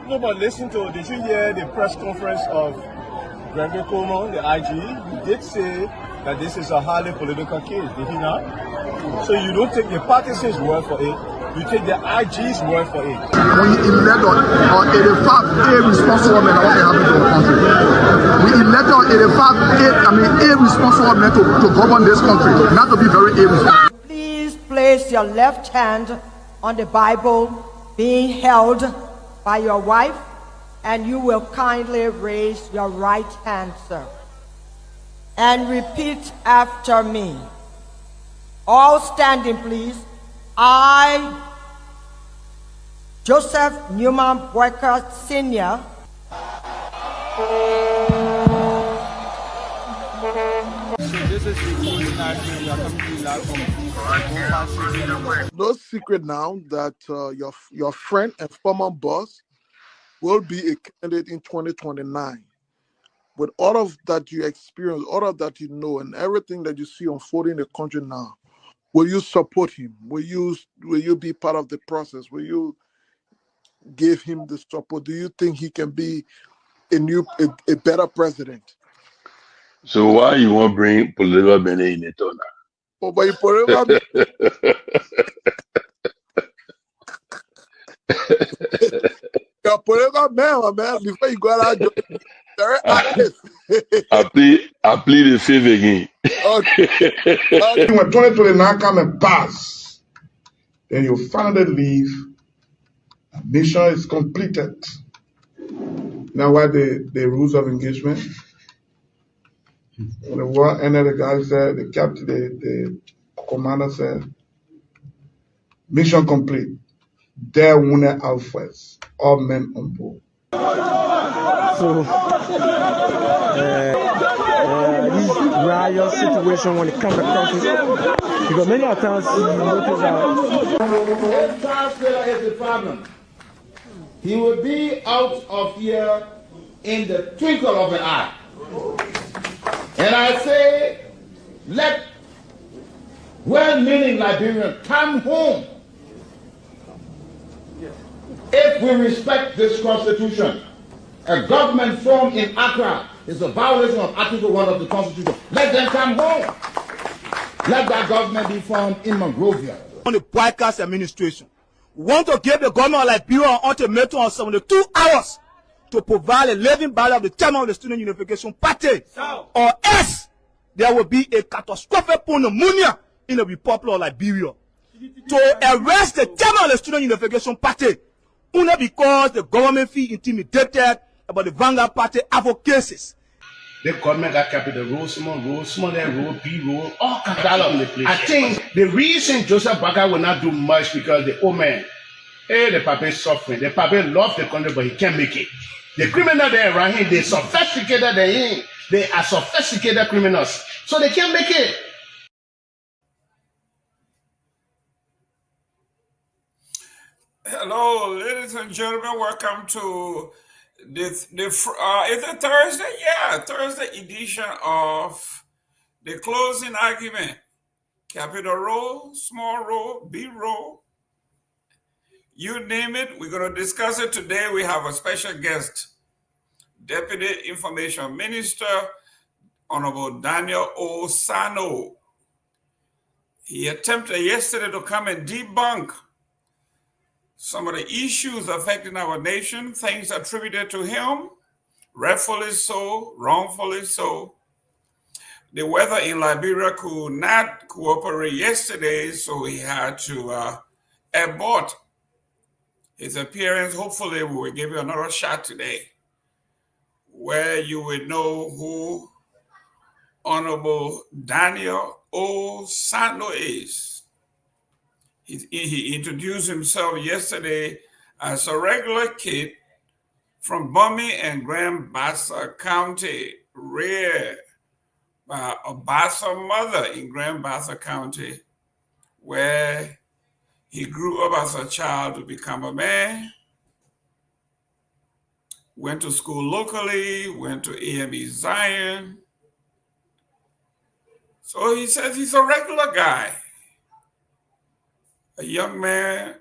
No, but listen to, did you hear the press conference of Seleke Kromah, the IG? He did say that this is a highly political case, did he not? So you don't take the party's word for it, you take the IG's word for it. We elect on 85 irresponsible men, what happened to the country. We elect on 85 irresponsible men to govern this country, not to be very irresponsible. Please place your left hand on the Bible being held by your wife, and you will kindly raise your right hand, sir, and repeat after me. All standing, please. I, Joseph Newman Boyka Sr., no secret now that your friend and former boss will be a candidate in 2029. With all of that you experience, all of that you know, and everything that you see unfolding in the country now, will you support him? Will you be part of the process? Will you give him the support? Do you think he can be a better president? So why you want to bring political men in it or not? Oh, but you political you're political man, before you go out, very active. I plead the fifth again. Okay. When 2029 come and pass, then you finally leave. Mission is completed. Now, what the rules of engagement? When the war ended, the guy said, the captain, the commander said, mission complete. There wounded out first. All men on board. So, this riot situation when it comes to countries, because many times you notice that if Charles Taylor is the problem, he will be out of here in the twinkle of an eye. And I say, let well-meaning Liberians come home. If we respect this constitution, a government formed in Accra is a violation of Article 1 of the Constitution. Let them come home. Let that government be formed in Monrovia. On the broadcast administration, we want to give the government of Liberia an ultimatum of 72 hours to provide a living ballot of the chairman of the Student Unification Party, or else there will be a catastrophic pneumonia in the Republic of Liberia. To arrest the chairman of the Student Unification Party, only because the government feel intimidated about the Vanguard Party advocacies. The government got capital road, small road, B road, all kinds of place. I think the reason Joseph Baka will not do much because the old man, the papa is suffering. The papa loves the country, but he can't make it. The criminal there around him, they sophisticated than him. They are sophisticated criminals, so they can't make it. Hello, ladies and gentlemen. Welcome to is it Thursday? Yeah, Thursday edition of the closing argument. Capital row, small row, B row, you name it. We're going to discuss it today. We have a special guest, Deputy Information Minister, Honorable Daniel Osano. He attempted yesterday to come and debunk some of the issues affecting our nation, things attributed to him, rightfully so, wrongfully so. The weather in Liberia could not cooperate yesterday, so he had to abort his appearance. Hopefully, we will give you another shot today where you will know who Honorable Daniel Osano is. He introduced himself yesterday as a regular kid from Bummy and Grand Bassa County, reared by a Bassa mother in Grand Bassa County, where he grew up as a child to become a man, went to school locally, went to AME Zion. So he says he's a regular guy, a young man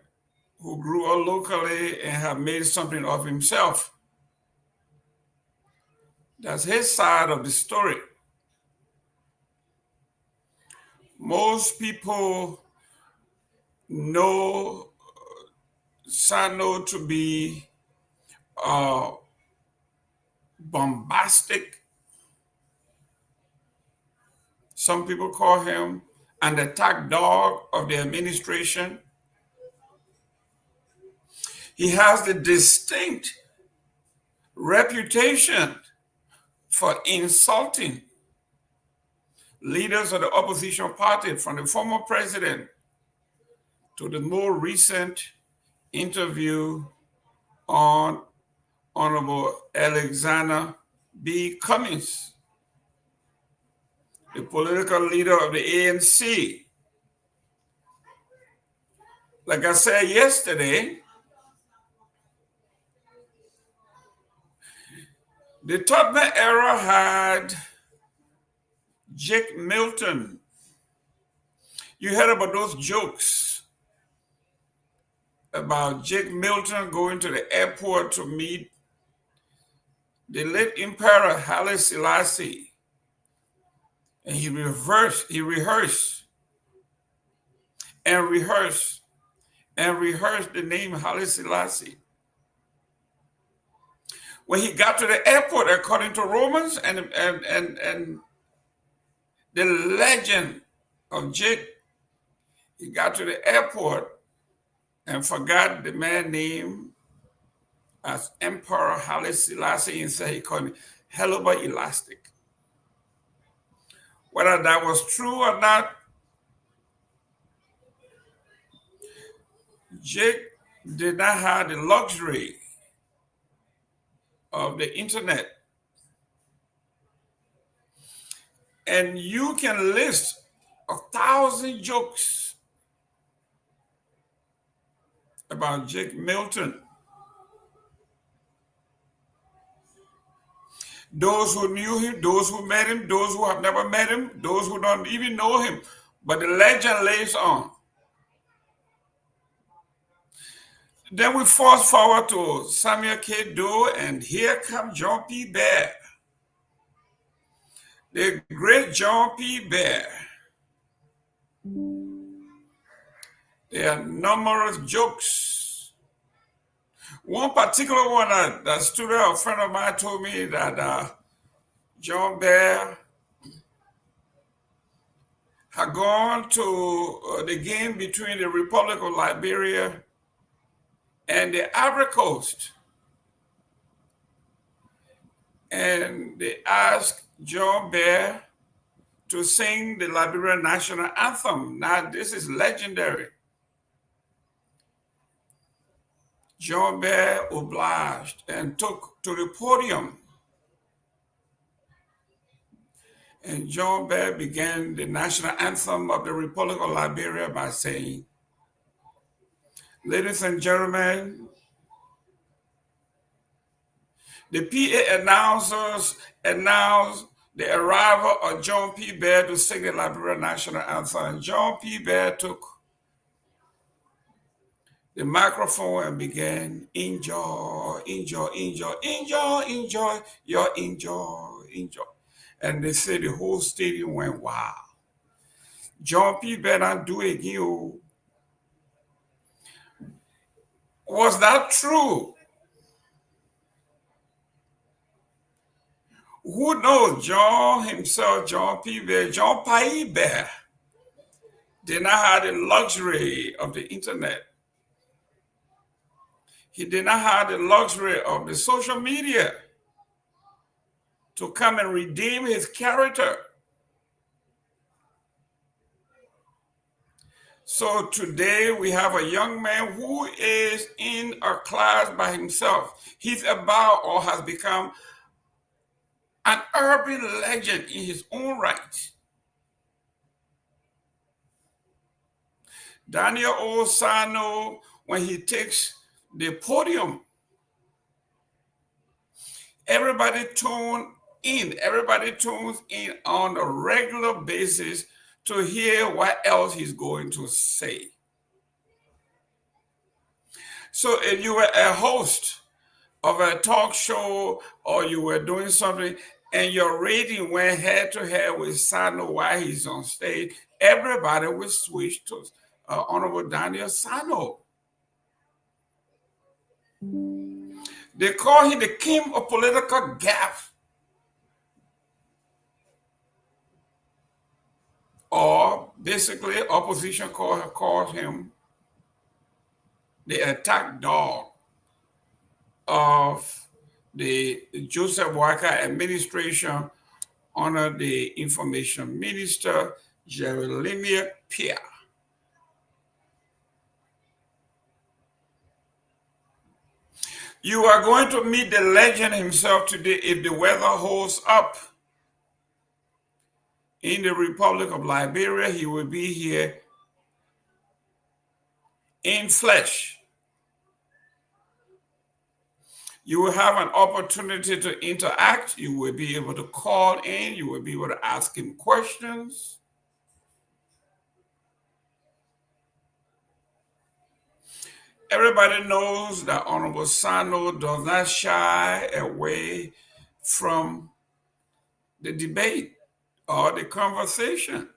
who grew up locally and have made something of himself. That's his side of the story. Most people know Sano to be bombastic. Some people call him an attack dog of the administration. He has the distinct reputation for insulting leaders of the opposition party, from the former president to the more recent interview on Honorable Alexander B. Cummings, the political leader of the ANC. Like I said yesterday, the Torgbean era had Jake Milton. You heard about those jokes about Jake Milton going to the airport to meet the late Emperor Haile Selassie. And he rehearsed the name Haile Selassie. When he got to the airport, according to Romans and the legend of Jake, he got to the airport and forgot the man named as Emperor Haile Selassie, and said he called him Kehleboe Elastic. Whether that was true or not, Jake did not have the luxury of the internet. And you can list 1,000 jokes about Jake Milton. Those who knew him, those who met him, those who have never met him, those who don't even know him. But the legend lives on. Then we fast forward to Samuel K. Doe, and here comes John P. Bear. The great John P. Bear. There are numerous jokes. One particular one that stood out, a friend of mine told me that John Bear had gone to the game between the Republic of Liberia and the Ivory Coast. And they asked John Bear to sing the Liberian national anthem. Now, this is legendary. John Bear obliged and took to the podium. And John Bear began the national anthem of the Republic of Liberia by saying, "Ladies and gentlemen, the PA announcers announced the arrival of John P. Bear to sing the Liberia national anthem." And John P. Bear took the microphone and began, "Enjoy, enjoy, enjoy, enjoy, enjoy, your enjoy, enjoy." And they said the whole stadium went wild. John P. Bear not do it again. Was that true? Who knows? John himself, John P. Bear, John Pewee Bear, did not have the luxury of the internet. He did not have the luxury of the social media to come and redeem his character. So today we have a young man who is in a class by himself. He's about or has become an urban legend in his own right. Daniel Osano, when he takes the podium, everybody tunes in on a regular basis to hear what else he's going to say. So if you were a host of a talk show or you were doing something and your rating went head to head with Sano while he's on stage, everybody would switch to Honorable Daniel Sano. They call him the king of political gaffe. Or basically, opposition called him the attack dog of the Joseph Walker administration under the information minister, Jerome Pewee. You are going to meet the legend himself today if the weather holds up. In the Republic of Liberia, he will be here in flesh. You will have an opportunity to interact. You will be able to call in. You will be able to ask him questions. Everybody knows that Honorable Sano does not shy away from the debate or the conversation.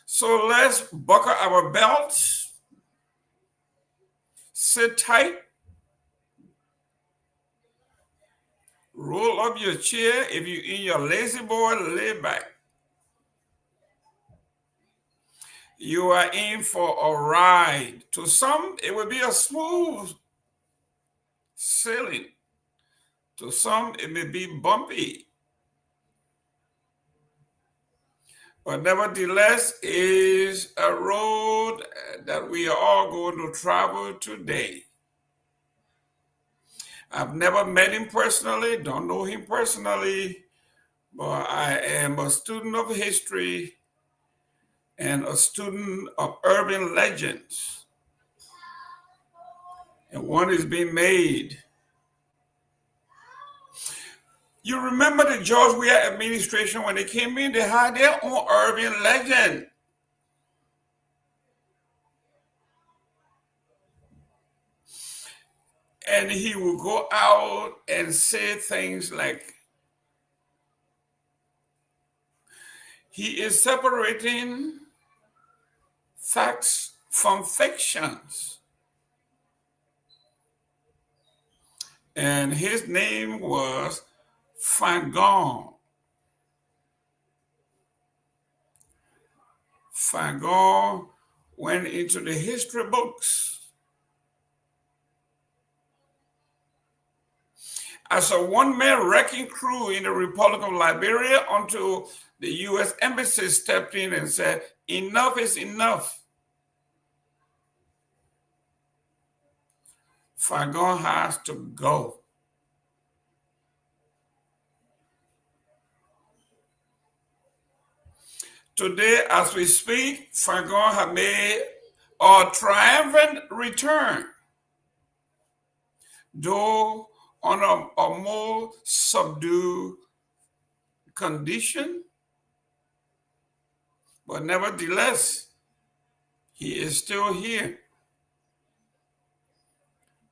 So let's buckle our belts, sit tight, roll up your chair. If you're in your lazy boy, lay back. You are in for a ride. To some, it will be a smooth sailing. To some, it may be bumpy. But nevertheless, is a road that we are all going to travel today. I've never met him personally, don't know him personally, but I am a student of history and a student of urban legends. And one is being made. You remember the George Weah administration, when they came in, they had their own urban legend. And he would go out and say things like, he is separating facts from fictions. And his name was Fagon. Fagon went into the history books as a one-man wrecking crew in the Republic of Liberia until the U.S. Embassy stepped in and said, enough is enough. Fagon has to go. Today, as we speak, Fagon has made a triumphant return, though on a more subdued condition, but nevertheless, he is still here.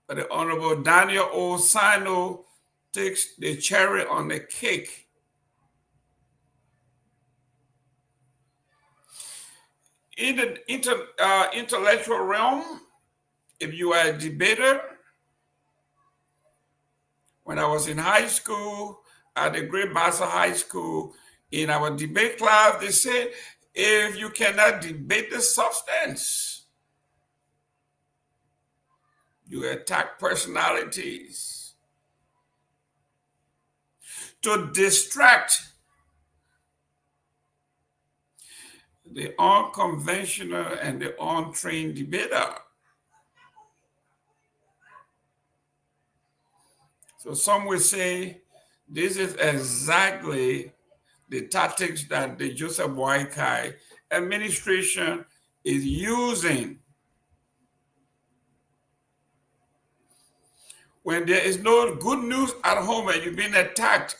But the Honorable Daniel O. Sano takes the cherry on the cake. In the intellectual realm, if you are a debater, when I was in high school, at the Great Bassa High School, in our debate class, they said, if you cannot debate the substance, you attack personalities to distract the unconventional and the untrained debater. So some will say this is exactly the tactics that the Joseph Boakai administration is using. When there is no good news at home and you've been attacked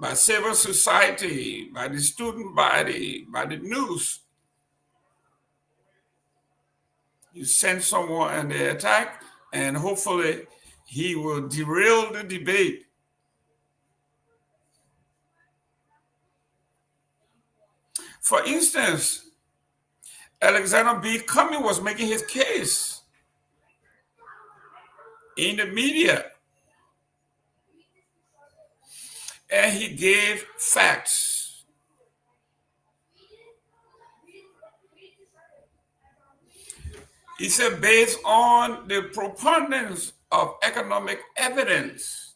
by civil society, by the student body, by the news, You send someone and they attack, and hopefully he will derail the debate. For instance, Alexander B. Cummings was making his case in the media, and he gave facts. He said, based on the preponderance of economic evidence,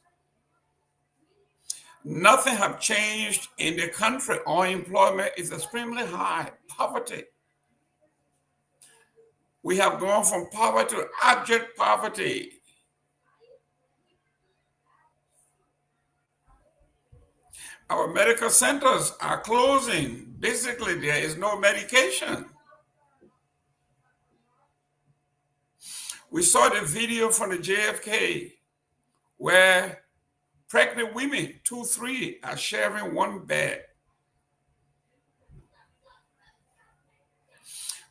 nothing has changed in the country. Unemployment is extremely high. Poverty. We have gone from poverty to abject poverty. Our medical centers are closing. Basically, there is no medication. We saw the video from the JFK where pregnant women, 2, 3, are sharing one bed.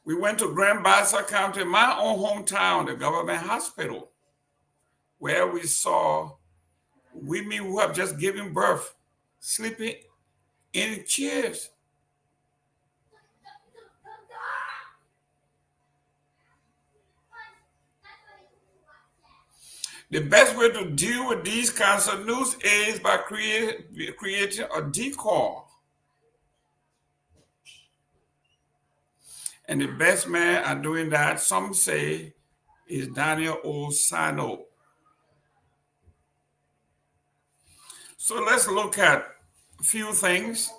We went to Grand Bassa County, my own hometown, the government hospital, where we saw women who have just given birth sleeping in chairs. The best way to deal with these kinds of news is by creating a decor. And the best man at doing that, some say, is Daniel Osano. So let's look at a few things.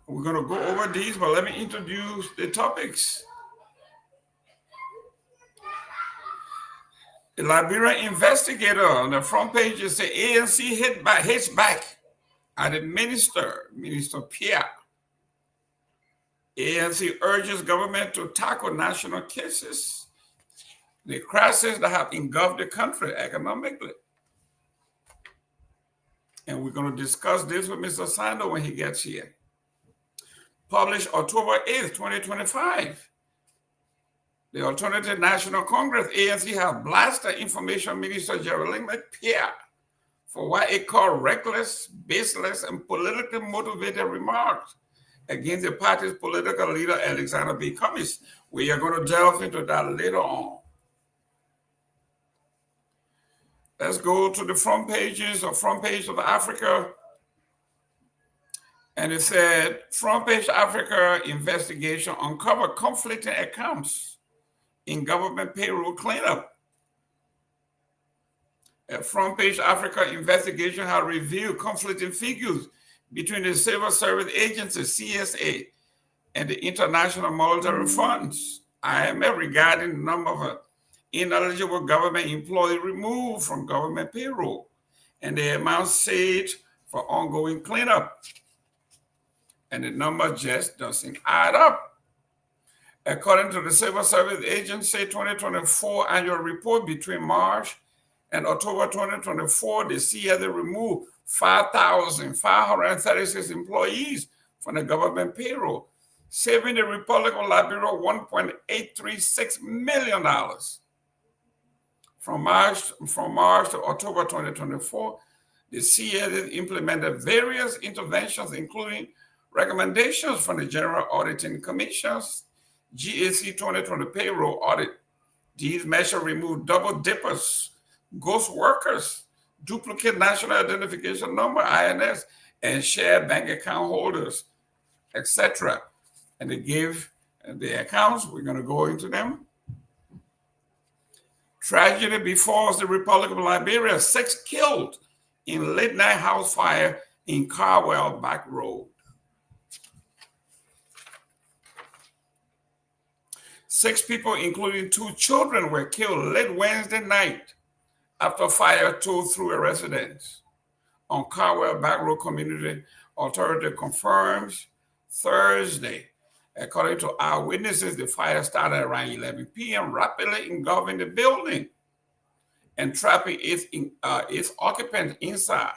We're going to go over these, but let me introduce the topics. The Liberia investigator on the front page is the ANC hits back at the Minister Pewee. ANC urges government to tackle national cases, the crises that have engulfed the country economically. And we're going to discuss this with Mr. Sando when he gets here. Published October 8th, 2025. The Alternative National Congress, ANC, have blasted Information Minister Jerome Gayman for what it called reckless, baseless, and politically motivated remarks against the party's political leader, Alexander B. Cummings. We are going to delve into that later on. Let's go to the front page of Africa. And it said, front page Africa investigation uncovered conflicting accounts in government payroll cleanup. A front page Africa investigation has revealed conflicting figures between the Civil Service Agency, CSA, and the International Monetary Funds, IMF, regarding the number of ineligible government employees removed from government payroll and the amount saved for ongoing cleanup. And the number just doesn't add up. According to the Civil Service Agency 2024 annual report, between March and October 2024, the CSA removed 5,536 employees from the government payroll, saving the Republic of Liberia $1.836 million. From March to October 2024, the CSA implemented various interventions, including recommendations from the General Auditing Commission's GAC 2020 payroll audit. These measures remove double dippers, ghost workers, duplicate national identification number, INS, and shared bank account holders, etc. And they give the accounts. We're going to go into them. Tragedy befalls the Republic of Liberia. 6 killed in late night house fire in Garguah Back Road. 6 people, including 2 children, were killed late Wednesday night after fire tore through a residence on Garguah Back Road. Community authority confirms Thursday. According to eyewitnesses, the fire started around 11 p.m., rapidly engulfing the building and trapping its occupants inside.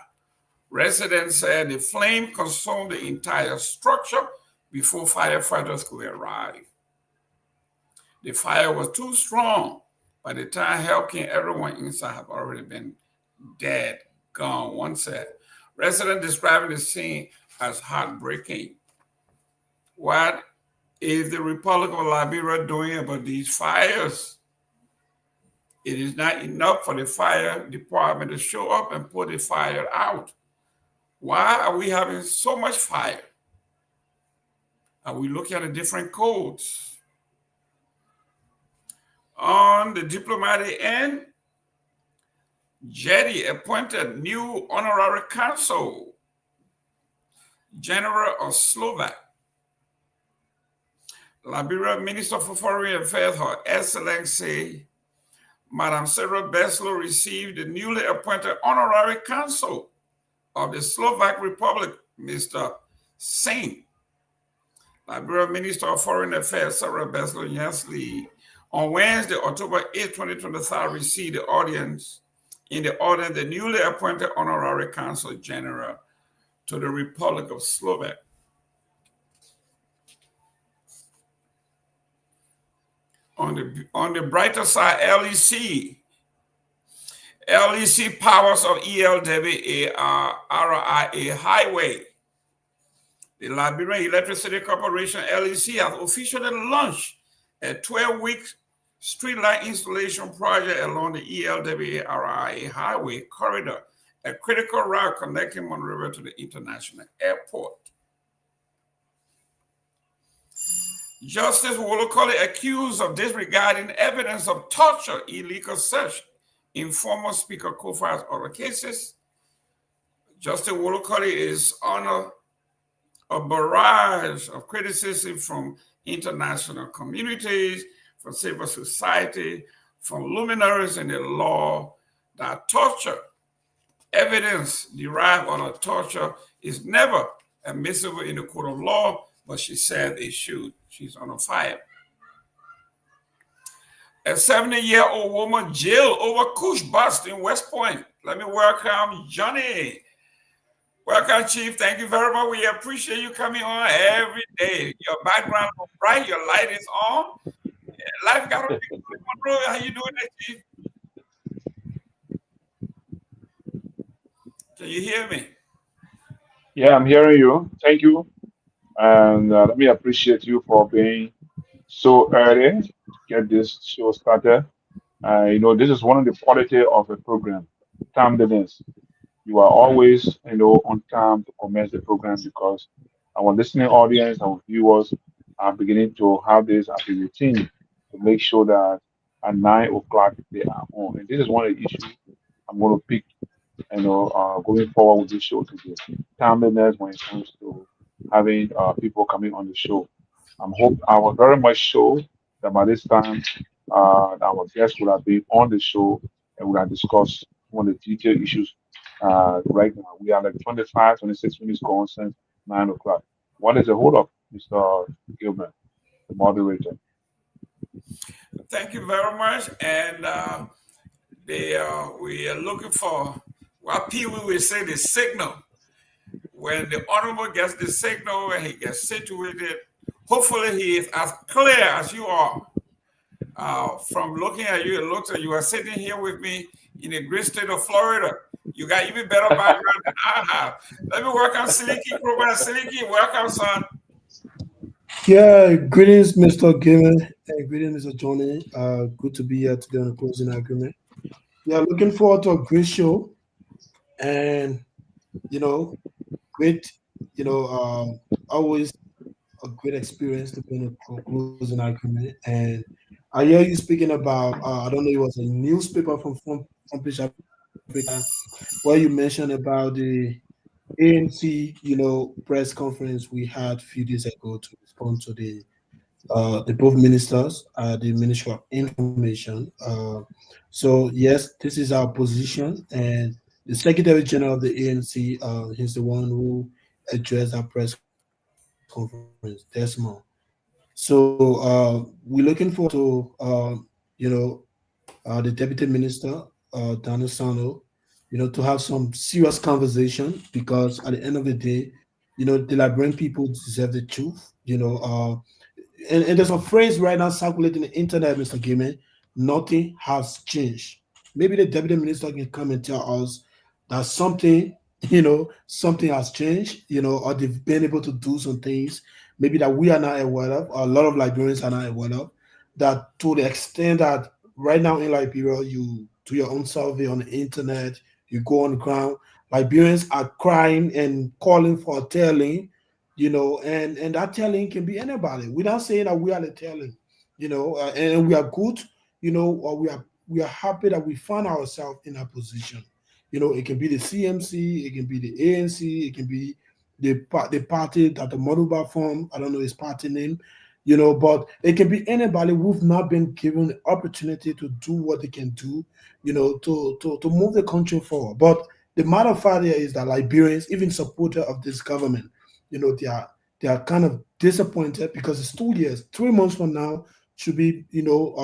Residents said the flame consumed the entire structure before firefighters could arrive. The fire was too strong. By the time help came, everyone inside had already been dead, gone, one said. Residents describing the scene as heartbreaking. What is the Republic of Liberia doing about these fires? It is not enough for the fire department to show up and put the fire out. Why are we having so much fire? Are we looking at the different codes? On the diplomatic end, Jetty appointed new honorary consul, General of Slovak. Liberia Minister for Foreign Affairs, Her Excellency Madam Sarah Beslow, received the newly appointed honorary consul of the Slovak Republic, Mr. Singh. Liberia Minister of Foreign Affairs Sarah Beslow Yasley on Wednesday, October 8, 2023, received the audience the newly appointed honorary consul general to the Republic of Slovak. On the brighter side, LEC powers of ELWA RIA Highway. The Liberian Electricity Corporation, LEC, has officially launched a 12-week streetlight installation project along the ELWA RIA Highway corridor, a critical route connecting Monrovia to the international airport. Justice Wolokoli accused of disregarding evidence of torture, illegal search in former Speaker Kofa's other cases. Justice Wolokoli is under a barrage of criticism from international communities, from civil society, from luminaries in the law that torture, evidence derived out of torture, is never admissible in the court of law, but she said it should. She's on fire. A 70-year-old woman jailed over Kush bust in West Point. Let me welcome Johnny. Welcome, Chief. Thank you very much. We appreciate you coming on every day. Your background is bright. Your light is on. Life got to be good. How you doing there, Chief? Can you hear me? Yeah, I'm hearing you. Thank you. And let me appreciate you for being so early to get this show started. This is one of the quality of a program, timeliness. You are always, on time to commence the program because our listening audience, our viewers are beginning to have this as a routine to make sure that at 9 o'clock they are on. And this is one of the issues I'm going to pick, going forward with this show today. Timeliness when it comes to having people coming on the show. I was very much sure that by this time our guests would have been on the show and would have discussed one of the detailed issues. Right now, we are like 25, 26 minutes gone since 9 o'clock. What is the hold up, Mr. Gilman, the moderator? Thank you very much. And we are looking for what people will say the signal. When the honorable gets the signal and he gets situated, hopefully he is as clear as you are. From looking at you, it looks like you are sitting here with me in the great state of Florida. You got even better background than I have. Let me welcome Seleke Kromah. Seleke, welcome, son. Yeah, greetings, Mr. Gayman, and greetings, Mr. Johnny. Good to be here today on the closing argument. Yeah, looking forward to a great show, and great, always a great experience to be in a closing argument. And I hear you speaking about, I don't know, it was a newspaper from Page Africa, where you mentioned about the ANC, press conference we had a few days ago to respond to the both ministers, the Ministry of Information. So yes, this is our position, and the Secretary General of the ANC, he's the one who addressed our press conference, Desmond. So we're looking forward to, the Deputy Minister, Daniel Sano, to have some serious conversation, because at the end of the day, the Liberian people deserve the truth. and there's a phrase right now circulating the internet, Mr. Gayman, nothing has changed. Maybe the deputy minister can come and tell us that something, something has changed, or they've been able to do some things, maybe that we are not aware of, or a lot of Liberians are not aware of, that to the extent that right now in Liberia, you do your own survey on the internet, you go on the ground, Liberians are crying and calling for a tailing, and that telling can be anybody. We're not saying that we are the telling, and we are good, or we are happy that we find ourselves in a position. It can be the CMC, it can be the ANC, it can be the party that the Moruba form. I don't know his party name, but it can be anybody who've not been given the opportunity to do what they can do, to move the country forward. But the matter of fact here is that Liberians, even supporters of this government, they are kind of disappointed because it's 2 years. 3 months from now should be,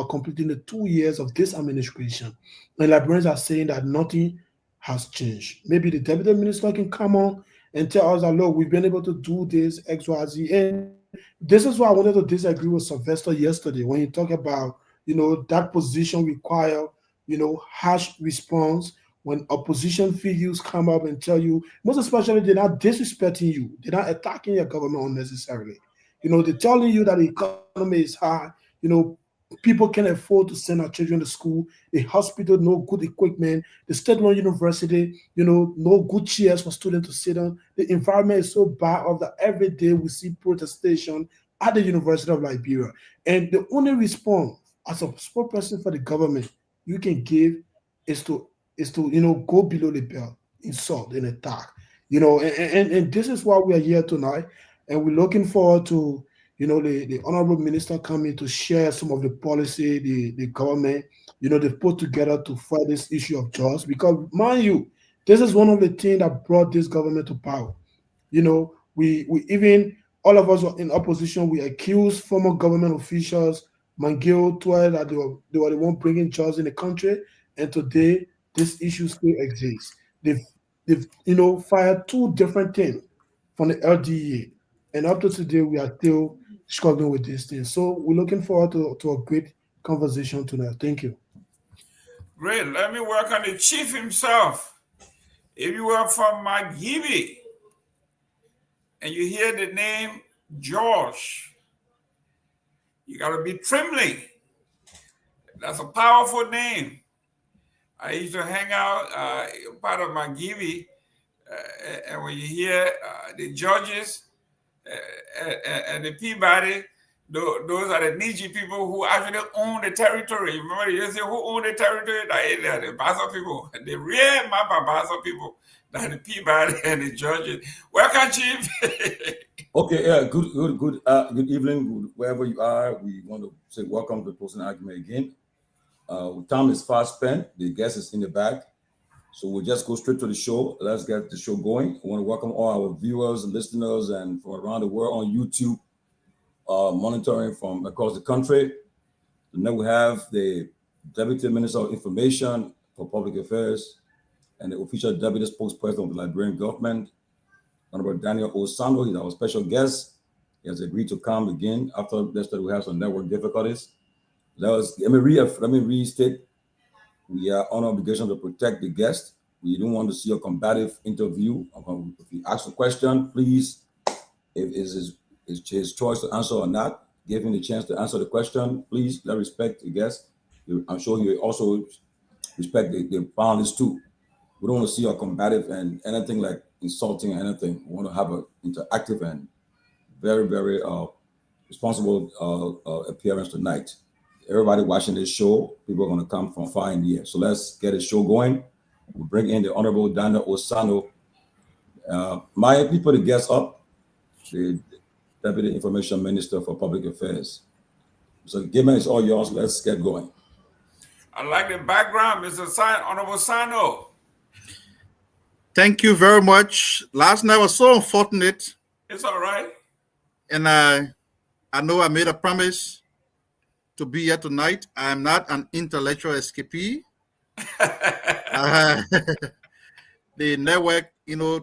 completing the 2 years of this administration. And Liberians are saying that nothing has changed. Maybe the deputy minister can come on and tell us that, look, we've been able to do this, X, Y, Z. And this is why I wanted to disagree with Sylvester yesterday when he talked about, that position require, harsh response when opposition figures come up and tell you, most especially they're not disrespecting you, they're not attacking your government unnecessarily. They're telling you that the economy is high, people can afford to send our children to school, the hospital, no good equipment, the state-run university, no good chairs for students to sit on. The environment is so bad of that every day we see protestation at the University of Liberia. And the only response as a spokesperson for the government you can give is to go below the belt, insult and attack. And this is why we are here tonight. And we're looking forward to the honorable minister coming to share some of the policy the government they put together to fight this issue of jobs. Because mind you, this is one of the things that brought this government to power. We even, all of us in opposition, we accused former government officials, Mangil, Twain, that they were the one bringing jobs in the country. And today, this issue still exists. They've fired 2 different things from the LDA. And up to today, we are still struggling with these things. So we're looking forward to a great conversation tonight. Thank you. Great. Let me work on the chief himself. If you are from Maghibi and you hear the name George, you got to be trembling. That's a powerful name. I used to hang out part of Maghibi, and when you hear the judges and the Peabody, those are the Niji people who actually own the territory. You remember, you say who own the territory? The Bassa people, the real Mapa Bassa people, that the Peabody and the judges. Welcome, Chief. Okay, yeah, good evening, wherever you are. We want to say welcome to the closing argument again. Time is fast spent. The guest is in the back. So we'll just go straight to the show. Let's get the show going. I want to welcome all our viewers and listeners and from around the world on YouTube, monitoring from across the country. And then we have the Deputy Minister of Information for Public Affairs and the official Deputy Spokesperson of the Liberian government, Honorable Daniel Osando. He's our special guest. He has agreed to come again after yesterday we have some network difficulties. Let me restate. We are on obligation to protect the guest. We don't want to see a combative interview. If you ask a question, please, if it's his choice to answer or not, give him the chance to answer the question. Please, let respect the guest. I'm sure he will also respect the panelists too. We don't want to see a combative and anything like insulting or anything. We want to have an interactive and very, very responsible appearance tonight. Everybody watching this show, people are going to come from far and near. So let's get the show going. We'll bring in the Honorable Daniel Osando. My people to guest up, the Deputy Information Minister for Public Affairs. So Gayman, it's all yours. Let's get going. I like the background, Mr. Honorable Sano. Thank you very much. Last night was so unfortunate. It's all right. And I know I made a promise to be here tonight. I am not an intellectual escapee. The network,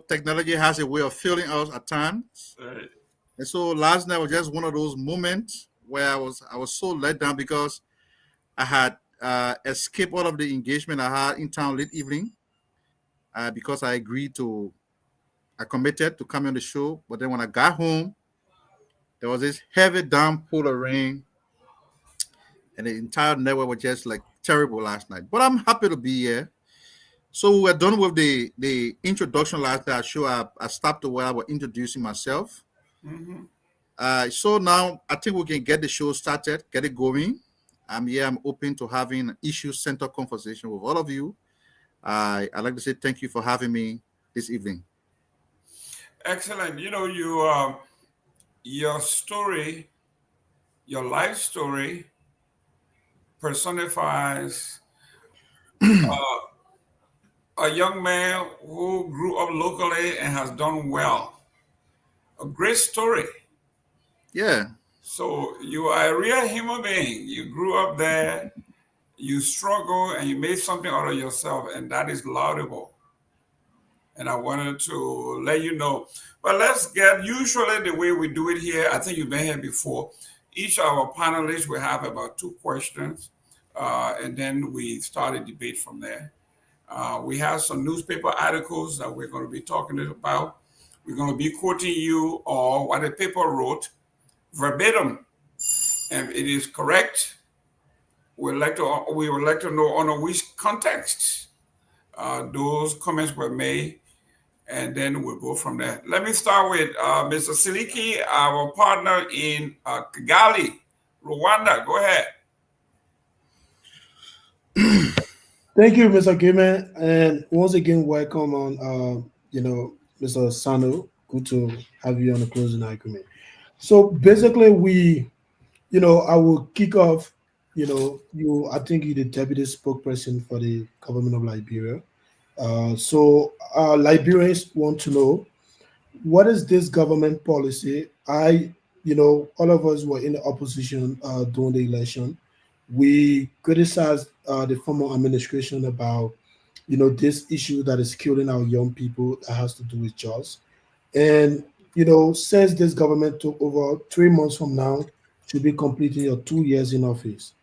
technology has a way of failing us at times. Right. And so last night was just one of those moments where I was so let down because I had escaped all of the engagement I had in town late evening because I committed to coming on the show. But then when I got home, there was this heavy downpour of rain, and the entire network was just like terrible last night. But I'm happy to be here. So we're done with the introduction last night. Show I stopped to where I was introducing myself. So now I think we can get the show started, get it going. I'm here. I'm open to having an issue-centered conversation with all of you. I'd like to say thank you for having me this evening. Excellent. You know, your story, your life story, personifies a young man who grew up locally and has done well. A great story. Yeah. So you are a real human being. You grew up there, you struggled, and you made something out of yourself, and that is laudable. And I wanted to let you know. But let's get, usually the way we do it here, I think you've been here before. Each of our panelists will have about 2 questions, and then we start a debate from there. We have some newspaper articles that we're going to be talking about. We're going to be quoting you or what the paper wrote verbatim. And it is correct. We would like to know under which context those comments were made, and then we'll go from there. Let me start with Mr. Seleke, our partner in Kigali, Rwanda. Go ahead. Thank you, Mr. Gayman, and once again, welcome on, Mr. Sano. Good to have you on the closing argument. So basically, I will kick off. I think you're the deputy spokesperson for the government of Liberia. So Liberians want to know, what is this government policy? All of us were in the opposition during the election. We criticized the former administration about, this issue that is killing our young people that has to do with jobs. And, since this government took over, 3 months from now, should be completing your 2 years in office.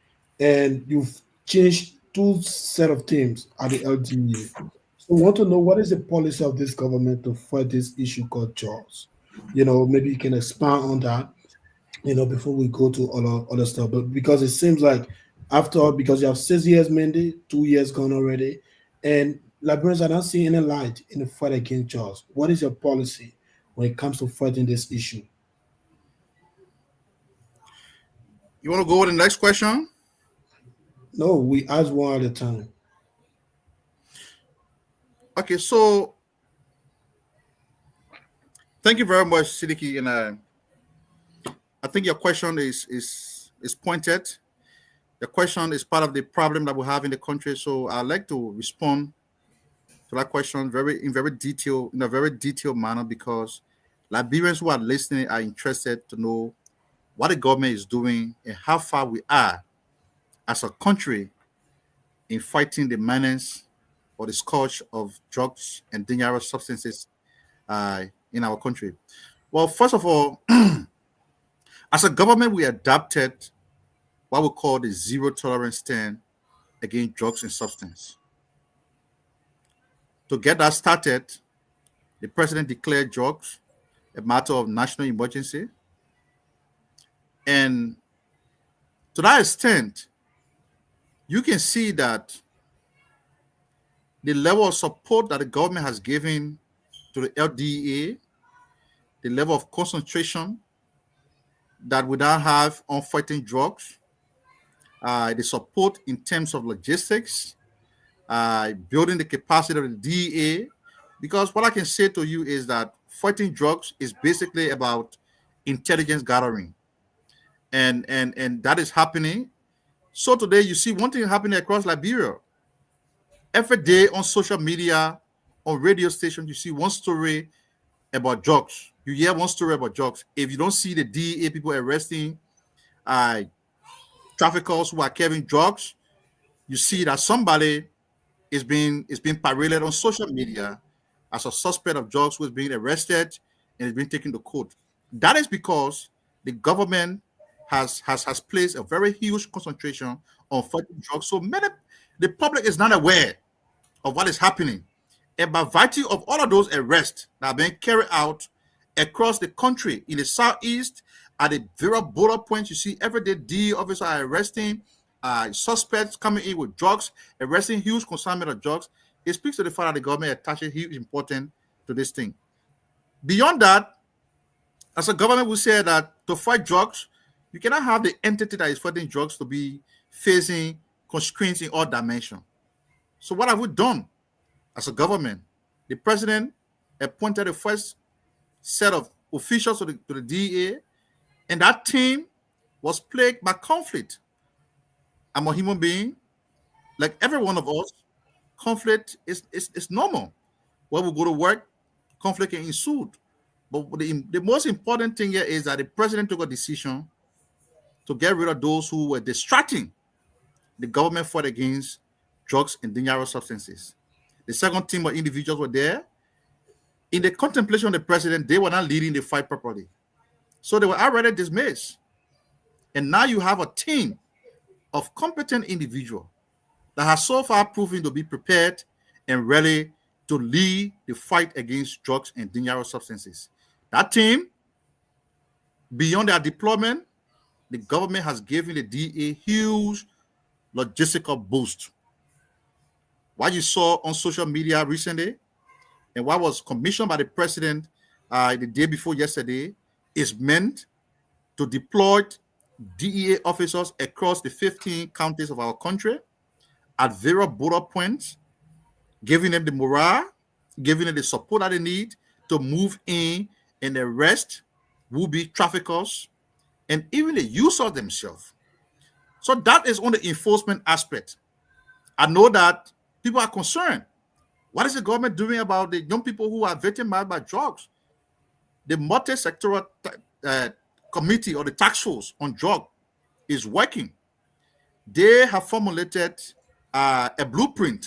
And you've changed 2 set of teams at the LDA. So we want to know, what is the policy of this government to fight this issue called jobs? Maybe you can expand on that, before we go to other stuff. But because it seems like because you have 6 years mandate, 2 years gone already, and Liberians are not seeing any light in the fight against jobs. What is your policy when it comes to fighting this issue? You want to go with the next question? No, we ask one at a time. Okay, so thank you very much, Seleke, and I think your question is pointed. The question is part of the problem that we have in the country. So I'd like to respond to that question in a very detailed manner, because Liberians who are listening are interested to know what the government is doing and how far we are as a country in fighting the menace or the scourge of drugs and dangerous substances in our country. Well, first of all, as a government, we adopted what we call the zero tolerance stand against drugs and substance. To get that started, the president declared drugs a matter of national emergency. And to that extent, you can see that the level of support that the government has given to the LDA, the level of concentration that we now have on fighting drugs, the support in terms of logistics, building the capacity of the DEA, because what I can say to you is that fighting drugs is basically about intelligence gathering, and that is happening. So today you see one thing happening across Liberia. Every day on social media, on radio stations, you see one story about drugs. You hear one story about drugs. If you don't see the DEA people arresting traffickers who are carrying drugs, you see that somebody is being paraded on social media as a suspect of drugs who is being arrested and is being taken to court. That is because the government has placed a very huge concentration on fighting drugs. So the public is not aware of what is happening. And by virtue of all of those arrests that are being carried out across the country, in the southeast, at the various border points, you see every day DEA officers are arresting suspects coming in with drugs, arresting huge consignment of drugs. It speaks to the fact that the government attaches huge importance to this thing. Beyond that, as a government, we say that to fight drugs, you cannot have the entity that is fighting drugs to be facing constraints in all dimensions. So what have we done as a government? The president appointed the first set of officials to the DEA, and that team was plagued by conflict. I'm a human being, like every one of us. Conflict is normal. When we go to work, conflict can ensue. But the most important thing here is that the president took a decision to get rid of those who were distracting the government fight against drugs and dangerous substances. The second team of individuals were there. In the contemplation of the president, they were not leading the fight properly. So they were already dismissed. And now you have a team of competent individuals that has so far proven to be prepared and ready to lead the fight against drugs and dangerous substances. That team, beyond their deployment, the government has given the DEA huge logistical boost. What you saw on social media recently and what was commissioned by the president the day before yesterday is meant to deploy DEA officers across the 15 counties of our country at various border points, giving them the morale, giving them the support that they need to move in and arrest would-be traffickers and even the users themselves. So that is on the enforcement aspect. I know that people are concerned. What is the government doing about the young people who are victimized by drugs? The multi-sectoral committee or the task force on drug is working. They have formulated a blueprint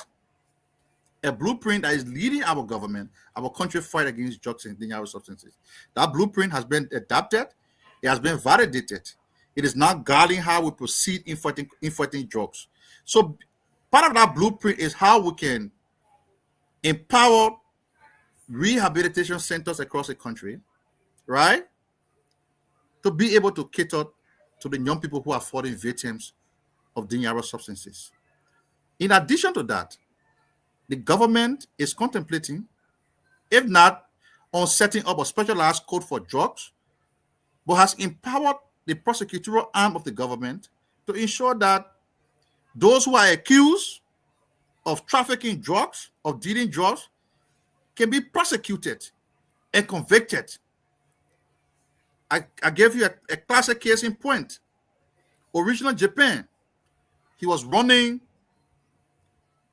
that is leading our government, our country fight against drugs and dangerous substances. That blueprint has been adapted. It has been validated. It is now guiding how we proceed in fighting drugs. So part of that blueprint is how we can empower rehabilitation centers across the country, right? To be able to cater to the young people who are falling victims of dangerous substances. In addition to that, the government is contemplating, if not on setting up a specialized code for drugs, but has empowered the prosecutorial arm of the government to ensure that those who are accused of trafficking drugs, of dealing drugs, can be prosecuted and convicted. I gave you a classic case in point. Original Japan, he was running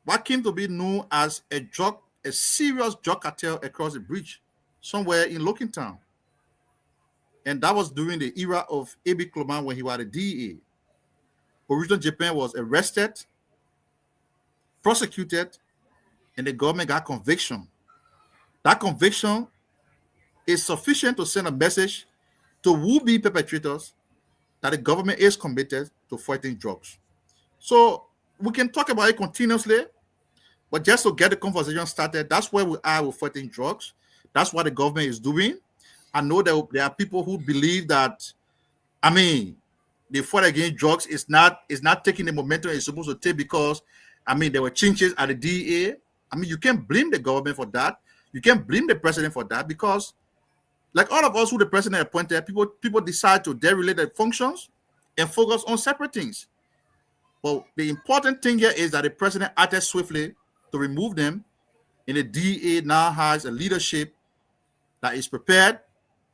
what came to be known as a serious drug cartel across the bridge, somewhere in Lokintown. And that was during the era of Seleke Kromah when he was at the DEA. Original Japan was arrested, prosecuted, and the government got conviction. That conviction is sufficient to send a message to would-be perpetrators that the government is committed to fighting drugs. So we can talk about it continuously, but just to get the conversation started, that's where we are with fighting drugs. That's what the government is doing. I know that there are people who believe that, the fight against drugs is not taking the momentum it's supposed to take because, there were changes at the DEA. You can't blame the government for that. You can't blame the president for that because, like all of us who the president appointed, people decide to derelate their functions and focus on separate things. But the important thing here is that the president acted swiftly to remove them, and the DEA now has a leadership that is prepared,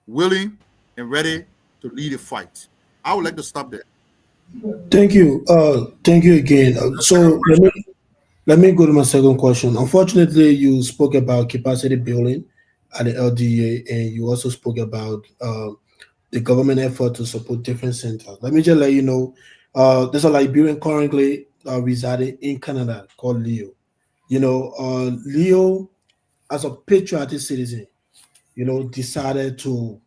willing, and ready to lead the fight. I would like to stop there. Thank you. Thank you again. So let me go to my second question. Unfortunately, you spoke about capacity building at the LDA, and you also spoke about the government effort to support different centers. Let me just let you know, there's a Liberian currently residing in Canada called Leo. Leo, as a patriotic citizen, decided to,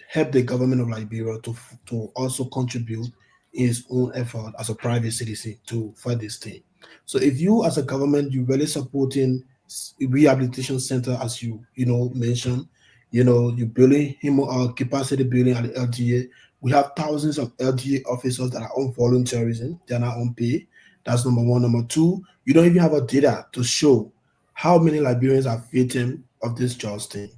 help the government of Liberia to also contribute his own effort as a private citizen to fight this thing. So if you as a government, you really supporting rehabilitation center, as you mentioned, you're building him capacity building at the LDA. We have thousands of LDA officers that are on volunteerism, they're not on pay. That's number one. Number two, you don't even have a data to show how many Liberians are victims of this just thing.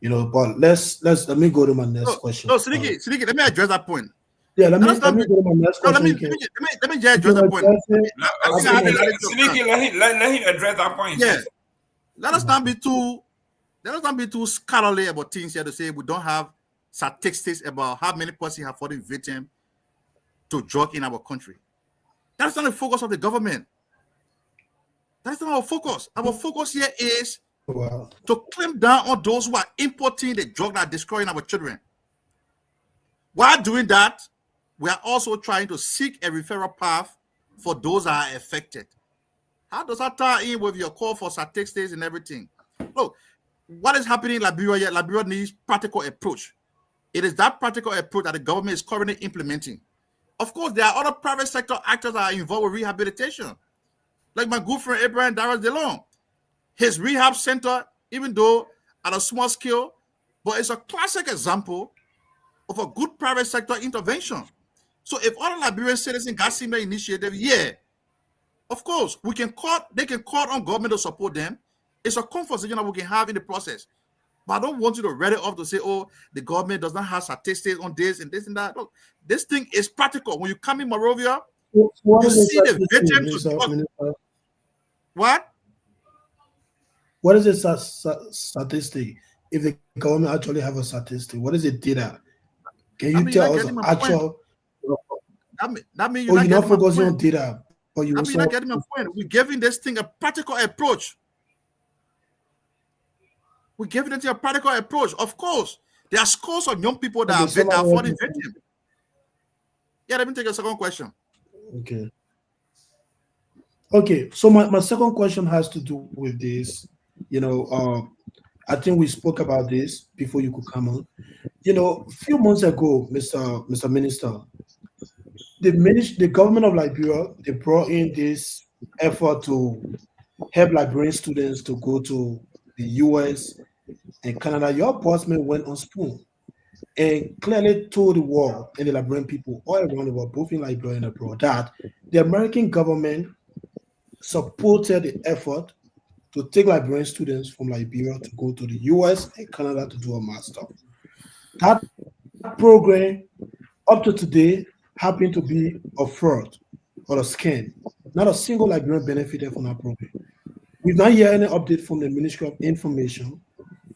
But let me go to my next question. No, Seleke, let me address that point. Yeah, let me go to my next question. Let me just address that point. Seleke, let him address that point. Yeah. Let us not be too scholarly about things here to say we don't have statistics about how many persons have fallen victim to drug in our country. That's not the focus of the government. That's not our focus. Our focus here is to clamp down on those who are importing the drug that are destroying our children. While doing that, we are also trying to seek a referral path for those that are affected. How does that tie in with your call for statistics and everything? Look, what is happening in Liberia yet? Liberia needs practical approach. It is that practical approach that the government is currently implementing. Of course, there are other private sector actors that are involved with rehabilitation. Like my good friend Abraham Darius DeLong. His rehab center, even though at a small scale, but it's a classic example of a good private sector intervention. So if other Liberian citizens got similar initiative, yeah, of course, they can call on government to support them. It's a conversation that we can have in the process. But I don't want you to read it off to say, oh, the government does not have statistics on this and this and that. Look, this thing is practical. When you come in Monrovia, you see the victims. What? What is a statistic? If the government actually have a statistic, what is the data? Can you tell us actual? That means you're not focusing on data, but you're not getting my point. We're giving this thing a practical approach. We're giving it a practical approach. Of course, there are scores of young people that are falling victim. Yeah, let me take a second question. Okay, so my second question has to do with this. I think we spoke about this before you could come on. A few months ago, Mr. Minister, the government of Liberia, they brought in this effort to help Liberian students to go to the US and Canada. Your bossman went on spoon and clearly told the world and the Liberian people all around the world, both in Liberia and abroad, that the American government supported the effort to take Liberian students from Liberia to go to the US and Canada to do a master. That program, up to today, happened to be a fraud or a scam. Not a single Liberian benefited from that program. We've not yet any update from the Ministry of Information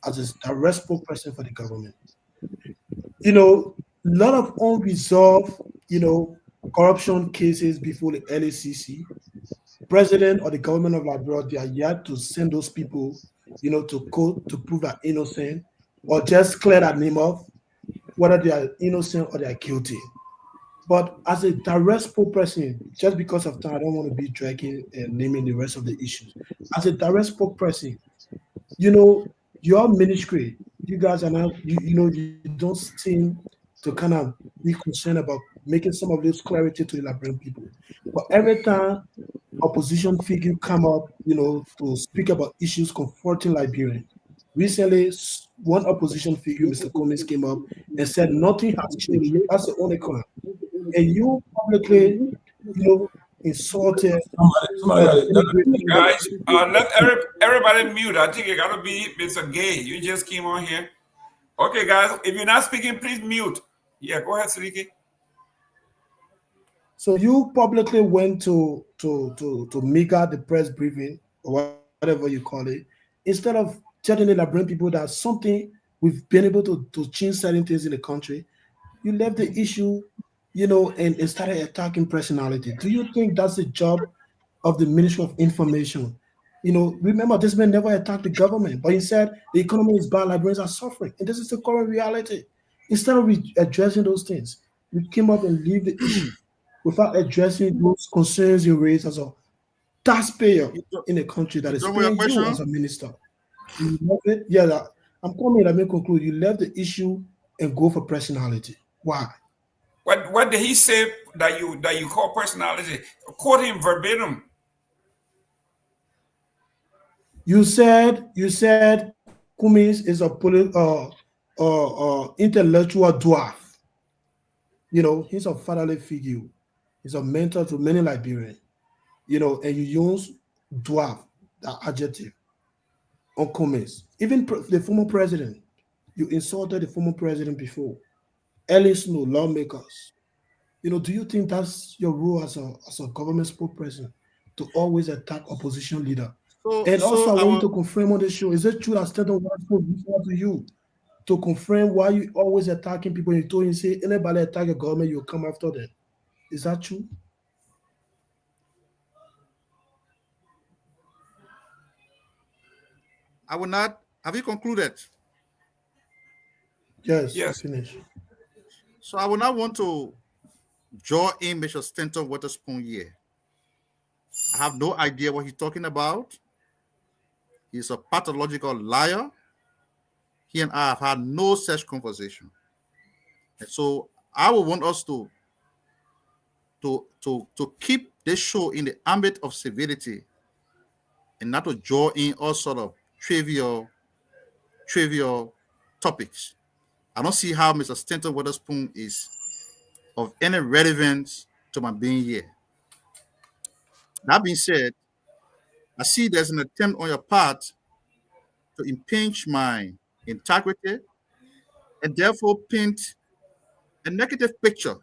as a direct spokesperson for the government. A lot of unresolved, corruption cases before the LACC. President or the government of Liberia, they are yet to send those people, to court to prove that innocent or just clear that name off, whether they are innocent or they are guilty. But as a direct spokesperson, just because of time, I don't want to be dragging and naming the rest of the issues. As a direct spokesperson, your ministry, you guys are now, you don't seem to kind of be concerned about making some of this clarity to the Liberian people. But every time opposition figure come up, to speak about issues confronting Liberians. Recently, one opposition figure, Mr. Cummings, came up and said nothing has changed. That's the only crime. And you publicly, insulted. Guys, let everybody mute. I think it gotta be Mr. Gay. You just came on here. Okay, guys, if you're not speaking, please mute. Yeah, go ahead, Seleke. So you publicly went to Mika, the press briefing, or whatever you call it, instead of telling the Liberian people that something we've been able to change certain things in the country. You left the issue, and started attacking personality. Do you think that's the job of the Ministry of Information? Remember, this man never attacked the government, but he said the economy is bad, Liberians are suffering, and this is the current reality. Instead of addressing those things, you came up and leave the issue without addressing those concerns you raised as a taxpayer in a country that is paying you as a minister. You left it. Yeah, I'm coming. Let me conclude. You left the issue and go for personality. Why? What did he say that you call personality? Quote him verbatim. You said Kumis is a intellectual dwarf. You know, he's a fatherly figure. He's a mentor to many Liberians. You know, and you use dwarf, that adjective, on Kumis. Even the former president, you insulted the former president before. Ellis Snow, lawmakers. You know, do you think that's your role as a government spokesperson, to always attack opposition leader? And also, I want you to confirm on the show: is it true that Stanton Watford reached out to you to confirm why you always attacking people? You told him, say anybody attack a government, you'll come after them. Is that true? I will not. Have you concluded? Yes. Finish. So I will not want to draw in Mr. Stanton Witherspoon here. I have no idea what he's talking about. He's a pathological liar. He and I have had no such conversation. And so I would want us to keep this show in the ambit of civility and not to draw in all sort of trivial topics. I don't see how Mr. Stanton Witherspoon is of any relevance to my being here. That being said, I see there's an attempt on your part to impinge my integrity and therefore paint a negative picture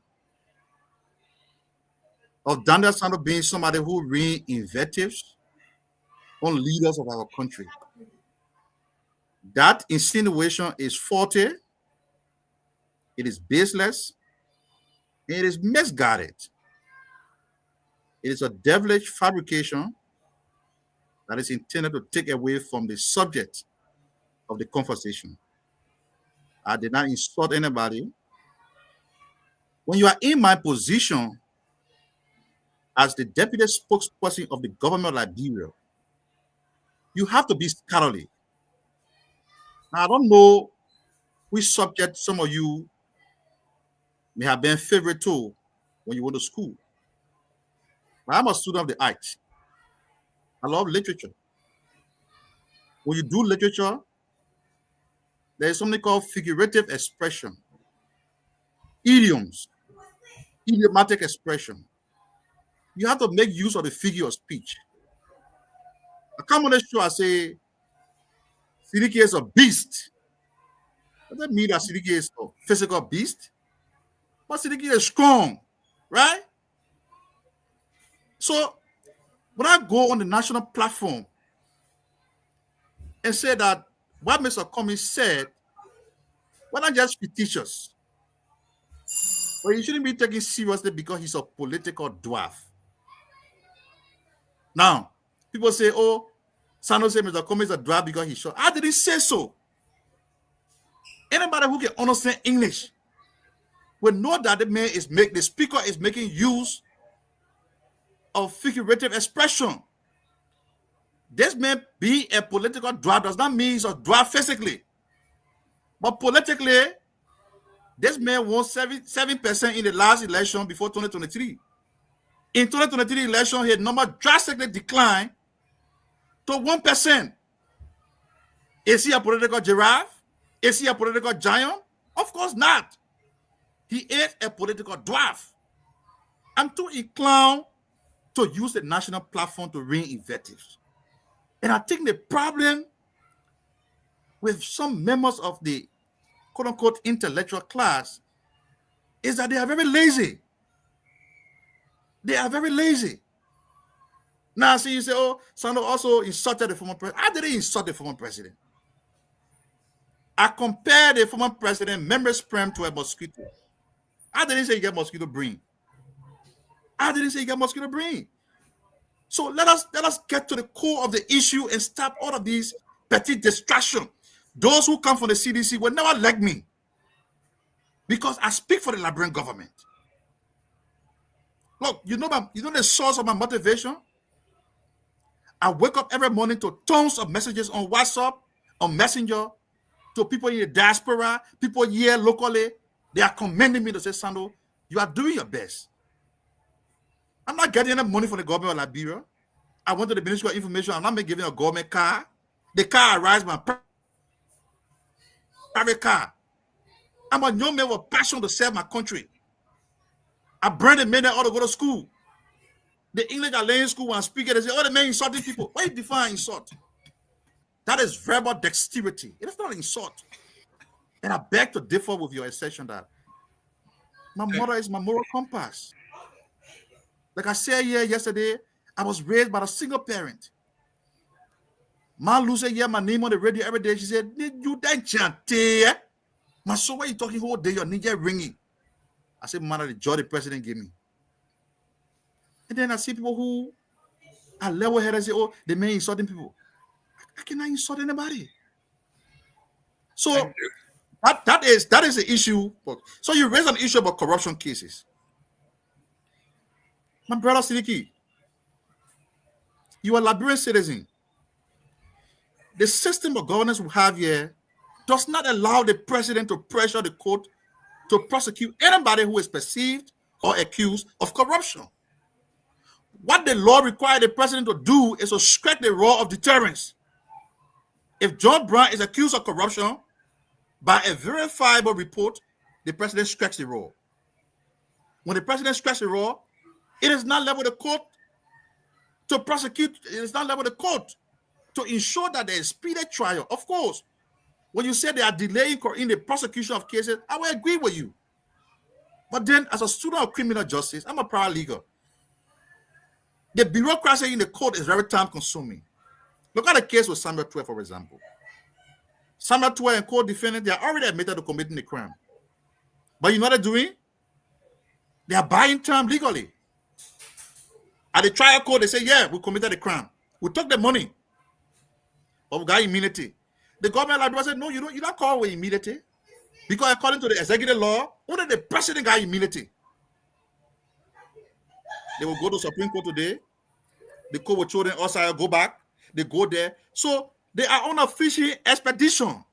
of Daniel Sanders being somebody who read invectives on leaders of our country. That insinuation is faulty, it is baseless, and it is misguided. It is a devilish fabrication that is intended to take away from the subject of the conversation. I did not insult anybody. When you are in my position as the deputy spokesperson of the government of Liberia, you have to be scholarly. Now, I don't know which subject some of you may have been favorite to when you went to school. But I'm a student of the arts. I love literature. When you do literature, there is something called figurative expression, idioms, idiomatic expression. You have to make use of the figure of speech. I come on the show, I say, Seleke is a beast. Does that mean that Seleke is a physical beast? But Seleke is strong, right? So when I go on the national platform and say that what Mr. Cummings said, why not just fictitious? Well, he shouldn't be taken seriously because he's a political dwarf. Now, people say, oh, Sanders said Mr. Cummings is a dwarf because he's short. I didn't say so. Anybody who can understand English will know that the speaker is making use of figurative expression. This man being a political dwarf does not mean he's a dwarf physically. But politically, this man won 7% in the last election before 2023. In 2023 election, his number drastically declined to 1%. Is he a political giraffe? Is he a political giant? Of course not. He is a political dwarf. I'm too inclined to use the national platform to ring invectives. And I think the problem with some members of the quote-unquote intellectual class is that they are very lazy. They are very lazy. Now, see, you say, oh, Sanders also insulted the former president. I didn't insult the former president. I compared the former president member sperm to a mosquito. I didn't say you get mosquito brain. I didn't say you get mosquito brain. So let us get to the core of the issue and stop all of these petty distractions. Those who come from the CDC will never like me because I speak for the Liberian government. Look, you know the source of my motivation? I wake up every morning to tons of messages on WhatsApp, on Messenger, to people in the diaspora, people here locally. They are commending me to say, Sando, you are doing your best. I'm not getting any money from the government of Liberia. I went to the Ministry of Information. I'm not giving a government car. The car arrives my private car. I'm a young man with passion to serve my country. I bring the men that ought to go to school. The English are laying school and speaking. They say, oh, the man insulting people. Why you define insult? That is verbal dexterity. It is not insult. And I beg to differ with your assertion that my mother is my moral compass. Like I said here yesterday, I was raised by a single parent. My loser hear my name on the radio every day. She said, you that chante? My son, why you talking whole day? Your ninja ringing. I said, man, the joy the president gave me. And then I see people who are level-headed and say, oh, they may insulting people. I cannot insult anybody. So that is the issue. So you raise an issue about corruption cases. My brother Seleke, you are a Liberian citizen. The system of governance we have here does not allow the president to pressure the court to prosecute anybody who is perceived or accused of corruption. What the law requires the president to do is to strike the rod of deterrence. If John Brown is accused of corruption, by a verifiable report, the president strikes the rod. When the president strikes the rod, it is not left with the court to prosecute. It is not left with the court to ensure that there is speedy trial. Of course, when you say they are delaying in the prosecution of cases, I will agree with you. But then, as a student of criminal justice, I'm a paralegal. The bureaucracy in the court is very time-consuming. Look at the case with Samuel Pewee, for example. Samuel Pewee and co-defendant, they are already admitted to committing the crime. But you know what they're doing? They are buying time legally. At the trial court, they say, yeah, we committed the crime. We took the money. But we got immunity. The government of Liberia said, no, you don't call with immunity. Because according to the executive law, only the president got immunity. They will go to Supreme Court today. The court will show them also go back. They go there. So they are on a fishing expedition.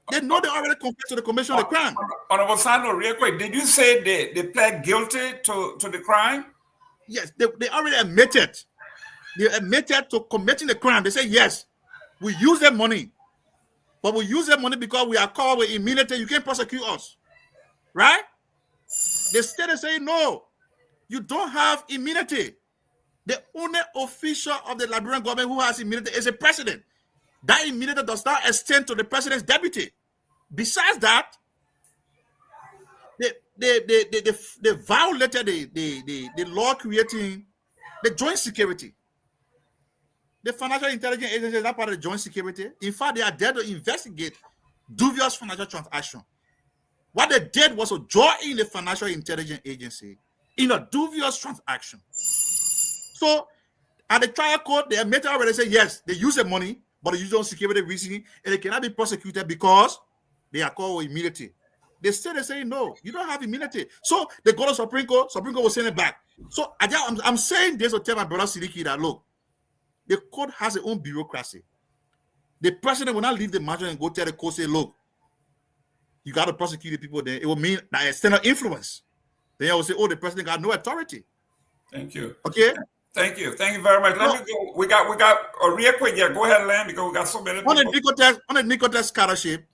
They know they already confessed to the commission of the crime. Honorable Sando, real quick, did you say they pled guilty to the crime? Yes, they already admitted. They admitted to committing the crime. They say, yes, we use their money. But we use their money because we are called with immunity. You can't prosecute us. Right? The state is saying, no, you don't have immunity. The only official of the Liberian government who has immunity is the president. That immunity does not extend to the president's deputy. Besides that, they violated the law creating the joint security. The financial intelligence agency is not part of the joint security. In fact, they are there to investigate dubious financial transactions. What they did was to draw in the financial intelligence agency in a dubious transaction. So, at the trial court, they admitted already, say yes, they use the money, but they use it on security reason, and they cannot be prosecuted because they are called with immunity. They still saying no, you don't have immunity. So they go to Supreme Court will send it back. So I'm saying this to tell my brother Seleke that look, the court has its own bureaucracy. The president will not leave the margin and go tell the court, say, look, you got to prosecute the people there. It will mean that external influence. Then I will say, oh, the president got no authority. Thank you. Okay. Thank you very much. Let me go. We got a real quick. Yeah, go ahead, Len, because we got so many people. On the Nicotech scholarship,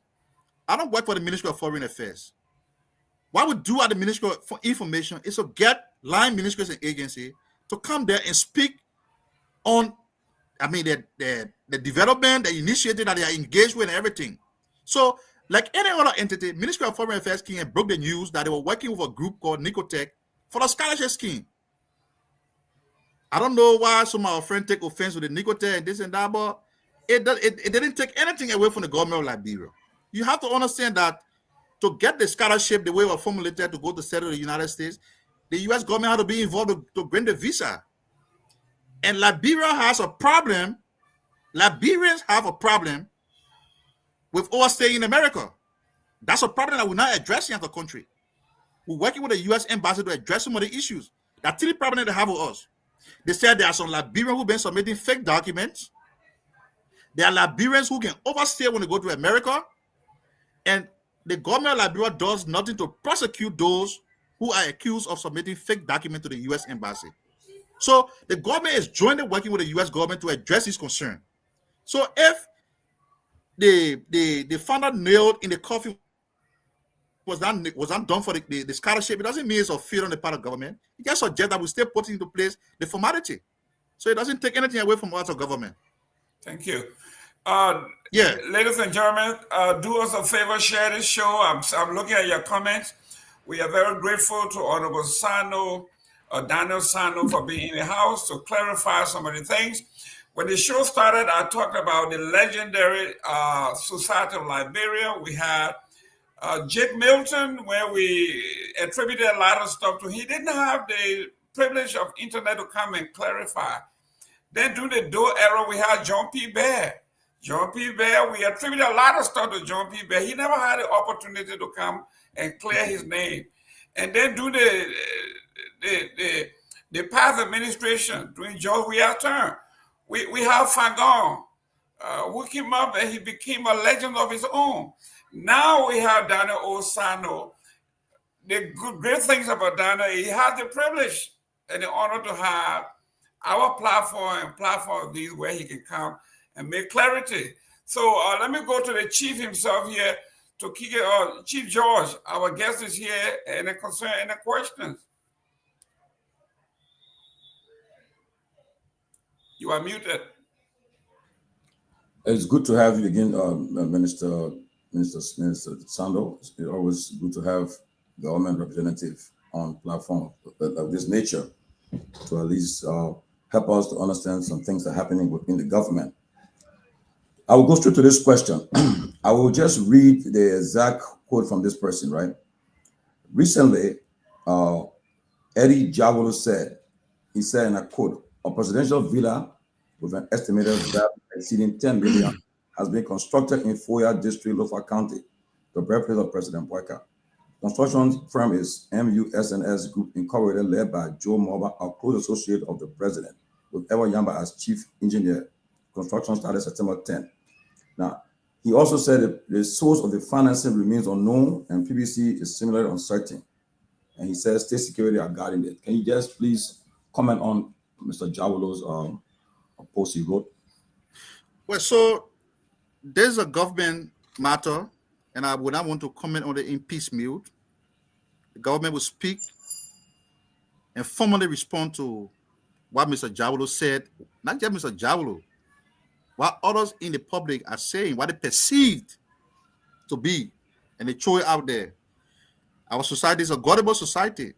I don't work for the Ministry of Foreign Affairs. What we do at the Ministry of Information is to get line ministries and agency to come there and speak on, the development, the initiative that they are engaged with and everything. So, like any other entity, Ministry of Foreign Affairs came and broke the news that they were working with a group called Nicotech for the scholarship scheme. I don't know why some of our friends take offense with the Nicotech and this and that, but it didn't take anything away from the government of Liberia. You have to understand that to get the scholarship the way it was formulated to go to settle the United States, the U.S. government had to be involved to grant the visa. And Liberia has a problem. Liberians have a problem with overstaying in America. That's a problem that we're not addressing as a country. We're working with the U.S. embassy to address some of the issues. That's the problem they have with us. They said there are some Liberians who've been submitting fake documents. There are Liberians who can overstay when they go to America. And the government of Liberia does nothing to prosecute those who are accused of submitting fake documents to the U.S. Embassy. So the government is jointly working with the U.S. government to address this concern. So if the founder nailed in the coffin was not done for the scholarship, it doesn't mean it's a failure on the part of government. It just suggests that we still put into place the formality. So it doesn't take anything away from us of government. Thank you. Yeah. Ladies and gentlemen, do us a favor, share this show. I'm looking at your comments. We are very grateful to Honorable Sano, Daniel Sano, for being in the house to clarify some of the things. When the show started, I talked about the legendary Society of Liberia. We had Jake Milton, where we attributed a lot of stuff to. He didn't have the privilege of internet to come and clarify. Then during the Doe era, we had John P. Bear. John P. Bear, we attributed a lot of stuff to John P. Bear. He never had the opportunity to come and clear his name. And then during the past administration, during George Weah's term, we have Fagon, who came up and he became a legend of his own. Now we have Daniel Osano. The great things about Daniel, he had the privilege and the honor to have our platform and platform of these where he can come and make clarity. So let me go to the chief himself here to kick it off. Chief George, our guest is here. Any concern, any questions? You are muted. It's good to have you again, Minister Sando. It's always good to have government representative on platform of this nature to at least help us to understand some things that are happening within the government. I will go straight to this question. I will just read the exact quote from this person, right? Recently, Eddie Jawolo said, he said, and I quote, "A presidential villa with an estimated value exceeding 10 million has been constructed in Foya District, Lofa County, the birthplace of President Boyka. Construction firm is MUSNS Group Incorporated, led by Joe Moba, a close associate of the president, with Ewa Yamba as chief engineer. Construction started September 10. Now, he also said that the source of the financing remains unknown and PBC is similarly uncertain. And he says state security are guarding it. Can you just please comment on Mr. Jawolo's post he wrote? Well, so there's a government matter, and I would not want to comment on it in piecemeal. The government will speak and formally respond to what Mr. Jawolo said, not just Mr. Jawolo, what others in the public are saying, what they perceived to be, and they throw it out there. Our society is a gullible society.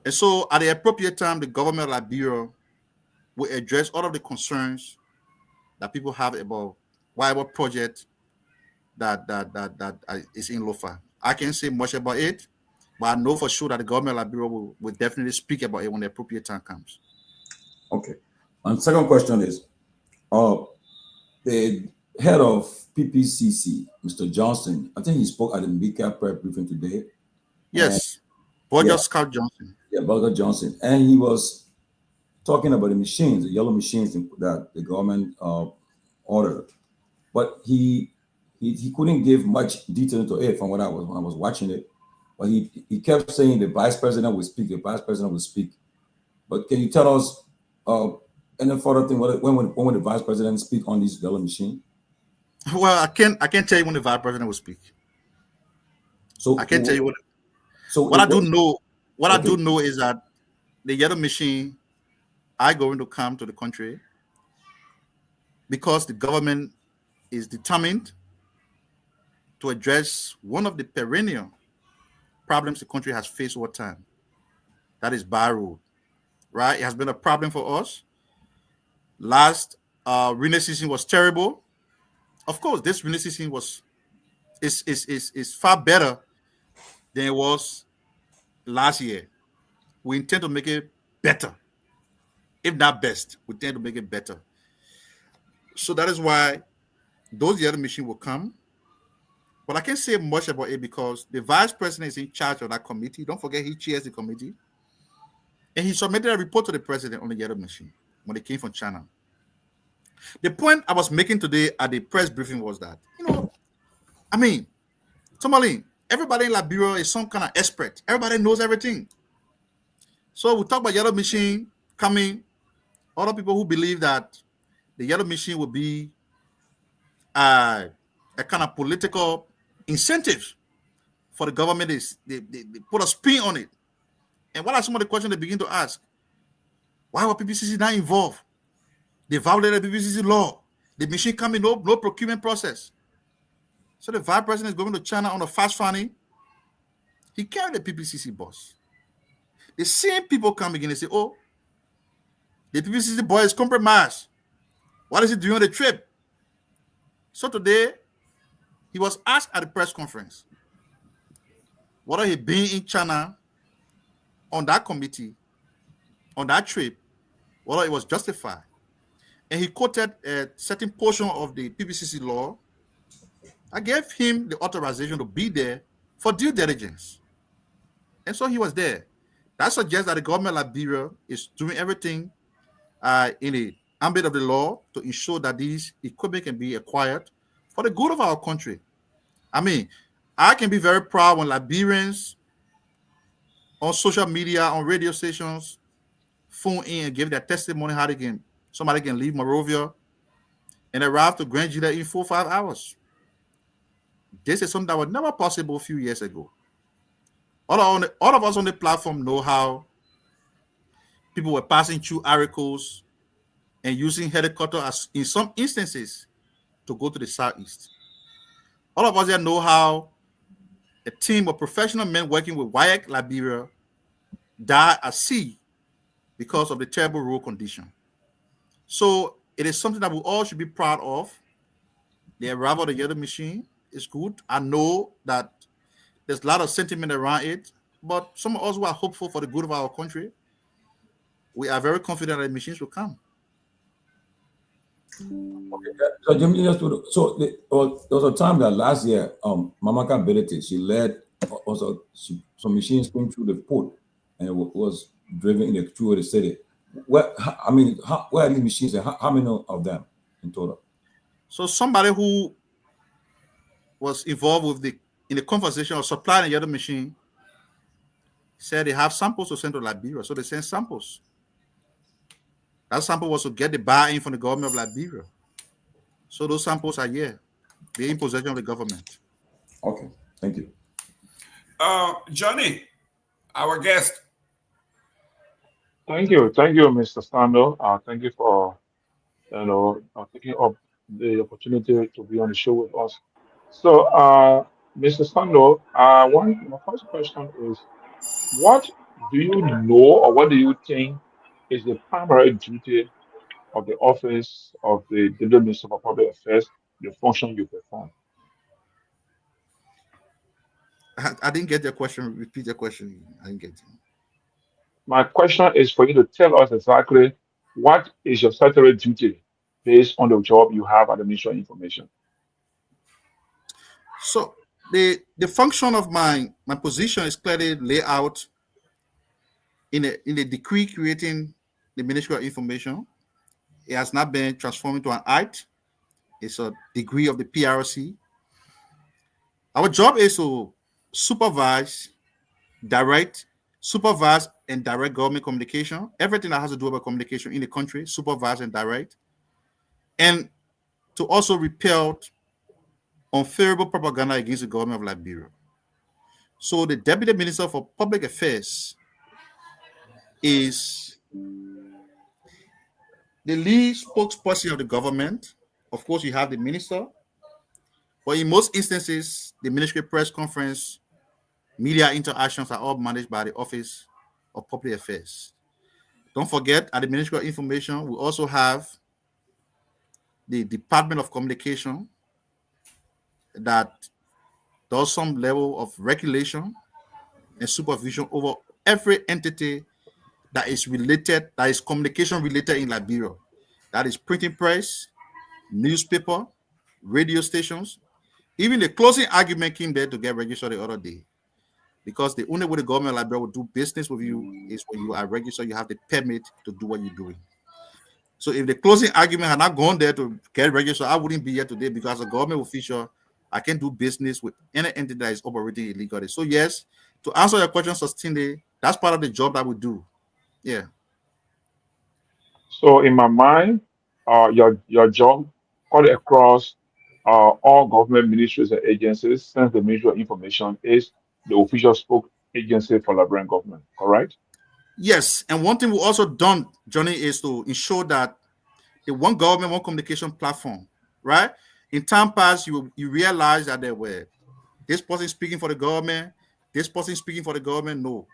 And so at the appropriate time, the government of Liberia will address all of the concerns that people have about whatever project that is in Lofa. I can't say much about it, but I know for sure that the government of Liberia will definitely speak about it when the appropriate time comes. Okay. And second question is, the head of PPCC, Mr. Johnson, I think he spoke at the Mika prep briefing today. Yes, Borger Scout Johnson. Yeah, Borger Johnson. And he was talking about the machines, the yellow machines that the government ordered. But he couldn't give much detail to it from when I was watching it. But he kept saying the vice president will speak, the vice president will speak. But can you tell us any further thing, when will the vice president speak on this yellow machine? Well, I can't tell you when the vice president will speak. So I can't tell you what. So what I do know is that the yellow machine are going to come to the country because the government is determined to address one of the perennial problems the country has faced over time. That is by road, right? It has been a problem for us. Last rainy season was terrible. Of course, this rainy season is far better than it was last year. We intend to make it better. If not best, we intend to make it better. So that is why those yellow machines will come. But I can't say much about it because the vice president is in charge of that committee. Don't forget he chairs the committee. And he submitted a report to the president on the yellow machine when it came from China. The point I was making today at the press briefing was that, Tomalin, everybody in Liberia is some kind of expert. Everybody knows everything. So we talk about yellow machine coming. Other people who believe that the yellow machine will be a kind of political incentive for the government. They put a spin on it. And what are some of the questions they begin to ask? Why were PPCC not involved? They violated the PPCC law. The machine coming, no procurement process. So the vice president is going to China on a fast funding. He carried the PPCC bus. The same people come again and say, oh, the PPCC boy is compromised. What is he doing on the trip? So today, he was asked at the press conference whether he been in China on that committee, on that trip, whether it was justified. And he quoted a certain portion of the PPCC law. I gave him the authorization to be there for due diligence. And so he was there. That suggests that the government of Liberia is doing everything in the ambit of the law to ensure that these equipment can be acquired for the good of our country. I mean, I can be very proud when Liberians on social media, on radio stations, phone in and give their testimony how somebody can leave Monrovia and arrive to Grand Gila in 4 or 5 hours. This is something that was never possible a few years ago. All of us on the platform know how people were passing through articles and using helicopters in some instances to go to the southeast. All of us there know how a team of professional men working with WIAC Liberia died at sea because of the terrible road condition. So it is something that we all should be proud of. The arrival of the yellow machine is good. I know that there's a lot of sentiment around it, but some of us who are hopeful for the good of our country, we are very confident that the machines will come. Okay. So Jimmy, there was a time that last year, Mamaka Ability, she led also some machines came through the port and it was driven through the city. Where are these machines and how many of them in total? So somebody who was involved in the conversation of supplying the other machine said they have samples to send to Liberia, so they sent samples. That sample was to get the buy-in from the government of Liberia. So those samples are here. They're in possession of the government. Okay, thank you. Johnny, our guest. Thank you, Mr. Stando. Thank you for taking up the opportunity to be on the show with us. So, Mr. Stando, my first question is, what do you know or what do you think is the primary duty of the office of the Deputy Minister for Public Affairs, the function you perform? I didn't get your question. Repeat your question. I didn't get it. My question is for you to tell us exactly what is your statutory duty based on the job you have at the Ministry of Information. So the function of my position is clearly laid out in the decree creating the Ministry of Information. It has not been transformed into an act. It's a degree of the PRC. Our job is to supervise and direct government communication, everything that has to do with communication in the country, supervise and direct, and to also repel unfavorable propaganda against the government of Liberia. So the Deputy Minister for Public Affairs is the lead spokesperson of the government. Of course, you have the minister, but in most instances, the ministry press conference, media interactions are all managed by the Office of Public Affairs. Don't forget, at the Ministry of Information, we also have the Department of Communication that does some level of regulation and supervision over every entity that is related, that is communication related in Liberia. That is printing press, newspaper, radio stations. Even the closing argument came there to get registered the other day. Because the only way the government of Liberia will do business with you is when you are registered, you have the permit to do what you're doing. So if the closing argument had not gone there to get registered, I wouldn't be here today because as a government official, I can't do business with any entity that is operating illegally. So yes, to answer your question succinctly, that's part of the job that we do. Yeah. So in my mind, your job cut across all government ministries and agencies, since the Ministry of Information is the official spoke agency for Liberian government, correct? Yes, and one thing we also done, Johnny, is to ensure that the one government, one communication platform, right? In time past, you realize that there were this person speaking for the government, this person speaking for the government. No,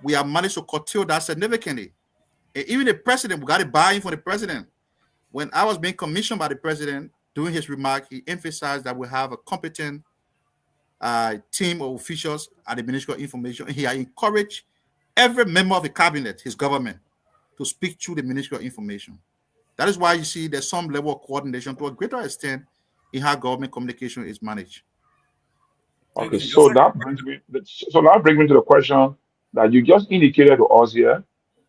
we have managed to curtail that significantly. And even the president, we got to buy in from the president. When I was being commissioned by the president, during his remark, he emphasized that we have a competent team of officials at the Ministry of Information. He encouraged every member of the cabinet, his government, to speak to the Ministry of Information. That is why you see there's some level of coordination to a greater extent in how government communication is managed. Okay, so that brings me to the question that you just indicated to us here,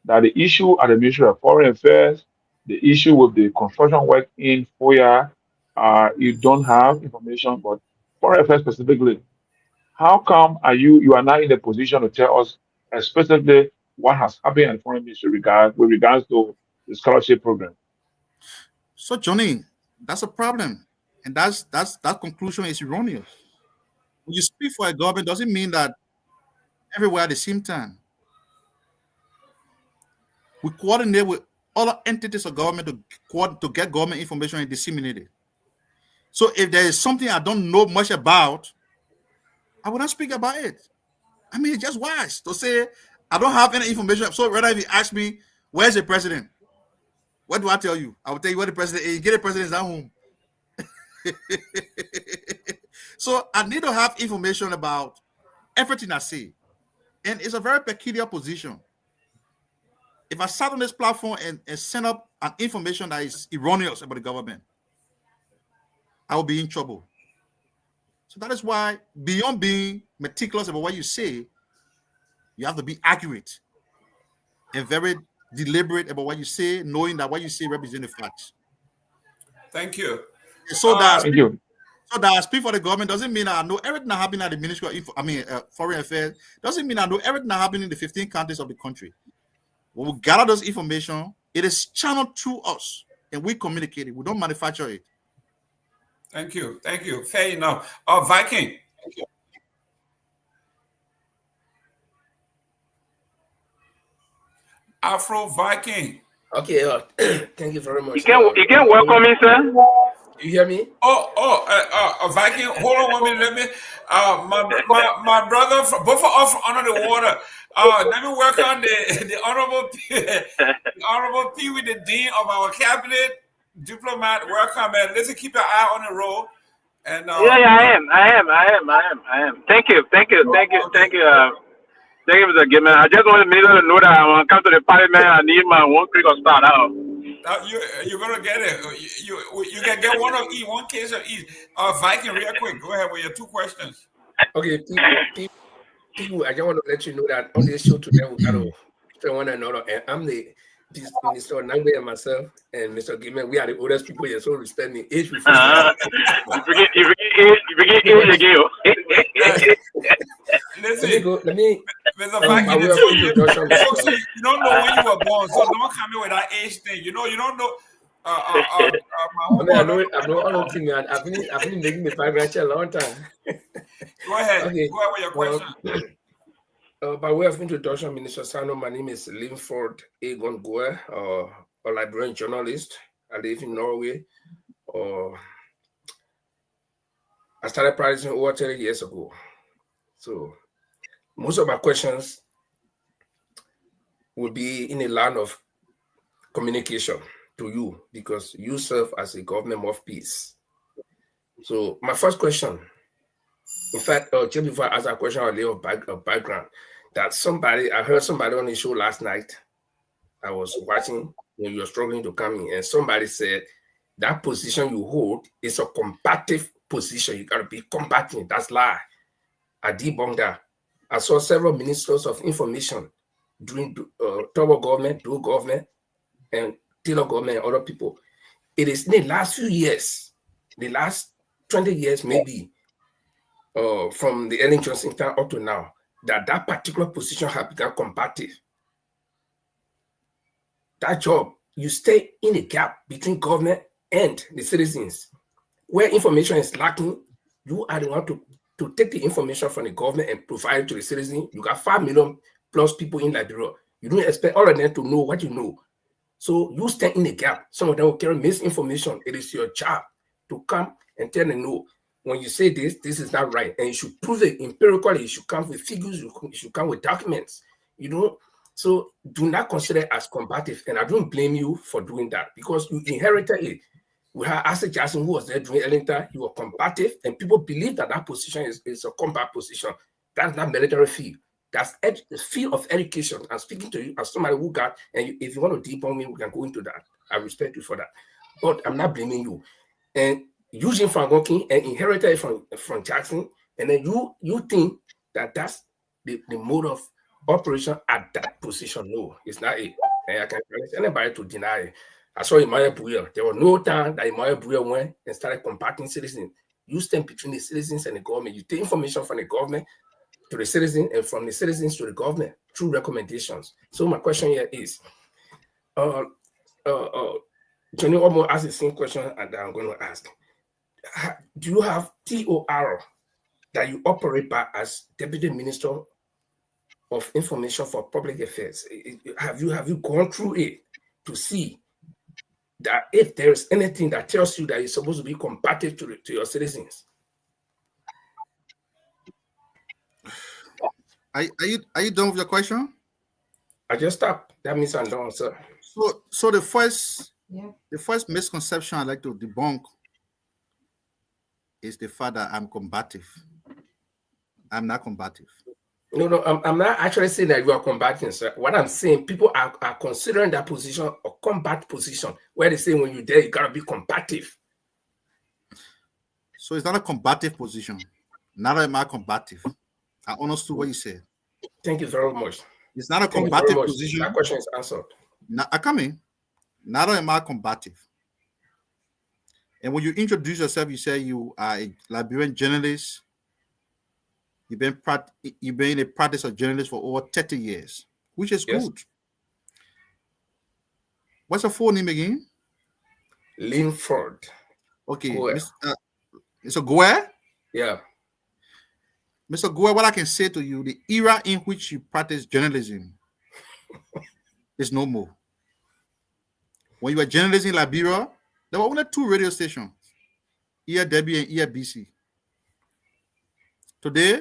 that the issue at the Ministry of Foreign Affairs, the issue with the construction work in FOIA, you don't have information, but Foreign Affairs specifically, how come you are not in a position to tell us specifically what has happened at the Foreign Ministry with regards to the scholarship program? So Johnny, that's a problem, and that conclusion is erroneous. When you speak for a government, doesn't mean that everywhere at the same time. We coordinate with other entities of government to get government information and disseminate it. So if there is something I don't know much about, I will not speak about it. I mean, it's just wise to say I don't have any information. So rather, if you ask me, where's the president? What do I tell you? I will tell you where the president is. Get the president at home. So I need to have information about everything I see. And it's a very peculiar position. If I sat on this platform and send up an information that is erroneous about the government, I will be in trouble. So that is why, beyond being meticulous about what you say, you have to be accurate and very deliberate about what you say, knowing that what you say represents the facts. Thank you. So that I speak for the government doesn't mean I know everything that happened at the Ministry of Foreign Affairs. Doesn't mean I know everything that happened in the 15 countries of the country. When we gather those information, it is channeled through us, and we communicate it. We don't manufacture it. Thank you. Thank you. Fair enough. Viking. Thank you. Afro Viking. Okay, thank you very much. You can welcome me, sir. You hear me? Viking, hold on 1 minute. Let me, my brother, both of us under the water. Let me welcome the honorable Pewee, the dean of our cabinet, diplomat. Welcome, man. Listen, keep your eye on the road. And I am. Thank you, Mr. Gayman. I just want to know that when I come to the parliament, I need my one click of start out. You're gonna get it. You can get one case of each. Viking, real quick. Go ahead with your 2 questions. Okay, people, I just want to let you know that on this show today we got to tell one another. And I'm the Mr. Nagbe and myself and Mr. Gayman. We are the oldest people here, so respect me. Age before. You begin age again. Listen, let me. Mr. Viking, you don't know when you were born, so don't come in with that age thing. You don't know. I know all thing. I've been making the 5 grand a long time. Go ahead. Okay. Go ahead with your question. By way of introduction, Minister Sano, my name is Linford A. Gongloe, a Liberian journalist. I live in Norway. I started practicing over 30 years ago. So most of my questions will be in the line of communication to you because you serve as a government mouthpiece. So my first question, in fact, just before I ask that question, I'll lay a background that I heard somebody on the show last night. I was watching when you were struggling to come in, and somebody said that position you hold is a combative position. You got to be combating. That's lie. I debunked that. I saw several ministers of information during Tobo government, Do government, and Taylor government, and other people. It is in the last few years, the last 20 years maybe, from the early Johnson time up to now, that particular position has become combative. That job, you stay in a gap between government and the citizens. Where information is lacking, you are the one to take the information from the government and provide it to the citizen. You got 5 million plus people in Liberia. You don't expect all of them to know what you know. So you stand in the gap. Some of them will carry misinformation. It is your job to come and tell them, no, when you say this is not right. And you should prove it empirically. You should come with figures. You should come with documents. You know, so do not consider it as combative. And I don't blame you for doing that because you inherited it. We had Asa Jackson who was there during Ellington. He was combative, and people believe that position is a combat position. That's not military field. That's the field of education. I'm speaking to you as somebody who got, and if you want to deep on me, we can go into that. I respect you for that. But I'm not blaming you. And using from working and inherited it from Jackson, and then you think that that's the mode of operation at that position. No, it's not it. And I can't challenge anybody to deny it. I saw Myean Bouyer. There was no time that Myean Bouyer went and started combating citizens. You stand between the citizens and the government. You take information from the government to the citizens and from the citizens to the government through recommendations. So my question here is, Johnny almost asked the same question that I'm going to ask. Do you have TOR that you operate by as Deputy Minister of Information for Public Affairs? Have you gone through it to see that if there is anything that tells you that you're supposed to be combative to your citizens? Are you done with your question? I just stopped. That means I'm done, sir. So the first misconception I'd like to debunk is the fact that I'm combative. I'm not combative. No, I'm not actually saying that you are combating, sir. What I'm saying, people are considering that position a combat position, where they say when you're there, you gotta be combative. So it's not a combative position. Neither am I combative. I understood what you said. Thank you very much. It's not a combative position. That question is answered. Now, I come in. Neither am I combative. And when you introduce yourself, you say you are a Liberian journalist. You've been in the practice of journalist for over 30 years, which is good. What's your full name again? Linford. Okay, Mr. Goer? Yeah. Mr. Goer, what I can say to you, the era in which you practice journalism is no more. When you were journalism in Liberia, there were only 2 radio stations, ERW and ERBC. Today,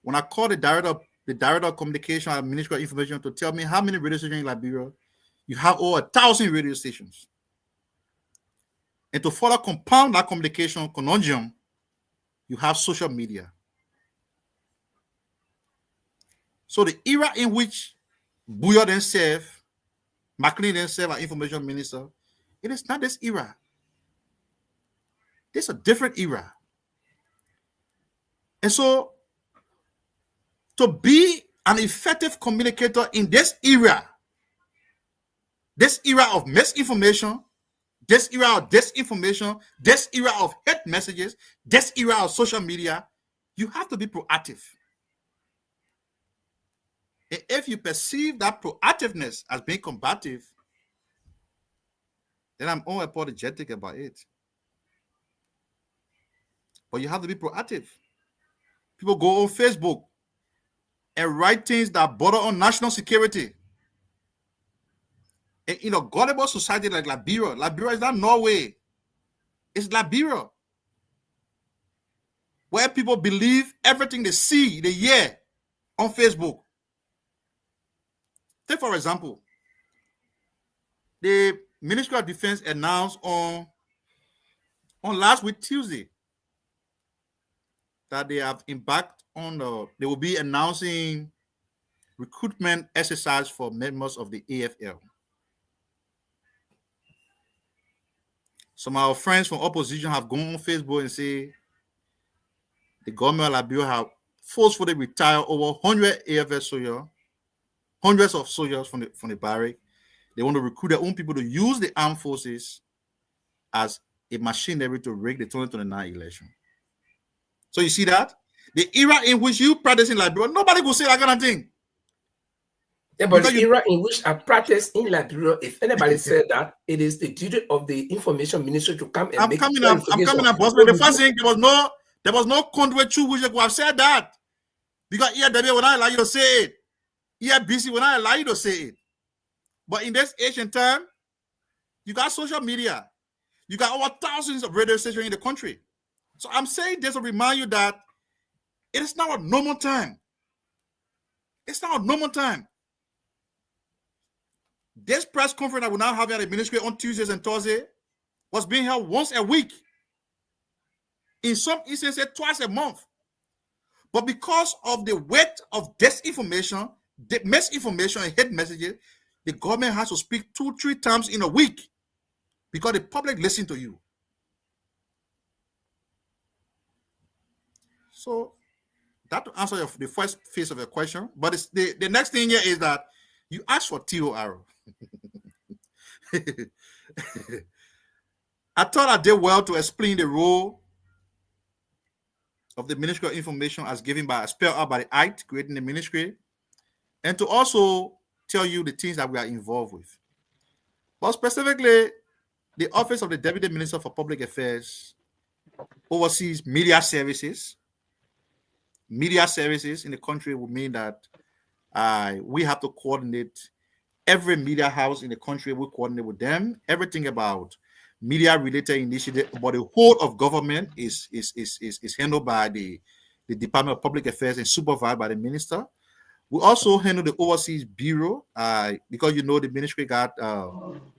when I call the director of communication and Ministry of Information to tell me how many radio stations in Liberia, you have over 1,000 radio stations. And to further compound that communication conundrum, you have social media. So the era in which Bouyer then served, McLean then served as information minister, it is not this era. This is a different era. And so, to be an effective communicator in this era of misinformation, this era of disinformation, this era of hate messages, this era of social media, you have to be proactive. And if you perceive that proactiveness as being combative, then I'm unapologetic about it. But you have to be proactive. People go on Facebook and write things that border on national security. And in a gullible society like Liberia is not Norway. It's Liberia, where people believe everything they see, they hear on Facebook. Take, for example, the Ministry of Defense announced on last week, Tuesday, that they have embarked on they will be announcing recruitment exercise for members of the AFL. Some of our friends from opposition have gone on Facebook and say the government of Liberia have forcefully retired over 100 AFL soldiers, hundreds of soldiers from the barrack. They want to recruit their own people to use the armed forces as a machinery to rig the 2029 election. So you see that? The era in which you practice in Liberia, nobody will say that kind of thing. Yeah, but the era in which I practice in Liberia, if anybody said that, it is the duty of the information ministry to come and I'm coming up, boss. The first thing, there was no conduit through which I could have said that. Because here, David, when I allow you to say it, here, BC, when I allow you to say it. But in this ancient time, you got social media. You got over thousands of radio stations in the country. So I'm saying this to remind you that it is now a normal time. It's now a normal time. This press conference that we now have at the ministry on Tuesdays and Thursdays was being held once a week. In some instances, twice a month. But because of the weight of disinformation, misinformation, and hate messages, the government has to speak 2-3 times in a week because the public listen to you. So that to answer the first phase of your question, but it's the next thing here is that you asked for TOR. I thought I did well to explain the role of the Ministry of Information as given by, spelled out by the Act, creating the ministry, and to also tell you the things that we are involved with. But specifically, the Office of the Deputy Minister for Public Affairs oversees media services. Media services in the country would mean that we have to coordinate every media house in the country. We coordinate with them. Everything about media-related initiative, but the whole of government is handled by the Department of Public Affairs and supervised by the minister. We also handle the Overseas Bureau because you know the ministry got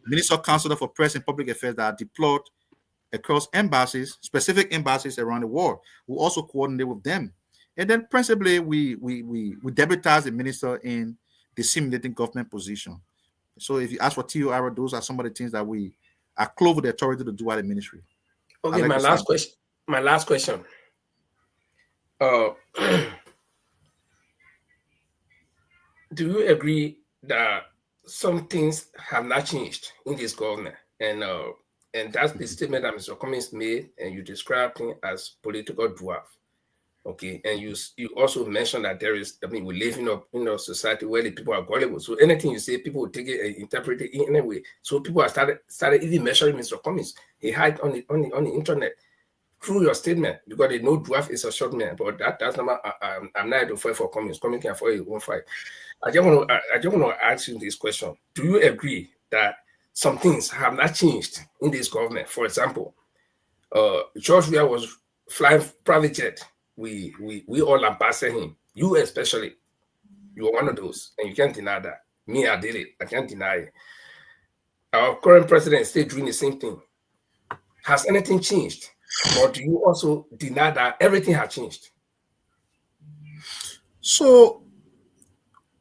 Minister Counselor for Press and Public Affairs that are deployed across embassies, specific embassies around the world. We also coordinate with them. And then principally, we deputize the minister in disseminating government position. So if you ask for TOR, those are some of the things that we are close with the authority to do at the ministry. Okay, my last question. Do you agree that some things have not changed in this government? And that's the statement that Mr. Cummings made, and you described it as political dwarf. Okay, and you also mentioned that we live in a society where the people are gullible. So anything you say, people will take it and interpret it in any way. So people have started even measuring Mr. Cummings. He hide on the internet through your statement because they know dwarf is a short man. But that's not. I'm not to fight for Cummings. Cummings can fight his own fight. I just want to ask you this question: do you agree that some things have not changed in this government? For example, George Weah was flying private jet. We all ambassador him. You especially, you are one of those, and you can't deny that. Me, I did it. I can't deny it. Our current president is still doing the same thing. Has anything changed, or do you also deny that everything has changed? So,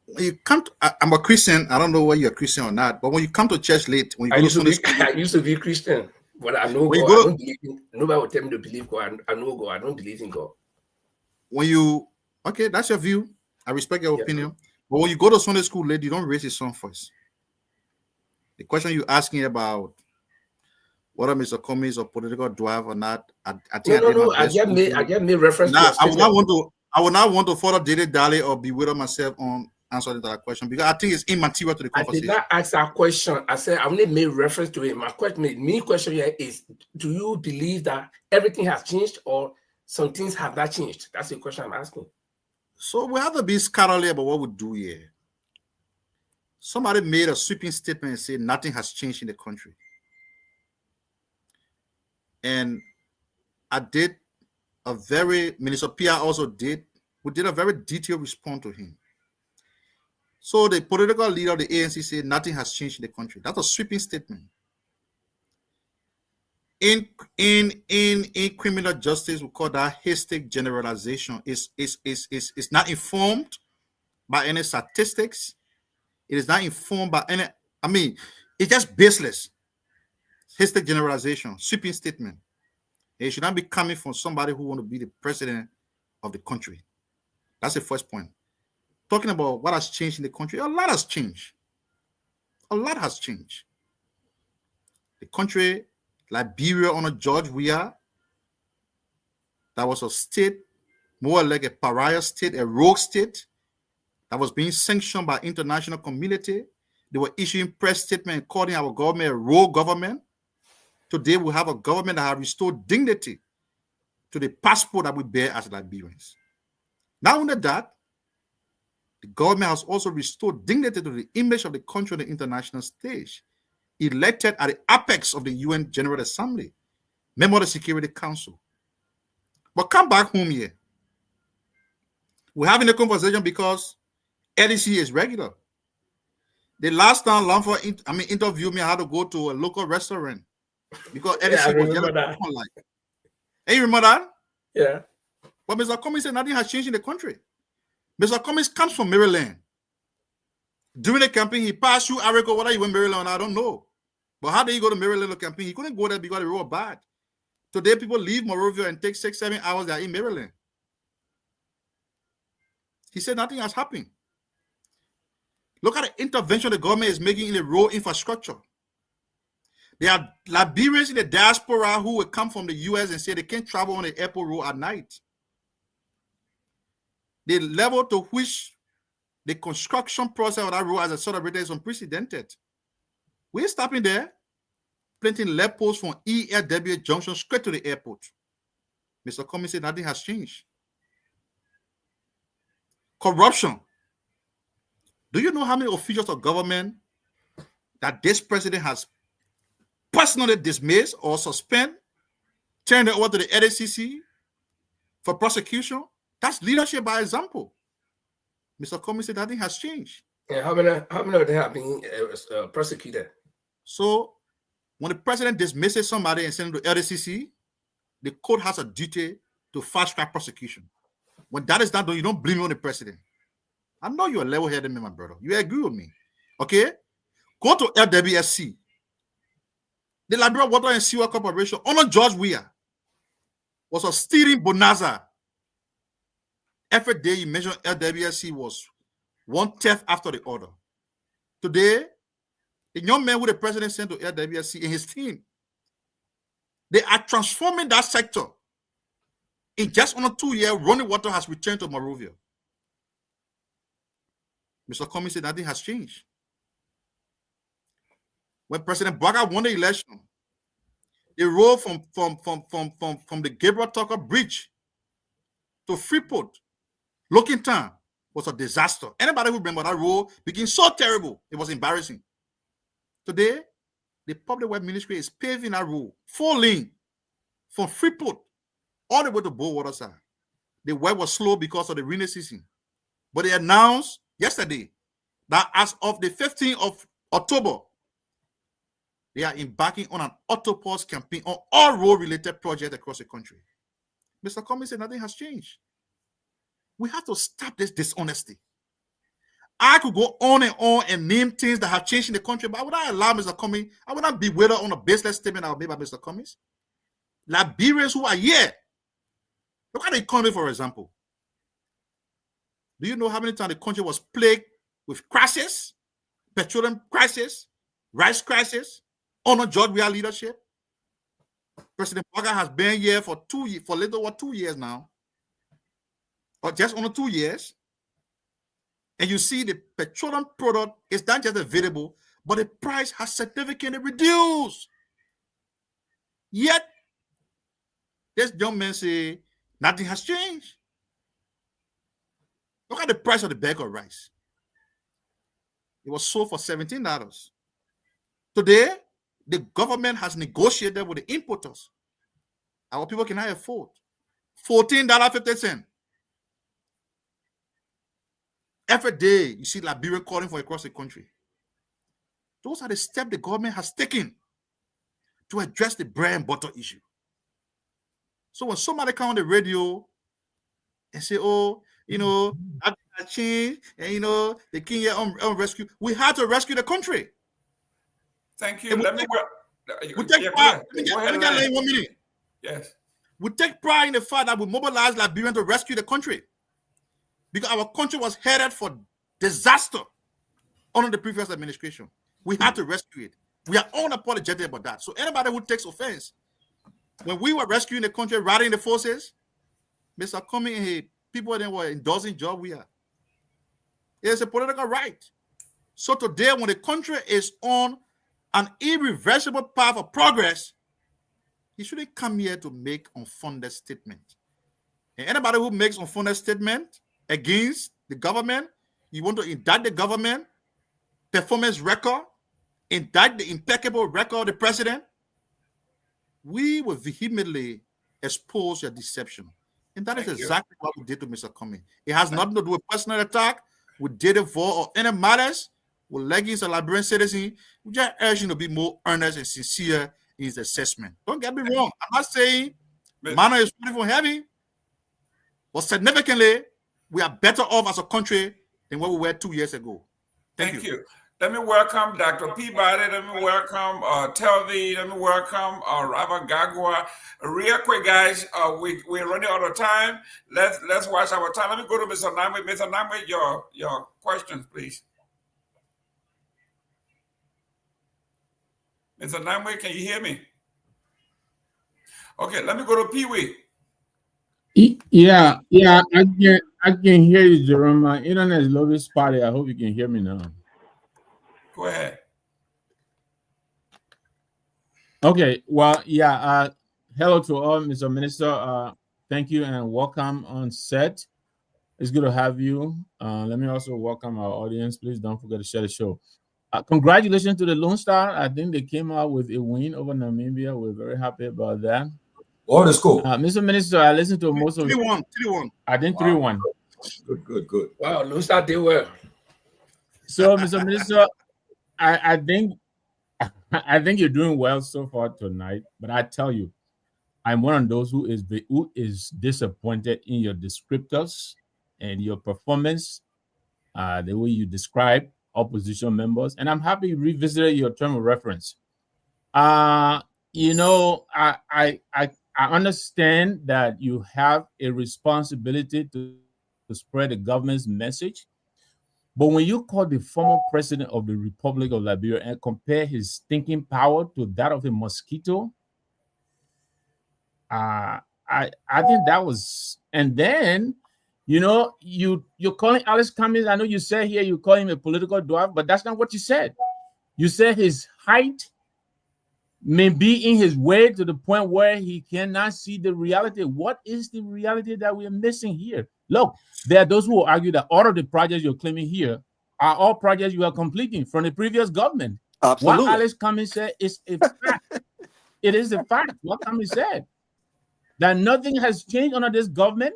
when you come to, I'm a Christian. I don't know whether you're a Christian or not, but when you come to church late, when you I used to be Christian, but I know God. I don't believe in, nobody will tell me to believe God. I know God. I don't believe in God. Okay, that's your view. I respect your opinion. But when you go to Sunday school late, you don't raise his son first. The question you're asking about whether Mr. Cummings is a political dwarf or not, I think I just made reference to I would not want to further dilly-dally or bewilder myself on answering that question because I think it's immaterial to the conversation. I did not ask that question. I said I only made reference to it. My question here is: do you believe that everything has changed or some things have not changed? That's the question I'm asking. So we have to be scholarly about what we do here. Somebody made a sweeping statement and said nothing has changed in the country. And I did Minister Pewee also did, we did a very detailed response to him. So the political leader of the ANC said nothing has changed in the country. That's a sweeping statement. In criminal justice, we call that hasty generalization. It's not informed by any statistics. It is not informed by any. It's just baseless. Hasty generalization, sweeping statement. It should not be coming from somebody who wants to be the president of the country. That's the first point. Talking about what has changed in the country, a lot has changed. A lot has changed. The country, Liberia under George Weah, that was a state, more like a pariah state, a rogue state, that was being sanctioned by international community. They were issuing press statements calling our government a rogue government. Today, we have a government that has restored dignity to the passport that we bear as Liberians. Not only that, the government has also restored dignity to the image of the country on the international stage, elected at the apex of the UN General Assembly, member of the Security Council. But come back home here. We're having a conversation because LEC is regular. The last time Lamford interviewed me, I had to go to a local restaurant because LEC was yelling like. Hey, you remember that? Yeah. But Mr. Cummings said nothing has changed in the country. Mr. Cummings comes from Maryland. During the campaign, he passed through Arico. Whether he went to Maryland, I don't know. But how did he go to Maryland to campaign? He couldn't go there because the road bad. Today, people leave Monrovia and take 6-7 hours. They are in Maryland. He said nothing has happened. Look at the intervention the government is making in the road infrastructure. There are Liberians in the diaspora who will come from the U.S. and say they can't travel on the airport road at night. The level to which the construction process of that road as a sort of rate is unprecedented. We're stopping there, planting lead posts from ELW Junction straight to the airport. Mr. Cummings said nothing has changed. Corruption. Do you know how many officials of government that this president has personally dismissed or suspend, turn it over to the LACC for prosecution? That's leadership by example. Mr. Cummings said nothing has changed. Yeah, how many of them have been prosecuted? So, when the president dismisses somebody and sends them to LACC, the court has a duty to fast-track prosecution. When that is not done, you don't blame it on the president. I know you're a level-headed man, my brother. You agree with me. Okay? Go to LWSC. The Liberia Water and Sewer Corporation, under George Weah, was a steering bonanza. Every day you mention LWSC was one theft after the other. Today, the young men who the president sent to LWSC and his team, they are transforming that sector. In just under 2 years, running water has returned to Monrovia. Mr. Cummings said nothing has changed. When President Baga won the election, the road from the Gabriel Tucker Bridge to Freeport, Lockington, was a disaster. Anybody who remember that road became so terrible, it was embarrassing. Today, the Public Works Ministry is paving that road, 4-lane, from Freeport all the way to Bow side. The work was slow because of the rainy season. But they announced yesterday that as of the 15th of October, they are embarking on an auto-pause campaign on all road-related projects across the country. Mr. Cummings said nothing has changed. We have to stop this dishonesty. I could go on and name things that have changed in the country, but I would not allow Mr. Cummings. I would not be whether on a baseless statement I would made by Mr. Cummings. Liberians who are here. Look at the economy, for example. Do you know how many times the country was plagued with crisis, petroleum crisis, rice crisis, under George Weah leadership? President Baga has been here for a little over 2 years now, or just under 2 years. And you see the petroleum product is not just available, but the price has significantly reduced. Yet, this young man say nothing has changed. Look at the price of the bag of rice. It was sold for $17. Today, the government has negotiated with the importers. Our people cannot afford $14.50. Every day, you see Liberia calling for across the country. Those are the steps the government has taken to address the bread and butter issue. So when somebody come on the radio and say, oh, you know, I changed, and you know, the king here on rescue, we had to rescue the country. Thank you. Let me go. We take pride. Let me get 1 minute. Yes. We take pride in the fact that we mobilized Liberians to rescue the country, because our country was headed for disaster under the previous administration. We had to rescue it. We are unapologetic about that. So anybody who takes offense, when we were rescuing the country, rallying the forces, Mr. Comey, people that were endorsing job we are. It's a political right. So today, when the country is on an irreversible path of progress, he shouldn't come here to make unfounded statement. And anybody who makes unfounded statement against the government, you want to indict the government, performance record, indict the impeccable record of the president, we will vehemently expose your deception. And that is exactly what we did to Mr. Comey. It has nothing to do with personal attack, with data for or any matters, with leggings a Liberian citizen. We just urge you to be more earnest and sincere in his assessment. Don't get me wrong. I'm not saying manna is free from heavy, but significantly, we are better off as a country than what we were 2 years ago. Thank you. Let me welcome Dr. Peabody. Let me welcome Telvi. Let me welcome Robert Garguah. Real quick, guys, we're running out of time. Let's watch our time. Let me go to Mr. Nagbe. Mr. Nagbe, your questions, please. Mr. Nagbe, can you hear me? Okay, let me go to Pewee. Yeah, I can hear you, Jerome. My internet is a little bit spotty. I hope you can hear me now. Go ahead. Okay, well, yeah. Hello to all, Mr. Minister. Thank you and welcome on set. It's good to have you. Let me also welcome our audience. Please don't forget to share the show. Congratulations to the Lone Star. I think they came out with a win over Namibia. We're very happy about that. What is cool? Mr. Minister, I listened to most of 3-1. I think 3-1. Good. Wow, Lone Star did well. So, Mr. Minister, I think you're doing well so far tonight. But I tell you, I'm one of those who is disappointed in your descriptors and your performance, the way you describe opposition members. And I'm happy you revisited your term of reference. I understand that you have a responsibility to spread the government's message. But when you call the former president of the Republic of Liberia and compare his thinking power to that of a mosquito, I think that was, and then, you're calling Alex Cummings. I know you said here you call him a political dwarf, but that's not what you said. You said his height may be in his way to the point where he cannot see the reality. What is the reality that we are missing here? Look, there are those who will argue that all of the projects you're claiming here are all projects you are completing from the previous government. Absolutely. What Alex Cummings said is a fact. It is a fact. What Cummings said, that nothing has changed under this government.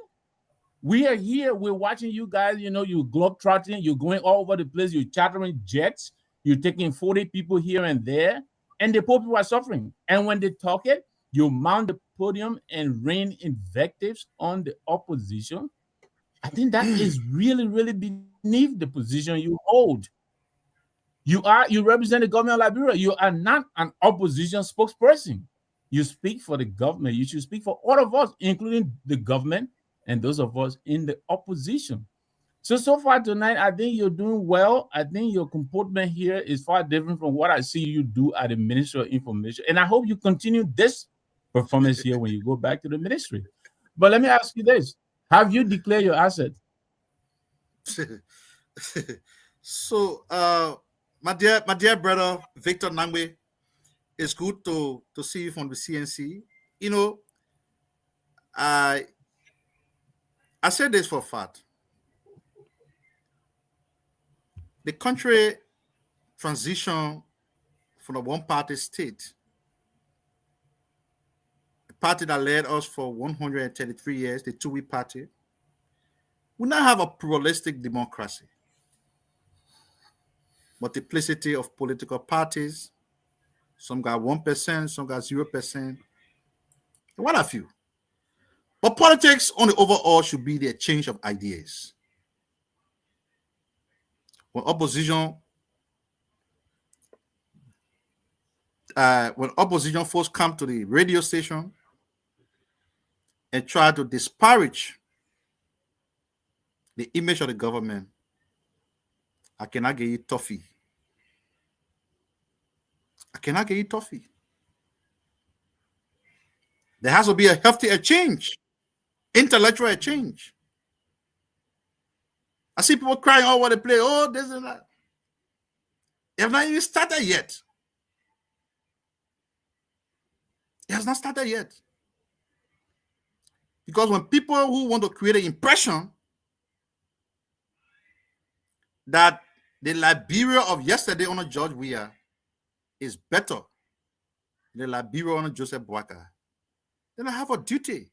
We are here. We're watching you guys. You globetrotting. You're going all over the place. You're chartering jets. You're taking 40 people here and there. And the poor people are suffering. And when they talk it, you mount the podium and rain invectives on the opposition. I think that is really, really beneath the position you hold. You represent the government of Liberia. You are not an opposition spokesperson. You speak for the government. You should speak for all of us, including the government and those of us in the opposition. So far tonight, I think you're doing well. I think your comportment here is far different from what I see you do at the Ministry of Information. And I hope you continue this performance here when you go back to the ministry. But let me ask you this. Have you declared your assets? So, my dear brother, Victor Nagbe, it's good to see you from the CNC. I said this for a fact. The country transition from a one-party state, a party that led us for 133 years, the Pewee party, we now have a pluralistic democracy. Multiplicity of political parties. Some got 1%, some got 0%. What have you? But politics on the overall should be the exchange of ideas. When opposition folks come to the radio station and try to disparage the image of the government, I cannot get you toffee. There has to be a healthy exchange intellectual exchange. I see people crying all over the place. Oh, this and that. They have not even started yet. It has not started yet. Because when people who want to create an impression that the Liberia of yesterday under George Weah is better than the Liberia under Joseph Boakai, then I have a duty.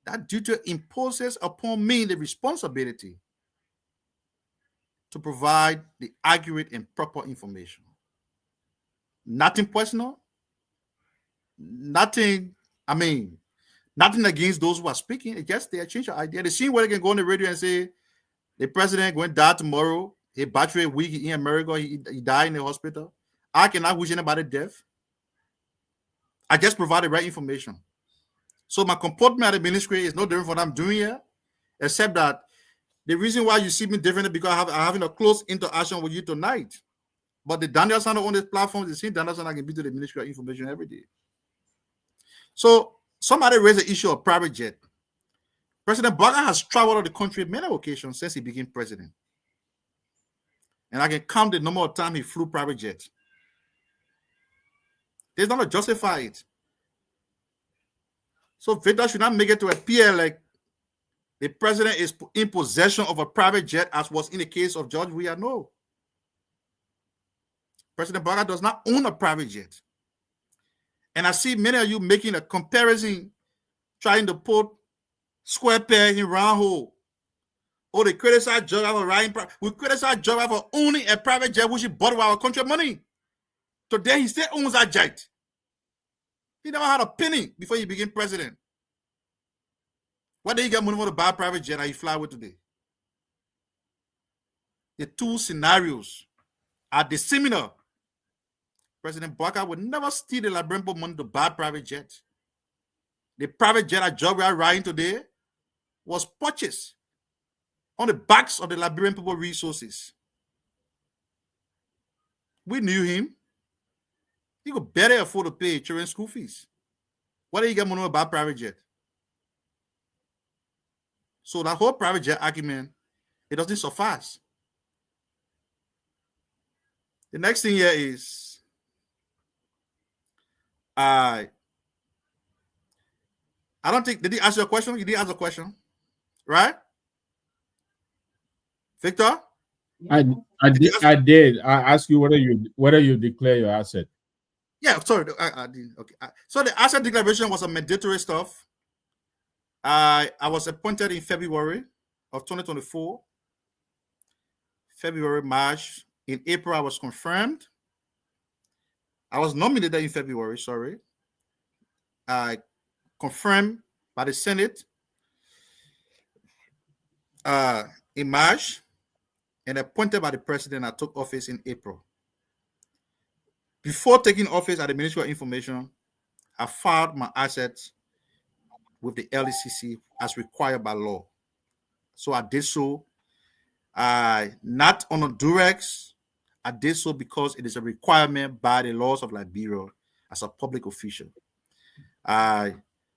That duty imposes upon me the responsibility to provide the accurate and proper information. Nothing personal, nothing against those who are speaking. It's just they change their idea. They see where they can go on the radio and say, the president going to die tomorrow. He battery a week in America. He died in the hospital. I cannot wish anybody death. I just provide the right information. So my comportment at the ministry is no different from what I'm doing here, except that the reason why you see me different is because I'm having a close interaction with you tonight. But the Daniel Sanders on this platform, the same Daniel Sanders can be to the Ministry of Information every day. So somebody raised the issue of private jet. President Boakai has traveled the country many occasions since he became president. And I can count the number of times he flew private jets. There's not to justify it. So Victor should not make it to appear like the president is in possession of a private jet, as was in the case of George Weah. No. President Boakai does not own a private jet. And I see many of you making a comparison, trying to put square peg in round hole. Oh, they criticize Jogga for riding. We criticize Jogga for owning a private jet which he bought with our country money. Today, he still owns that jet. He never had a penny before he became president. Why did he get money for to buy a private jet that he fly with today? The two scenarios are dissimilar. President Boakai would never steal the Liberian people money to buy a private jet. The private jet that Job we are riding today was purchased on the backs of the Liberian people resources. We knew him. He could better afford to pay children's school fees. Why did he get money to buy a private jet? So that whole private jet argument, it doesn't suffice. The next thing here is I don't think, did he answer your question? You did answer a question, right? Victor? I did. I asked you whether you declare your asset. Yeah, sorry. I did. Okay. So the asset declaration was a mandatory stuff. I was appointed in February of 2024. February, March. In April, I was confirmed. I was nominated in February, sorry. I confirmed by the Senate in March and appointed by the president. I took office in April. Before taking office at the Ministry of Information, I filed my assets with the LECC as required by law. So I did so, not on a durex. I did so because it is a requirement by the laws of Liberia as a public official.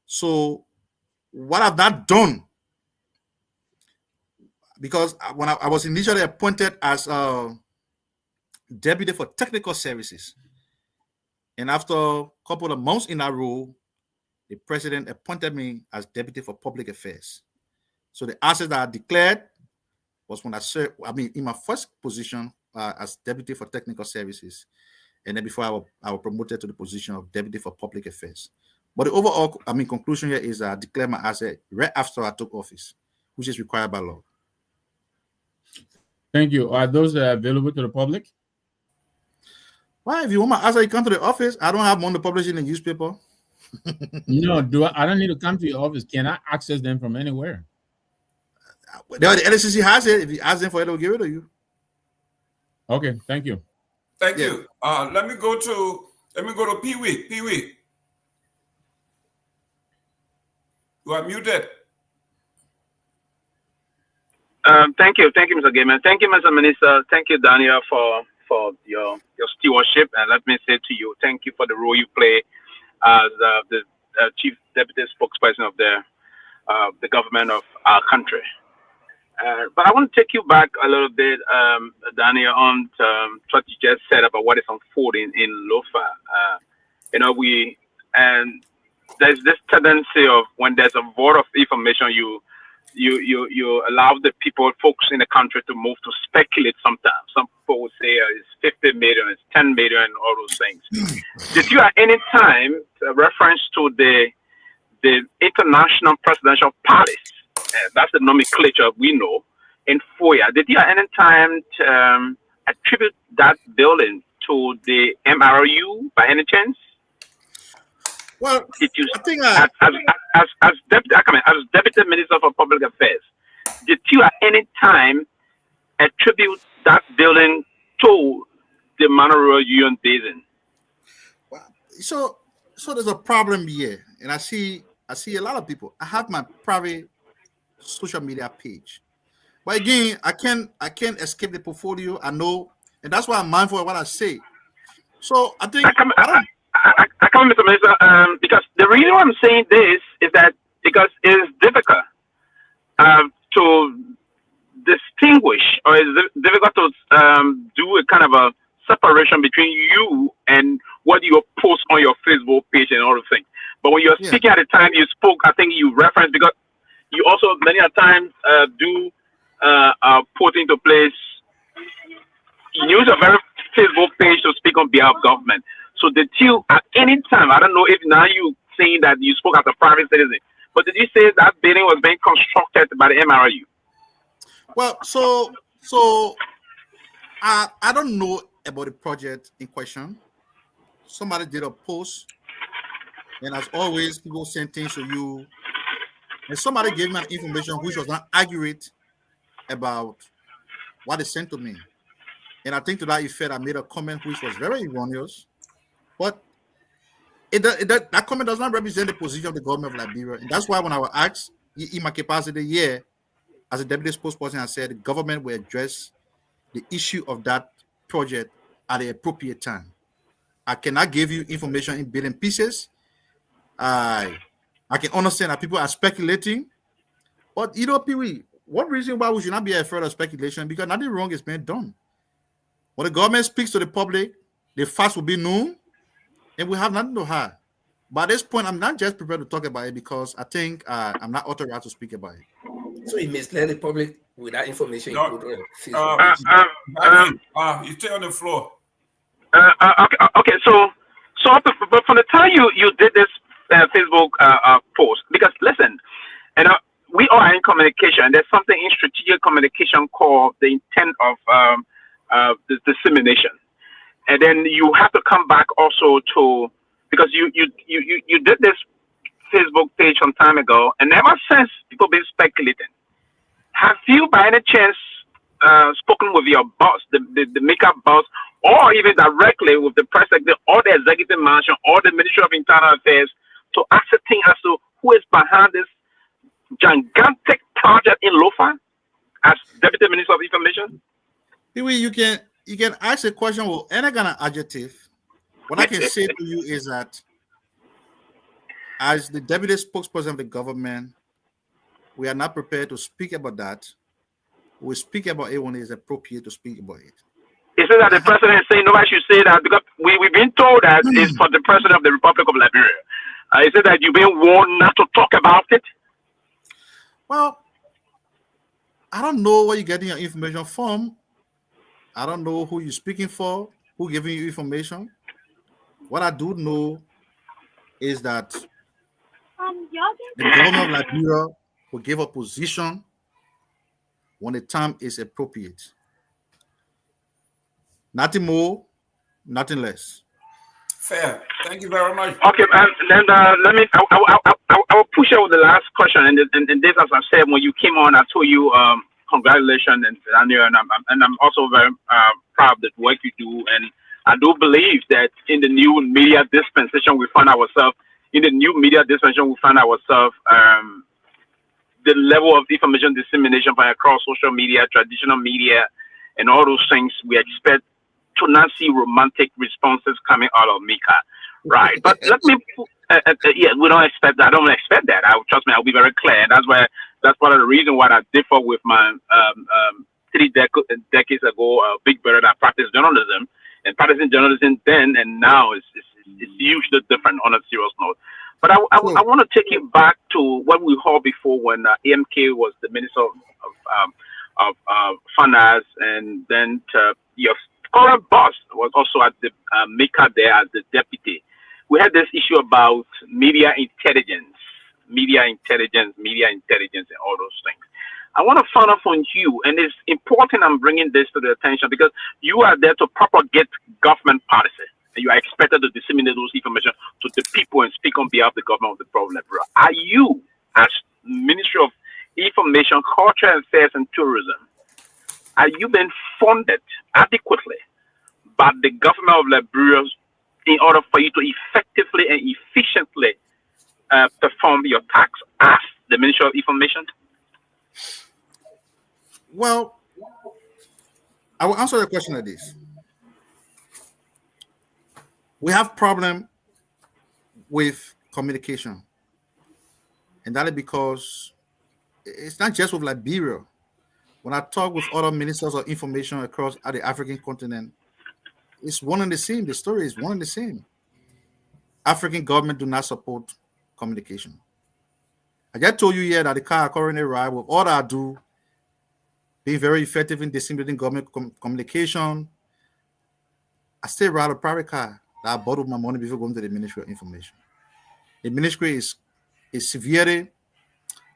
So what I've not done, because when I was initially appointed as deputy for technical services, and after a couple of months in that role, the president appointed me as deputy for public affairs. So the assets that I declared was when I served, in my first position as deputy for technical services. And then before I was promoted to the position of deputy for public affairs. But the overall, conclusion here is I declared my asset right after I took office, which is required by law. Thank you. Are those available to the public? Why? If you want my asset, you come to the office. I don't have money to publish in the newspaper. No, I don't need to come to your office. Can I access them from anywhere? The LCC has it. If you ask them for it, they'll give it to you. Okay, thank you. Thank you. Let me go to Pewee. Pewee, you are muted. Thank you, Mr. Gayman. Thank you, Mr. Minister. Thank you, Daniel, for your stewardship. And let me say to you, thank you for the role you play as the chief deputy spokesperson of the the government of our country. But I want to take you back a little bit, Daniel, on what you just said about what is unfolding in Lofa. And there's this tendency of when there's a void of information, you allow the people, folks in the country, to move to speculate. Sometimes some people would say it's 50 million, it's 10 million, all those things. Did you at any time reference to the International Presidential Palace? That's the nomenclature we know in FOIA. Did you at any time attribute that building to the MRU by any chance? Well, did you, I think as Deputy Minister for Public Affairs, did you at any time attribute that building to the Manoro Union Basin? So there's a problem here, and I see a lot of people. I have my private social media page, but again, I can't escape the portfolio. I know, and that's why I'm mindful of what I say. So I think I come, Mr. Minister, because the reason why I'm saying this is that because it is difficult to distinguish, or it's difficult to do a kind of a separation between you and what you post on your Facebook page and all the things. But when you're speaking at the time you spoke, I think you referenced, because you also many a times do put into place, you use a very Facebook page to speak on behalf of government. So did you at any time, I don't know if now you saying that you spoke as a private citizen, but did you say that building was being constructed by the MRU? Well, so I don't know about the project in question. Somebody did a post, and as always, people send things to you, and somebody gave me information which was not accurate about what they sent to me. And I think to that effect, I made a comment which was very erroneous. But that comment does not represent the position of the government of Liberia. And that's why when I was asked in my capacity here as a deputy spokesperson, I said the government will address the issue of that project at the appropriate time. I cannot give you information in billion pieces. I can understand that people are speculating. But Pewee, one reason why we should not be afraid of speculation, because nothing wrong is being done. When the government speaks to the public, the facts will be known, and we have nothing to hide. But at this point, I'm not just prepared to talk about it because I think I'm not authorized to speak about it. So you misled the public with that information No, you put on. you stay on the floor. Okay. So but from the time you did this Facebook post, because listen, and we are in communication. There's something in strategic communication called the intent of the dissemination. And then you have to come back also to, because you did this Facebook page some time ago, and ever since people been speculating. Have you by any chance spoken with your boss, the makeup boss, or even directly with the press secretary or the executive mansion or the Ministry of Internal Affairs to ascertain as to who is behind this gigantic project in Lofa as Deputy Minister of Information? Pewee, you can ask a question with any kind of adjective. What I can say to you is that as the deputy spokesperson of the government, we are not prepared to speak about that. We speak about it when it is appropriate to speak about it. Is it that the president is saying nobody should say that? Because we've been told that it's for the president of the Republic of Liberia. Is it that you've been warned not to talk about it? Well, I don't know where you're getting your information from. I don't know who you're speaking for, who giving you information. What I do know is that the government of Liberia will give a position when the time is appropriate. Nothing more, nothing less. Fair. Thank you very much. Okay, then let me. I will push out the last question, and this, as I said, when you came on, I told you congratulations, and I'm also very proud of the work you do, and I do believe that in the new media dispensation we find ourselves, the level of information dissemination by across social media, traditional media, and all those things, we expect to not see romantic responses coming out of Mika. Right, but let me. Yeah, we don't expect that. I don't expect that. Trust me, I'll be very clear. And that's part of the reason why I differ with my 3 decades ago big brother that practiced journalism, and practicing journalism then and now is hugely different on a serious note. But I want to take you back to what we heard before when AMK was the Minister of Finance, and then your current boss was also at the maker there as the deputy. We had this issue about media intelligence, and all those things. I want to find out from you, and it's important I'm bringing this to the attention because you are there to propagate government policy. And you are expected to disseminate those information to the people and speak on behalf of the government of the problem. Are you, as Ministry of Information, Culture Affairs and Tourism, are you being funded adequately by the government of Liberia in order for you to effectively and efficiently perform your tasks as the Ministry of Information? Well, I will answer the question like this. We have problem with communication, and that is because it's not just with Liberia. When I talk with other ministers of information across the African continent, it's one and the same. The story is one and the same. African government do not support communication. I just told you here that the car currently ride with all I do, being very effective in disseminating government communication. I still ride a private car that I bought with my money before going to the Ministry of Information. The ministry is severely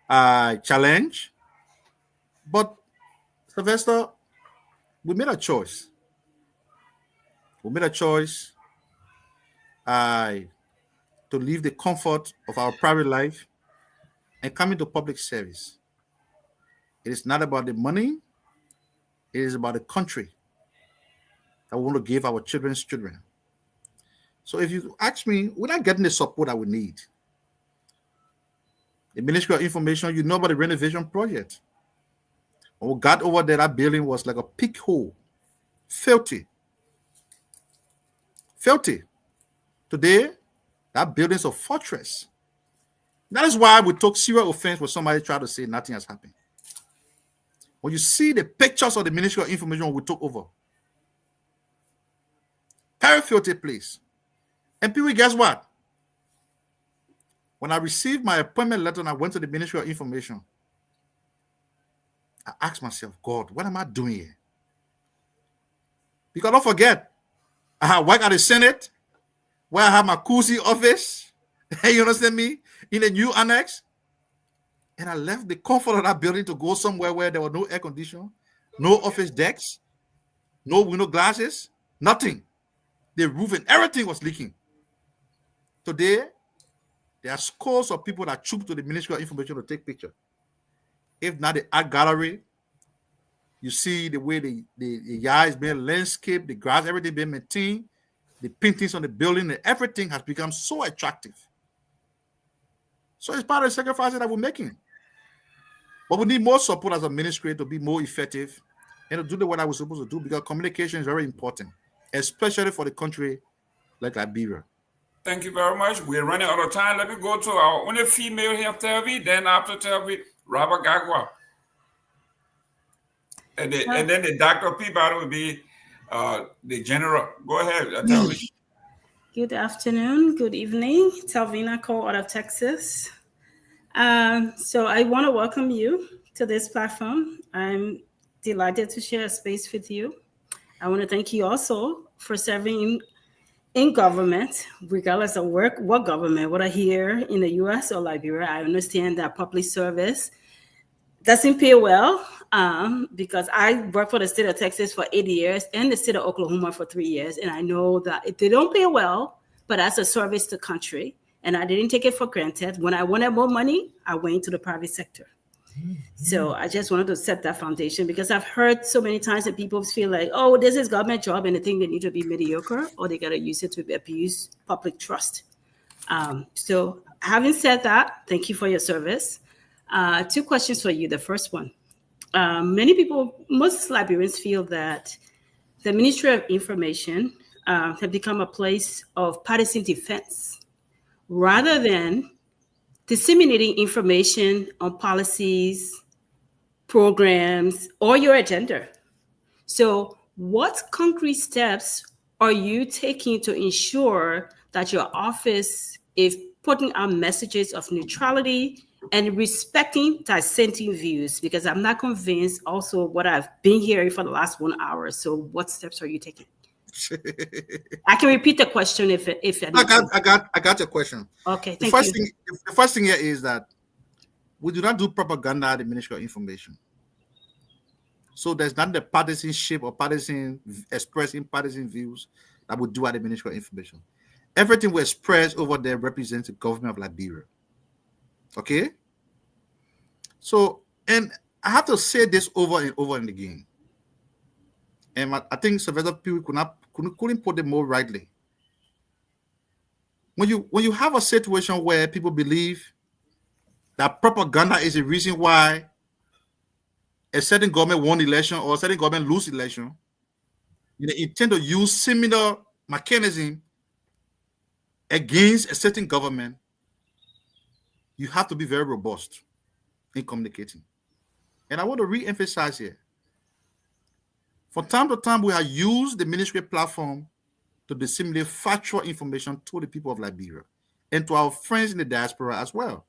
challenged, but Sylvester, we made a choice. We made a choice to leave the comfort of our private life and come into public service. It is not about the money. It is about the country that we want to give our children's children. So if you ask me, we're not getting the support that we need. The Ministry of Information, you know about the renovation project. When we got over there, that building was like a pig hole. Filthy. Today, that building's a fortress. That is why we took serious offense when somebody tried to say nothing has happened. When you see the pictures of the Ministry of Information when we took over, very filthy place. And people, guess what? When I received my appointment letter and I went to the Ministry of Information, I asked myself, God, what am I doing here? Because don't forget, I have worked at the Senate, where I have my cozy office, you understand me, in the new annex. And I left the comfort of that building to go somewhere where there was no air conditioning, no office decks, no window glasses, nothing. The roof and everything was leaking. Today, there are scores of people that troop to the Ministry of Information to take pictures. If not the art gallery, you see the way the yard is being landscaped, the grass, everything being maintained, the paintings on the building, and everything has become so attractive. So it's part of the sacrifices that we're making. But we need more support as a ministry to be more effective and to do the work that we're supposed to do, because communication is very important, especially for the country like Liberia. Thank you very much. We're running out of time. Let me go to our only female here, Telvi. Then after Telvi, Robert Garguah. And then the Dr. Peabody will be the general. Go ahead, Telvi. Good afternoon, good evening. Talvina Cole out of Texas. So I want to welcome you to this platform. I'm delighted to share a space with you. I want to thank you also for serving in government, regardless of what government, whether here in the US or Liberia. I understand that public service doesn't pay well because I worked for the state of Texas for 8 years and the state of Oklahoma for 3 years. And I know that they don't pay well, but that's a service to country. And I didn't take it for granted. When I wanted more money, I went to the private sector. So I just wanted to set that foundation, because I've heard so many times that people feel like, oh, this is government job and they think they need to be mediocre, or they got to use it to abuse public trust. So having said that, thank you for your service. 2 questions for you. The first one, many people, most Liberians feel that the Ministry of Information have become a place of partisan defense rather than disseminating information on policies, programs, or your agenda. So, what concrete steps are you taking to ensure that your office is putting out messages of neutrality and respecting dissenting views? Because I'm not convinced also what I've been hearing for the last 1 hour. So, what steps are you taking? I can repeat the question if I got your question. Okay, the first thing here is that we do not do propaganda at the Ministry of Information. So there's not the partisanship or expressing partisan views that we do at the Ministry of Information. Everything we express over there represents the government of Liberia. Okay? So, and I have to say this over and over and again. And I think Sylvester Pewee couldn't put it more rightly. When you have a situation where people believe that propaganda is the reason why a certain government won election or a certain government lose election, they intend to use similar mechanism against a certain government, you have to be very robust in communicating. And I want to re-emphasize here. From time to time, we have used the ministry platform to disseminate factual information to the people of Liberia and to our friends in the diaspora as well.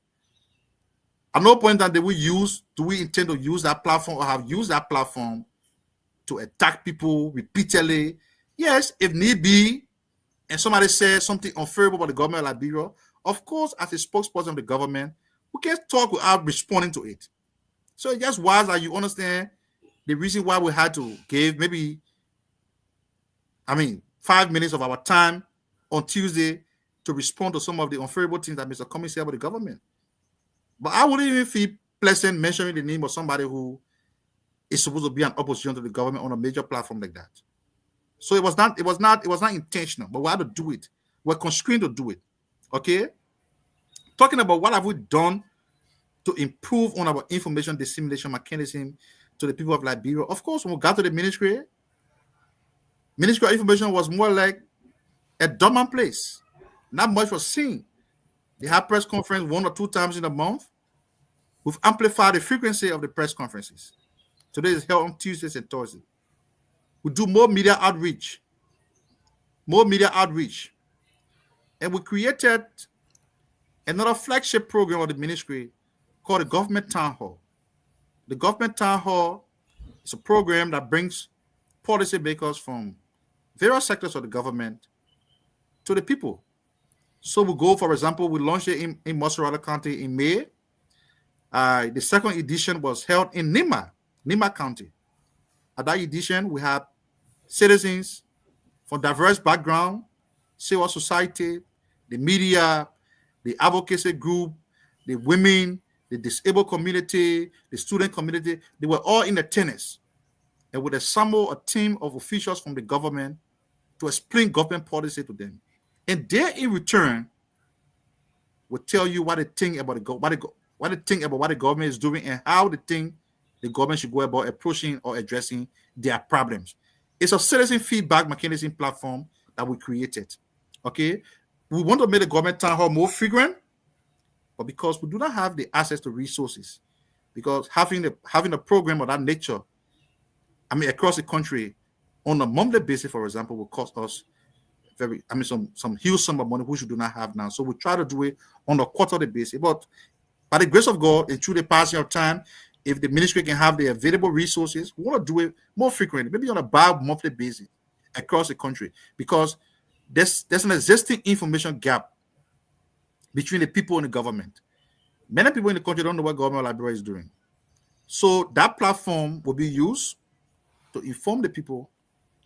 At no point that do we intend to use that platform or have used that platform to attack people repeatedly. Yes, if need be, and somebody says something unfavorable about the government of Liberia, of course, as a spokesperson of the government, we can talk without responding to it. So it's just wise that you understand the reason why we had to give 5 minutes of our time on Tuesday to respond to some of the unfavorable things that Mr. Cummings said about the government. But I wouldn't even feel pleasant mentioning the name of somebody who is supposed to be an opposition to the government on a major platform like that. So it was not intentional, but we had to do it. We're constrained to do it. Okay? Talking about what have we done to improve on our information dissemination mechanism to the people of Liberia. Of course, when we got to the Ministry of Information was more like a dormant place. Not much was seen. They have press conference 1 or 2 times in a month. We've amplified the frequency of the press conferences. Today is held on Tuesdays and Thursdays. We do more media outreach. And we created another flagship program of the ministry called the Government Town Hall. The Government Town Hall is a program that brings policy makers from various sectors of the government to the people. So we go, for example, we launched it in Moserala County in May. The second edition was held in Nima County. At that edition, we have citizens from diverse backgrounds, civil society, the media, the advocacy group, the women, the disabled community, the student community. They were all in attendance. And we assembled a team of officials from the government to explain government policy to them. And they, in return, will tell you what they think about what the government is doing and how they think the government should go about approaching or addressing their problems. It's a citizen feedback mechanism platform that we created. Okay, we want to make the government town hall more frequent, but because we do not have the access to resources, because having a program of that nature, across the country on a monthly basis, for example, will cost us some huge sum of money which we do not have now. So we try to do it on a quarterly basis. But by the grace of God and through the passing of time, if the ministry can have the available resources, we want to do it more frequently, maybe on a bi-monthly basis across the country, because there's an existing information gap between the people and the government. Many people in the country don't know what government Liberia is doing. So that platform will be used to inform the people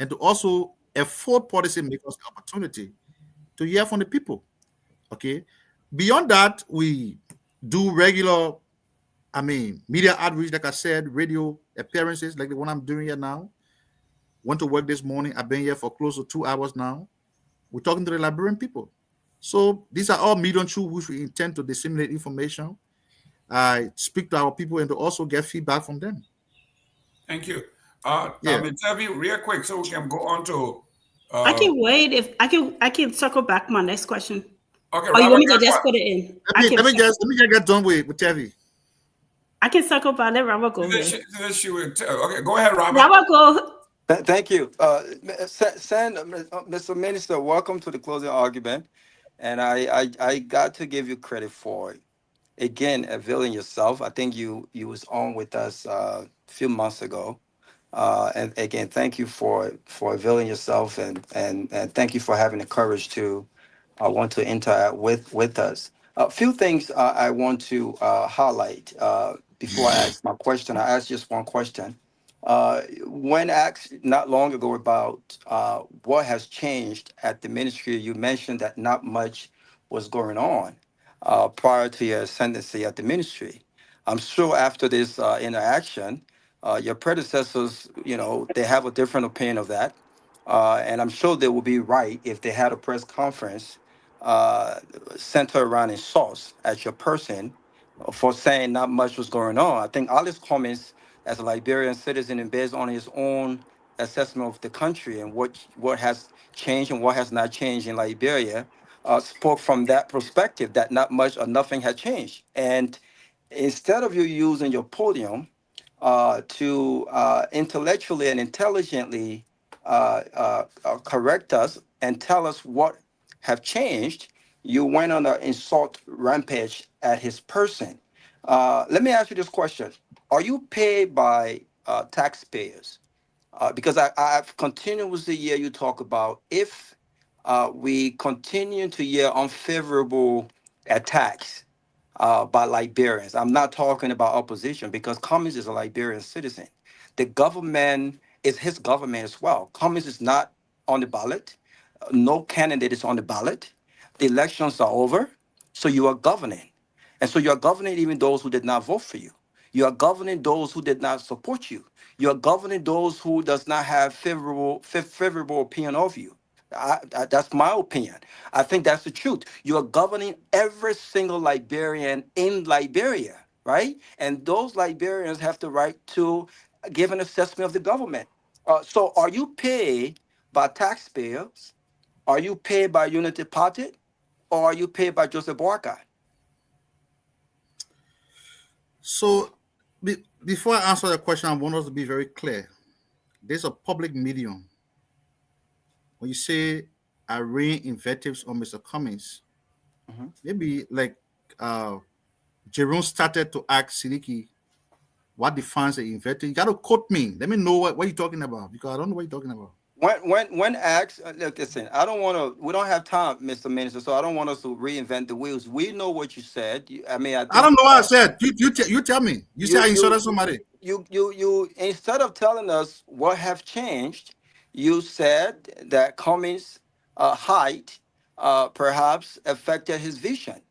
and to also afford policymakers the opportunity to hear from the people. Okay. Beyond that, we do regular, media outreach, like I said, radio appearances, like the one I'm doing here now. Went to work this morning. I've been here for close to 2 hours now. We're talking to the Liberian people. So these are all medium tools which we intend to disseminate information, speak to our people, and to also get feedback from them. Thank you. Tell me real quick so we can go on to I can wait if I can circle back my next question. Okay, or you want me to Robert, just put it in? Let me just get done with Tevi. I can circle back. Let Robert go ahead. Okay, go ahead, Robert. Robert, go. Thank you. Mr. Minister, welcome to the closing argument. And I got to give you credit for, again, availing yourself. I think you was on with us a few months ago. And again, thank you for availing yourself and thank you for having the courage to want to interact with us. A few things I want to highlight before I ask my question. I asked just one question. When asked not long ago about what has changed at the ministry, you mentioned that not much was going on prior to your ascendancy at the ministry. I'm sure after this interaction, your predecessors, they have a different opinion of that. And I'm sure they will be right if they had a press conference centered around insults at your person for saying not much was going on. I think all his comments as a Liberian citizen and based on his own assessment of the country and what has changed and what has not changed in Liberia spoke from that perspective that not much or nothing had changed. And instead of you using your podium to intellectually and intelligently correct us and tell us what have changed, you went on an insult rampage at his person. Let me ask you this question. Are you paid by taxpayers? Because I've continuously hear you talk about if we continue to hear unfavorable attacks by Liberians. I'm not talking about opposition because Cummings is a Liberian citizen. The government is his government as well. Cummings is not on the ballot. No candidate is on the ballot. The elections are over. So you are governing. And so you are governing even those who did not vote for you. You are governing those who did not support you. You are governing those who does not have favorable opinion of you. That's my opinion. I think that's the truth. You are governing every single Liberian in Liberia, right? And those Liberians have the right to give an assessment of the government. So are you paid by taxpayers? Are you paid by Unity Party? Or are you paid by Joseph Boakai? So before I answer the question, I want us to be very clear. There's a public medium. When you say I rain invectives on Mr. Cummings, maybe like Jerome started to ask Seleke what defines the invective. You got to quote me. Let me know what you're talking about because I don't know what you're talking about. When asked, look, listen, I don't want to. We don't have time, Mr. Minister, so I don't want us to reinvent the wheels. We know what you said. I don't know what I said. You tell me. You said I insulted somebody. You instead of telling us what have changed, you said that Cummings' height perhaps affected his vision.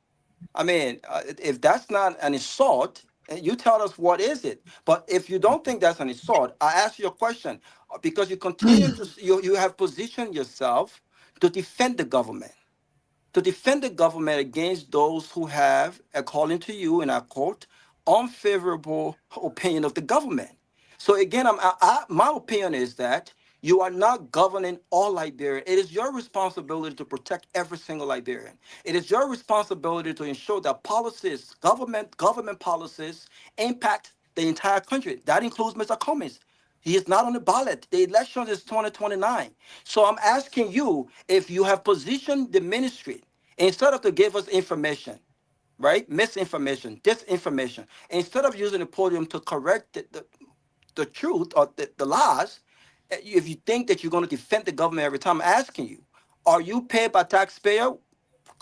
I mean, if that's not an insult, you tell us what is it. But if you don't think that's an insult, I ask you a question because you continue to you have positioned yourself to defend the government, against those who have, according to you, and I quote, unfavorable opinion of the government. So again, my opinion is that you are not governing all Liberia. It is your responsibility to protect every single Liberian. It is your responsibility to ensure that policies, government policies, impact the entire country. That includes Mr. Cummings. He is not on the ballot. The election is 2029. So I'm asking you if you have positioned the ministry instead of to give us information, right? Misinformation, disinformation. Instead of using the podium to correct the truth or the lies, if you think that you're going to defend the government every time, I'm asking you, are you paid by taxpayer?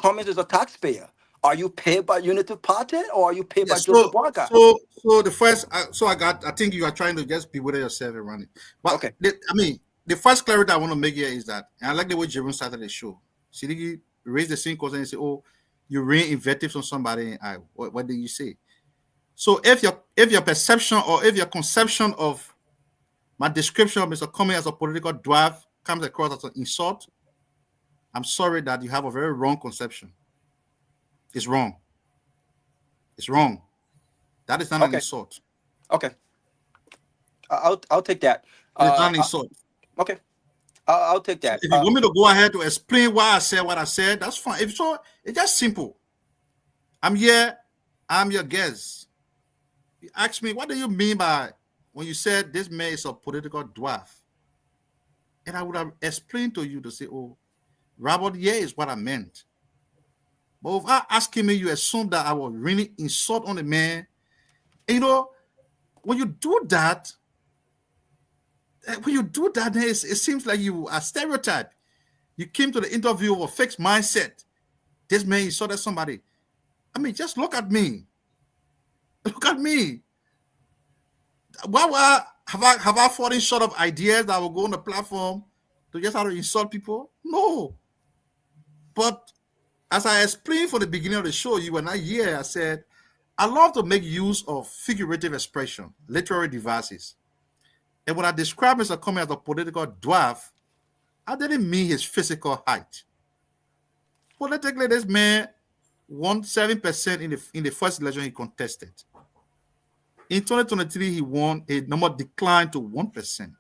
Cummings is a taxpayer. Are you paid by Unity Party or are you paid by Joseph Boakai? So the first, I think you are trying to just bewilder yourself and run it. But okay. The first clarity I want to make here is that, and I like the way Jerome started the show. Seleke raised the same question and say, "Oh, you rain invectives on somebody." And what did you say? So if your perception or if your conception of my description of Mr. Cummings as a political dwarf comes across as an insult, I'm sorry that you have a very wrong conception. It's wrong. It's wrong. That is not an insult. Okay. I'll take that. It's not an insult. Okay. I'll take that. If you want me to go ahead to explain why I said what I said, that's fine. If so, it's just simple. I'm here. I'm your guest. You asked me, what do you mean by when you said this man is a political dwarf? And I would have explained to you to say, oh, Robert, yeah, is what I meant. But without asking me, you assume that I will really insult on the man. And, you know, when you do that, then it seems like you are stereotyped. You came to the interview with a fixed mindset. This man insulted somebody. I mean, just look at me. Look at me. Why have I fallen short of ideas that will go on the platform to just how to insult people? No. But as I explained from the beginning of the show, you were not here. I said, I love to make use of figurative expression, literary devices. And when I describe Mr. Kromah as a political dwarf, I didn't mean his physical height. Politically, this man won 7% in the first election he contested. In 2023, he won, a number declined to 1%.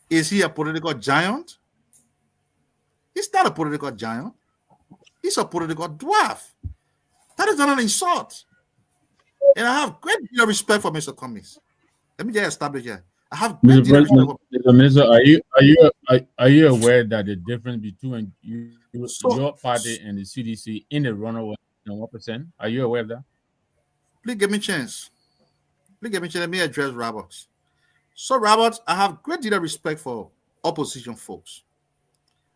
Is he a political giant? He's not a political giant. He's a political dwarf. That is not an insult. And I have great deal of respect for Mr. Kromah. Let me just establish here. I have great deal of respect for Mr. Minister, are you aware that the difference between your party and the CDC in the runaway is 1%? Are you aware of that? Please give me a chance. Let me address Roberts. So, Roberts, I have great deal of respect for opposition folks.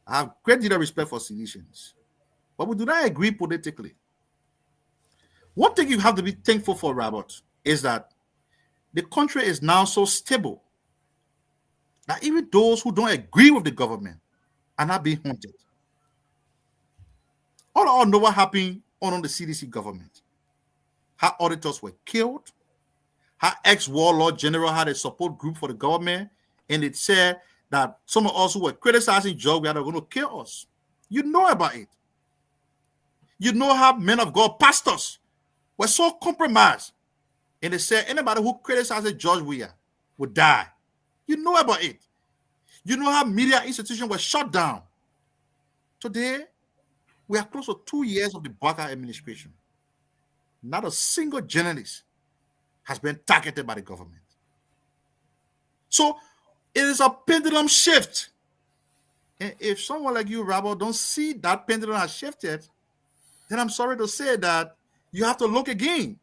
I have great deal of respect for seditions. But we do not agree politically. One thing you have to be thankful for, Robert, is that the country is now so stable that even those who don't agree with the government are not being haunted. All know what happened on the CDC government. How auditors were killed, how ex-warlord general had a support group for the government, and it said that some of us who were criticizing Joe were going to kill us. You know about it. You know how men of God, pastors, were so compromised. And they said anybody who criticizes George Weah would die. You know about it. You know how media institutions were shut down. Today, we are close to 2 years of the Barker administration. Not a single journalist has been targeted by the government. So it is a pendulum shift. And if someone like you, Robert, don't see that pendulum has shifted, then I'm sorry to say that you have to look again.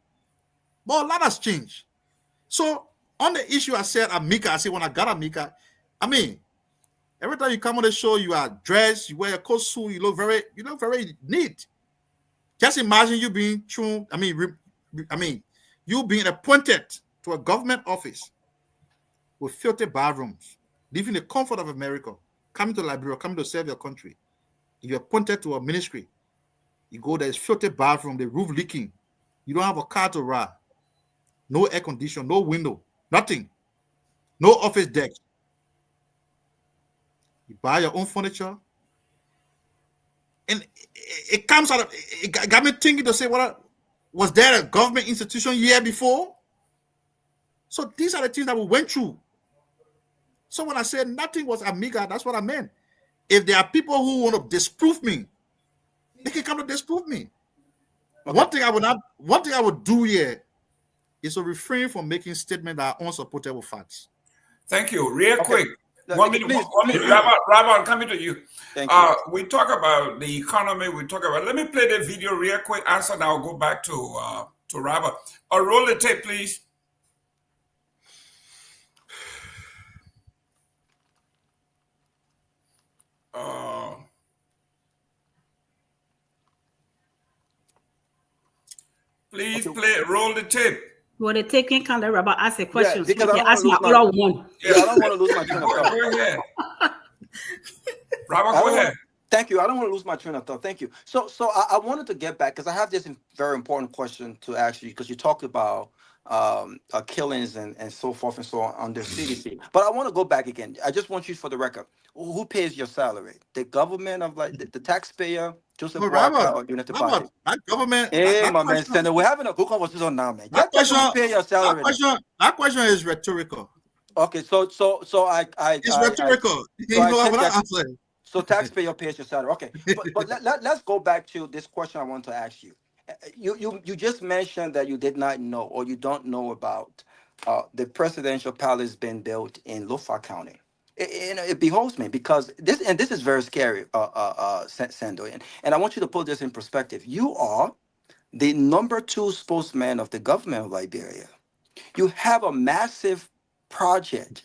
But a lot has changed. So on the issue I said, Amika, I said when I got Amika, I mean, every time you come on the show, you are dressed, you wear a coat suit, you look very neat. Just imagine you being true. You being appointed to a government office with filthy bathrooms, living the comfort of America, coming to Liberia, coming to serve your country. You're appointed to a ministry. You go, there's filthy bathroom, the roof leaking. You don't have a car to ride. No air condition, no window, nothing. No office deck. You buy your own furniture. And it comes out of, it got me thinking to say, was there a government institution year before? So these are the things that we went through. So when I said nothing was Amiga, that's what I meant. If there are people who want to disprove me, they can come to disprove me. Okay. One thing I would do here is to refrain from making statements that are unsupported with facts. Thank you. Real quick. One minute. Rabbi, I'm coming to you. Thank you. We talk about the economy. Let me play the video real quick. Answer, and I'll go back to Rabbi. Roll the tape, please. Please roll the tape. Well, they taking kind of Rabbi ask a question. Yeah, because so I don't want to lose my train of thought. Go ahead. Robert, go ahead. Thank you. I don't want to lose my train of thought. Thank you. So I wanted to get back because I have this very important question to ask you because you talked about killings and so forth and so on under CDC. But I want to go back again. I just want you for the record. Who pays your salary? The government of the taxpayer, Joseph Walker, or Unity Party? That government. Hey, my man, Senator, we're having a good conversation now, man. That question, who pay your salary? That question is rhetorical. Okay, so It's rhetorical. You know what I'm saying? So taxpayer pays your salary. Okay, but let's go back to this question I want to ask you. You just mentioned that you did not know or you don't know about the presidential palace being built in Lofa County. It beholds me because this is very scary, Sando, and I want you to put this in perspective. You are the number 2 spokesman of the government of Liberia. You have a massive project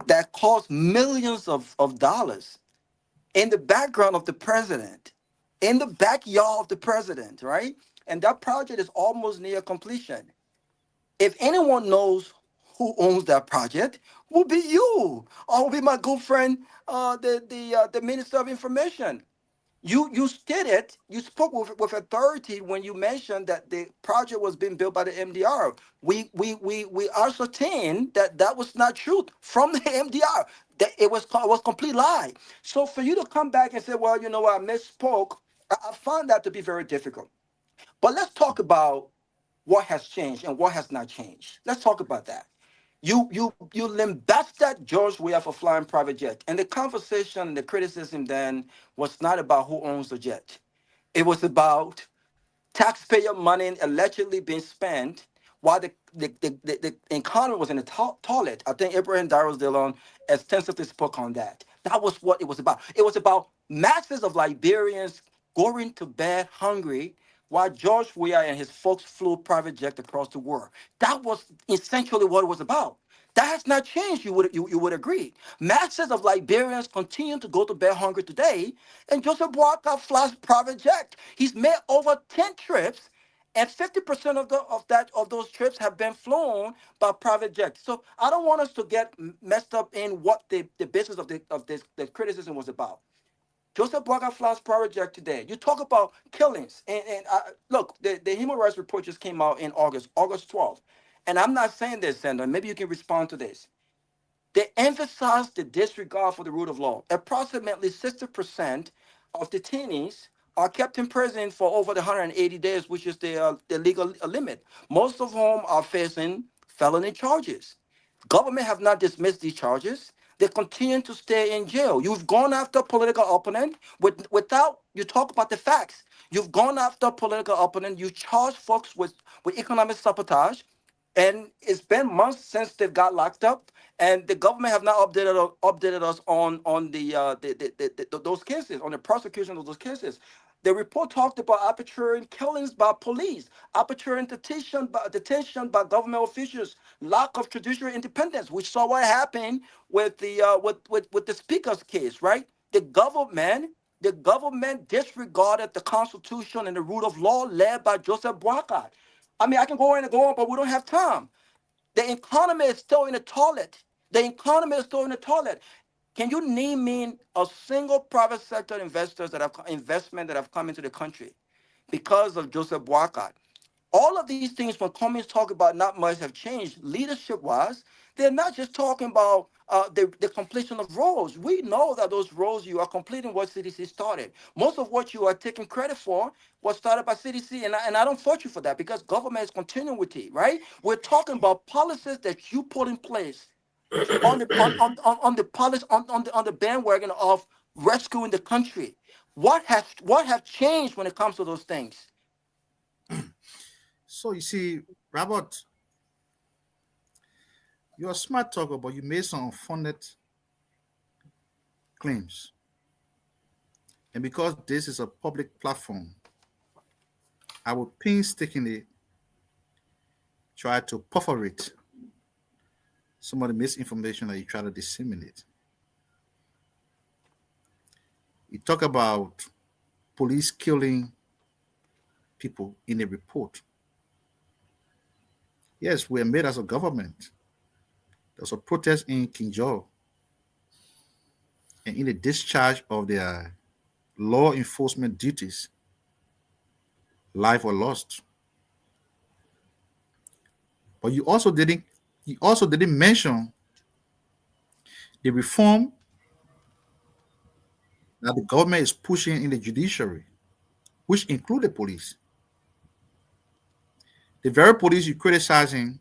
that costs millions of dollars in the background of the president, in the backyard of the president, right? And that project is almost near completion. If anyone knows who owns that project, will be you, or will be my good friend, the Minister of Information. You stated, you spoke with authority when you mentioned that the project was being built by the MDR. We ascertained that was not true from the MDR. That it was complete lie. So for you to come back and say, well, you know what, I misspoke, I found that to be very difficult. But let's talk about what has changed and what has not changed. Let's talk about that. You lambasted George Weah for flying private jet, and the conversation, the criticism then was not about who owns the jet. It was about taxpayer money allegedly being spent while the economy was in the toilet. I think Abraham Darrows Dillon extensively spoke on that. That was what it was about. It was about masses of Liberians going to bed hungry while George Weah and his folks flew private jet across the world. That was essentially what it was about. That has not changed, you would agree. Masses of Liberians continue to go to bed hungry today, and Joseph Boakai flies private jet. He's made over 10 trips, and 50% of those trips have been flown by private jets. So I don't want us to get messed up in what the business of the criticism was about. Joseph Boakai flies private jet today. You talk about killings, and look, the human rights report just came out in August 12th. And I'm not saying this, Senator, maybe you can respond to this. They emphasize the disregard for the rule of law. Approximately 60% of detainees are kept in prison for over the 180 days, which is the legal limit, most of whom are facing felony charges. Government have not dismissed these charges. They continue to stay in jail. You've gone after political opponent without, you talk about the facts. You've gone after political opponent. You charge folks with economic sabotage. And it's been months since they got locked up, and the government have not updated us on those cases, on the prosecution of those cases. The report talked about arbitrary killings by police, arbitrary detention by government officials, lack of judicial independence. We saw what happened with the speaker's case, right? The government disregarded the Constitution and the rule of law led by Joseph Boakai. I mean, I can go on, but we don't have time. The economy is still in the toilet. Can you name me a single private sector investment that have come into the country because of Joseph Boakai? All of these things, when Cummings talk about not much have changed leadership-wise, they're not just talking about the completion of roads. We know that those roads you are completing what CDC started. Most of what you are taking credit for was started by CDC, and I don't fault you for that because government is continuity, right? We're talking about policies that you put in place on the bandwagon of rescuing the country. What have changed when it comes to those things? So you see, Robert, you're a smart talker, but you made some unfounded claims. And because this is a public platform, I will painstakingly try to perforate some of the misinformation that you try to disseminate. You talk about police killing people in a report. Yes, we are made as a government. There's a protest in Kinjo, and in the discharge of their law enforcement duties, life was lost. But you also didn't mention the reform that the government is pushing in the judiciary, which include the police. The very police you're criticizing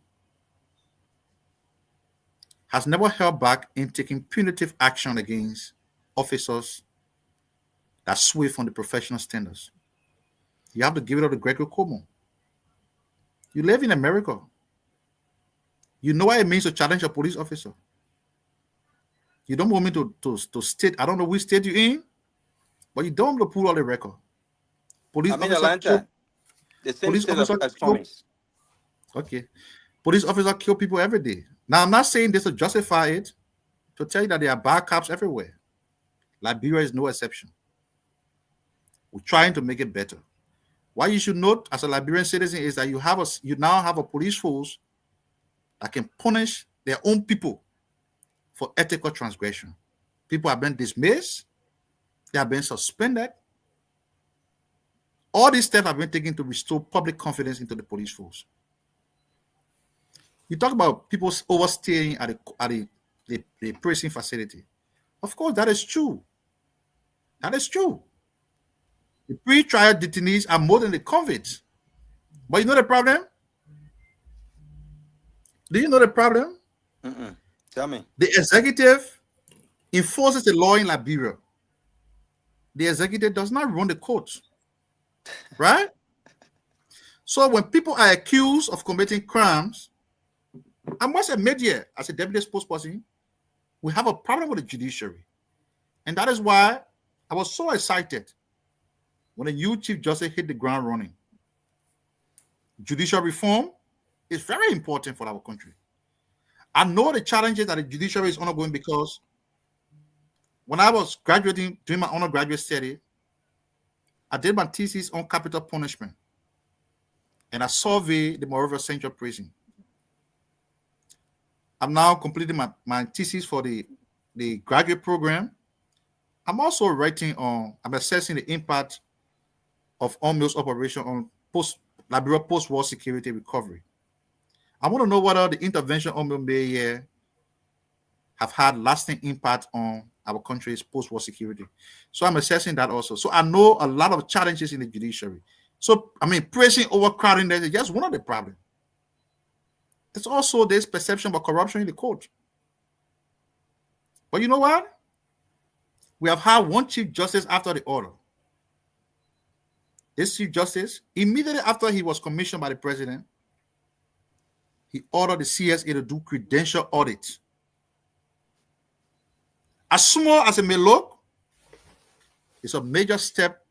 has never held back in taking punitive action against officers that sway from the professional standards. You have to give it up to Gregory Cuomo. You live in America. You know what it means to challenge a police officer. You don't want me to state, I don't know which state you're in, but you don't want to pull out the record. Police I'm in officer Atlanta. The same police state officer as kill, Thomas. okay. Police officers kill people every day. Now, I'm not saying this to justify it, to tell you that there are bad cops everywhere. Liberia is no exception. We're trying to make it better. What you should note as a Liberian citizen is that you now have a police force that can punish their own people for ethical transgression. People have been dismissed, they have been suspended. All these steps have been taken to restore public confidence into the police force. You talk about people overstaying at the prison facility. Of course, that is true. That is true. The pre-trial detainees are more than the convicts. But you know the problem? Do you know the problem? Tell me. The executive enforces the law in Liberia. The executive does not run the court. Right? So when people are accused of committing crimes, I must admit here, as a deputy spokesperson, we have a problem with the judiciary. And that is why I was so excited when the new Chief Justice hit the ground running. Judicial reform is very important for our country. I know the challenges that the judiciary is undergoing because when I was graduating, doing my undergraduate study, I did my thesis on capital punishment. And I surveyed the Monrovia Central Prison. I'm now completing my thesis for the graduate program. I'm also I'm assessing the impact of UNMIL's operation on Liberia post-war security recovery. I want to know whether the intervention UNMIL made here have had lasting impact on our country's post-war security. So I'm assessing that also. So I know a lot of challenges in the judiciary. So, prison overcrowding is just one of the problems. There's also this perception of corruption in the court. But you know what? We have had one Chief Justice after the other. This Chief Justice, immediately after he was commissioned by the president, he ordered the CSA to do credential audits. As small as it may look, it's a major step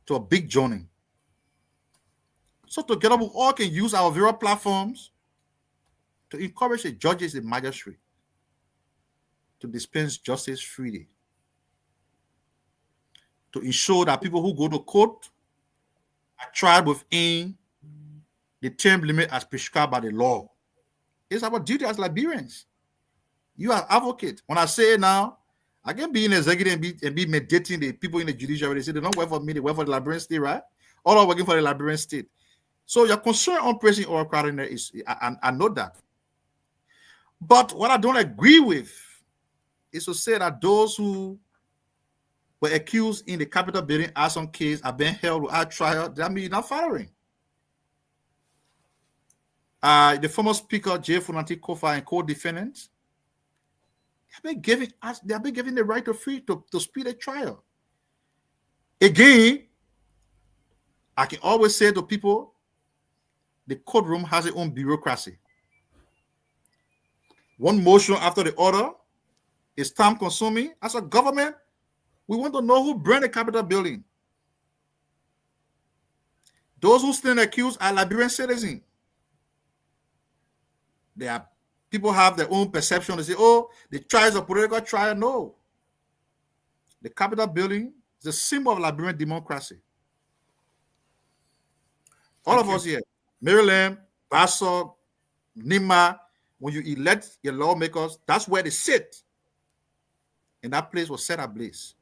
to a big journey. So together we all can use our various platforms to encourage the judges and magistrates to dispense justice freely, to ensure that people who go to court are tried within the term limit as prescribed by the law. It's our duty as Liberians. You are advocate. When I say it now, I can be an executive and be mediating the people in the judiciary. They say they don't work for me, they work for the Liberian state, right? All are working for the Liberian state. So your concern on prison overcrowding is, I know that. But what I don't agree with is to say that those who were accused in the Capitol building arson case are being held without trial. That means not following. The former speaker, J. Funanti Kofa, and co-defendants, they have been given the right to speed a trial. Again, I can always say to people, the courtroom has its own bureaucracy. One motion after the other is time consuming. As a government, we want to know who burned the Capitol building. Those who stand accused are Liberian citizens. People have their own perception. They say, oh, the trial is a political trial. No. The Capitol building is a symbol of Liberian democracy. All of us here, Maryland, Bassau, Nima, when you elect your lawmakers, that's where they sit. And that place was set ablaze.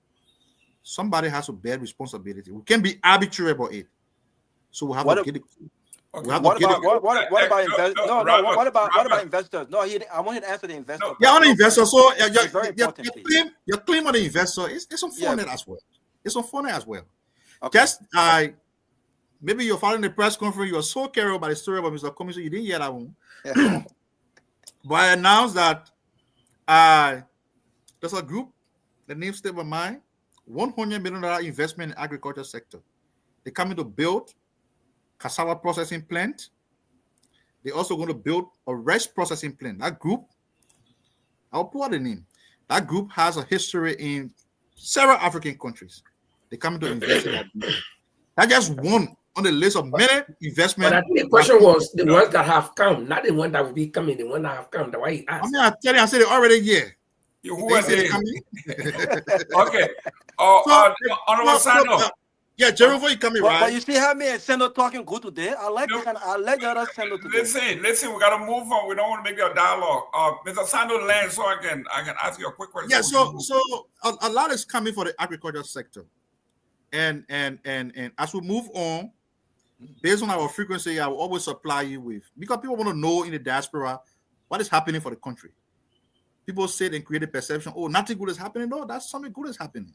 Somebody has to bear responsibility. We can't be arbitrary about it. So we have to get it. What about investors? No, I wanted to answer the investor. Yeah, on the investor. So your claim on the investor is unfortunate as well. It's unfortunate as well. Okay. Just maybe you're following the press conference. You were so carried by the story about Mr. Commission, you didn't hear that one. Yeah. But I announced that there's a group, the name state of mine, $100 million investment in agriculture sector. They're coming to build cassava processing plant. They're also going to build a rice processing plant. That group, I'll put out the name. That group has a history in several African countries. They're coming to invest in that group. That just one on the list of many investment. But I think the question was the ones that have come, not the one that will be coming, the one that have come. The way he asked. I mean, I tell you, I said it already here. Who are they? Okay. Yeah, Jerome, before you come in, right? But you see how me and Sendo talking good today? I like the other Sendo today. Listen, we gotta move on. We don't want to make a dialogue. Mr. Sando land so I can ask you a quick question. Yeah, so a lot is coming for the agriculture sector. And as we move on, based on our frequency, I will always supply you with, because people want to know in the diaspora what is happening for the country. People say and create a perception, oh, nothing good is happening. No, that's something good is happening.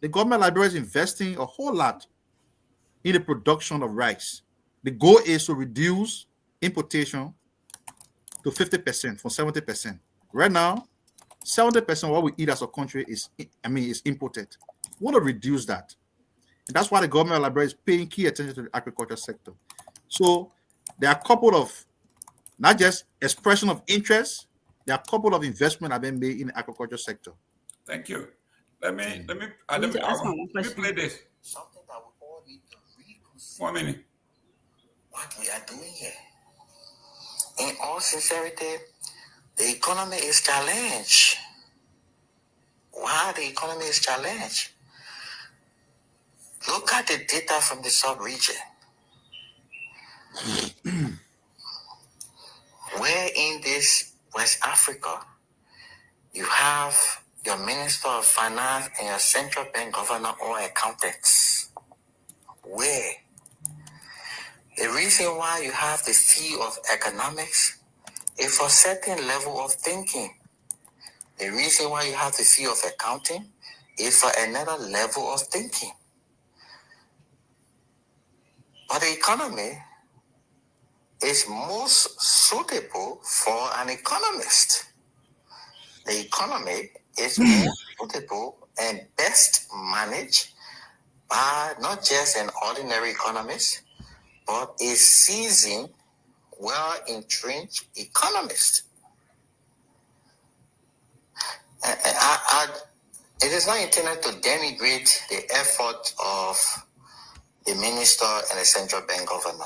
The government library is investing a whole lot in the production of rice. The goal is to reduce importation to 50% from 70%. Right now, 70% of what we eat as a country is imported. We want to reduce that. And that's why the government library is paying key attention to the agriculture sector. So there are a couple of, not just expression of interest, there are a couple of investments that have been made in the agriculture sector. Thank you. Let me play this. Something that we all need to reconsider. 1 minute. What we are doing here. In all sincerity, the economy is challenged. Why the economy is challenged? Look at the data from the sub-region. Where in this West Africa, you have your Minister of Finance and your central bank governor all accountants. Where? The reason why you have the field of economics is for a certain level of thinking. The reason why you have the field of accounting is for another level of thinking. But the economy is most suitable for an economist. The economy is more suitable and best managed by not just an ordinary economist, but a seasoned, well-entrenched economist. It is not intended to denigrate the effort of the minister and the central bank governor.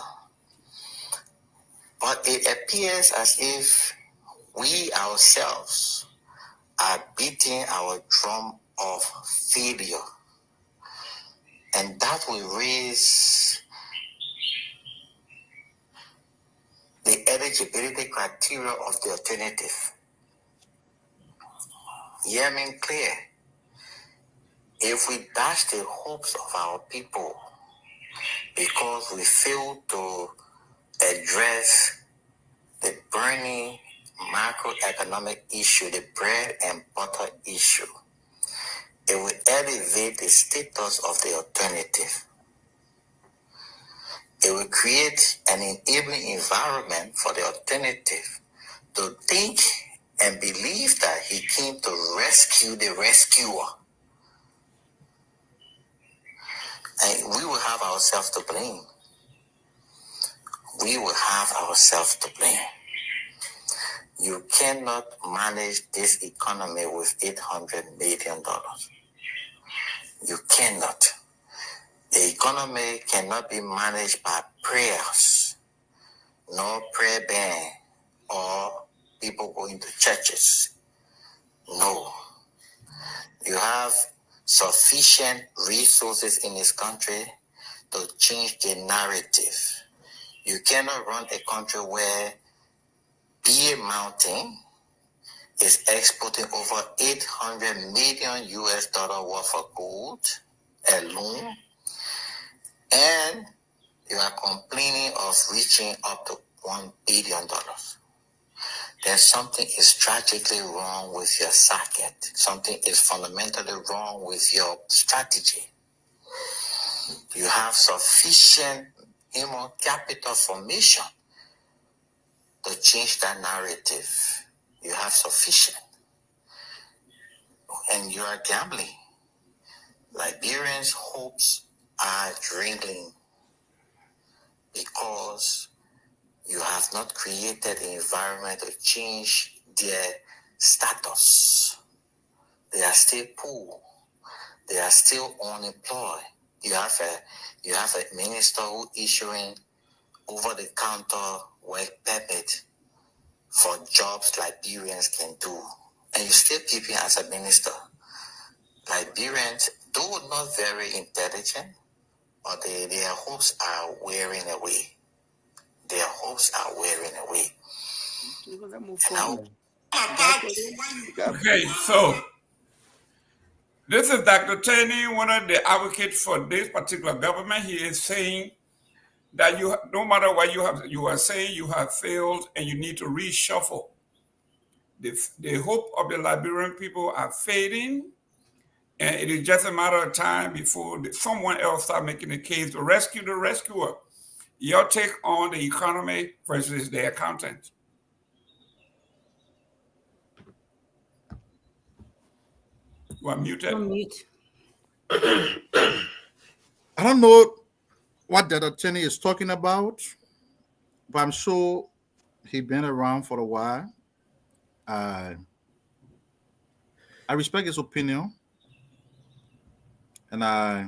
But it appears as if we ourselves are beating our drum of failure. And that will raise the eligibility criteria of the alternative. Hear me clear. If we dash the hopes of our people because we fail to address the burning macroeconomic issue, the bread and butter issue, it will elevate the status of the alternative. It will create an enabling environment for the alternative to think and believe that he came to rescue the rescuer. And we will have ourselves to blame. We will have ourselves to blame. You cannot manage this economy with $800 million. You cannot. The economy cannot be managed by prayers, nor prayer band, or people going to churches. No. You have sufficient resources in this country to change the narrative. You cannot run a country where Beer Mountain is exporting over $800 million worth of gold alone, and you are complaining of reaching up to $1 billion. Then something is tragically wrong with your circuit. Something is fundamentally wrong with your strategy. You have sufficient human capital formation to change that narrative. You have sufficient. And you are gambling. Liberians' hopes are dwindling because you have not created an environment to change their status. They are still poor. They are still unemployed. You have a minister who issuing over-the-counter work permit for jobs Liberians can do. And you still keep him as a minister. Liberians, though not very intelligent, but their hopes are wearing away. Their hopes are wearing away. Okay, so this is Dr. Cheney, one of the advocates for this particular government. He is saying that no matter what you are saying, you have failed and you need to reshuffle. The hope of the Liberian people are fading, and it is just a matter of time before someone else start making a case to rescue the rescuer. Your take on the economy versus the accountant. You are muted. I don't know what the attorney is talking about, but I'm sure he's been around for a while. I respect his opinion, and I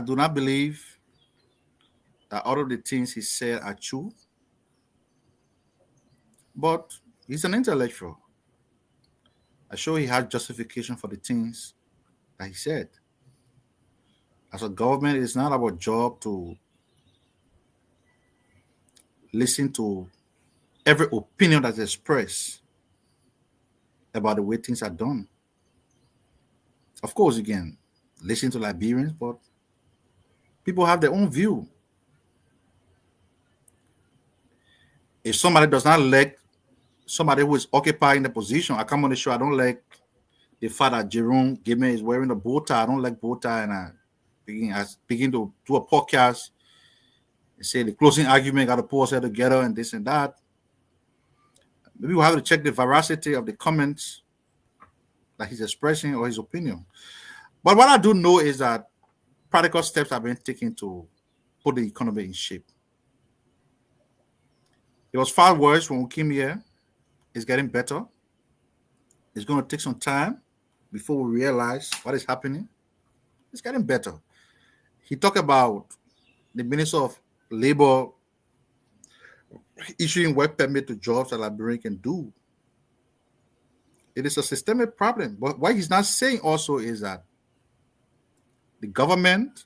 do not believe that all of the things he said are true. But he's an intellectual. I'm sure he had justification for the things that he said. As a government, it's not our job to listen to every opinion that's expressed about the way things are done. Of course, you can listen to Liberians, but people have their own view. If somebody does not like somebody who is occupying the position, I come on the show, I don't like the fact that Jerome Gayman is wearing a bow tie. I don't like bow tie, and I begin to do a podcast and say the closing argument got to pull us all together and this and that. Maybe we'll have to check the veracity of the comments that he's expressing or his opinion. But what I do know is that practical steps have been taken to put the economy in shape. It was far worse when we came here. It's getting better. It's going to take some time before we realize what is happening. It's getting better. He talked about the Minister of Labor issuing work permit to jobs that Liberians can do. It is a systemic problem. But what he's not saying also is that the government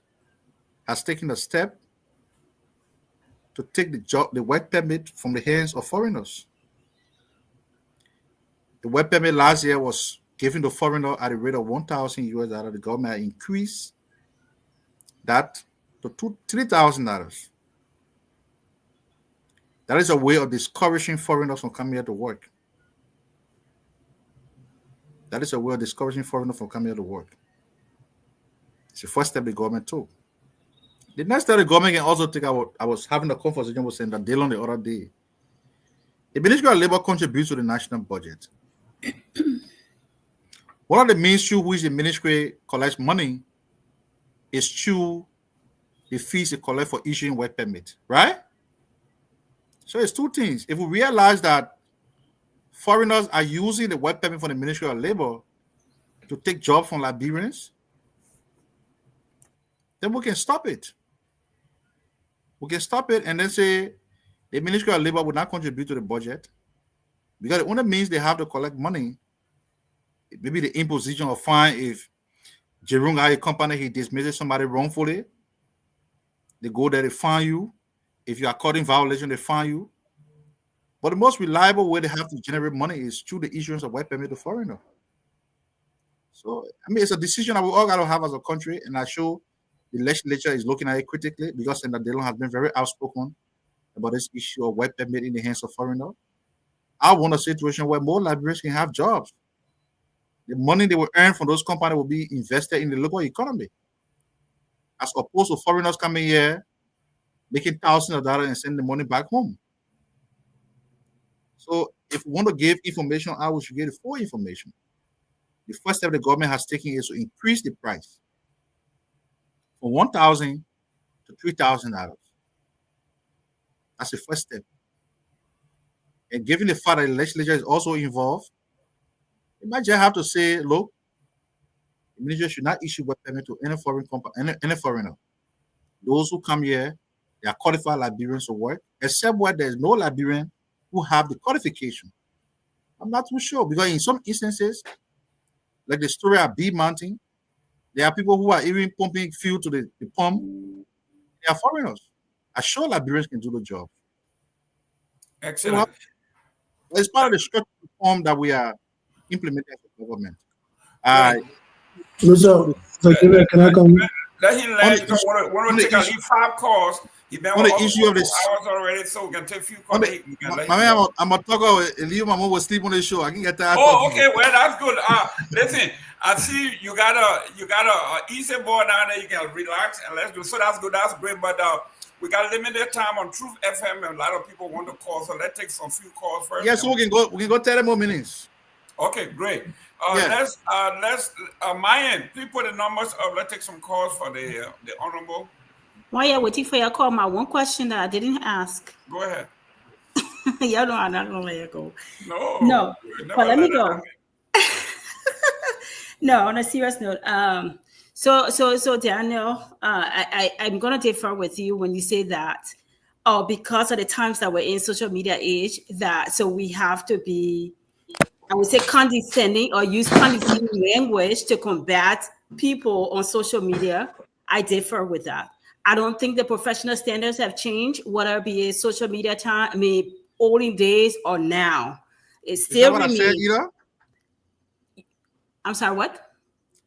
has taken a step to take the work permit from the hands of foreigners. The work permit last year was given to foreigner at a rate of $1,000. The government increased that to $3,000. That is a way of discouraging foreigners from coming here to work. That is a way of discouraging foreigners from coming here to work. It's the first step the government took. The next step the government can also take, I was having a conversation with Senator Dillon the other day. The Ministry of Labor contributes to the national budget. One of the means through which the ministry collects money is through the fees it collects for issuing work permit, right? So it's two things. If we realize that foreigners are using the work permit for the Ministry of Labor to take jobs from Liberians, then we can stop it. We can stop it and then say the Ministry of Labor will not contribute to the budget because the only means they have to collect money, maybe the imposition of fine. If Jerome got a company, he dismisses somebody wrongfully, they go there, they fine you. If you are caught in violation, they fine you. But the most reliable way they have to generate money is through the issuance of work permit to foreigner. So, I mean, it's a decision that we all got to have as a country, and I show the legislature is looking at it critically because Senator Dillon has been very outspoken about this issue of work permit in the hands of foreigners. I want a situation where more Liberians can have jobs. The money they will earn from those companies will be invested in the local economy, as opposed to foreigners coming here, making thousands of dollars and sending the money back home. So if we want to give information out, we should give the full information. The first step the government has taken is to increase the price from $1,000 to $3,000. That's the first step. And given the fact that the legislature is also involved, you might just have to say, look, the ministry should not issue work permit to any foreigner. Those who come here, they are qualified Liberians to work, except where there's no Liberian who have the qualification. I'm not too sure, because in some instances, like the story at B Mountain, there are people who are even pumping fuel to the pump. They are foreigners. I'm sure Liberians can do the job. Excellent. It's part of the structural reform that we are implementing as a government. Can I come? Let him land. Want to take at least 5 calls. He been on the issue of this hours already, so we can take a few calls. I'm gonna talk about Leo Mama was sleep on the show. I can get that. Oh, okay. Well, that's good. Listen, I see you got a easy boy down there. You can relax and let's do. So that's good. That's great. But we got limited time on Truth FM, and a lot of people want to call. So let's take some few calls first. Yeah, so we can go 30 more minutes. Okay, great. Let's Myean, please put the numbers up. Let's take some calls for the honorable. While you're waiting for your call, my one question that I didn't ask. Go ahead. Y'all know I'm not gonna let it go. No. But let me go. No, on a serious note. So Daniel, I'm gonna differ with you when you say that. Oh, because of the times that we're in social media age, that so we have to be, I would say, condescending or use condescending language to combat people on social media. I differ with that. I don't think the professional standards have changed, whether it be social media time, olden days or now. It still remains. Is that what I said, Ida? I'm sorry, what?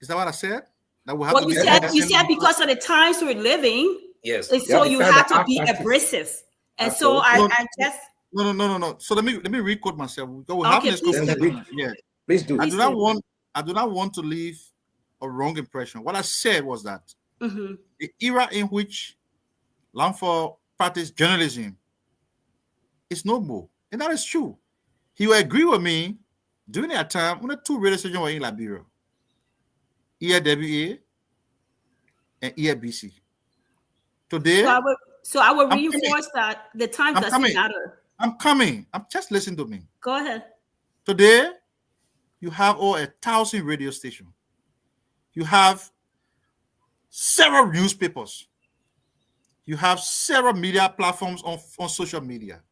Is that what I said? That we have Well, you said because of the times we're living, yes. So you have to be abrasive. And so I just No. So let me re-quote myself. We're having this conversation. Yeah. Please do. I do not want to leave a wrong impression. What I said was that the era in which Lamfor practiced journalism is no more. And that is true. He will agree with me. During that time, only 2 radio stations were in Liberia. ERWA and ERBC. Today, so I will reinforce that the time doesn't matter. I'm coming. Just listen to me. Go ahead. Today, you have over 1,000 radio stations. You have several newspapers. You have several media platforms on social media.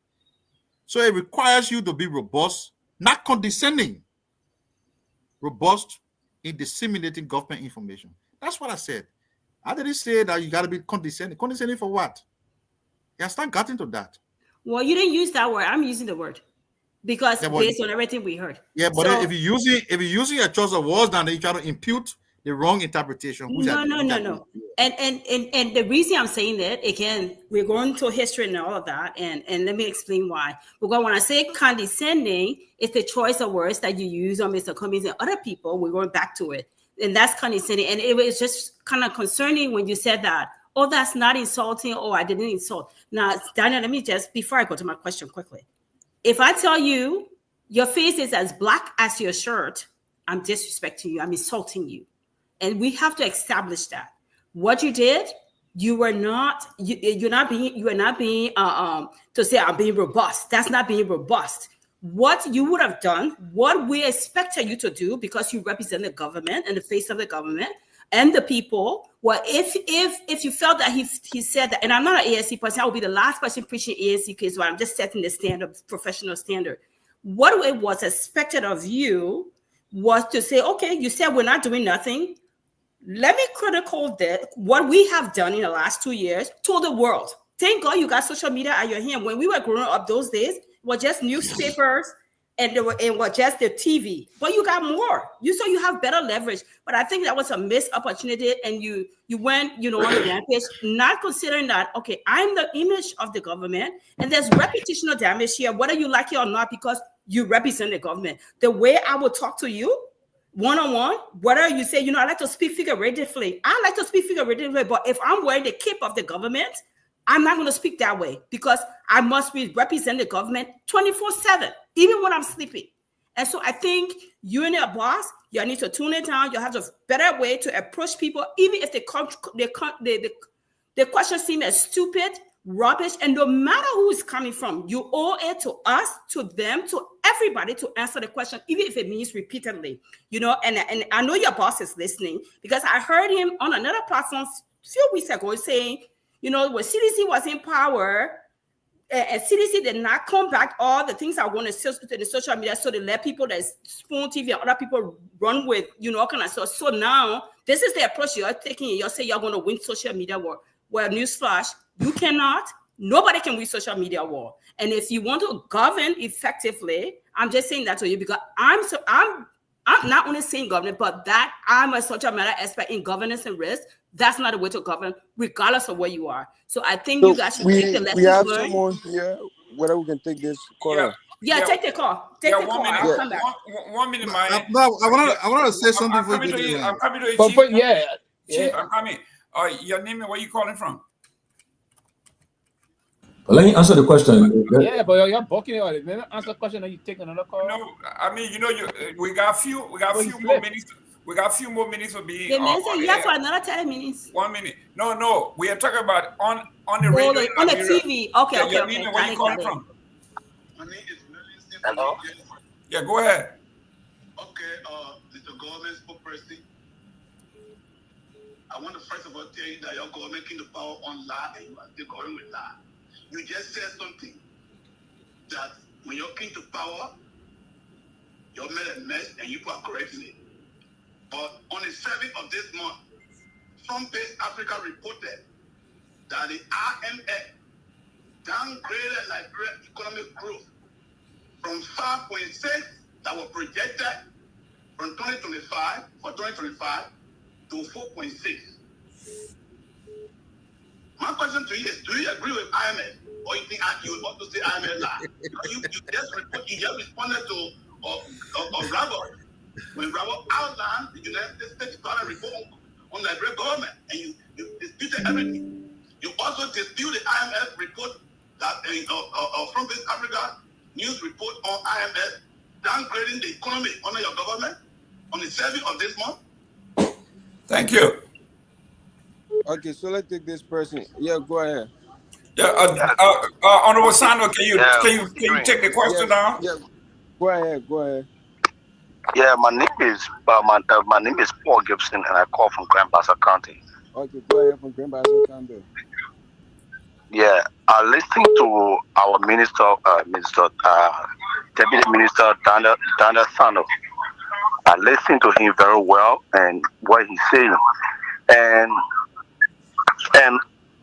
So it requires you to be robust, not condescending, robust in disseminating government information. That's what I said. I didn't say that you got to be condescending. Condescending for what? You have not gotten to that. Well, you didn't use that word. I'm using the word because based on everything we heard. Yeah, but if you're using a choice of words, then you try to impute the wrong interpretation. No. And the reason I'm saying that, again, we're going to history and all of that, and let me explain why. Because when I say condescending, it's the choice of words that you use on Mr. Cummings and other people. We're going back to it. And that's condescending. And it was just kind of concerning when you said that. Oh, that's not insulting. Oh, I didn't insult. Now, Daniel, let me just, before I go to my question quickly. If I tell you your face is as black as your shirt, I'm disrespecting you. I'm insulting you. And we have to establish that. What you did, you were not, you are not being to say I'm being robust. That's not being robust. What you would have done, what we expected you to do, because you represent the government and the face of the government and the people. Well, if you felt that he said that, and I'm not an ASC person, I will be the last person preaching ASC case, but I'm just setting the standard, professional standard. What it was expected of you was to say, okay, you said we're not doing nothing. Let me critical that what we have done in the last 2 years to the world. Thank God you got social media at your hand. When we were growing up those days, it was just newspapers and it was just the TV. But you got more. So you have better leverage. But I think that was a missed opportunity, and you went, on the rampage, not considering that, okay, I'm the image of the government, and there's reputational damage here, whether you like it or not, because you represent the government. The way I will talk to you one-on-one, whether you say, I like to speak figuratively. I like to speak figuratively, but if I'm wearing the cape of the government, I'm not going to speak that way because I must represent the government 24/7. even when I'm sleeping. And so I think you and your boss, you need to tune it down. You have a better way to approach people, even if the question seems as stupid, rubbish, and no matter who is coming from, you owe it to us, to them, to everybody to answer the question, even if it means repeatedly, you know. And I know your boss is listening, because I heard him on another platform a few weeks ago saying, you know, when CDC was in power, and CDC did not come back all the things I want to say to the social media, so they let people that Spoon TV and other people run with, you know, all kind of stuff. So now this is the approach you're taking. You're saying you're going to win social media war. Well, newsflash, you cannot. Nobody can win social media war. And if you want to govern effectively, I'm just saying that to you because I'm not only saying government, but that I'm a social media expert in governance and risk. That's not a way to govern, regardless of where you are. So I think you guys should take the lessons we have learned. someone here. Whether we can take this call. Yeah, take the call. Take the call. I'll come back. 1 minute, man. No, I want to say something for you. I'm coming to you, Chief. Chief, I'm coming. Your name and where you calling from? But let me answer the question. Yeah, but you're booking it. Let me answer the question and you take another call. No, I mean, you know, we got a few more minutes. We got a few more minutes to be. They may say yes for another 10 minutes. 1 minute. No. We are talking about on the radio. On the TV. Okay. Where you calling from? Hello? Yeah, go ahead. Okay, Mr. Government spokesperson. I want to first of all tell you that your government came to power on lie and you are still going with lie. You just said something that when you came to power, you made a mess and you are correcting it. But on the 7th of this month, Front-Page Africa reported that the IMF downgraded Liberia economic growth from 5.6 that were projected from 2025 to 4.6. My question to you is, do you agree with IMF, or you think you would also say IMF lie? You just responded to Rabble. When Rabble outlined the United States Department report on the Liberia government, and you disputed everything. You also dispute the IMF report that from this Africa news report on IMF downgrading the economy under your government on the 7th of this month. Thank you. Okay, so let's take this person. Yeah, go ahead. Yeah, Honorable Sandro, can you take the question down? Yeah, go ahead. Yeah, my name is Paul Gibson, and I call from Grand Bassa County. Okay, go ahead from Grand Bassa County. Yeah, I listened to our Deputy Minister Dana Sano. I listened to him very well and what he's saying, and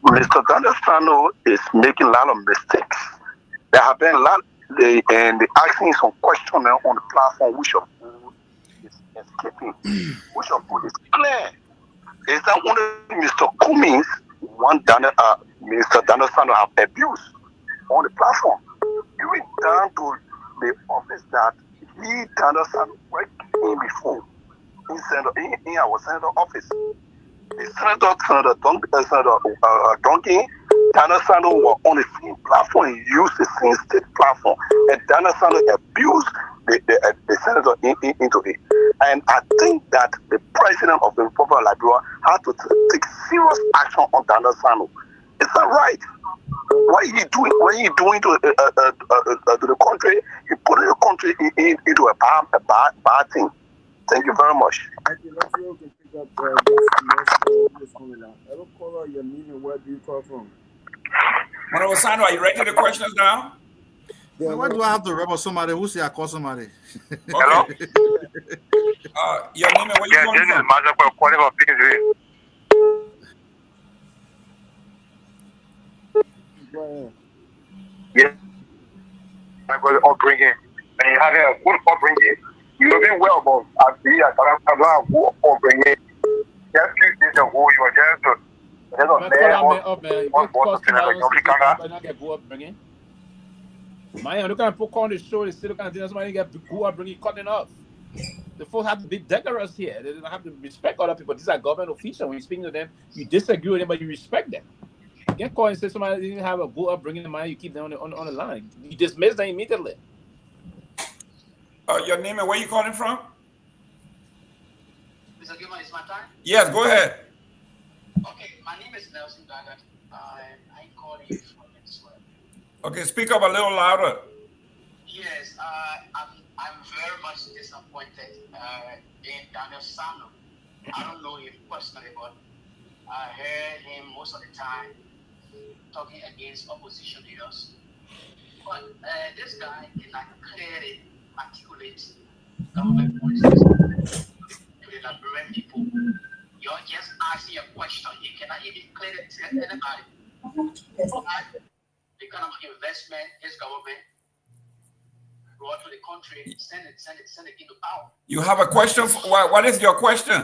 Mr. Dana Sano is making a lot of mistakes. There have been a lot, and they asking some questions on the platform which of food is escaping, which of food is clear. Is that only Mr. Cummings, Mr. Dana Sano have abused on the platform? You went down to the office that he, Dana Sano, worked in before, in our senator office. The Senator Donkey, Dana Sano were on the same platform and used the same state platform, and Dana Sano abused the senator into it. And I think that the president of the Republic of Liberia had to take serious action on Dana Sano. Is that right? What are you doing? What are you doing to the country? You put the country into a bad thing. Thank you very much. Okay, let's see who can pick up this coming out. Hello, caller, your name and where do you call from? Honorable Sandro, are you ready the questions now? Yeah, why do I have to rebel somebody who say I call somebody? Hello? Your name and where you calling from? Go ahead. Yeah. I got the upbringing. And you have a good upbringing. You're doing well, but I see a good upbringing. Just 2 days ago, you were just Myean, look at put on the show, they still can't somebody get who are bringing cutting off. The folks have to be decorous here. They don't have to respect other people. These are government officials. When you're speaking to them, you disagree with them, but you respect them. You can't call and say somebody didn't have a good upbringing in mind, you keep them on the line. You dismiss them immediately. Your name and where you calling from? Mr. Gayman, it's my time? Yes, go ahead. Okay, my name is Nelson Garguah. I'm calling you from Venezuela. Okay, speak up a little louder. Yes, I'm very much disappointed in Daniel Sano. I don't know him personally, but I heard him most of the time talking against opposition leaders. But this guy cannot clearly articulate government policies to the Liberian people. You're just asking a question. You cannot even clearly tell anybody the kind of investment his government brought to the country, send it into power. You have a question? What is your question?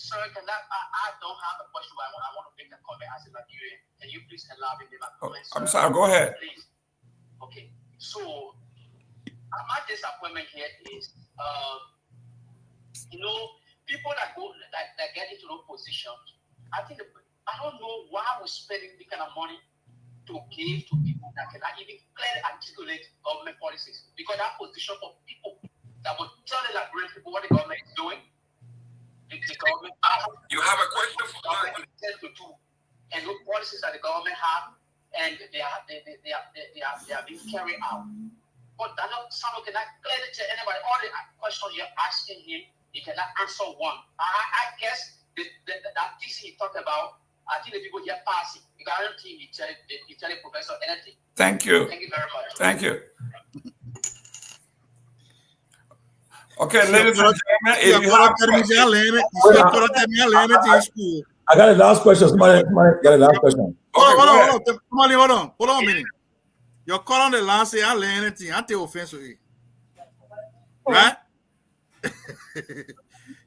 Sir, I don't have a question, but I want to make a comment as a Liberian. Can you please allow me to make a comment, sir? I'm sorry, go ahead. Please. Okay, so my disappointment here is, people that get into those positions, I don't know why we're spending the kind of money to give to people that cannot even clearly articulate government policies. Because that position for people that will tell the Liberian people what the government is doing, the government. You have a question for government intends to do, and those policies that the government have, and they are being carried out. But Daniel Sano cannot clearly tell anybody all the questions you're asking him. He cannot answer one. I guess that thing he talked about, I think the people here passing. The guarantee he tell the professor anything. Thank you. Thank you very much. Thank you. Okay, ladies and gentlemen, if you have I got a last question. Somebody got a last question. Hold on a minute. Your call on the line say I learn anything. I take offense with you. Right?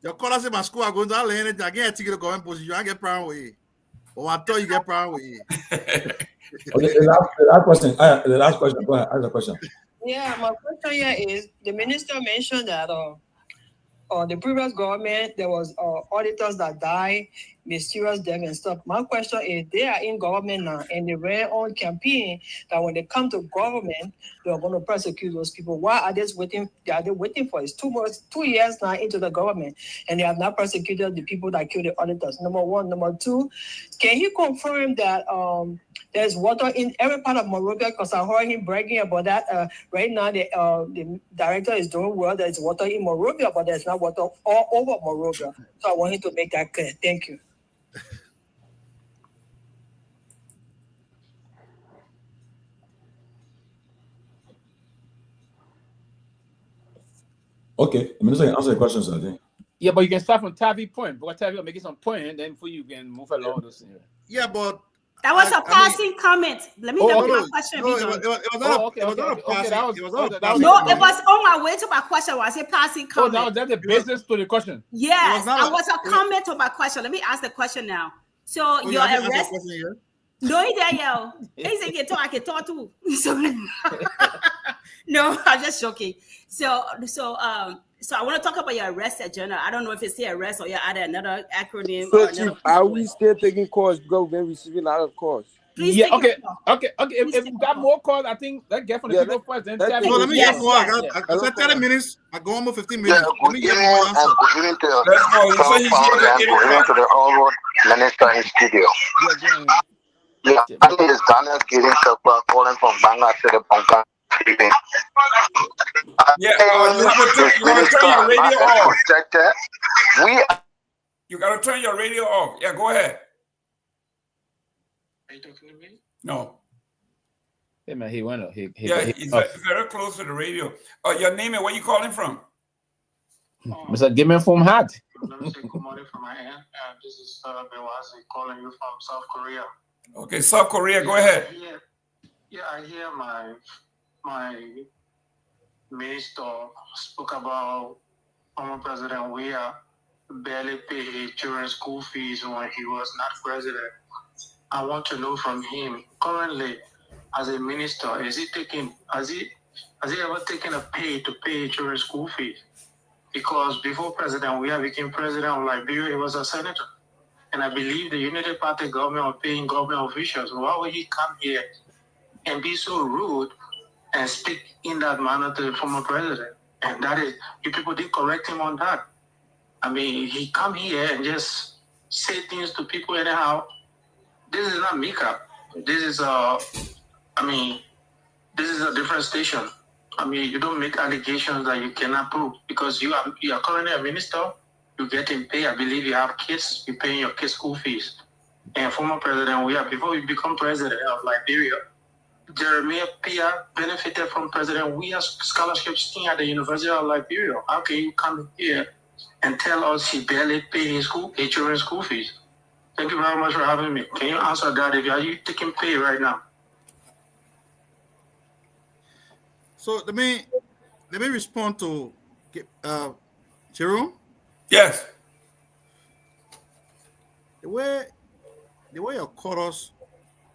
Your caller say my school I go to learn anything. I get to the government position. I get problem with you. Oh, I thought you get problem with you. Okay, the last question. The last question. Go ahead. Ask the question. Yeah, my question here is the minister mentioned that the previous government there was auditors that died, mysterious death and stuff. My question is they are in government now and they ran on campaign that when they come to government, they are going to prosecute those people. Why are they waiting? Are they waiting for it? 2 years now into the government and they have not prosecuted the people that killed the auditors. Number one. Number two, can he confirm that there's water in every part of Monrovia? Because I heard him bragging about that. Right now, the director is doing well. There's water in Monrovia, but there's not water all over Monrovia. So I want him to make that clear. Thank you. Okay, Minister, answer the questions, I think. Yeah, but you can start from Tavi point. Because Tavi will make some point, and then before you can move along those things. Yeah, but that was a passing comment. Let me get my question. No, it was not a passing. No, it was on my way to my question. Was a passing comment? Oh, that's the basis to the question. Yes, I was a comment to my question. Let me ask the question now. So your arrest. No, yo. I can talk too. No, I'm just joking. So I want to talk about your arrest agenda. I don't know if it's the arrest or you added another acronym. So, Chief, are we still taking calls because we're receiving a lot of calls? Please yeah, okay. If you got more calls, I think let's get from the people first. Then let me get more. I said 30 minutes. I go on for 15 minutes. Yeah, good evening and good evening to the honorable minister in studio. Yeah, my name is Daniel Gideon calling from Banga to the Bunker. Yeah, you have to turn your radio off. You got to turn your radio off. Yeah, go ahead. Are you talking to me? No. Hey man, he's very close to the radio. Your name and where you calling from? Mr. Gayman from Hat. Let me say good morning from my end. This is Bewazi calling you from South Korea. Okay, South Korea, go ahead. I hear my minister spoke about former President Weah barely paid his children's school fees when he was not president. I want to know from him currently, as a minister, has he ever taken a pay to pay children's school fees? Because before President Weah became president of Liberia, he was a senator. And I believe the Unity Party government are paying government officials. Why would he come here and be so rude and speak in that manner to the former president? And that is, you people did correct him on that. I mean, he come here and just say things to people anyhow. This is not makeup. This is this is a different station. I mean, you don't make allegations that you cannot prove because you are currently a minister. You getting paid. I believe you have kids. You're paying your kids' school fees. And former president, before we become president of Liberia, Jerome Pewee benefited from President Weah's scholarship scheme at the University of Liberia. How can you come here and tell us he barely paid his children's school fees? Thank you very much for having me. Can you answer that? Are you taking pay right now? So let me respond to Jerome. Yes. The way your chorus,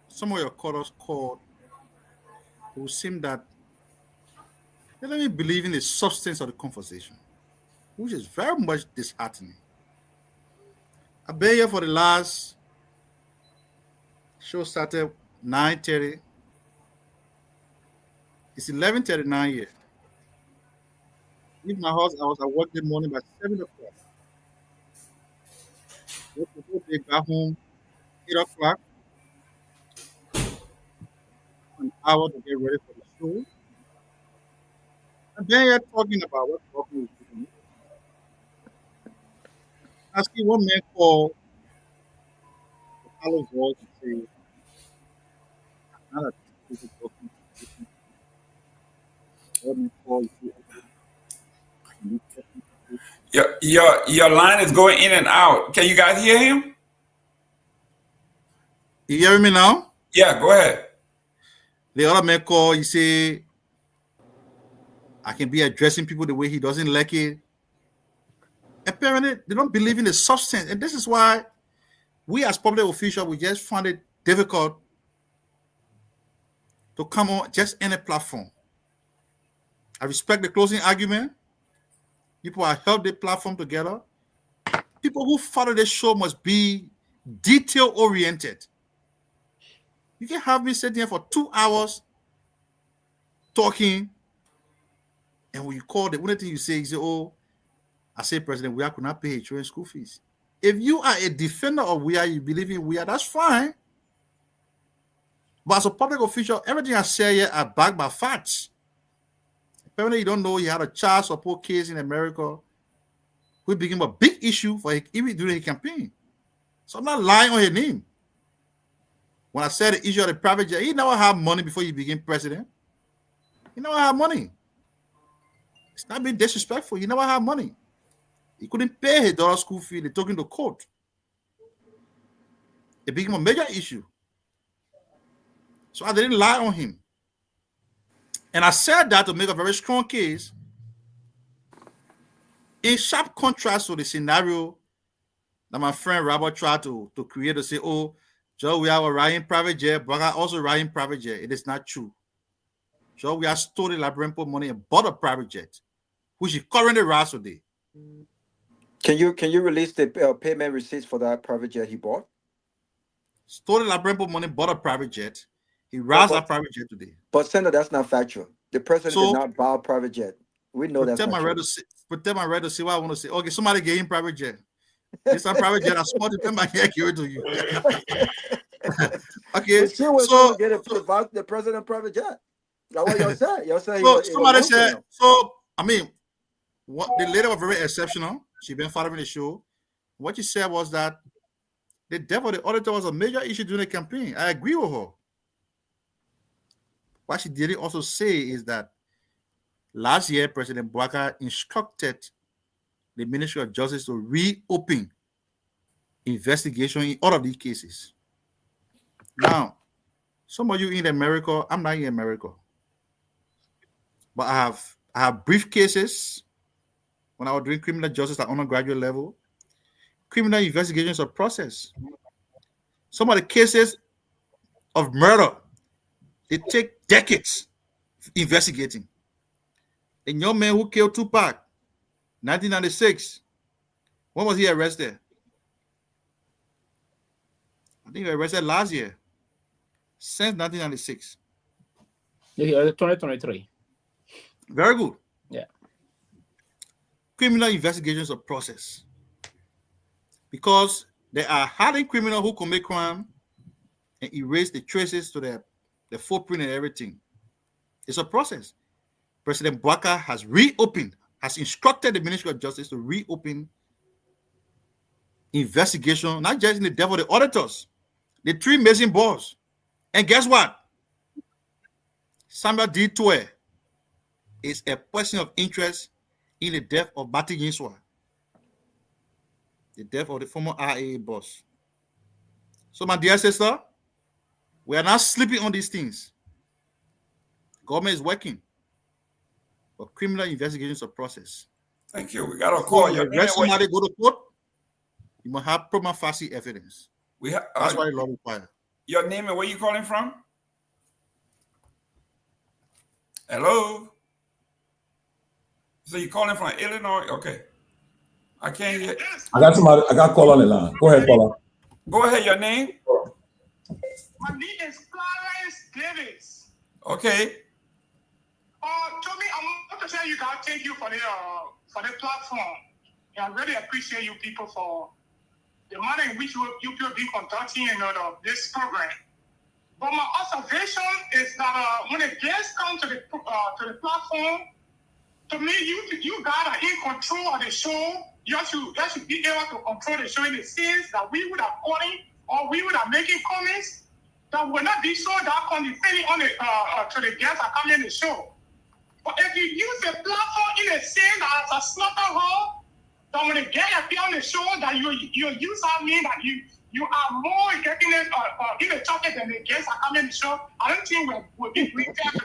some of your chorus called, it would seem that they let me believe in the substance of the conversation, which is very much disheartening. I've been here for the last show started 9:30. It's 11:39 here. Leave my house. I was at work this morning by 7 o'clock. They got home 8 o'clock. An hour to get ready for the show. And then you're talking about what talking is doing. Asking one man called the Carlos voice and say, not a people talking. One man called, Your line is going in and out. Can you guys hear him? You hearing me now? Yeah, go ahead. The other man call, you say, I can be addressing people the way he doesn't like it. Apparently, they don't believe in the substance. And this is why we as public officials, we just find it difficult to come on just any platform. I respect the closing argument. People have held the platform together. People who follow the show must be detail-oriented. You can have me sit here for 2 hours talking, and when you call, the only thing you say is, oh, I say, President, we could not pay his children's school fees. If you are a defender of Weah, you believe in Weah, that's fine. But as a public official, everything I say here are backed by facts. Apparently, you don't know he had a child support case in America, which became a big issue for him even during his campaign. So I'm not lying on his name. When I said the issue of the private jet, he never had money before he became president. He never had money. It's not being disrespectful. He never had money. He couldn't pay his daughter's school fee. They took him to court. It became a major issue. So I didn't lie on him. And I said that to make a very strong case in sharp contrast to the scenario that my friend Robert tried to create to say, oh, Joe, we have a riding private jet, but I also riding private jet. It is not true. Joe, we have stolen Liberian money and bought a private jet, which he currently rides today. Can you release the payment receipts for that private jet he bought? Stolen Liberian money, bought a private jet. He rides that private jet today. But Senator, that's not factual. The president did not buy a private jet. We know that's not true. Pretend my right to say what I want to say. Okay, somebody gave him private jet. This a private jet. I spot it. I can't give it to you. Okay, so get the president private jet. That's what y'all said. Y'all said somebody said. So I mean, what the lady was very exceptional. She been following the show. What she said was that the death of the auditor was a major issue during the campaign. I agree with her. What she didn't also say is that last year, President Bouaka instructed the Ministry of Justice to reopen investigation in all of these cases. Now, some of you in America, I'm not in America, but I have brief cases when I was doing criminal justice at undergraduate level. Criminal investigations are process. Some of the cases of murder, they take decades investigating. A young man who killed Tupac, 1996. When was he arrested? I think he was arrested last year. Since 1996. Yeah, 2023. Very good. Yeah. criminal investigations of process. Because there are hardened criminals who commit crime and erase the traces to their footprint and everything. It's a process. President Bouaka has instructed the Ministry of Justice to reopen investigation, not just in the death of the auditors, the 3 missing boys. And guess what? Samuel D. Tue is a person of interest in the death of Bati Yinswa, the death of the former RAA boss. So, my dear sister, we are not sleeping on these things. Government is working, but criminal investigations of process. Thank you. We got a call. You arrest somebody, go to court, you must have prima facie evidence. That's why the law requires. Your name and where you calling from? Hello? So you calling from Illinois? Okay. I can't hear. I got call on the line. Go ahead, caller. Go ahead, your name? My name is Clarence Davis. Okay. Tommy, I want to tell you guys thank you for the platform. And I really appreciate you people for the manner in which you people be conducting this program. But my observation is that when the guests come to the platform, to me, you guys are in control of the show. You should be able to control the show in the sense that we would have calling or we would have making comments that will not be so that condescending on to the guests that come in the show. But if you use the platform in a sense as a slaughterhouse, that when the guests appear on the show, that you use that mean that you are more getting it in the topic than the guests are coming to the show. I don't think we'll be fair to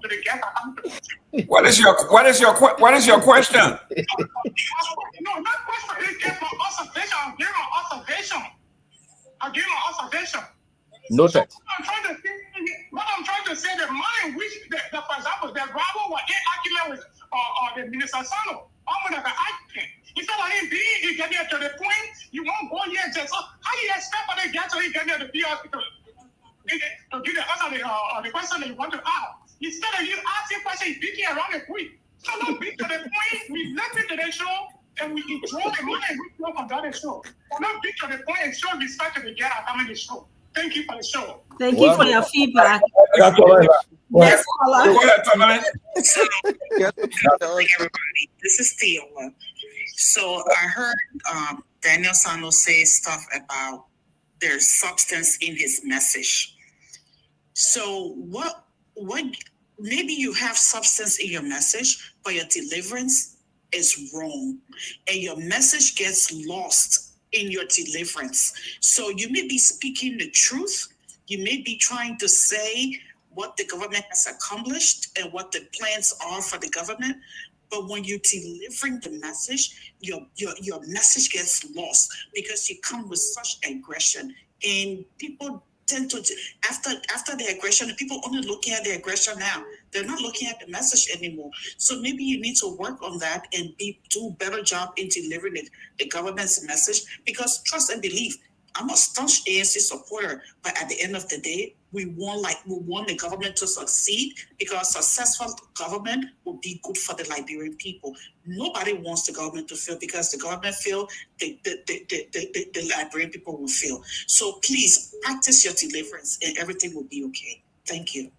the guests that come to the show. What is your question? No, not question. It's my observation. I'll give my observation. Noted. What I'm trying to say, the mind which, for example, the rival was in argument with the Minister Sano. I'm going to argument. Instead of him being, he get to the point, you won't go here and just, how do you expect for the guy to get there to be hospital? To give the answer the question that you want to ask. Instead of you asking questions, beating around the point. So don't beat to the point, we listen to the show, and we enjoy the money and we work on the show. But not beat to the point and show respect to the guy that come in the show. Thank you for the show. Thank you for your feedback. Yes, caller. Go ahead, Tomalin. Everybody, this is Theo. So I heard Daniel Sano say stuff about there's substance in his message. So what maybe you have substance in your message, but your deliverance is wrong, and your message gets lost in your deliverance. So you may be speaking the truth, you may be trying to say what the government has accomplished and what the plans are for the government, but when you're delivering the message, your message gets lost because you come with such aggression, and people tend to, after the aggression, people only looking at the aggression now. They're not looking at the message anymore. So maybe you need to work on that and do a better job in delivering the government's message, because trust and believe, I'm a staunch ANC supporter, but at the end of the day, we want the government to succeed, because successful government will be good for the Liberian people. Nobody wants the government to fail, because the government fail, the Liberian people will fail. So please practice your deliverance and everything will be okay. Thank you.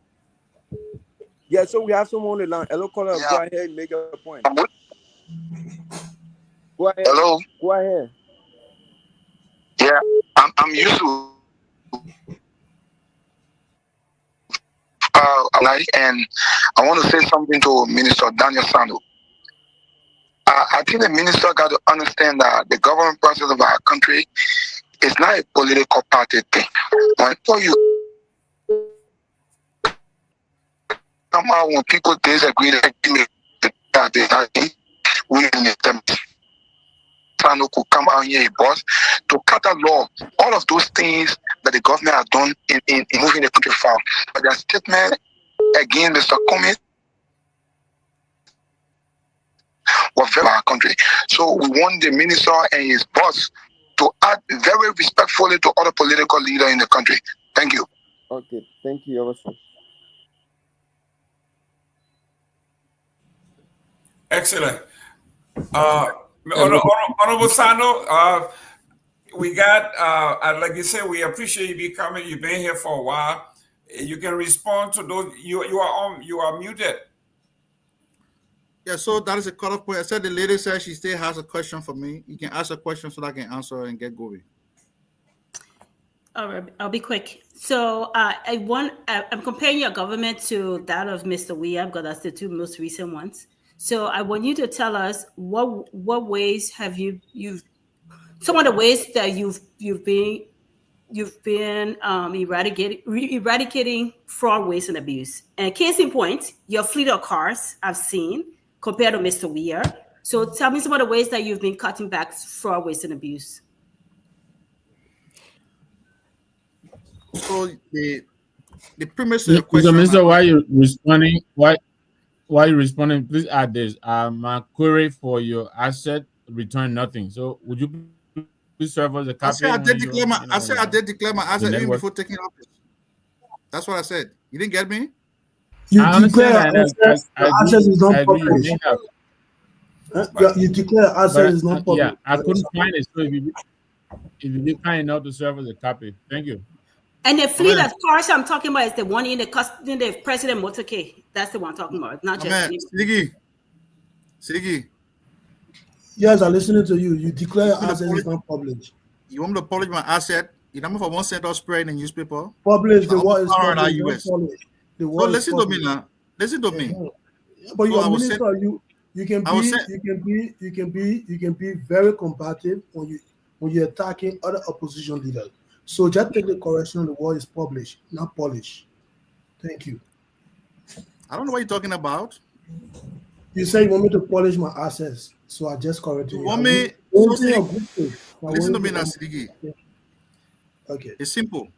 Yeah, so we have someone on the line. Hello, caller. Yeah. Go ahead and make a point. Go ahead. Hello. Go ahead. Yeah, I'm used to and I want to say something to Minister Daniel Sano. I think the minister got to understand that the government process of our country is not a political party thing. When you come out, when people disagree, Sano could come out here, boss, to catalog all of those things that the government has done in moving the country forward. But their statement, again, Mr. Cummings, was very our country. So we want the minister and his boss to act very respectfully to other political leaders in the country. Thank you. Okay, thank you, also. Excellent. Honorable Sano, we got, like you said, we appreciate you becoming. You've been here for a while. You can respond to those. You are muted. Yeah, so that is a cutoff point. I said the lady said she still has a question for me. You can ask a question so that I can answer and get going. All right, I'll be quick. So I'm comparing your government to that of Mr. Weah, because that's the two most recent ones. So I want you to tell us what ways have you've some of the ways that you've been eradicating fraud, waste, and abuse. And case in point, your fleet of cars I've seen compared to Mr. Weah. So tell me some of the ways that you've been cutting back fraud, waste, and abuse. So the premise of the question, Mr. Why you responding? Why you responding? Please add this. My query for your asset return nothing. So would you please serve us a copy? I said I did declare my asset even before taking office. That's what I said. You didn't get me? You declare assets is not published. You declare assets is not published. Yeah, I couldn't find it. So if you be kind enough to serve us a copy, thank you. And the fleet of cars I'm talking about is the one in the president motorcade. That's the one I'm talking about. Not just Sileke. Yes, I'm listening to you. You declare assets is not published. You want me to publish my asset? You know, for 1 cent or spread in the newspaper. Publish the what is published. So listen to me now. Listen to me. But you are minister. You can be very combative when you're attacking other opposition leaders. So just take the correction. The word is published, not polished. Thank you. I don't know what you're talking about. You say you want me to polish my assets, so I just corrected you. Want me? Listen to me now, Sileke. Okay. It's simple.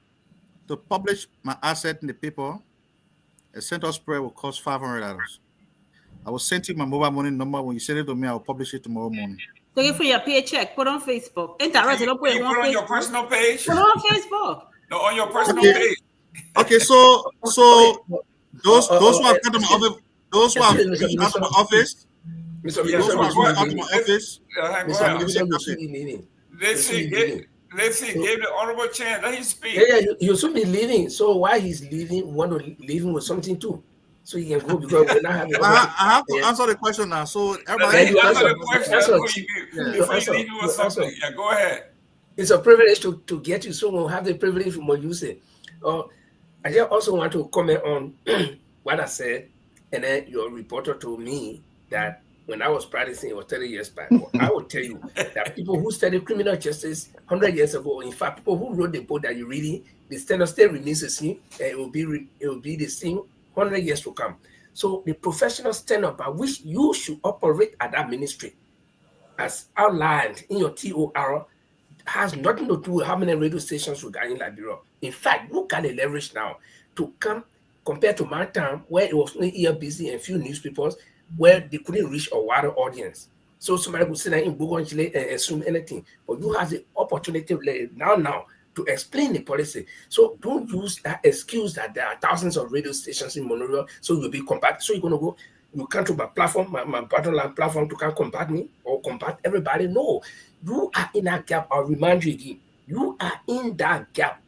To publish my asset in the paper, a center spread will cost $500. I will send you my mobile money number. When you send it to me, I will publish it tomorrow morning. Take it for your paycheck. Put on Facebook. Put on your personal page. Put on Facebook. No, on your personal page. Okay, so those who have come to my office, those who have come to my office, Let's see, give the honorable chance. Let him speak. Yeah, you should be leaving. So why he's leaving? Want to leave him with something too? So he can go because we're not having. I have to answer the question now. So everybody answer the question. Yeah, go ahead. It's a privilege to get you. So we'll have the privilege from what you say. I just also want to comment on what I said, and then your reporter told me that when I was practicing, it was 30 years back. I will tell you that people who studied criminal justice 100 years ago, in fact, people who wrote the book that you're reading, the standard still remains the same, and it will be the same 100 years to come. So the professional standard by which you should operate at that ministry, as outlined in your TOR, has nothing to do with how many radio stations we got in Liberia. In fact, look at the leverage now to come compared to my time where it was only ERBC and few newspapers where they couldn't reach a wider audience. So somebody could sit there in Bogonchile and assume anything. But you have the opportunity now to explain the policy. So don't use that excuse that there are thousands of radio stations in Monrovia, so you'll be combated. So you're going to go, you can't do my platform, my battleline platform to come combat me or combat everybody. No, you are in that gap. I'll remind you again. You are in that gap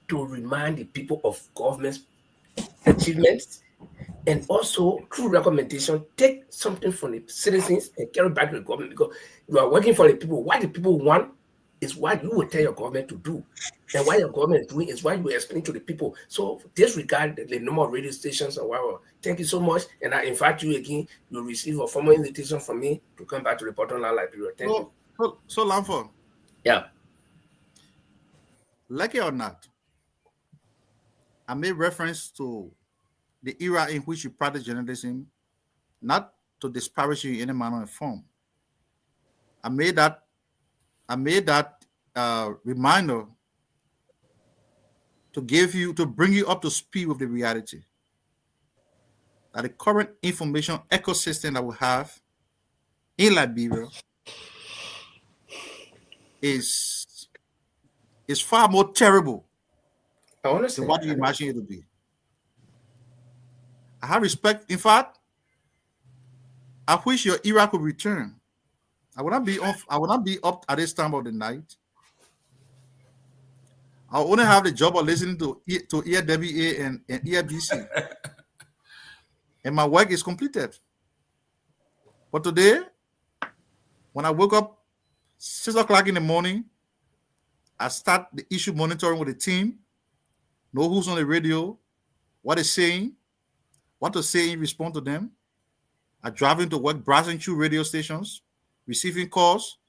to remind the people of government's achievements, and also through recommendation, take something from the citizens and carry back to the government, because you are working for the people. What the people want is what you will tell your government to do. And what your government is doing is what you explain to the people. So disregard the number of radio stations or whatever. Thank you so much. And I invite you again, you'll receive a formal invitation from me to come back to report on Liberia. Thank you. So Lamford. Yeah. Like it or not, I made reference to the era in which you practice journalism, not to disparage you in any manner or form. I made that reminder to bring you up to speed with the reality that the current information ecosystem that we have in Liberia is far more terrible than what you imagine it to be. I have respect. In fact, I wish your era could return I will not be off. I will not be up at this time of the night. I'll only have the job of listening to EWA and EFBC. And my work is completed. But today, when I woke up 6 o'clock in the morning, I start the issue monitoring with the team, know who's on the radio, what they're saying, what to say in response to them. I drive into work, browsing through radio stations, receiving calls,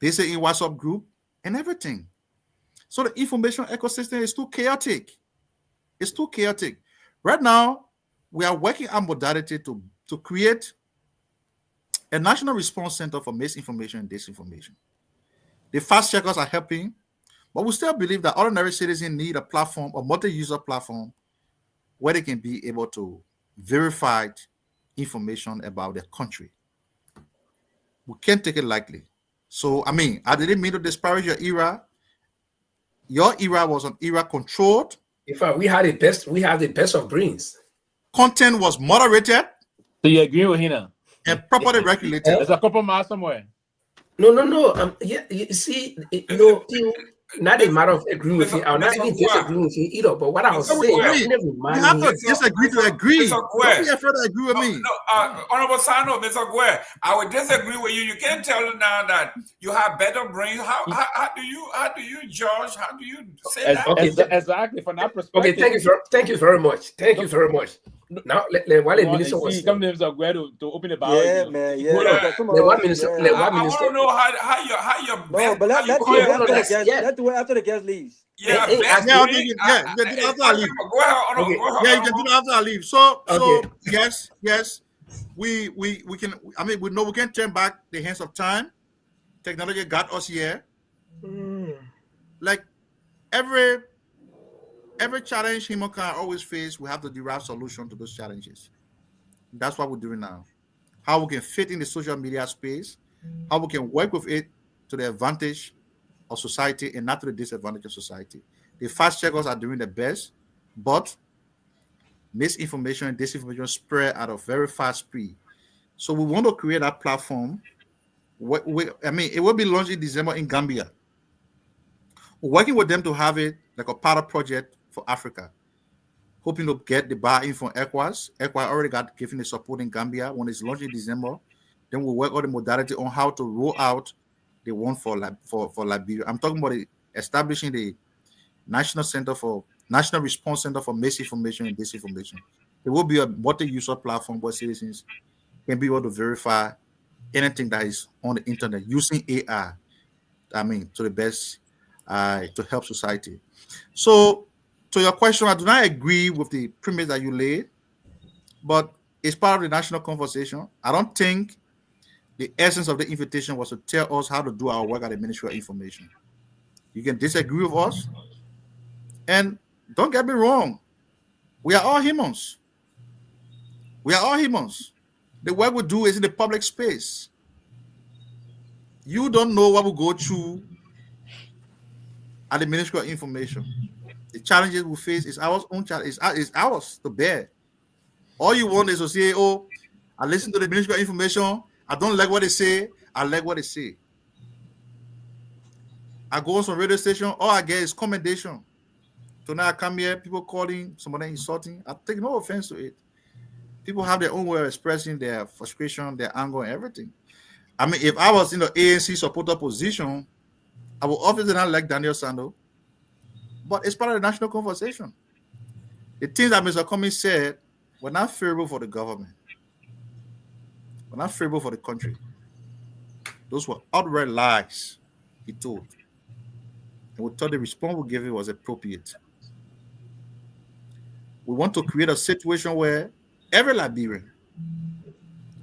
basically in WhatsApp group, and everything. So the information ecosystem is too chaotic. It's too chaotic. Right now, we are working on modality to create a national response center for misinformation and disinformation. The fast checkers are helping, but we still believe that ordinary citizens need a platform, a multi-user platform, where they can be able to verify information about their country. We can't take it lightly. So, I mean, I didn't mean to disparage your era. Your era was an era controlled. In fact, we had the best of brains. Content was moderated. So you agree with him now? And properly regulated. There's a couple miles somewhere. No. Yeah, you see, not a matter of agreeing with you. I'm not even disagreeing with you either. But what I was saying, you have to disagree to agree. Don't be afraid to agree with me. Honorable Sano, Mr. Guer, I would disagree with you. You can't tell them now that you have better brains. How do you judge? How do you say that? Okay, exactly from that perspective. Okay, thank you very much. Thank you very much. Now, while the minister was come to Mr. Guer to open the bar. Yeah, man. Yeah. What minister? I want to know how your no, but let's do it after the guest leaves. Yeah, you can do it after I leave. Go ahead. Yeah, you can do it after I leave. So yes, we can. I mean, we know we can turn back the hands of time. Technology got us here. Like every challenge humankind always face, we have to derive solution to those challenges. That's what we're doing now. How we can fit in the social media space, how we can work with it to the advantage of society and not to the disadvantage of society. The fast checkers are doing the best, but misinformation and disinformation spread at a very fast speed. So we want to create that platform. It will be launched in December in Gambia. We're working with them to have it like a pilot project for Africa, hoping to get the buy-in from ECOWAS. ECOWAS already got given the support in Gambia when it's launched in December. Then we'll work on the modality on how to roll out the one for Liberia. I'm talking about establishing the National Response Center for Misinformation and Disinformation. It will be a multi-user platform where citizens can be able to verify anything that is on the internet using AI. I mean, to the best to help society. So, to your question, I do not agree with the premise that you laid, but it's part of the national conversation. I don't think the essence of the invitation was to tell us how to do our work at the Ministry of Information. You can disagree with us, and don't get me wrong, we are all humans. We are all humans. The work we do is in the public space. You don't know what we go through at the Ministry of Information. The challenges we face is our own challenge. It's ours to bear. All you want is to say, "Oh, I listen to the Ministry of Information. I don't like what they say. I like what they say." I go on some radio station. All I get is commendation. So now I come here, people calling, somebody insulting. I take no offense to it. People have their own way of expressing their frustration, their anger, and everything. I mean, if I was in the ANC supporter position, I would obviously not like Daniel Sando. But it's part of the national conversation. The things that Mr. Cummings said were not favorable for the government. Were not favorable for the country. Those were outright lies he told. And we thought the response we gave him was appropriate. We want to create a situation where every Liberian,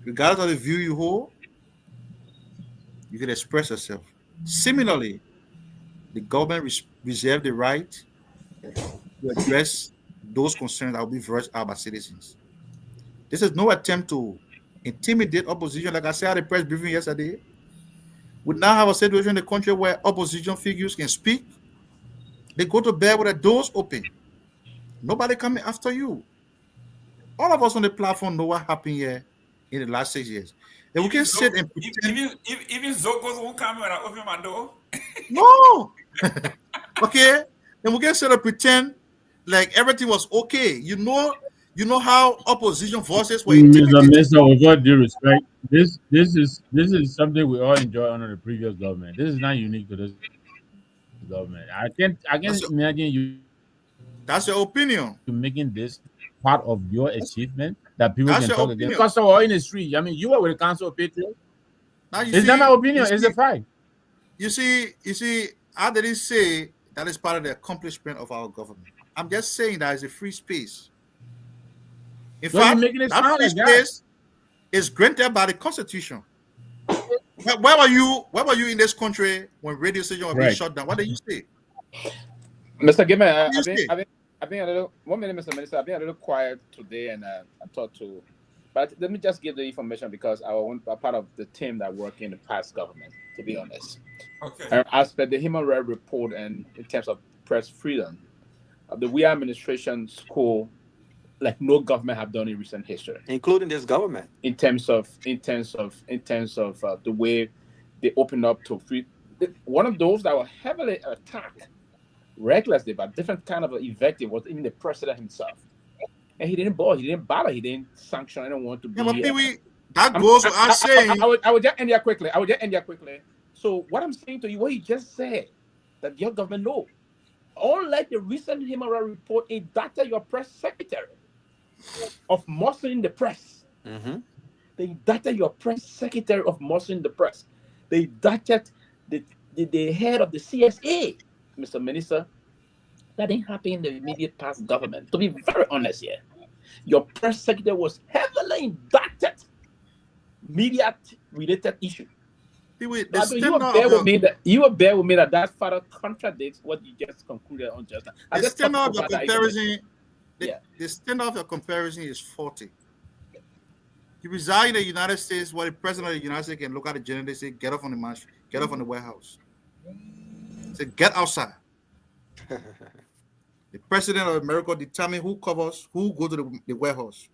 regardless of the view you hold, you can express yourself. Similarly, the government reserves the right to address those concerns that will be voiced out by citizens. This is no attempt to intimidate opposition. Like I said at the press briefing yesterday, we now have a situation in the country where opposition figures can speak. They go to bed with the doors open. Nobody coming after you. All of us on the platform know what happened here in the last 6 years. And we can sit and pretend. Even Zokos won't come when I open my door. No. Okay. And we can sit and pretend like everything was okay. You know how opposition voices were intimidated. Mr. With all due respect, this is something we all enjoy under the previous government. This is not unique to this government. I can't imagine you. That's your opinion. You making this part of your achievement that people That's can your talk opinion. against. Because all in the street. I mean, you were with the Council of Patriots. It's not my opinion. It's a fact. You see, I didn't say that is part of the accomplishment of our government. I'm just saying that it's a free space. In fact, that free space is granted by the Constitution. Where were you in this country when radio stations were being shut down? What did you say? Mr. Gayman, I've been a little 1 minute, Mr. Minister. I've been a little quiet today, and I talked to. But let me just give the information because I want a part of the team that worked in the past government. To be honest, okay. As per the human rights report and in terms of press freedom, the Myean administration score like no government have done in recent history, including this government. In terms of the way they opened up to free. One of those that were heavily attacked recklessly by different kind of invective was even the president himself, and he didn't bother, he didn't sanction anyone to be. Yeah, but Pewee, that goes without saying. I would just end here quickly. So what I'm saying to you, what you just said, that your government know, unlike the recent human rights report, indicted your press secretary of muscling the press. Mm-hmm. They indicted your press secretary of muscling the press. They indicted the head of the CSA, Mr. Minister. That didn't happen in the immediate past government. To be very honest here, your press secretary was heavily indicted. Media-related issue. You will bear with me that further contradicts what you just concluded on just now. The standard of your comparison, the standard of your comparison is 40. You reside in the United States, where the president of the United States can look at the agenda and say, "Get off on the march, get off on the warehouse." Say, "Get outside." The president of America determines who covers, who go to the warehouse.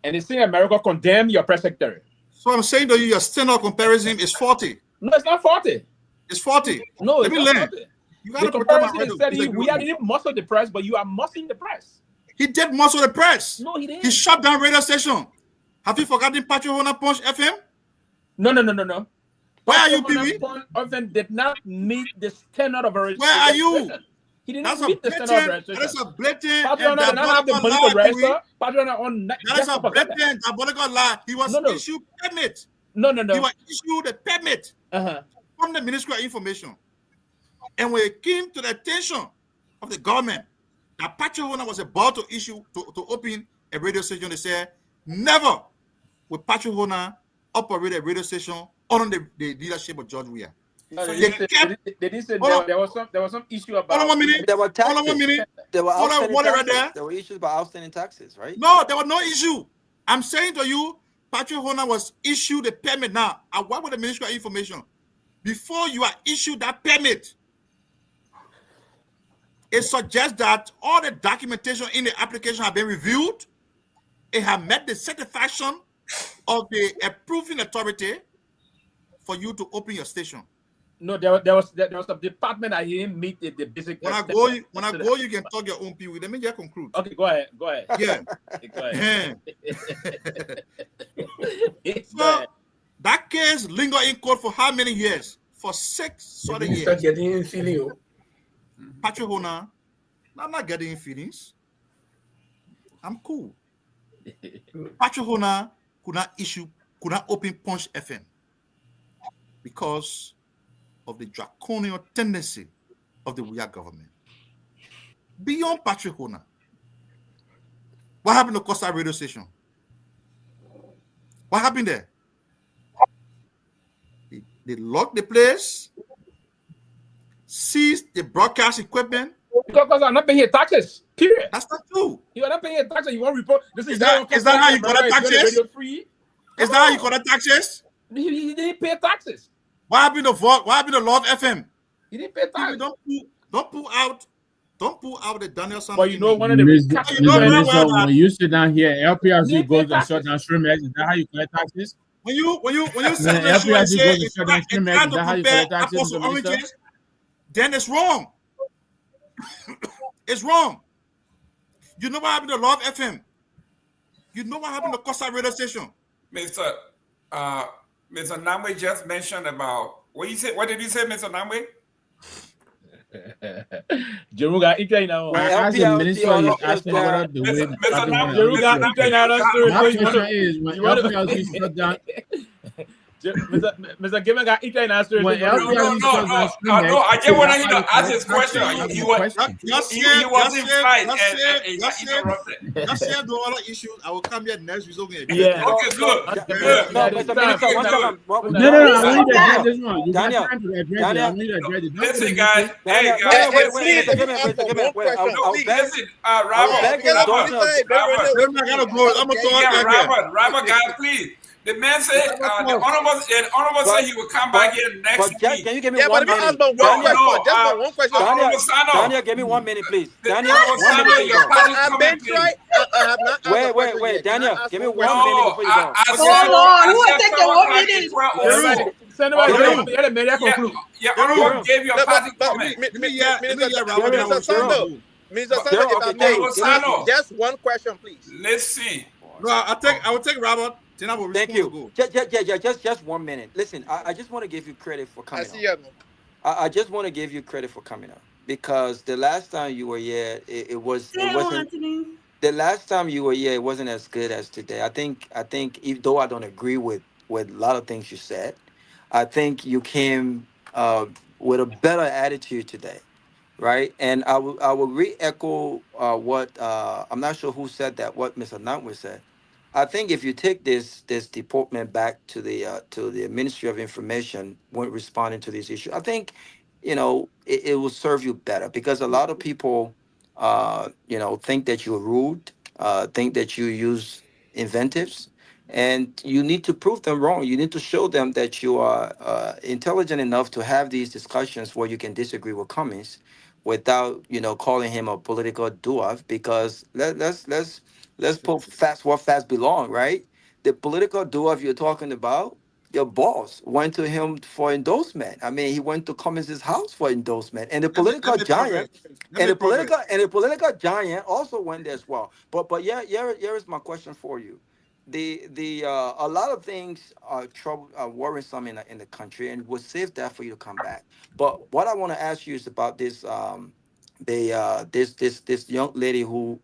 And the same America condemn your press secretary. So I'm saying to you, your standard comparison is 40. No, it's not 40. It's 40. No, let me learn. You got the comparison is that we didn't muscle the press, but you are muscling the press. He did muscle the press. No, he didn't. He shut down radio station. Have you forgotten Patriot Punch FM? No. Where are you, Pewee? FM did not meet the standard of a registration. Where are you? He didn't meet the standard of registration. That is a blatant and diabolical lie. That is a blatant diabolical lie. He was issued permit. No. He was issued a permit from the Ministry of Information. And when it came to the attention of the government that Patriot was about to issue to open a radio station, they said, never will Patriot operate a radio station under the leadership of George Weah. They didn't say there was some issue about. Hold on 1 minute. There were taxes. Hold on 1 minute. There were outstanding taxes. Right there. There were issues about outstanding taxes, right? No, there was no issue. I'm saying to you, Patrick Hona was issued a permit. Now, I work with the Ministry of Information. Before you are issued that permit, it suggests that all the documentation in the application have been reviewed. It has met the satisfaction of the approving authority for you to open your station. No, there was a department that he didn't meet the basic. When I go, you can talk your own Pewee. Let me just conclude. Okay, go ahead. Yeah. Go ahead. So that case lingered in court for how many years? For 6 solid years. Start getting in feeling. Patrick Hona, I'm not getting feelings. I'm cool. Patrick Hona could not open Punch FM because of the draconian tendency of the Weah government. Beyond Patrick Hona, what happened to Costa radio station? What happened there? They locked the place, seized the broadcast equipment. Because I'm not paying your taxes. Period. That's not true. You are not paying your taxes. You want to report? Is that how you collect taxes? Is that how you collect taxes? He didn't pay taxes. What happened to Love FM? He didn't pay taxes. Don't pull out the Daniel Sanvee. But you know one of the when you sit down here, LPRC goes and shut down streamers. Is that how you collect taxes? when you When sit on the the show and FPIC say goes to shut down it's Streamex, time is to that how you compare collect taxes, apples to Mr. Minister? oranges, then it's wrong. It's wrong. You know what happened to Love FM? You know what happened to Costa radio station? Mr. Nagbe just mentioned about what you said. What did you say, Mr. Nagbe? Jerome got eaten now. I asked the minister, he's asking whether the way the party want to Jerome got issue eaten now. a Story. My question is, when LPLC shut down, Mr. Gayman got eaten now. Story. when LPLC shut down Streamex, No, I just is want that him how to you ask collect his taxes? question. That's He my was question. he was in flight and he got interrupted. Just say no other issues. I will come here next week. Yeah. Okay, good. No, Mr. Minister, one second. No, I want you to address this one. You got time to address it. I want you to address it. Listen, guys. Daniel, Hey, wait, Mr. Gayman, wait. Listen, Robert, guys, please. The man said, the honorable said he will come back here next week. Can you give me 1 minute? Daniel, give me 1 minute, please. Daniel, 1 minute, please. Wait. Daniel, give me 1 minute before you go. Hold on. Who will take the 1 minute? Yeah, honorable gave you a party comment. Minister Sando, just one question, please. Let's see. No, I will take Robert. Thank you. Just 1 minute. Listen, I just want to give you credit for coming I just want to give you credit for coming up because the last time you were here, it wasn't. The last time you were here, it wasn't as good as today. I think even though I don't agree with a lot of things you said, I think you came with a better attitude today, right? And I will re-echo what I'm not sure who said that. What Mr. Nagbe said. I think if you take this department back to the Ministry of Information when responding to this issue, I think it will serve you better because a lot of people think that you're rude, think that you use inventives, and you need to prove them wrong. You need to show them that you are intelligent enough to have these discussions where you can disagree with Cummings without calling him a political dwarf. Because let's put facts where facts belong, right? The political dwarf you're talking about, your boss went to him for endorsement. I mean, he went to Cummings' house for endorsement, and the political giant, and the political giant also went there as well. But here is my question for you. A lot of things are worrisome in the country, and we'll save that for you to come back. But what I want to ask you is about this this young lady who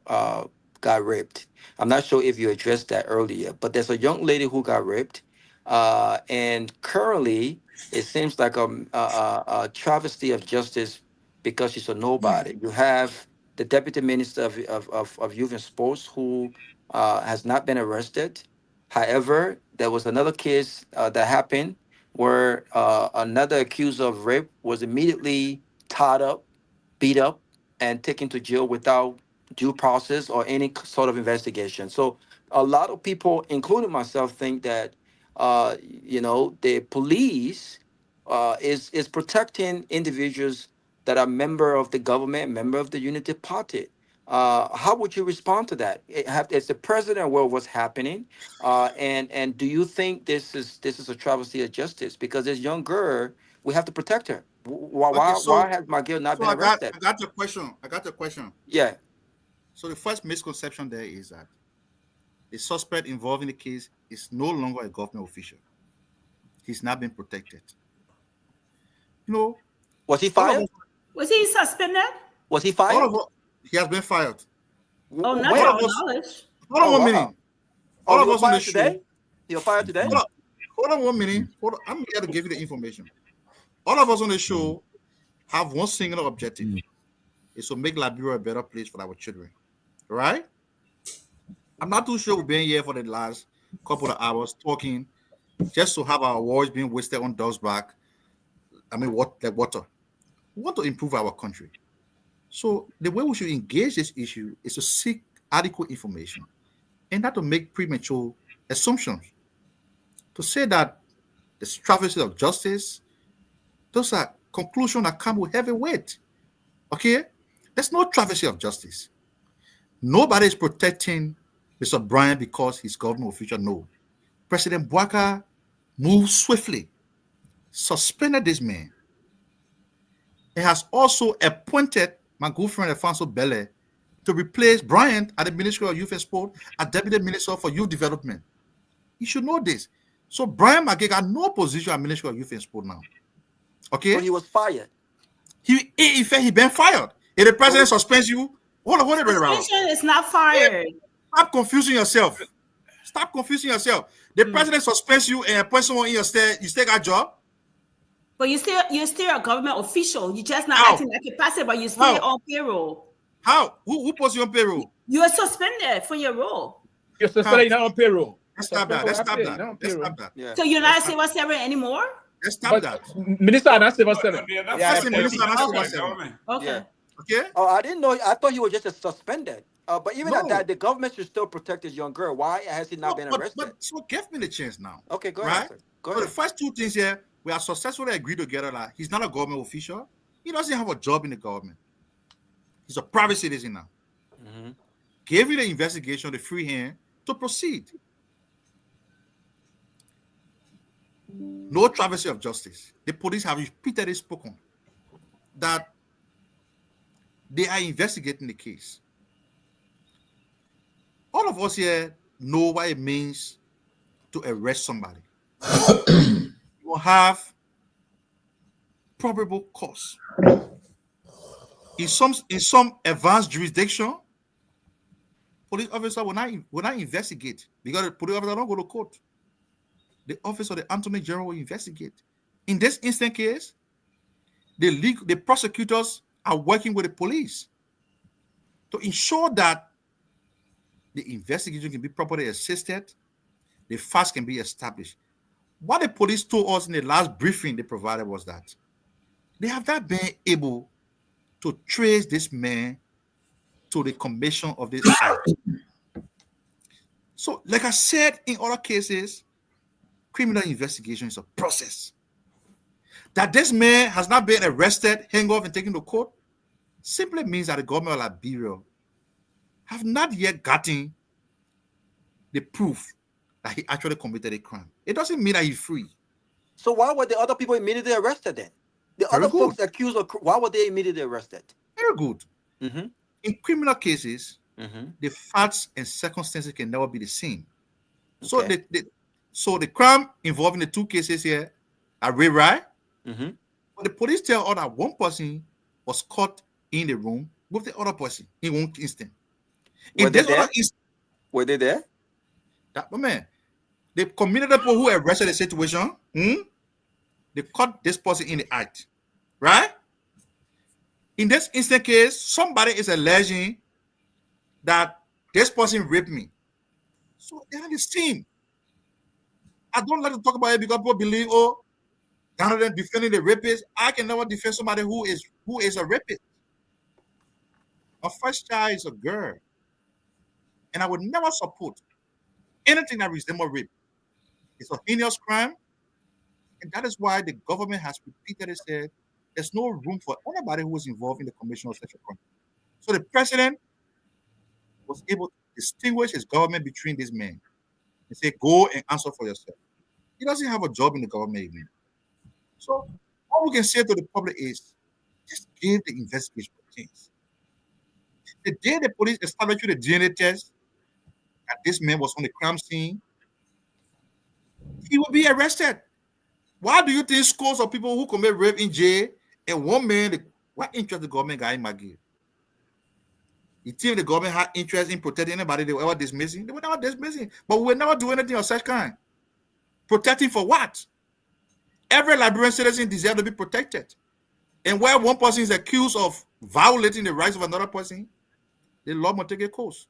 got raped. I'm not sure if you addressed that earlier, but there's a young lady who got raped, and currently it seems like a travesty of justice because she's a nobody. You have the deputy minister of youth and sports who has not been arrested. However, there was another case that happened where another accused of rape was immediately tied up, beat up, and taken to jail without due process or any sort of investigation. So a lot of people, including myself, think that the police is protecting individuals that are member of the government, member of the Unity Party. How would you respond to that? Is the president aware of what's happening? And do you think this is a travesty of justice? Because this young girl, we have to protect her. Why has my girl not been arrested? I got the question. Yeah. So the first misconception there is that the suspect involved in the case is no longer a government official. He's not been protected. Was he fired? Was he suspended? Was he fired? He has been fired. Oh, not to our knowledge. Hold on 1 minute. All of us on the show. You're fired today? Hold on 1 minute. I'm here to give you the information. All of us on the show have one single objective. Is to make Liberia a better place for our children. Right? I'm not too sure we've been here for the last couple of hours talking just to have our words being wasted on dogs back. I mean, water. We want to improve our country. So the way we should engage this issue is to seek adequate information and not to make premature assumptions. To say that the travesty of justice, those are conclusions that come with heavy weight. Okay? There's no travesty of justice. Nobody is protecting Mr. Brian because he's government official. No. President Bouaka moved swiftly, suspended this man. It has also appointed my good friend Alfonso Bele to replace Bryant at the Ministry of Youth and Sport as Deputy Minister for Youth Development. You should know this. So Brian McGee got no position at Ministry of Youth and Sport now. Okay? So he was fired. In fact, he been fired. If the president suspends you, hold on. Suspension is not fired. Stop confusing yourself. Stop confusing yourself. The president suspends you and appoints someone in your stead, you still got a job? But you're still a government official. You're just not acting like a passive, but you're still on payroll. How? Who puts you on payroll? You are suspended for your role. You're suspended, you're not on payroll. Let's stop that. Yeah. So you're not a civil servant anymore? Let's stop that. Minister and civil servant. Okay. Okay. Oh, I didn't know. I thought he was just a suspended. But even at that, the government should still protect this young girl. Why has he not been arrested? But so give me the chance now. Okay, go ahead. Right? Sir. Go So ahead. the first two things here, we have successfully agreed together that he's not a government official. He doesn't have a job in the government. He's a private citizen now. Mm-hmm. Gave you the investigation the free hand to proceed. No travesty of justice. The police have repeatedly spoken that they are investigating the case. All of us here know what it means to arrest somebody. You will have probable cause. In some advanced jurisdiction, police officer will not investigate because the police officer don't go to court. The office of the Attorney General will investigate. In this instant case, the prosecutors are working with the police to ensure that the investigation can be properly assisted, the facts can be established. What the police told us in the last briefing they provided was that they have not been able to trace this man to the commission of this act. So, like I said, in other cases, criminal investigation is a process. That this man has not been arrested, hang off, and taken to court simply means that the government of Liberia have not yet gotten the proof that he actually committed a crime. It doesn't mean that he's free. So why were the other people immediately arrested then? The Very other good. folks accused of, why were they immediately arrested? Very good. Mm-hmm. In criminal cases, Mm-hmm. the facts and circumstances can never be the same. Okay. So the crime involving the two cases here are right. Mm-hmm. But the police tell us that one person was caught in the room with the other person in one instant. Were they there? Were they there? That man, the community people who arrested the situation, they caught this person in the act, right? In this instant case, somebody is alleging that this person raped me. So they are the same. I don't like to talk about it because people believe, rather than defending the rapist, I can never defend somebody who is a rapist. My first child is a girl, and I would never support anything that resembles rape. It's a heinous crime, and that is why the government has repeatedly said there's no room for anybody who is involved in the commission of such a crime. So the president was able to distinguish his government between these men and say, go and answer for yourself. He doesn't have a job in the government even. So all we can say to the public is just give the investigation a chance. The day the police established the DNA test that this man was on the crime scene, he will be arrested. Why do you think scores of people who commit rape in jail and one man, what interest the government got in Maggie? You think the government had interest in protecting anybody they were ever dismissing? They were never dismissing, but we will never do anything of such kind. Protecting for what? Every Liberian citizen deserves to be protected. And where one person is accused of violating the rights of another person, the law must take a course.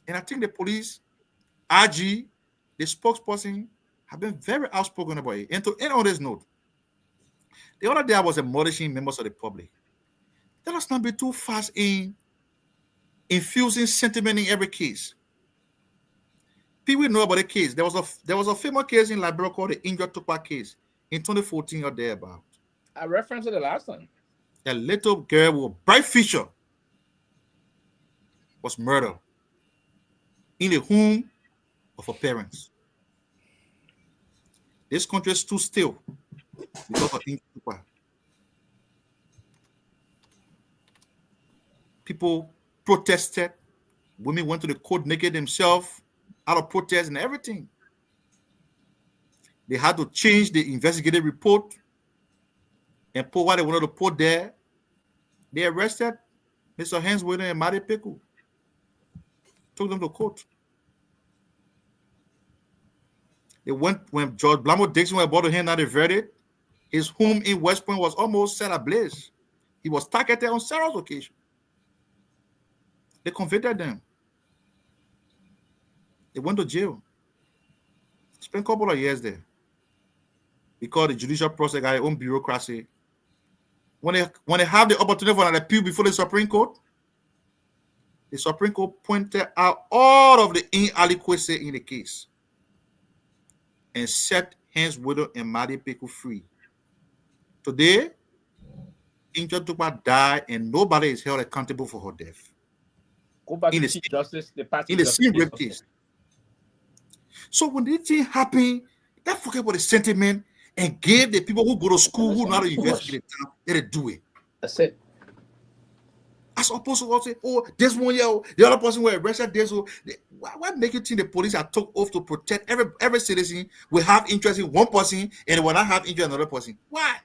And I think the police, RG, the spokesperson, have been very outspoken about it. And to end on this note, the other day I was admonishing members of the public. Let us not be too fast in infusing sentiment in every case. People know about the case. There was a famous case in Liberia called the Injured Topa case in 2014 or thereabout. I referenced it the last time. A little girl with a bright future was murdered in the home of her parents. This country stood still because of Injutupa. People protested. Women went to the court naked themselves out of protest and everything. They had to change the investigative report and put what they wanted to put there. They arrested Mr. Henswither and Mari Peku. Took them to court. They went when George Blamo Dixon was about to hand out the verdict. His home in West Point was almost set ablaze. He was targeted on several occasions. They convicted them. They went to jail. Spent a couple of years there. Because the judicial process got their own bureaucracy. When they have the opportunity for an appeal before the Supreme Court pointed out all of the inadequacy in the case and set Henswither and Madi Peku free. Today, Injutupa died and nobody is held accountable for her death. Go back in to the justice, the party in the justice same rape case. So when this thing happened, let's forget about the sentiment and give the people who go to school, who know how to investigate the time, let it do it. That's it. As opposed to say, oh, this one year, the other person were arrested. This one. Why make you think the police are took off to protect every citizen will have interest in one person and will not have interest in another person? Why?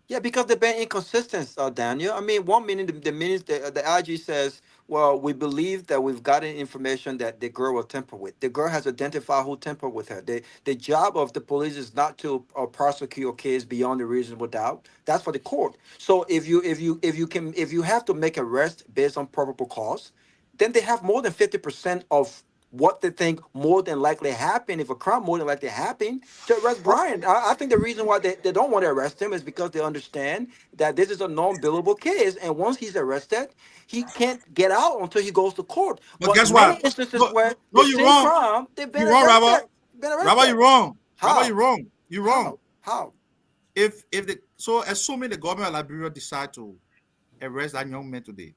Yeah, because they've been inconsistent, Daniel. I mean, 1 minute the IG says, well, we believe that we've gotten information that the girl will tamper with. The girl has identified who tampered with her. The job of the police is not to prosecute a case beyond a reasonable doubt. That's for the court. So if you have to make arrest based on probable cause, then they have more than 50% of what they think more than likely happened, if a crime more than likely happened, to arrest Brian. I think the reason why they don't want to arrest him is because they understand that this is a non-billable case, and once he's arrested, he can't get out until he goes to court. But guess what? Instances where No, the you're same wrong. crime, they've been You're wrong, arrested. Rabbi. Been arrested. Rabbi, you're wrong. How? Rabbi, you're wrong. You're wrong. How? Assuming the government of Liberia decide to arrest that young man today,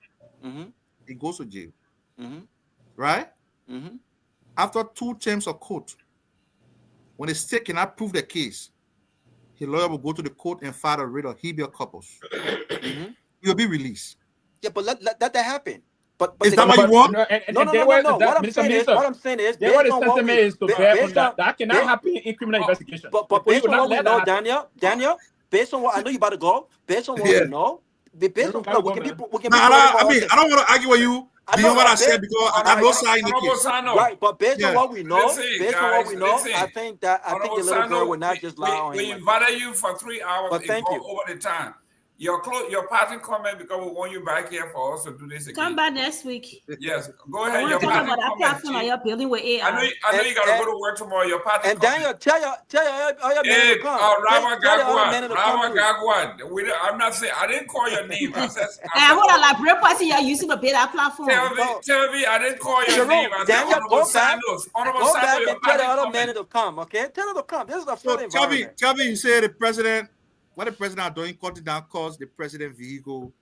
he goes to jail, right? After 2 terms of court, when the state cannot prove the case, his lawyer will go to the court and file a writ of habeas corpus. He will be released. Yeah, but let that happen. But is that what you want? No. What I'm saying is, what the sentiment is to bear on that cannot happen in criminal investigation. But based on what we know, Daniel, based on what I know you about to go, based on what we know, based on we can I don't want to argue with you beyond what I said because I know side in the case. Right, but based on what we know, I think the little girl will not just lie on him. We invited you for 3 hours. But thank you. Over the time. Your parting comment, because we want you back here for us to do this again. Come back next week. Yes, go I ahead. want to talk about that platform that you're building with AI. I know you got to go to work tomorrow. Your parting and Daniel, tell your men to come. Garguah. I'm not saying I didn't call your name. I said. And hold on, like real person, you're using to build that platform. Tell me, I didn't call your name. I said Daniel, go back and tell the other men to come. Okay, tell them to come. This is a friendly environment. Tell me, you say the president. What the president are doing, cutting down costs, the president vehicle.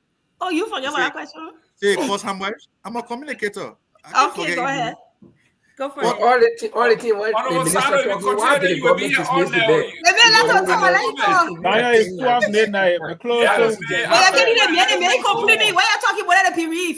Oh, you forget about that question? Say it costs how much? I'm a communicator. Okay, go ahead. Go for it. All the team went to the minister of why the government is missed today. Now it's 12 midnight. We're close. Why you talking about the period?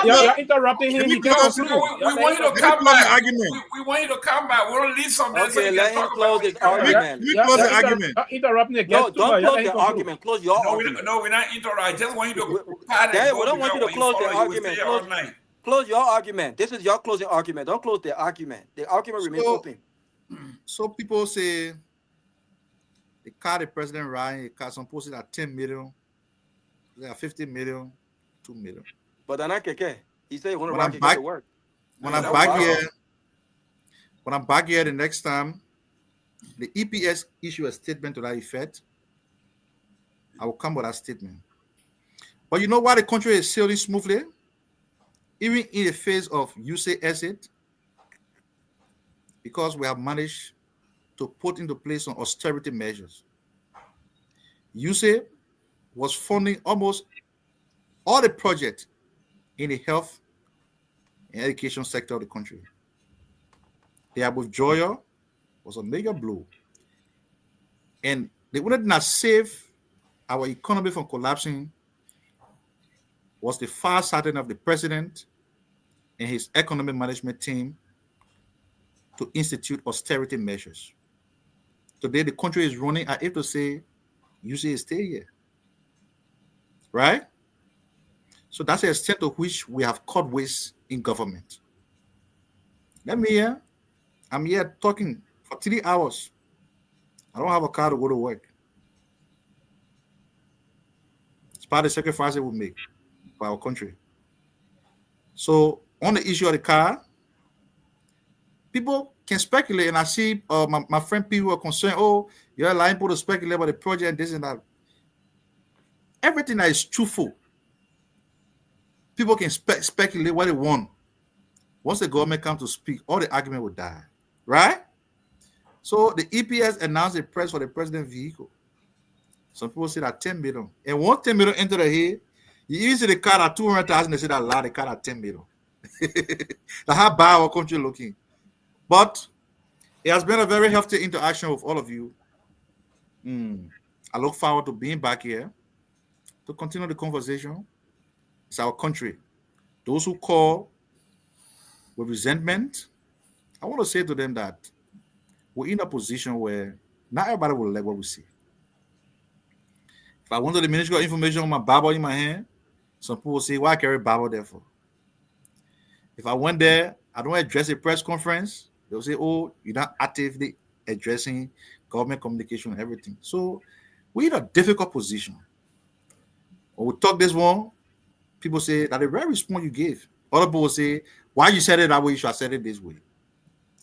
You're interrupting him. We want you to come back. We want you to come back. We don't leave some. Okay, let him close his argument. Close the argument. Interrupting the guest. No, don't close the argument. Close your argument. No, we're not interrupting. I just want you to. We don't want you to close the argument. Close your argument. This is your closing argument. Don't close the argument. The argument remains open. So people say the car the president riding, the car some posted at 10 million, they are 50 million, 2 million. But they're not keke. He said he want to ride it to work. When I'm back here the next time, the EPS issue a statement to that effect, I will come with that statement. But you know why the country is sailing smoothly? Even in the face of USAID exit, because we have managed to put into place some austerity measures. USAID was funding almost all the projects in the health and education sector of the country. The withdrawal was a major blow. And the only thing that saved our economy from collapsing was the far-sighted of the president and his economic management team to institute austerity measures. Today, the country is running, I hate to say, you say stay here. Right? So that's the extent to which we have cut waste in government. I'm here talking for 3 hours. I don't have a car to go to work. It's part of the sacrifice we make for our country. So on the issue of the car, people can speculate, and I see my friend people are concerned, oh, you're allowing people to speculate about the project, this and that. Everything that is truthful, people can speculate what they want. Once the government comes to speak, all the argument will die, right? So the EPS announced a price for the president's vehicle. Some people say that 10 million. And once 10 million enter the head, you even see the car at 200,000, they say that lot, the car at 10 million. That's how bad our country looking. But it has been a very healthy interaction with all of you. I look forward to being back here to continue the conversation. It's our country. Those who call with resentment, I want to say to them that we're in a position where not everybody will like what we see. If I went to the Ministry of Information with my Bible in my hand, some people will say, why carry Bible there for? If I went there, I don't address a press conference, they'll say, oh, you're not actively addressing government communication and everything. So we're in a difficult position. When we talk this one, people say that the right response you gave. Other people will say, why you said it that way, you should have said it this way.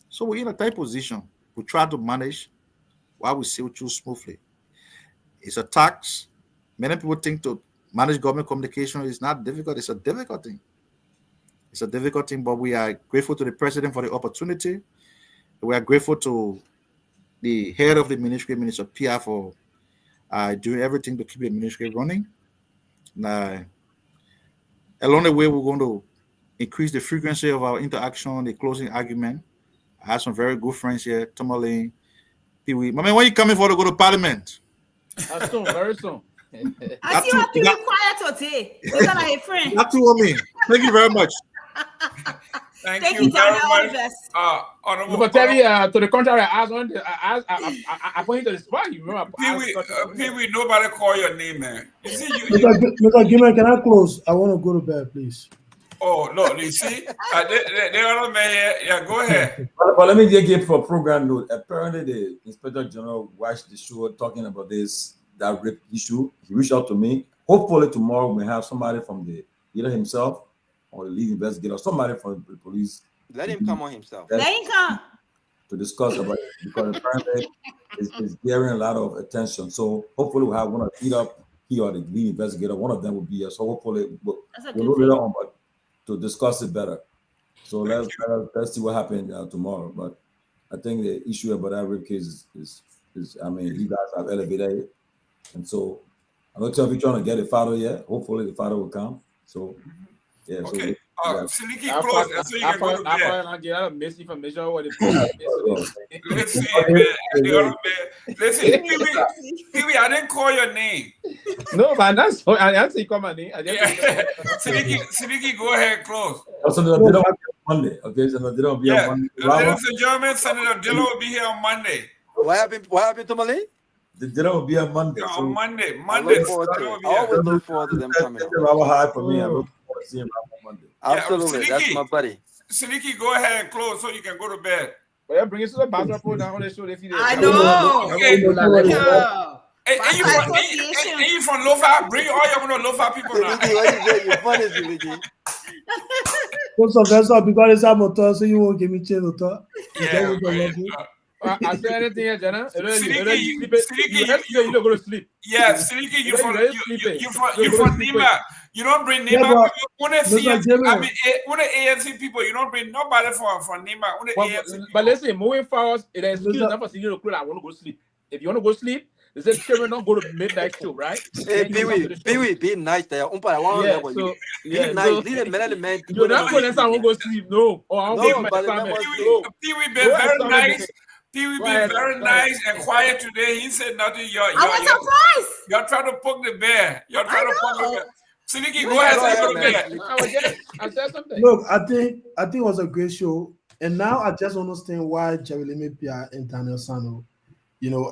So we're in a tight position. We try to manage while we sail through smoothly. It's a tax. Many people think to manage government communication is not difficult. It's a difficult thing. It's a difficult thing, but we are grateful to the president for the opportunity. We are grateful to the head of the ministry, Minister Pewee, for doing everything to keep the ministry running. Along the way, we're going to increase the frequency of our interaction, the closing argument. I have some very good friends here, Tomalin, Pewee. My man, when you coming for to go to Parliament? Soon, very soon. I see what people quiet today. You're not a friend. Not too on me. Thank you very much. Thank you very much. But tell me, to the contrary, I point to the spot. You remember? Pewee, nobody call your name, man. You see, Mr. Gayman, can I close? I want to go to bed, please. Oh, no, you see? They are man. Yeah, go ahead. But let me just give for a program note. Apparently, the Inspector General watched the show talking about that rape issue. He reached out to me. Hopefully, tomorrow we have somebody from either himself or the lead investigator, somebody from the police. Let him come on himself. Let him come. To discuss about it, because apparently it's getting a lot of attention. So hopefully we'll have one of he or the lead investigator, one of them will be here. So hopefully we'll know later on, but to discuss it better. So let's see what happens tomorrow. But I think the issue about that rape case is I mean, you guys have elevated it. And so I'm not sure if you're trying to get a father yet. Hopefully the father will come. So yeah. Okay. So Sileke, close. That's so you can go to bed. I get misinformation. Listen, Pewee, I didn't call your name. No, man, that's I didn't say call my name. Sileke, go ahead, close. So they don't be on Monday. Okay, so they don't be on Monday. Ladies and gentlemen, Senator Dillon will be here on Monday. What happened to Malay? The dinner will be on Monday. No, so Monday. I always look forward to them coming. High for me. I look forward to seeing him on Monday. Absolutely, that's my buddy. Sileke, go ahead and close so you can go to bed. Well, bring it to the bathroom, put down on the show. I know. Okay. And you from Lofa? Bring all your Lofa people now. You're funny, Sileke. Sylvester, because it's a motor, so you won't give me chance to talk. I said anything here, Jenna. Sileke, you don't go to sleep. Yeah, Sileke, you from Nima. You don't bring Nima. When the ANC people, you don't bring nobody from Nima. But listen, moving forward, it is still enough for Sileke to close. I want to go sleep. If you want to go sleep, they said children don't go to midnight show, right? Hey, Pewee, be nice there. Be nice. Leave the man. You're not going to say I won't go sleep. No. Pewee been very nice. Pewee been very nice and quiet today. He said nothing. I was surprised. You're trying to poke the bear. You're trying to poke the bear. Seleke, go Go ahead, ahead, I said something. Look, I think it was a great show, and now I just understand why Jerome Pia and Daniel Sano,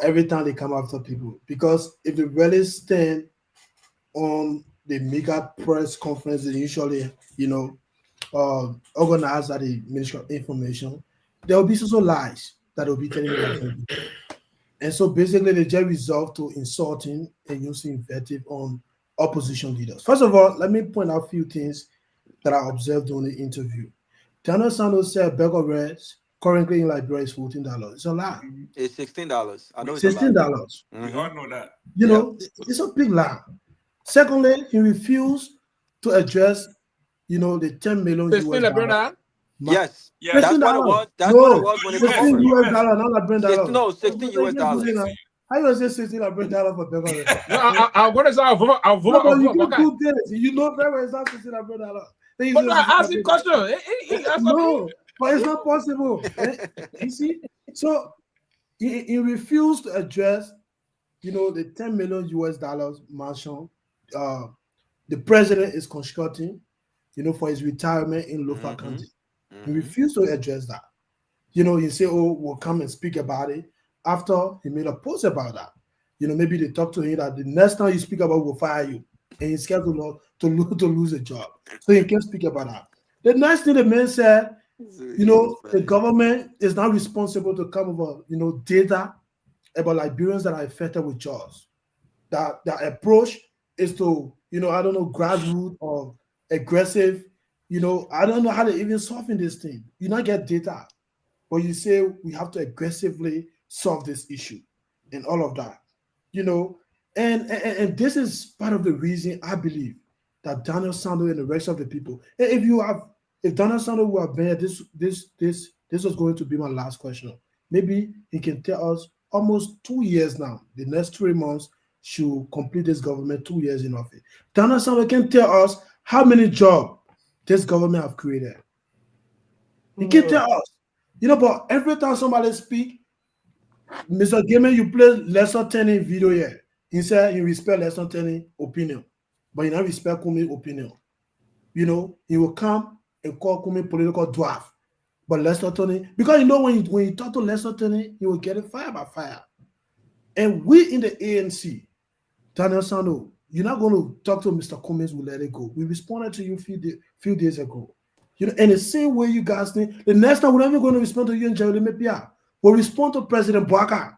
every time they come after people, because if they really stand on the mega press conference they usually, organize at the Ministry of Information, there will be so lies that will be telling them. And so basically they just resolved to insulting and using invective on opposition leaders. First of all, let me point out a few things that I observed during the interview. Daniel Santos said a bag of rice currently in Liberia is $14. It's a lie. It's $16. I know it's $16. We all know that. It's a big lie. Secondly, he refused to address, the 10 million US. Yes. Yeah. That's what it was. That's what it was when it $16 covered. US, not Liberian dollars. 16 US dollars. How you say 16 Liberian for bag of rice? No, I'm going to say, No, but you can do this. You know very well it's not 16 Liberian dollars. But I asked the question. No, but it's not possible. You see? So he refused to address, the 10 million US dollars mansion the president is constructing, for his retirement in Lofa County. He refused to address that. He said, we'll come and speak about it after he made a post about that. Maybe they talked to him that the next time you speak about it, we'll fire you. And he's scared to lose a job. So he can't speak about that. The next thing the man said, the government is not responsible to come over, data about Liberians that are affected with jobs. That approach is to, grassroots or aggressive, I don't know how to even solve this thing. You not get data, but you say we have to aggressively solve this issue and all of that, and this is part of the reason I believe that Daniel Sando and the rest of the people, if Daniel Sando were banned, this was going to be my last question. Maybe he can tell us almost 2 years now, the next 3 months should complete this government 2 years in office. Daniel Sando can tell us how many jobs this government have created. He can tell us. But every time somebody speak, Mr. Gayman, you play lesson 10 in video here. He said he respect lesson 10 opinion, but he not respect Kumi's opinion. He will come and call Kumi political dwarf. But Lester Tony, because when you talk to Lester Tony, he will get it fire by fire. And we in the ANC, Daniel Sando, you're not going to talk to Mr. Cummings, we'll let it go. We responded to you a few days ago. And the same way you guys think, the next time we're not even going to respond to you and Jerome Pia. We'll respond to President Boaka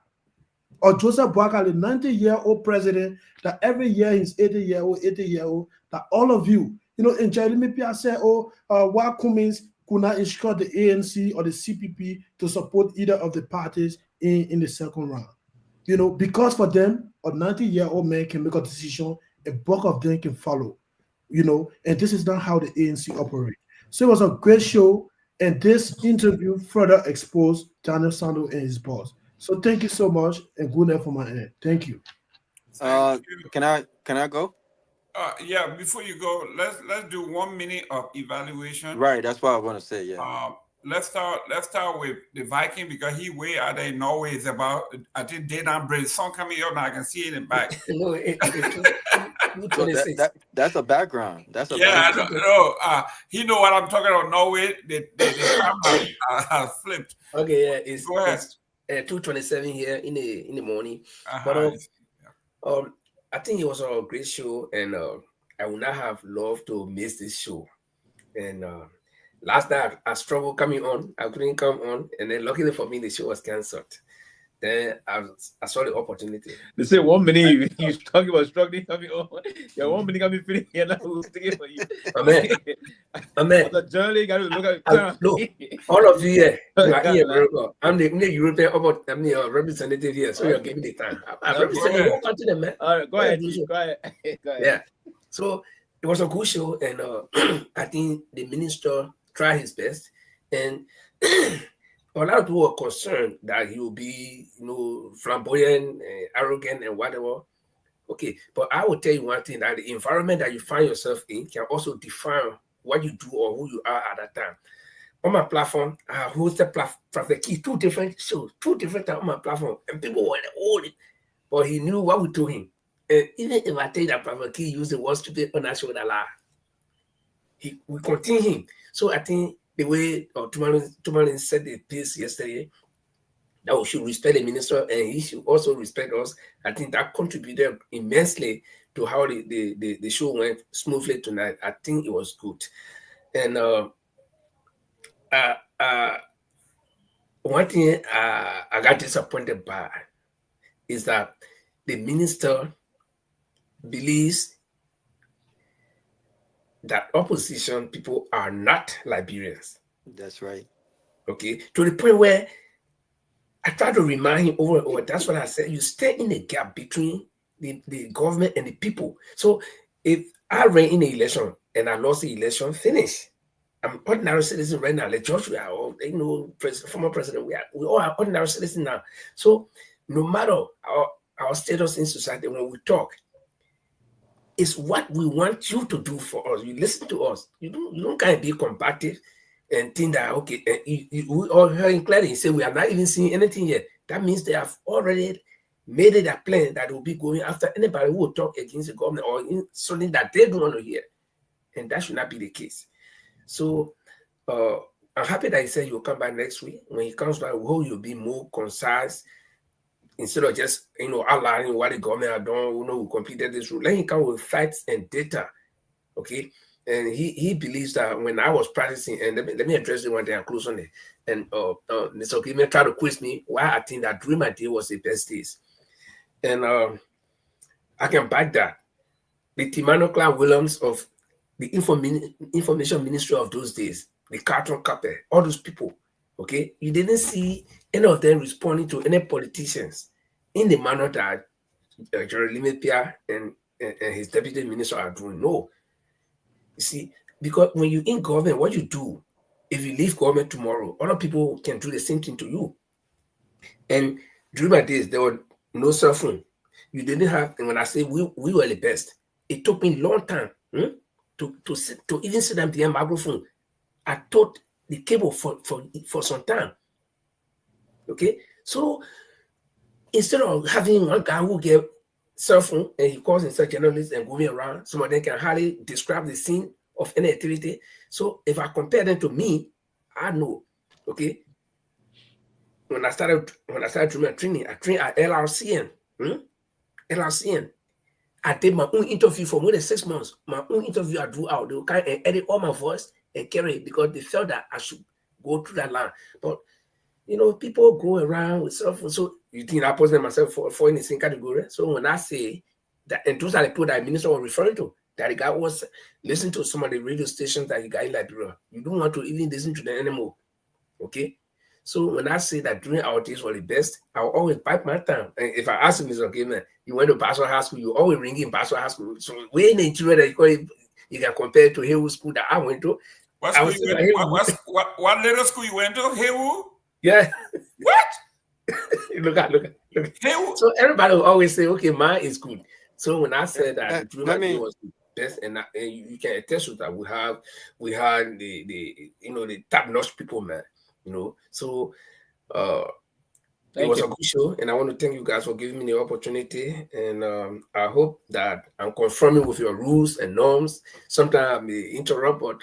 or Joseph Boaka, the 90-year-old president, that every year he's 80-year-old, that all of you, and Jerome Pia said, why Cummings could not instruct the ANC or the CPP to support either of the parties in the second round. Because for them, a 90-year-old man can make a decision, a bulk of them can follow, and this is not how the ANC operates. So it was a great show, and this interview further exposed Daniel Sando and his boss. So thank you so much, and good night from my end. Thank you. Can I go? Yeah, before you go, let's do 1 minute of evaluation. Right, that's what I want to say. Yeah. Let's start with the Viking, because he way out there in Norway is about, I think Dayton Bridge song coming up now. I can see it in the back. That's a background. That's a background. He know what I'm talking about. Norway, the camera flipped. Okay, yeah, it's go ahead. 2:27 here in the morning. But I think it was a great show, and I would not have loved to miss this show. And last night I struggled coming on. I couldn't come on, and then luckily for me, the show was cancelled. Then I saw the opportunity. They say 1 minute you talking about struggling coming on. Yeah, 1 minute coming feeling here now. Who's taking for you? Amen. The journey got to look at. Look, all of you here, you are here, bro. I'm the European representative here, so you're giving the time. I represent the whole continent, man. All right, go ahead. Go ahead. Yeah. So it was a good show, and I think the minister tried his best, and a lot of people were concerned that he will be, flamboyant, arrogant, and whatever. Okay, but I will tell you one thing, that the environment that you find yourself in can also define what you do or who you are at that time. on my platform, I hosted Prophet Key, two different shows, two different times on my platform, and people were all it. But he knew what we told him. And even if I tell you that Prophet Key used the word stupid on that show, we continue him. So I think the way Tomalin said the piece yesterday, that we should respect the minister and he should also respect us. I think that contributed immensely to how the show went smoothly tonight. I think it was good. And one thing I got disappointed by is that the minister believes that opposition people are not Liberians. That's right. Okay, to the point where I try to remind him over and over. That's what I said. You stay in the gap between the government and the people. So if I ran in the election and I lost the election, finish. I'm an ordinary citizen right now. Like George, we are all, former president, we all are ordinary citizens now. So no matter our status in society, when we talk, it's what we want you to do for us. You listen to us. You don't kind of be combative and think that, okay, we all heard clearly say we are not even seeing anything yet. That means they have already made it a plan that will be going after anybody who will talk against the government or in something that they don't want to hear. And that should not be the case. So I'm happy that he said you'll come back next week. When he comes back, we hope you'll be more concise instead of just outlining what the government have done. We completed this rule. Let him come with facts and data. Okay. And he believes that when I was practicing, and let me address it one day and close on it. And Mr. Gayman tried to quiz me why I think that during my day was the best days. And I can back that. The Timano Clark Williams of the information ministry of those days, the Carton Capper, all those people, okay, you didn't see any of them responding to any politicians in the manner that Jerome Gayman and his deputy minister are doing. No. You see, because when you're in government, what you do, if you leave government tomorrow, other people can do the same thing to you. And during my days, there was no cell phone. You didn't have, and when I say we were the best, it took me a long time to even sit down behind microphone. I taught the cable for some time. Okay, so instead of having one guy who gave cell phone and he calls himself journalist and going around, some of them can hardly describe the scene of any activity. So if I compare them to me, I know. Okay, when I started doing my training, I trained at LRCN. LRCN. I did my own interview for more than 6 months. My own interview I drew out. They would kind of edit all my voice and carry it because they felt that I should go through that line. But people go around with cell phones. So you think I posted myself for in the same category? So when I say that, and those are the people that the minister was referring to, that the guy was listening to some of the radio stations that he got in Liberia. You don't want to even listen to them anymore. Okay? So when I say that during our days were the best, I'll always bite my tongue. And if I ask him, Mr. Gayman, you went to Basel High School, you always ring in Basel High School. So way in Nigeria that you can compare to Hayward School that I went to. What little school you went to? Hayward? Yeah. What? Look at. So everybody will always say, okay, mine is good. So when I said that during my day was the best, and you can attest to that, we had the top-notch people, man. So it was a good show, and I want to thank you guys for giving me the opportunity. And I hope that I'm conforming with your rules and norms. Sometimes I may interrupt, but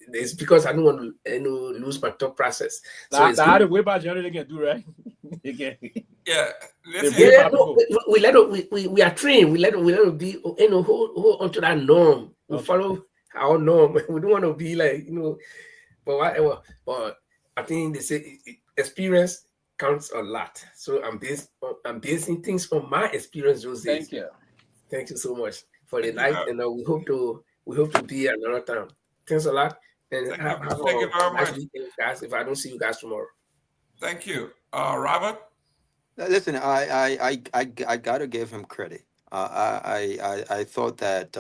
it's because I don't want to lose my thought process. So it's the way back generally can do, right? Yeah. We are trained. We let it be. Hold onto that norm. We follow our norm. We don't want to be like but whatever. But I think they say experience counts a lot. So I'm basing things on my experience those days. Thank you so much for the night, and we hope to be here another time. Thanks a lot, and have a nice weekend, guys. If I don't see you guys tomorrow. Thank you, Robert. Listen, I gotta give him credit. I thought that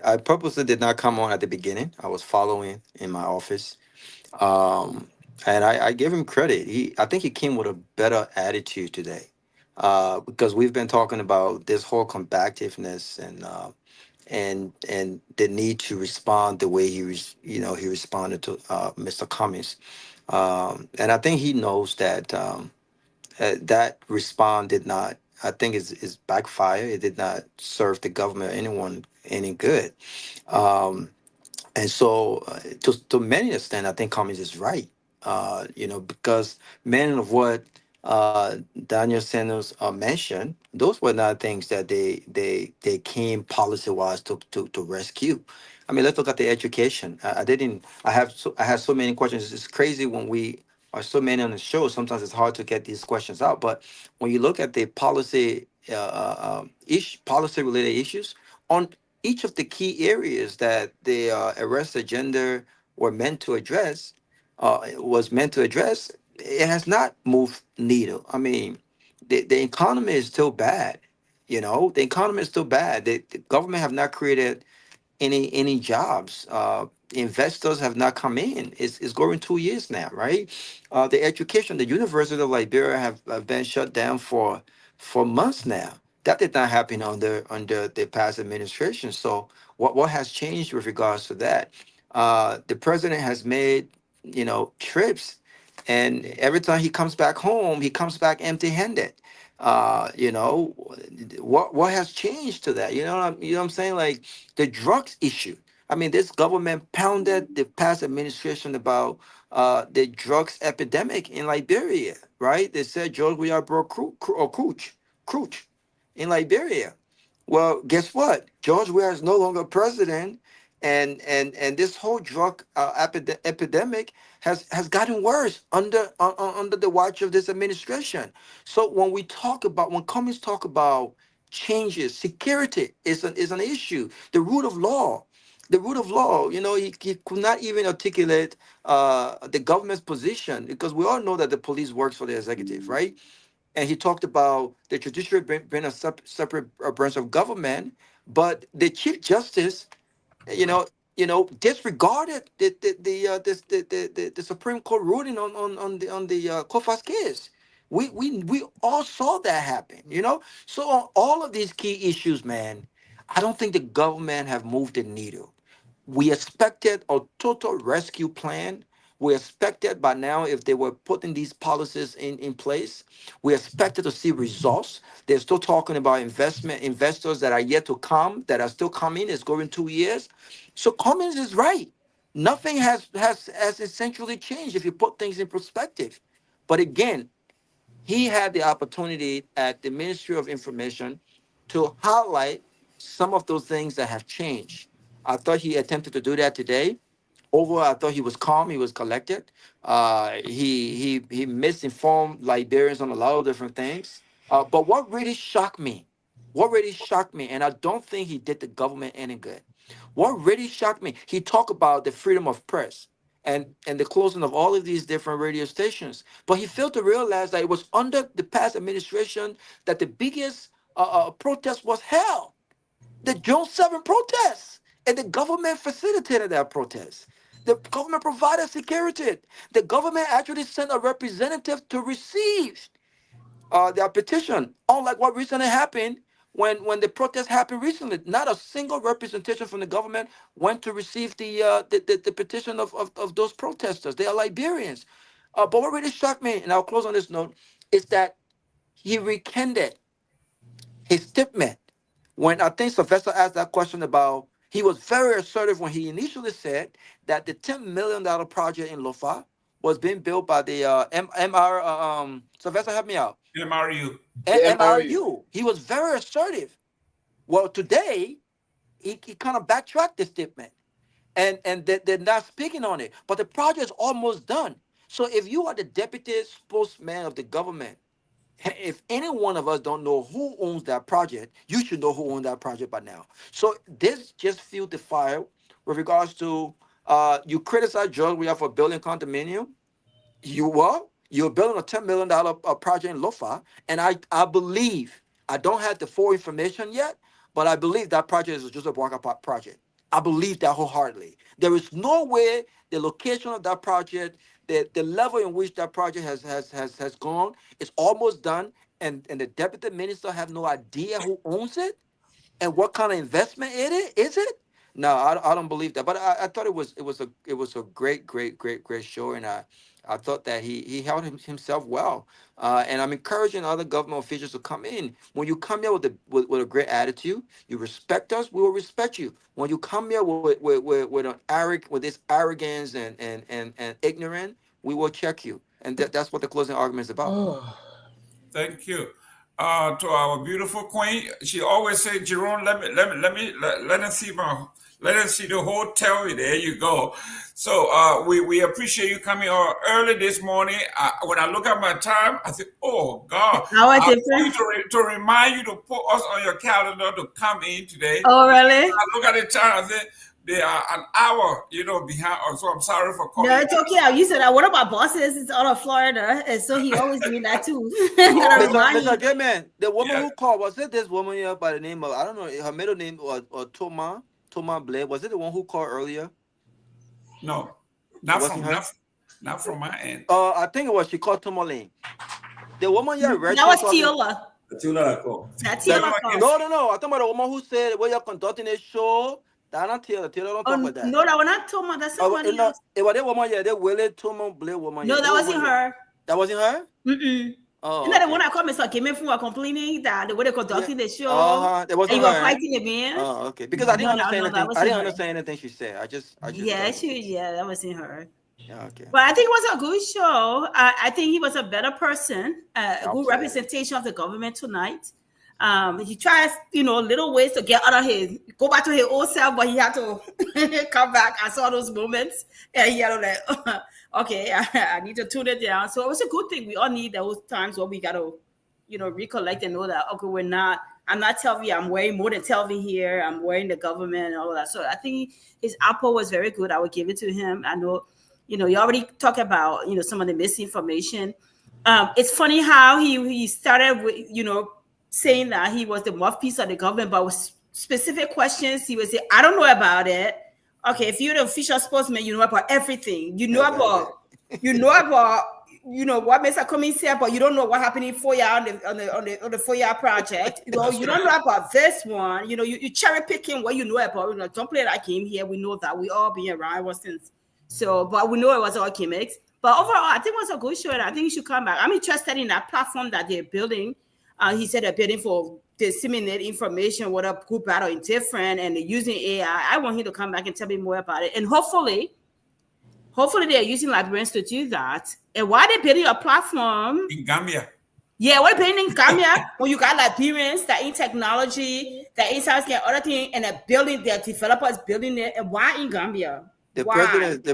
I purposely did not come on at the beginning. I was following in my office. And I give him credit. I think he came with a better attitude today, because we've been talking about this whole combativeness and the need to respond the way he he responded to Mr. Cummings. And I think he knows that that response did not. I think is backfire. It did not serve the government or anyone any good. Um, and so, to many extent, I think Cummings is right. Because many of what Daniel Sanders mentioned, those were not things that they came policy wise to rescue. I mean, let's look at the education. I didn't. I have so many questions. It's crazy when we are so many on the show. Sometimes it's hard to get these questions out. But when you look at the policy related issues on each of the key areas that the arrest agenda were meant to address, it has not moved needle. I mean, the economy is still bad. The economy is still bad. The government have not created any jobs. Investors have not come in. It's going 2 years now, right? The education, the University of Liberia have been shut down for months now. That did not happen under the past administration. So what has changed with regards to that? The president has made trips, and every time he comes back home, he comes back empty-handed. What has changed to that? You know what I'm saying? Like the drugs issue. I mean, this government pounded the past administration about the drugs epidemic in Liberia, right? They said George we are broke Crouch in Liberia. Well, guess what? George Weah is no longer president, and this whole drug epidemic has gotten worse under the watch of this administration. So when Cummings talk about changes, security is an issue. The rule of law. He could not even articulate the government's position, because we all know that the police works for the executive, right? And he talked about the judiciary being a separate branch of government, but the chief justice, disregarded the Supreme Court ruling on the Kofas case. We all saw that happen. So on all of these key issues, man, I don't think the government have moved the needle. We expected a total rescue plan. We expected by now, if they were putting these policies in place, we expected to see results. They're still talking about investors that are yet to come, that are still coming. It's going 2 years. So Cummings is right. Nothing has essentially changed if you put things in perspective. But again, he had the opportunity at the Ministry of Information to highlight some of those things that have changed. I thought he attempted to do that today. Overall, I thought he was calm. He was collected. He misinformed Liberians on a lot of different things. But what really shocked me, and I don't think he did the government any good. What really shocked me, he talked about the freedom of press and the closing of all of these different radio stations. But he failed to realize that it was under the past administration that the biggest protest was held, the June 7 protests, and the government facilitated that protest. The government provided security. The government actually sent a representative to receive their petition. Unlike what recently happened when the protest happened recently, not a single representation from the government went to receive the petition of those protesters. They are Liberians. But what really shocked me, and I'll close on this note, is that he recanted his statement. When I think Sylvester asked that question about, he was very assertive when he initially said that the $10 million project in Lofa was being built by the Sylvester, help me out. MRU. MRU. He was very assertive. Well, today, he kind of backtracked the statement. And they're not speaking on it. But the project is almost done. So if you are the deputy spokesman of the government, if any one of us don't know who owns that project, you should know who owns that project by now. So this just fueled the fire with regards to you criticize George Weah for building condominium. You're building a $10 million project in Lofa, and I believe, I don't have the full information yet, but I believe that project is a Joseph Walker project. I believe that wholeheartedly. There is no way the location of that project, the level in which that project has gone, is almost done, and the deputy minister have no idea who owns it. and what kind of investment is it? No, I don't believe that. But I thought it was a great show, and I thought that he held himself well. And I'm encouraging other government officials to come in. When you come here with a great attitude, you respect us, we will respect you. When you come here with this arrogance and ignorant, we will check you. And that's what the closing argument is about. Thank you. To our beautiful queen, she always said, Jerome, let us see the hotel. There you go. So we appreciate you coming on early this morning. When I look at my time, I think, oh God, I want you to remind you to put us on your calendar to come in today. Oh, really? When I look at the time, I think they are an hour, behind us. So I'm sorry for calling. No, it's okay. You said that one of my bosses is out of Florida, and so he always doing that too. Mr. Gayman, the woman who called, was it this woman here by the name of, I don't know, her middle name or Toma Blair? Was it the one who called earlier? No, not from my end. I think it was, she called Tomalin. The woman here, that was Tiola. Tiola called. That's Tiola called. No. I talking about the woman who said, well, you're conducting a show. That's not Tiola. Tiola don't talk about that. No, that was not Toma. That's somebody else. It was that woman here. That Willie Toma Blair woman. No, that wasn't her. That wasn't her? Mm-mm. Oh, and then the one I called Mr. Gayman for complaining that the way they conducted the show, that wasn't and you were her. fighting the man. Oh, okay. Because I didn't understand anything. I didn't understand anything she said. I just that wasn't her. Yeah, okay. But I think it was a good show. I think he was a better person, a good representation of the government tonight. He tries, little ways to get out of go back to his old self, but he had to come back. I saw those moments, and he had to like, okay, I need to tune it down. So it was a good thing. We all need those times where we got to, recollect and know that, okay, I'm not Telvey, I'm wearing more than Telvey here. I'm wearing the government and all of that. So I think his output was very good. I would give it to him. I know, you already talked about, some of the misinformation. It's funny how he started with, saying that he was the mouthpiece of the government, but with specific questions, he would say, I don't know about it. Okay, if you're the official spokesman, you know about everything. You know about what Mr. Cummings said, but you don't know what happened in FOIA on the FOIA project. You don't know about this one. You cherry picking what you know about. Don't play like him here. We know that we all been around ever since. So, but we know it was all gimmicks. But overall, I think it was a good show, and I think you should come back. I'm interested in that platform that they're building. He said they're building for disseminate information, what a good battle is different, and they're using AI. I want him to come back and tell me more about it. And hopefully they're using librarians to do that. And why they're building a platform in Gambia? Yeah, we're building in Gambia when you got librarians that in technology, that in science, and other things, and they're building, their developers building it. And why in Gambia? The president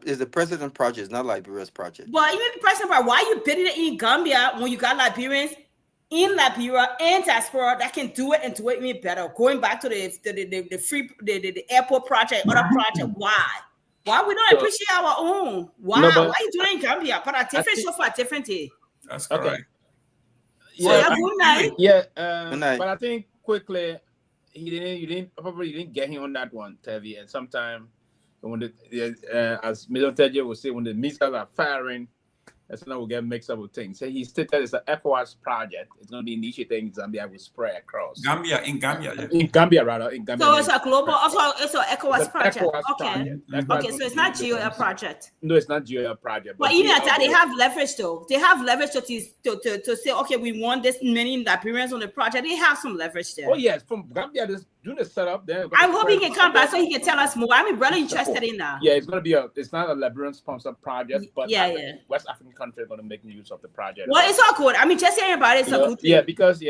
is the president project, it's not Liberia's project. Well, even the president project, why are you building it in Gambia when you got librarians in Liberia and diaspora that can do it and do it even better? Going back to the airport project, other project, why we don't appreciate our own? Why? Why are you doing it in Gambia? But a different show for a different day. That's correct. Okay. Yeah, good night. Yeah, good night. But I think quickly, you didn't get him on that one, Tevi. And sometimes when as Milton Teji will say, when the missiles are firing, that's when we'll get mixed up with things. So he stated it's an ECOWAS project. It's going to be initiated in Zambia, will spread across. In Gambia. In Gambia, rather. In Gambia. So it's a global, also it's an ECOWAS project. ECOWAS okay. Project. Okay, so it's not GOL project. No, it's not GOL project. But even at that, they have leverage though. They have leverage to say, okay, we want this many Liberians on the project. They have some leverage there. Oh yes, from Gambia, doing the setup there. I'm hoping he can come back so he can tell us more. I'm really interested in that. Yeah, it's going to be it's not a Liberian sponsored project, but West African countries are going to make use of the project. Well, it's all good. I mean, just hearing about it, it's a good thing. Yeah, because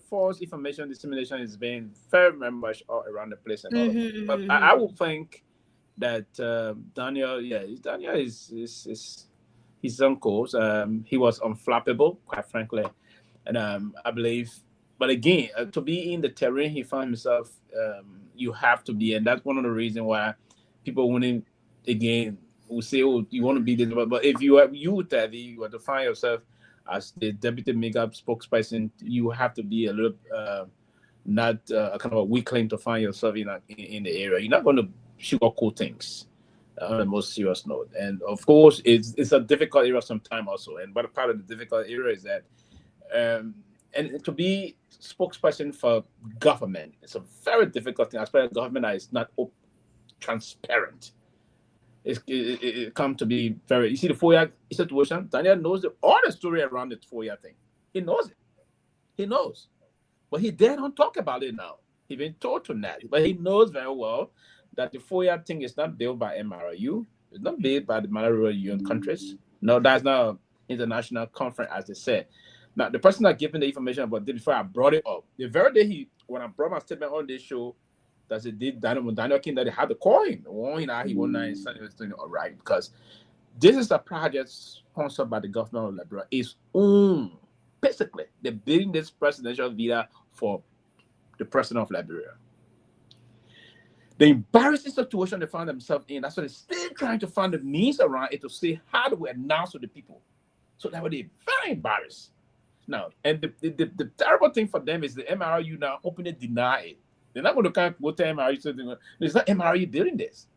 false information dissemination is being very much all around the place. And all. But I would think that Daniel is his uncle. He was unflappable, quite frankly, and I believe. But again, to be in the terrain he found himself, you have to be, and that's one of the reasons why people wouldn't again will say, "Oh, you want to be this." But if you were to find yourself as the deputy makeup spokesperson, you have to be a little not a kind of a weak claim to find yourself in the area. You're not going to sugarcoat things on the most serious note, and of course, it's a difficult area sometimes also. And but part of the difficult area is that. and to be spokesperson for government, it's a very difficult thing, especially a government that is not transparent. It come to be very. You see the 4-year situation. Daniel knows all the story around the 4-year thing. He knows it. He knows, but he dare not talk about it now. He been told to not, but he knows very well that the 4-year thing is not built by MRU. It's not built by the Malaria Union countries. No, that's not an international conference, as they said. Now, the person that gave me the information about this before I brought it up, the very day when I brought my statement on this show, that it did Daniel King, that they had to call him. He won 9 was doing it all right, because this is a project sponsored by the government of Liberia. It's basically they're building this presidential villa for the president of Liberia. The embarrassing situation they found themselves in, that's why they're still trying to find the means around it to say, how do we announce to the people? So that way they're very embarrassed. Now, and the terrible thing for them is the MRU now openly deny it. They're not going to kind of go to MRU. So it's not MRU doing this.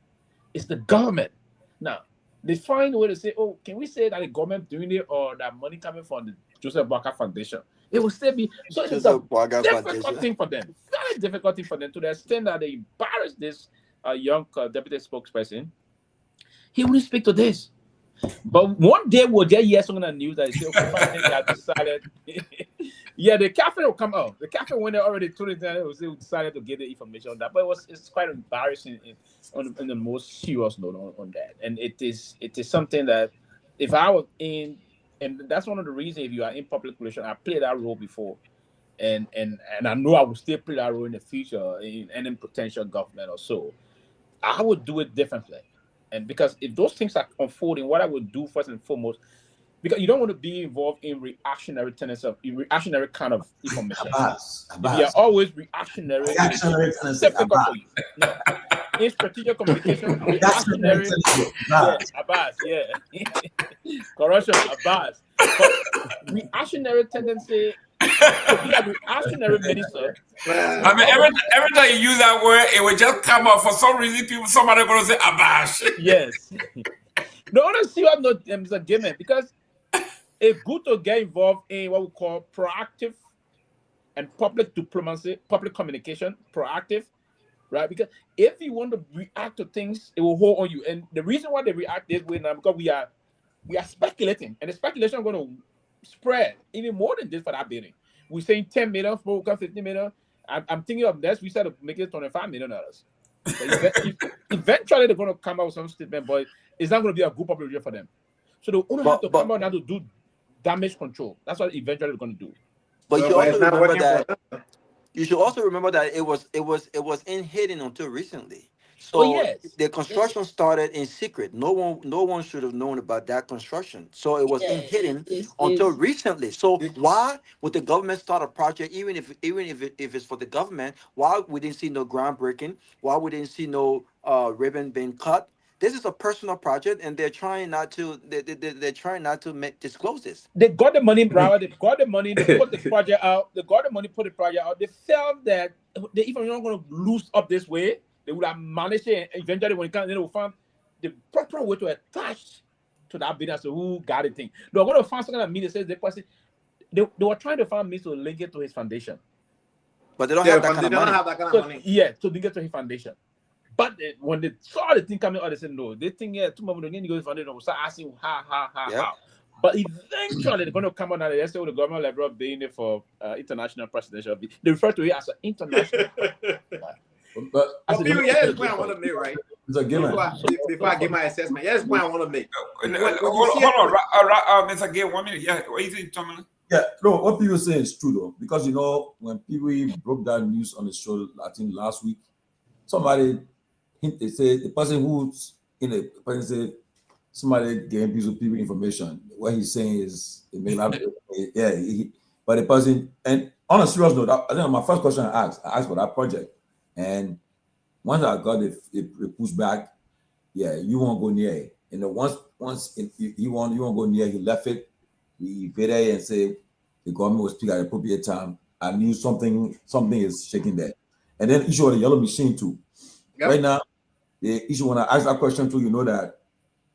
It's the government. Now, they find a way to say, oh, can we say that the government doing it or that money coming from the Joseph Boakai Foundation? It will still be. So it's a difficult thing for them. Very difficult thing for them, to the extent that they embarrass this young deputy spokesperson. He wouldn't speak to this. But one day we'll just hear something on the news that they have decided. Yeah, the cafe will come out. The cafe, when they already told it, they decided to get the information on that. But it's quite embarrassing on the most serious note on that. And it is something that if I was in, and that's one of the reasons, if you are in public relations, I played that role before, and I know I will still play that role in the future in any potential government or so. I would do it differently. And because if those things are unfolding, what I would do first and foremost, because you don't want to be involved in reactionary kind of information. If you are always reactionary it's difficult for you. No. In strategic communication, reactionary. Corruption, Abbas. But reactionary tendency to be a reactionary minister. I mean, every time you use that word, it will just come up for some reason. Somebody going to say Abbas. Yes. No, I don't see what Mr. Gayman, because it's good to get involved in what we call proactive and public diplomacy, public communication, proactive, right? Because if you want to react to things, it will hold on you. And the reason why they react this way now, because we are speculating, and the speculation is going to spread even more than this for that building. We're saying 10 million, 50 million. I'm thinking of this. We said to make it $25 million. Eventually, they're going to come out with some statement, but it's not going to be a good public for them. So they only have to come out now to do damage control. That's what eventually they're going to do. But you also remember that. You should also remember that it was in hidden until recently. So the construction started in secret. No one should have known about that construction. So it was in hidden until recently. So why would the government start a project, even if it's for the government? Why we didn't see no groundbreaking? Why we didn't see no ribbon being cut? This is a personal project, and they're trying not to. They're trying not to disclose this. They got the money, brother. They got the money. They put the project out. They got the money, put the project out. They felt that they even not going to lose up this way. They would have managed it. And eventually, when it comes, they will find the proper way to attach to that business. So who got the thing? They're going to find something that means they were trying to find means to link it to his foundation. But they don't have that kind of money. Have that kind of money. Yeah, to link it to his foundation. But when they saw the thing coming out, they said no. They think too much money to go to foundation. We'll start asking how. But eventually, they're going to come out and they say the government level being it for international presidential. They refer to it as an international. But here's the point I want to make, right? Before I give my assessment, here's the point I want to make. Hold on, Mr. Gay, 1 minute. Yeah, what do you think, Tomalin? Yeah, no, what people say is true though, because when Pewee broke that news on the show, I think last week, somebody they say the person who's in the person said somebody gave piece of Pewee information. What he's saying is it may not be, but the person, and on a serious note, I think my first question I asked for that project. And once I got it pushed back, you won't go near it. And then once you won't go near, he left it. He paid it and said the government will speak at the appropriate time. I knew something is shaking there. And then issue of the yellow machine too. Yep. Right now, the issue when I asked that question too, you know that.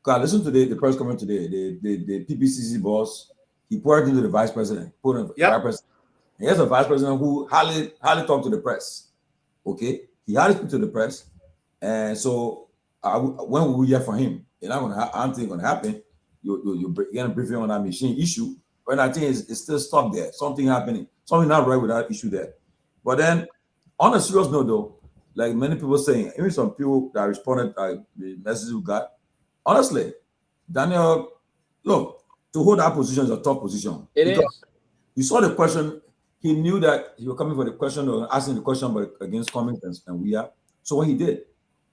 Cause listen to the press conference today. The PPCC boss, he poured into the vice president, vice president. And here's a vice president who hardly talk to the press. Okay, he hardly speak to the press, and so when will we hear from him? It's not gonna. I don't think it's gonna happen. You're gonna briefing on that machine issue, but I think it's still stuck there. Something happening. Something not right with that issue there. But then, on a serious note, though, like many people saying, even some people that responded the messages we got. Honestly, Daniel, look, to hold that position is a tough position. It is. You saw the question. He knew that he was coming for the question or asking the question, but against Cummings and we are. So what he did,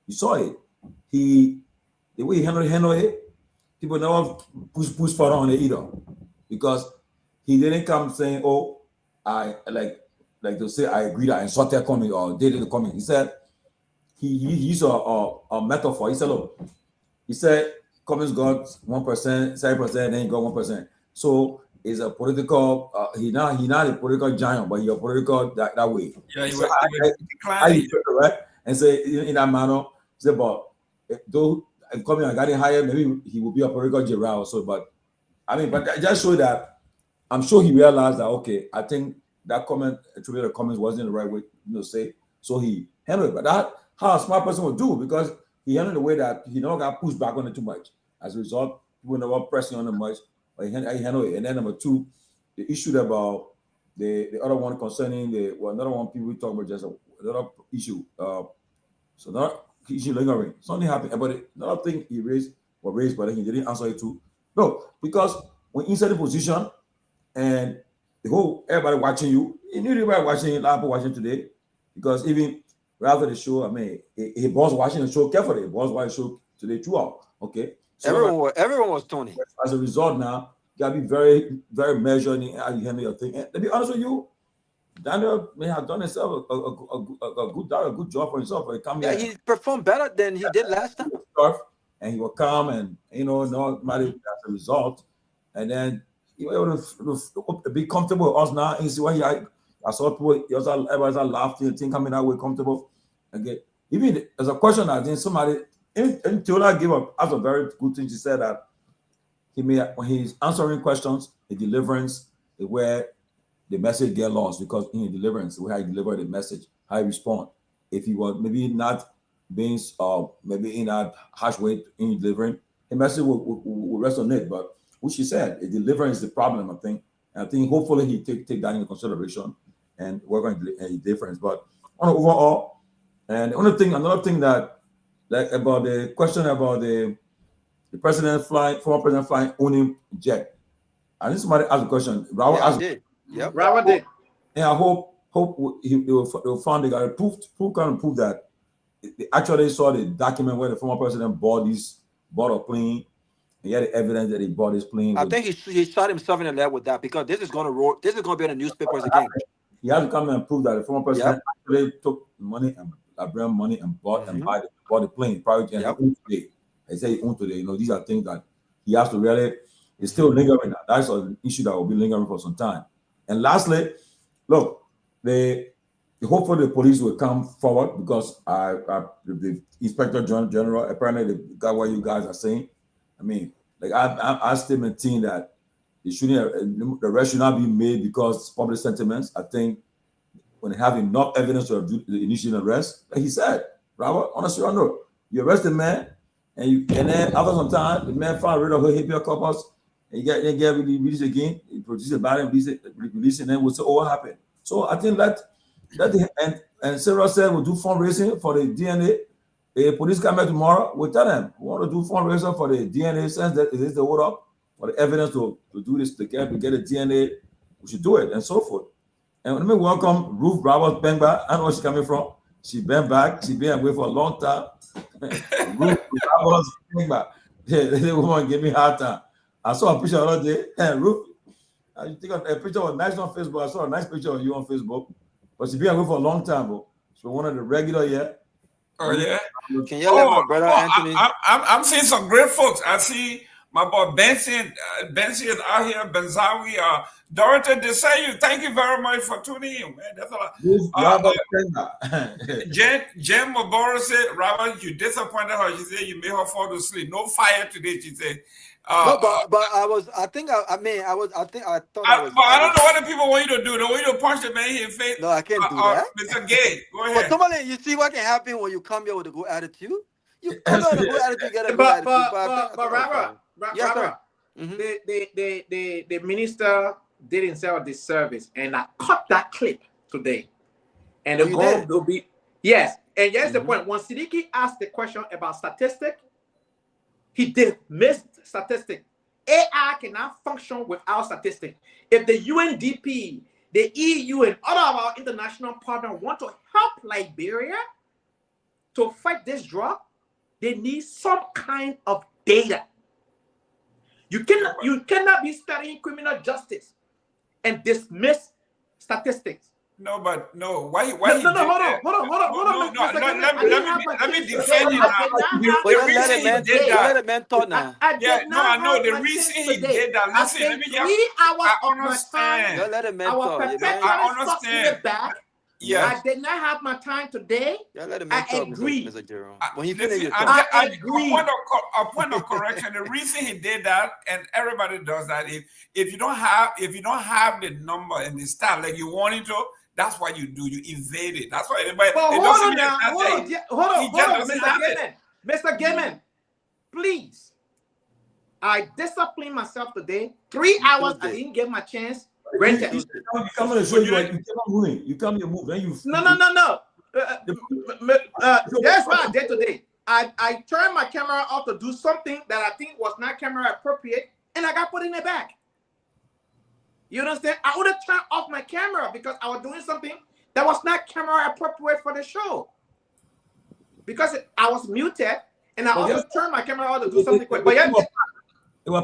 you saw it. The way he handled it, people never push further on it either, because he didn't come saying, "Oh, I like to say I agree that I insulted Cummings or did it Cummings." He said he used a metaphor. He said, "Look," he said, "Cummings got 1%, 7%, then he got 1%." So it's a political. He not a political giant, but he's a political that way. Yeah, he right? And say in that manner, say, but though if Cummings and getting higher, maybe he will be a political general also. But I mean, but that just show that I'm sure he realized that okay, I think that comment attributed to Cummings wasn't the right way to say. So he handled it. But that how a smart person would do, because he handled it the way that he never got pushed back on it too much. As a result, people never pressing on it much. But he handled it. And then number two, the issue about the other one concerning another one people talk about, just another issue. So that issue lingering. Something happened, but another thing he raised, but then he didn't answer it too. No, because when inside the position and the whole everybody watching you knew everybody watching, a lot of people watching today, because even right after the show, I mean, he was watching the show carefully. He was watching the show today throughout. Okay, so everyone was tuning. As a result, now you gotta be very, very measured in how you handle your thing. And to be honest with you, Daniel may have done himself a good job for himself. Yeah, he performed better than he did last time. And he will come and nobody as a result, and then he was able to be comfortable with us now. And see what I saw people, everybody's laughing and thing coming out way comfortable. Again, even there's a question I think somebody and Teola gave up as a very good thing. She said that when he's answering questions, the deliverance is where the message get lost, because in the deliverance, where he deliver the message, how he respond. If he was maybe not being maybe in that harsh way in delivering, the message will rest on it. But what she said, the deliverance is the problem, I think. And I think hopefully he take that into consideration and work on the difference. But on overall, and another thing that like about the question about the president flying, former president flying owning jet. And this somebody asked a question. Robert did. Yep. Robert did. And I hope he will find they got proof that they actually saw the document where the former president bought a plane. He had the evidence that he bought his plane. I think he shot himself in the leg with that, because this is going to roll. This is going to be in the newspapers again. He had to come and prove that the former president actually took money and money and bought the plane. Probably today. They say he owned today. These are things that he has to really. It's still lingering. That's an issue that will be lingering for some time. And lastly, look, hopefully the police will come forward, because the Inspector General apparently got what you guys are saying. I mean, like I still maintain that the arrest should not be made because public sentiments. I think when they have enough evidence to initiate an arrest, like he said, Robert, honestly, I know you arrest the man, and then after some time, the man found rid of her habeas corpus, and you get released again. He produces about it, release it, and then we'll say, "Oh, what happened?" So I think and Sarah said we'll do fundraising for the DNA. The police come back tomorrow. We'll tell them we want to do fundraising for the DNA. Since that is the hold up for the evidence to do this to get the DNA, we should do it and so forth. And let me welcome Ruth Roberts Bengba. I know where she's coming from. She been back. She been away for a long time. Ruth Roberts Bengba. The woman gave me a hard time. I saw a picture the other day. And Ruth, you think a picture was nice on Facebook. I saw a nice picture of you on Facebook. But she been away for a long time, bro. So one of the regular, yeah. Oh, yeah. Can you let my brother Anthony? I'm seeing some great folks. I see my boy Benson is out here, Ben Sanvee, Dorothy Desayu. Thank you very much for tuning in, man. That's a lot. Jen Mabora said, Robert, you disappointed her. She said you made her fall to sleep. No fire today, she said. No, but I thought But I don't know what the people want you to do. They want you to punch the man in his face. No, I can't do that. Mr. Gay, go But ahead. Tomalin, you see what can happen when you come here with a good attitude? You come here with a good attitude, get a good attitude. But Robert, the minister did himself a disservice, and I cut that clip today. And the goal will be yes. And here's the point. When Siddiqui asked the question about statistics, he did miss statistics. AI cannot function without statistics. If the UNDP, the EU, and other of our international partners want to help Liberia to fight this drug, they need some kind of data. You cannot be studying criminal justice and dismiss statistics. No, but no. Why? No, hold on. Let me defend you now. Let a man talk now. I know the reason he did that. Listen, let me just. I understand. Let a man talk. I understand. Yes. I did not have my time today. I agree. Mr. Jerome. When he finished your I agree. A point of correction. The reason he did that, and everybody does that, if you don't have the number and the stat like you wanted to, that's what you do. You evade it. That's why everybody. But hold on, Mr. Gayman, please. I disciplined myself today. 3 hours. I didn't get my chance. Granted. You come on the show. You cannot win. You come here, move. Then you. No. That's what I did today. I turned my camera off to do something that I think was not camera appropriate, and I got put in the back. You understand? I would have turned off my camera because I was doing something that was not camera appropriate for the show. Because I was muted, and I also turned my camera off to do something quick. But yeah. Again,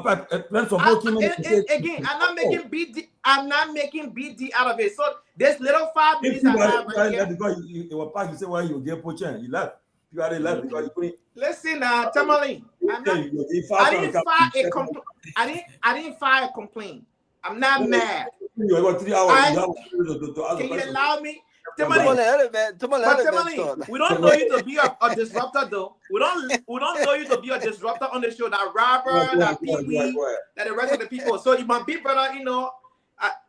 I'm not making BD out of it. So this little 5 minutes I have right here. Because you say why you get poached, you left. You already left because you couldn't. Listen, Tomalin, I didn't file a complaint. I'm not mad. You got 3 hours. Can you allow me? Tomalin, we don't know you to be a disruptor, though. We don't know you to be a disruptor on the show. That Robert, that Pewee, that the rest of the people. So you might be brother,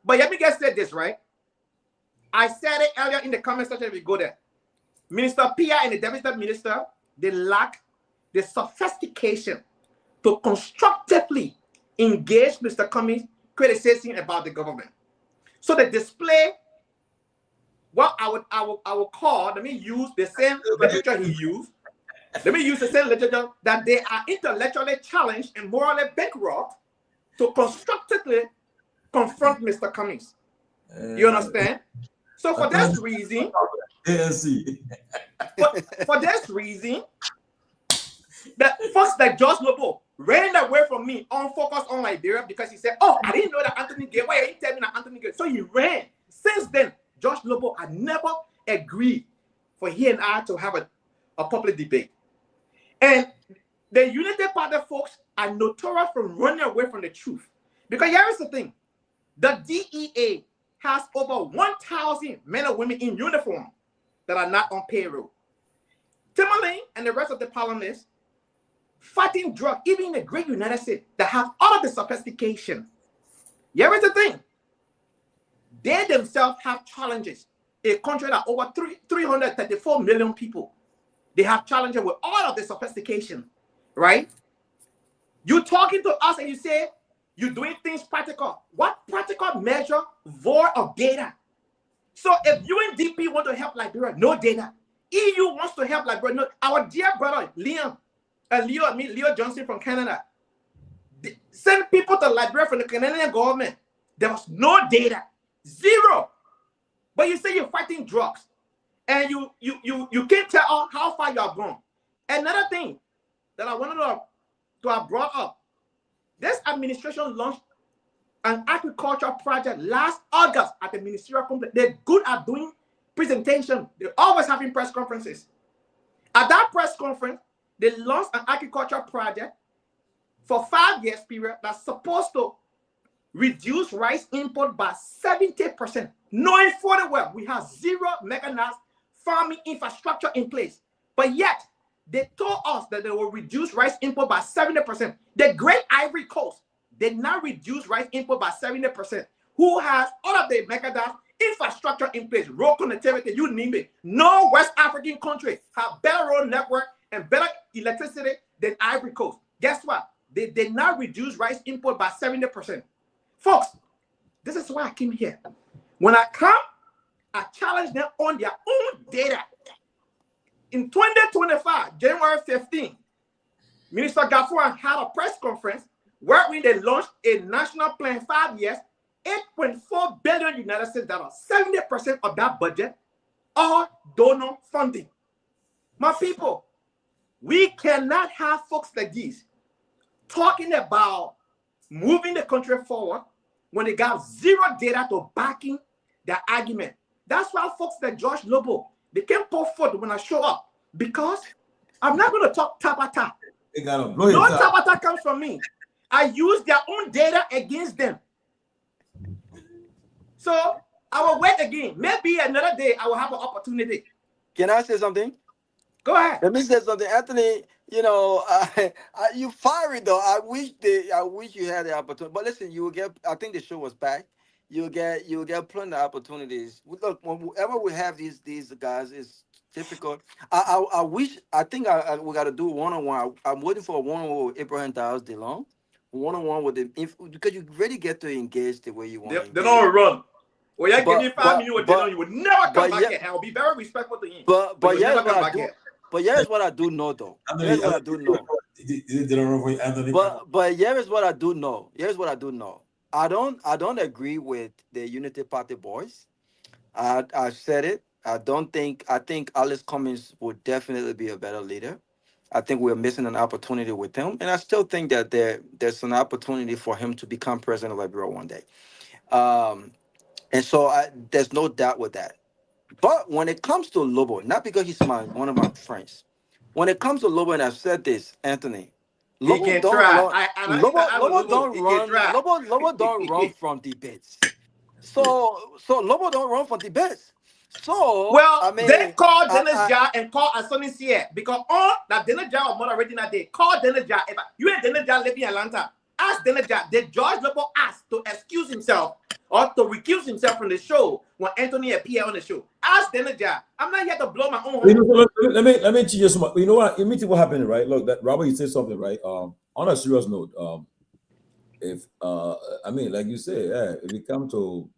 but let me just say this, right? I said it earlier in the comment section. If you go there, Minister Pewee and the Deputy Minister, they lack the sophistication to constructively engage Mr. Cummings criticism about the government. So they display what I would call, let me use the same literature he used. Let me use the same literature that they are intellectually challenged and morally bankrupt to constructively confront Mr. Cummings. You understand? So for this reason, for this reason, that folks like George Lobo ran away from me on focus on Liberia because he said, "Oh, I didn't know that Anthony Gay. Why are you telling me that Anthony Gay?" So he ran. Since then, George Lobo had never agreed for he and I to have a public debate. And the United Party folks are notorious for running away from the truth. Because here is the thing. The DEA has over 1,000 men and women in uniform that are not on payroll. Tomalin and the rest of the parliaments fighting drugs, even in the great United States, that have all of the sophistication. Here is the thing. They themselves have challenges. A country that over 334 million people, they have challenges with all of the sophistication, right? You're talking to us and you say you're doing things practical. What practical measure void of data? So if UNDP want to help Liberia, no data. EU wants to help Liberia, no. Our dear brother Leo Johnson from Canada, send people to Liberia from the Canadian government. There was no data. Zero. But you say you're fighting drugs and you can't tell how far you have gone. Another thing that I wanted to have brought up, this administration launched an agriculture project last August at the ministerial complex. They're good at doing presentation. They're always having press conferences. At that press conference, they launched an agriculture project for 5 years period that's supposed to reduce rice import by 70%. Knowing fully well we have zero mechanized farming infrastructure in place. But yet, They told us that they will reduce rice import by 70%. The Great Ivory Coast did not reduce rice import by 70%. Who has all of the megadams, infrastructure in place, road connectivity, you name it. No West African country have better road network and better electricity than Ivory Coast. Guess what? They did not reduce rice import by 70%. Folks, this is why I came here. When I come, I challenge them on their own data. In 2025, January 15, Minister Garguah had a press conference where they launched a national plan 5 years, 8.4 billion United States dollars. 70% of that budget are donor funding. My people, we cannot have folks like these talking about moving the country forward when they got zero data to backing their argument. That's why folks like George Lobo, they can't pour forth when I show up, because I'm not going to talk tabata. No tabata comes from me. I use their own data against them. So I will wait again. Maybe another day I will have an opportunity. Can I say something? Go ahead. Let me say something, Anthony. You know, you fiery though. I wish you had the opportunity. But listen, you will get. I think the show was packed. You'll get plenty of opportunities. Look, whenever we have these guys, it's difficult. I wish. I think we got to do one-on-one. I'm waiting for a one-on-one with Abraham Dias DeLong. One-on-one with him, because you really get to engage the way you want. They don't run. Well, yeah, give me 5 minutes with DeLong, you would never come back here. I'll be very respectful to him. But yeah, but here's what I do know, though. Here's what I do know. But here is what I do know. Here's what I do know. I don't agree with the Unity Party boys. I said it. I think Alice Cummings would definitely be a better leader. I think we're missing an opportunity with him, and I still think that there's an opportunity for him to become president of Liberia one day. And so there's no doubt with that. But when it comes to Lobo, not because he's one of my friends, when it comes to Lobo, and I've said this, Anthony, Lobo don't run from debates. So Lobo don't run from debates. So they call Dennis Jar and call Asoni Sier, because all that Dennis Jar or more original day call Dennis Jar. If you and Dennis Jar living in Atlanta, ask Dennis Jar. Did George Lobo ask to excuse himself or to recuse himself from the show when Anthony appeared on the show? Ask Dennis Jar. I'm not here to blow my own horn. Let me teach you some. You know what? Immediately what happened, right? Look, that Robert, you said something, right? On a serious note, if I mean, like you said, yeah, if we come to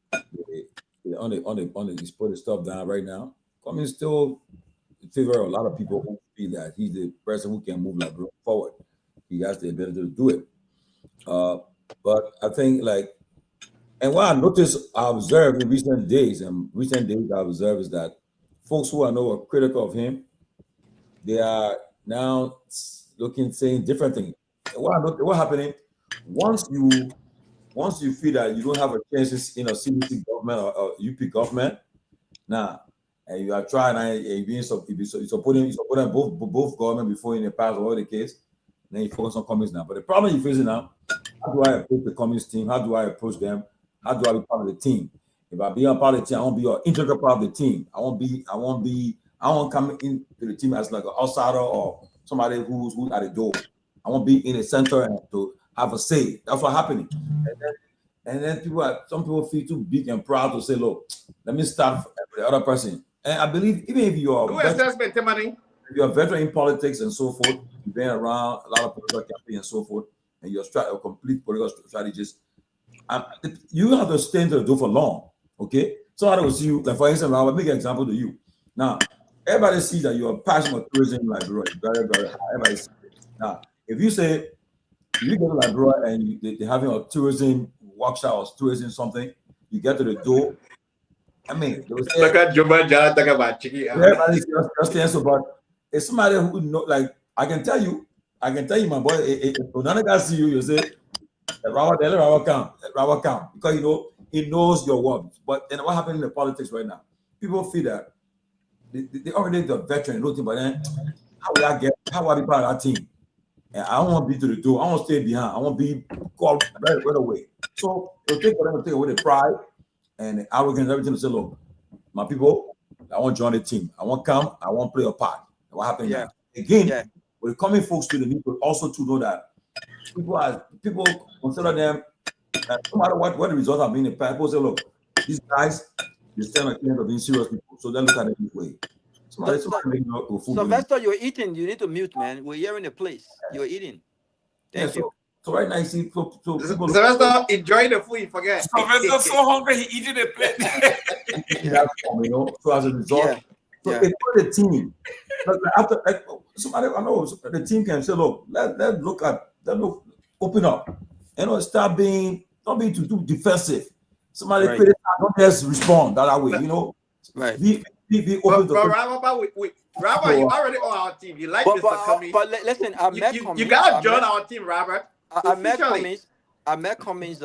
on the he's put his stuff down right now, Cummings still favor a lot of people who feel that he's the person who can move like forward. He has the ability to do it. But I think and what I noticed, I observed in recent days, I observed is that folks who I know are critical of him, they are now saying different things. What happening once you feel that you don't have a chance in a CBC government or UP government, and you are trying and you're supporting both government before in the past or the case, then you focus on Cummings now. But the problem you're facing now, how do I approach the Cummings team? How do I approach them? How do I be part of the team? If I be a part of the team, I won't be an integral part of the team. I won't come into the team as like an outsider or somebody who's at the door. I won't be in the center and to have a say. That's what's happening. And then some people feel too big and proud to say, look, let me start with the other person. And I believe even if you are a veteran in politics and so forth, you've been around a lot of political campaign and so forth, and you're a complete political strategist, you have to stay into the door for long, okay? Somebody will see you, like for instance, I'll make an example to you. Now, everybody sees that you're passionate about tourism, like very, very high. Everybody sees it. Now, if you say, you go to Liberia and they're having a tourism workshop or tourism something, you get to the door. I mean, they will say, everybody's just answer, but it's somebody who know, like I can tell you, my boy, if another guy see you, you say, Robert come, because he knows your words. But then what happened in the politics right now? People feel that they already the veteran, but then how will I be part of that team? And I don't want to be to the door. I want to stay behind. I want to be called right away. So it'll take for them to take away the pride and the arrogance, everything, to say, look, my people, I want to join the team. I want to come. I want to play a part. And what happened? Yeah. again, when coming folks to the need to also to know that people consider them no matter what the results have been in the past. People say, look, these guys they stand on the end of being serious people, so they look at it this way. Sylvester, you're eating. You need to mute, man. We're hearing the place. You're eating. Thank you. So right now, you see, so people Sylvester enjoy the food. You forget. Sylvester's so hungry, he eating a plate. So as a result, so it's for the team. After somebody, I know the team can say, look, let's look, open up, start being don't be too defensive. Somebody criticize, don't just respond that way, Right. Be open to. Robert, you already on our team. You like Mr. Cummings. But listen, I met Cummings. You gotta join our team, Robert. I met Cummings. I met Cummings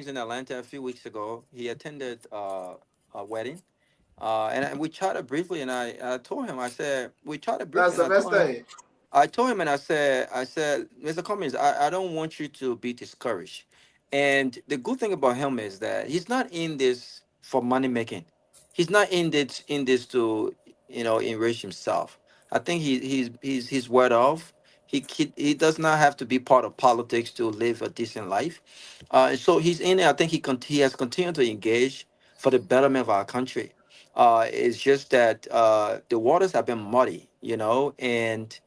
in Atlanta a few weeks ago. He attended a wedding, and we chatted briefly. And I told him, I said, we chatted briefly. I told him, and I said, Mr. Cummings, I don't want you to be discouraged. And the good thing about him is that he's not in this for money making. He's not in this to enrich himself. I think he's well off. He does not have to be part of politics to live a decent life. So he's in it. I think he has continued to engage for the betterment of our country. It's just that the waters have been muddy, and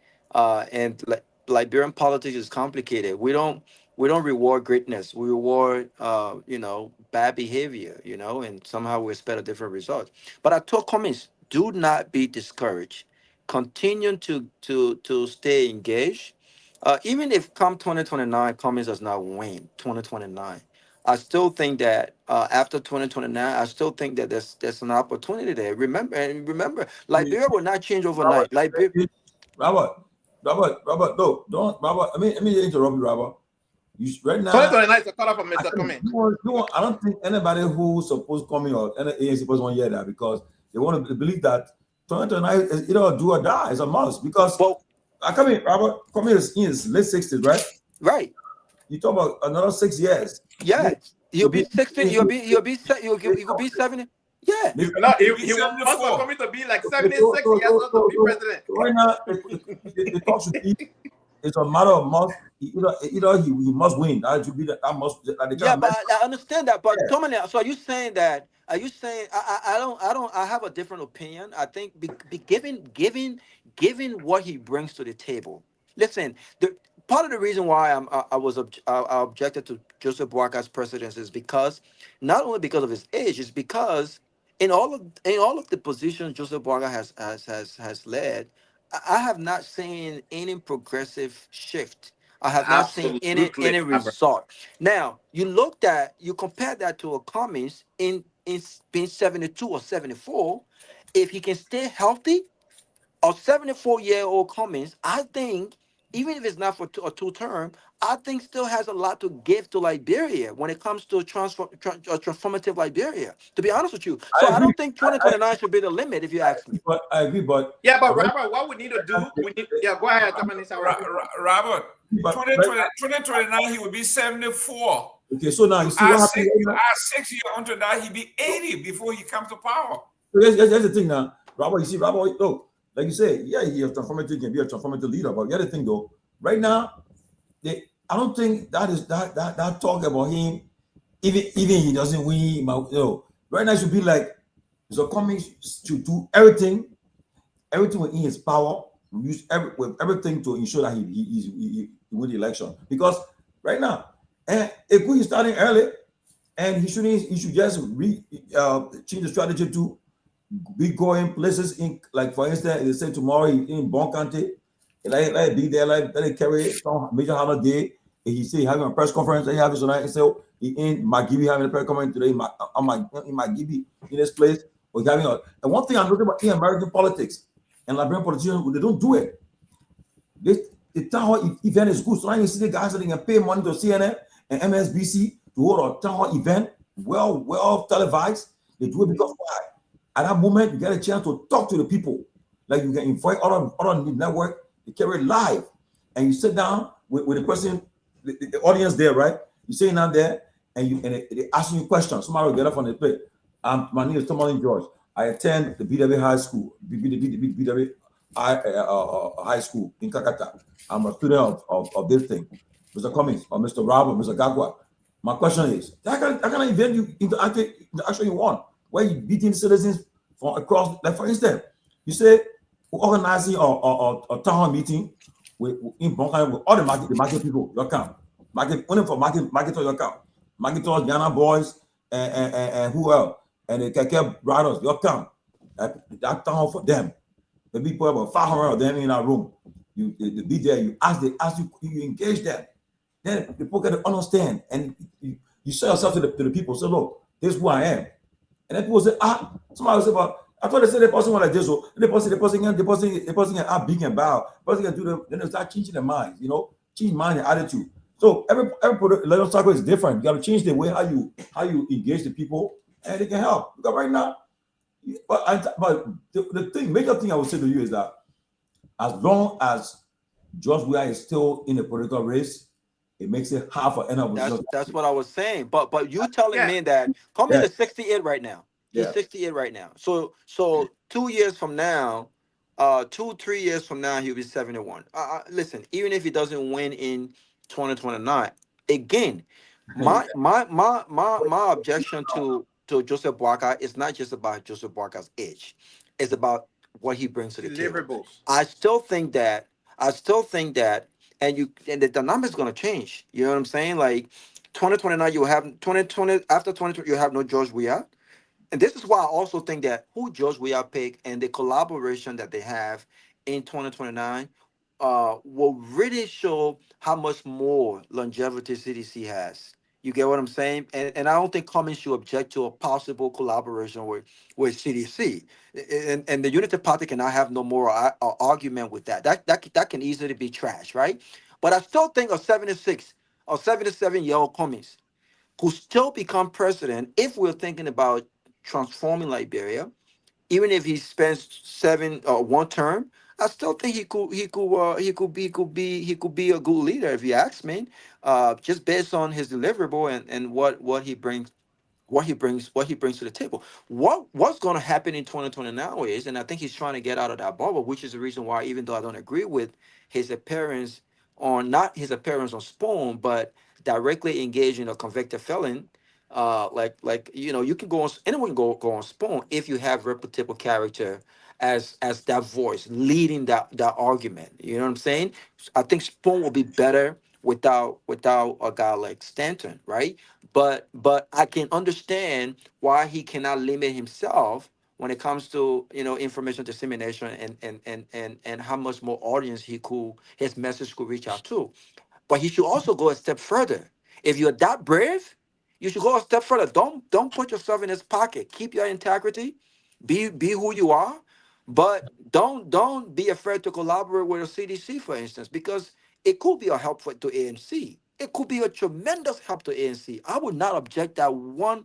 Liberian politics is complicated. We don't reward greatness. We reward bad behavior, and somehow we expect a different result. But I told Cummings, do not be discouraged. Continue to stay engaged. Even if come 2029, Cummings does not win 2029. I still think that after 2029, I still think that there's an opportunity there. Remember, Liberia will not change overnight. Robert, no, don't, Robert. Let me interrupt you, Robert. Right now, 2029 is a cut off from Mr. Cummings. I don't think anybody who's supposed coming or any ANC supposed to hear that because they want to believe that 2029 is either do or die. It's a must because Robert coming is in his late 60s, right? Right. You talk about another 6 years. Yeah, you'll be 60. You'll be 70. Yeah. He wants Cummings to be like 76 years old to be president. Right now, the talk should be. It's a matter of must. Either he must win. That should be that must. Yeah, but I understand that. But Tomalin, so are you saying that? Are you saying I don't? I have a different opinion. I think given what he brings to the table. Listen, part of the reason why I objected to Joseph Boaka's presidency is because not only because of his age, it's because in all of the positions Joseph Boaka has led, I have not seen any progressive shift. I have not seen any result. Now, you compare that to a Cummings in being 72 or 74. If he can stay healthy, a 74-year-old Cummings, I think, even if it's not for a two-term, I think still has a lot to give to Liberia when it comes to transformative Liberia, to be honest with you. So I don't think 2029 should be the limit, if you ask me. But I agree, but... Yeah, but Robert, what we need to do, go ahead. Robert, 2029, he will be 74. Okay, so now you see what happened. 6 years onto that, he'll be 80 before he comes to power. So that's the thing now. Robert, you see, look, like you say, yeah, he can be a transformative leader, but the other thing though, right now, I don't think that talk about him, even he doesn't win, right now it should be like, so Cummings to do everything within his power, use everything to ensure that he win the election. Because right now, if he's starting early, and he should just change the strategy to be going places in, like for instance, they say tomorrow in Bon County, like be there, like let it carry some major holiday. He say he having a press conference, he have it tonight. He say he in Nagbe having a press conference today in Nagbe in this place. Or having and one thing I'm looking about in American politics and Liberian politicians, they don't do it. The town hall event is good. So now you see the guys that they can pay money to CNN and MSBC to hold a town hall event, well televised. They do it because why? At that moment, you get a chance to talk to the people. Like you can invite other network, you carry it live, and you sit down with the person, the audience there, right? You sitting down there, and they asking you questions. Somebody will get up on the plate. My name is Tomalin George. I attend the BW High School, BW high school in Kakata. I'm a student of this thing. Mr. Cummings or Mr. Robert, Mr. Garguah. My question is, how can I invent you into the action you want? Where you beating citizens from across, like for instance, you say organizing a town hall meeting with all the market people, your camp. Market only for market your camp. Marketers, Ghana boys, and who else? And the Keke brothers, your camp. That town hall for them. The people about 500 of them in a room. You be there, you ask you engage them. Then the people can understand, and you show yourself to the people. So look, this is who I am. And then people say, somebody will say, but I thought they said the person was like this, so the person can act big and bow. The person can do them, then they start changing their minds, change mind and attitude. So every level cycle is different. You got to change the way how you engage the people, and they can help. Because right now, but the major thing I would say to you is that as long as George Weah is still in the political race, it makes it hard for any of us. That's what I was saying. But you telling me that Cummings is 68 right now. He's 68 right now. So 2 years from now, 2-3 years from now, he'll be 71. Listen, even if he doesn't win in 2029, again, my objection to Joseph Boakai is not just about Joseph Boakai's age. It's about what he brings to the table. I still think that, and the dynamic is going to change. You know what I'm saying? Like 2029, you have 2020 after 2020, you have no George Weah. And this is why I also think that who George Weah pick and the collaboration that they have in 2029 will really show how much more longevity CDC has. You get what I'm saying? And I don't think Cummings should object to a possible collaboration with CDC. And the Unity Party cannot have no more argument with that. That can easily be trashed, right? But I still think a 76 or 77-year-old Cummings could still become president if we're thinking about transforming Liberia. Even if he spends one term, I still think he could be a good leader if you ask me. Just based on his deliverable and what he brings to the table. What's going to happen in 2020 now is, and I think he's trying to get out of that bubble, which is the reason why, even though I don't agree with his appearance not his appearance on Spoon, but directly engaging a convicted felon, you can go on, anyone can go on Spoon if you have reputable character as that voice leading that argument. You know what I'm saying? I think Spoon will be better without a guy like Stanton, right? But I can understand why he cannot limit himself when it comes to information dissemination and how much more audience his message could reach out to. But he should also go a step further. If you're that brave, you should go a step further. Don't put yourself in his pocket. Keep your integrity. Be who you are, but don't be afraid to collaborate with a CDC, for instance, because it could be a help to ANC. It could be a tremendous help to ANC. I would not object that one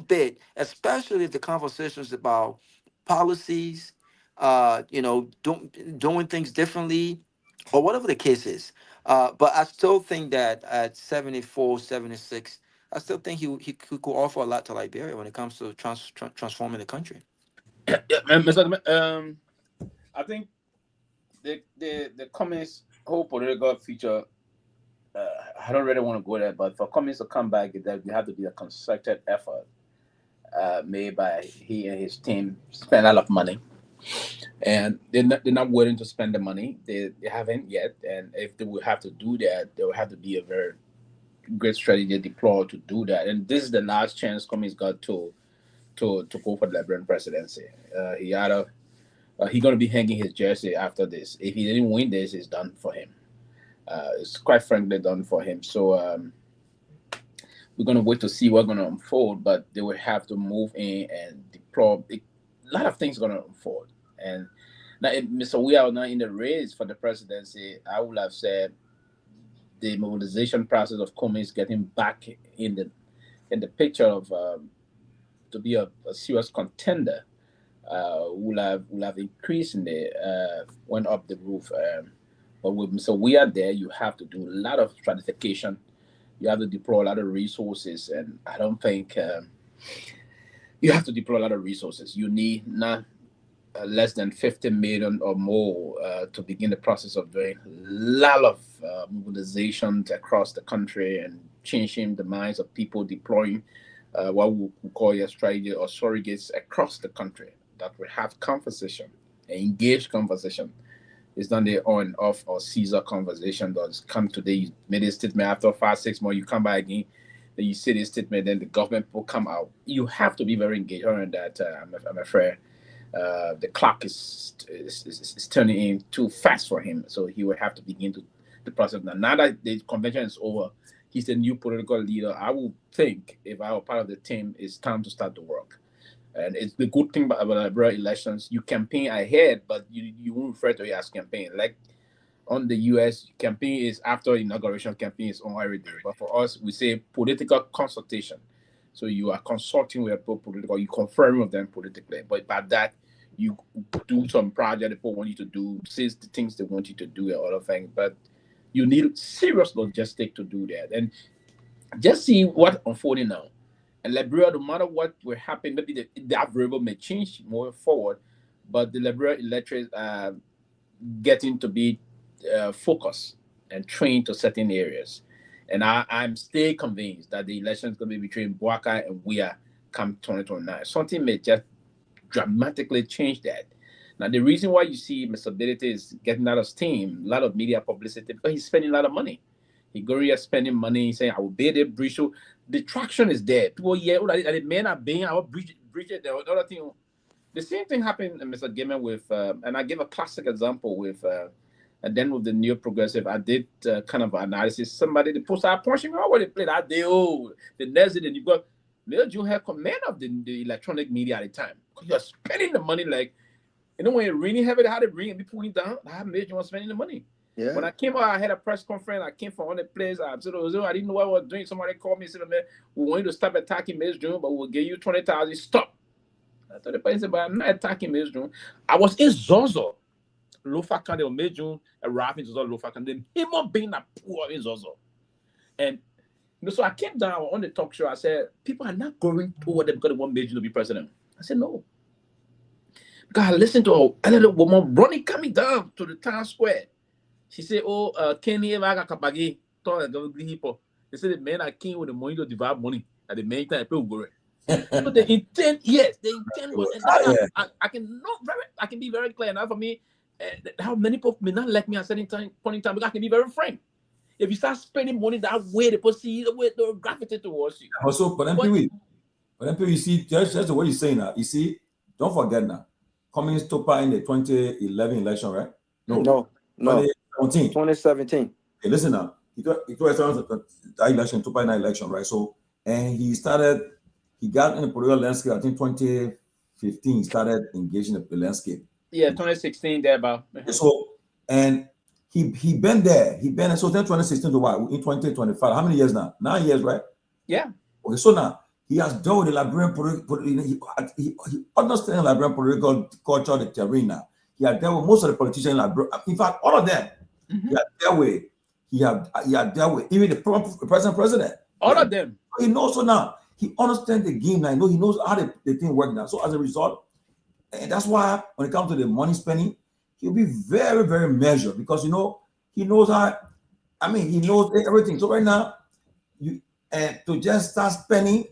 bit, especially if the conversations about policies, doing things differently, or whatever the case is. But I still think that at 74, 76, I still think he could offer a lot to Liberia when it comes to transforming the country. I think the Cummings whole political feature, I don't really want to go there, but for Cummings to come back, there have to be a concerted effort made by he and his team. Spend a lot of money, and they're not willing to spend the money. They haven't yet, and if they will have to do that, there will have to be a very great strategy deployed to do that. And this is the last chance Cummings got to go for the Liberian presidency. He's going to be hanging his jersey after this. If he didn't win this, it's done for him. It's quite frankly done for him. So we're going to wait to see what's going to unfold, but they will have to move in and deploy. A lot of things are going to unfold. And now, if Mr. Weah was not in the race for the presidency, I would have said the mobilization process of Cummings getting back in the picture of to be a serious contender will have increased in went up the roof. But with Mr. Weah there, you have to do a lot of stratification. You have to deploy a lot of resources, and I don't think you have to deploy a lot of resources. You need not less than 50 million or more to begin the process of doing a lot of mobilizations across the country and changing the minds of people, deploying what we call your strategy or surrogates across the country that will have conversation, engaged conversation. It's not the on, off, or Caesar conversation. Does come today, you made a statement, after 5-6 months, you come back again, then you say this statement, then the government will come out. You have to be very engaged on that. I'm afraid the clock is turning in too fast for him, so he will have to begin to the process now that the convention is over. He's the new political leader. I would think, if I were part of the team, it's time to start the work. And it's the good thing about Liberia elections. You campaign ahead, but you won't refer to it as campaign. Like on the US, campaign is after inauguration, campaign is on every day. But for us, we say political consultation. So you are consulting with people political, you confirm with them politically. But by that, you do some project people want you to do, says the things they want you to do and other things. But you need serious logistics to do that. And just see what unfolding now. And Liberia, no matter what will happen, maybe that variable may change moving forward, but the Liberia electorate are getting to be focused and trained to certain areas. And I'm still convinced that the election is going to be between Boakai and Weah come 2029. Something may just dramatically change that. Now, the reason why you see Mr. Bility is getting out of steam, a lot of media publicity, because he's spending a lot of money. He go here spending money, saying, I will build a bridge. So the traction is there. People, the men are being, I will bridge it, the other thing. The same thing happened, Mr. Gayman, with, and I give a classic example with, and then with the New Progressive, I did kind of analysis. Somebody, the post, I punching me out where they played that day. Oh, the next day, you've got Mayor June had command of the electronic media at the time. Because you're spending the money like, you know, when it really heavy, they had to bring and be pulling down. I had Mayor June spending the money. Yeah. When I came out, I had a press conference. I came from one place. I said, I didn't know what I was doing. Somebody called me and said, man, we want you to stop attacking Mayor June, but we'll give you 20,000. Stop. I thought the person said, but I'm not attacking Mayor June. I was in Zozo. Lofa County or Mayor June arrived in Zozo, Lofa County. Him being a poor in Zozo. And so I came down on the talk show. I said, people are not going toward them because they want Mayor June to be president. I said, no. Because I listened to a little woman running, coming down to the town square. She said, oh, Kenny, I kapagi. They said the men are king with the money to divide money. At the main time, people go. So the intent, yes, the intent was, and I can be very clear. Now for me, how many people may not like me at certain point in time, because I can be very frank. If you start spending money that way, they see the way they'll gravitate towards you. Also, but you see, that's the way you're saying that. You see, don't forget now, Cummings Topa in the 2011 election, right? No. 2017. Hey, listen now. He got that election, Topa in that election, right? So, and he got in the political landscape, I think 2015, he started engaging the landscape. Yeah, 2016, there about. So, and he been there. So then 2016 to what? In 2025. How many years now? 9 years, right? Yeah. Okay, so now he has dealt with the Liberian he understands the Liberian political culture, the terrain now. He had dealt with most of the politicians in Liberia. In fact, all of them. Mm-hmm. He had dealt with. He had dealt with even the present president. All of them. He knows so now. He understands the game now. He knows how the thing works now. So as a result, and that's why when it comes to the money spending, he'll be very, very measured, because he knows how. He knows everything. So right now, to just start spending,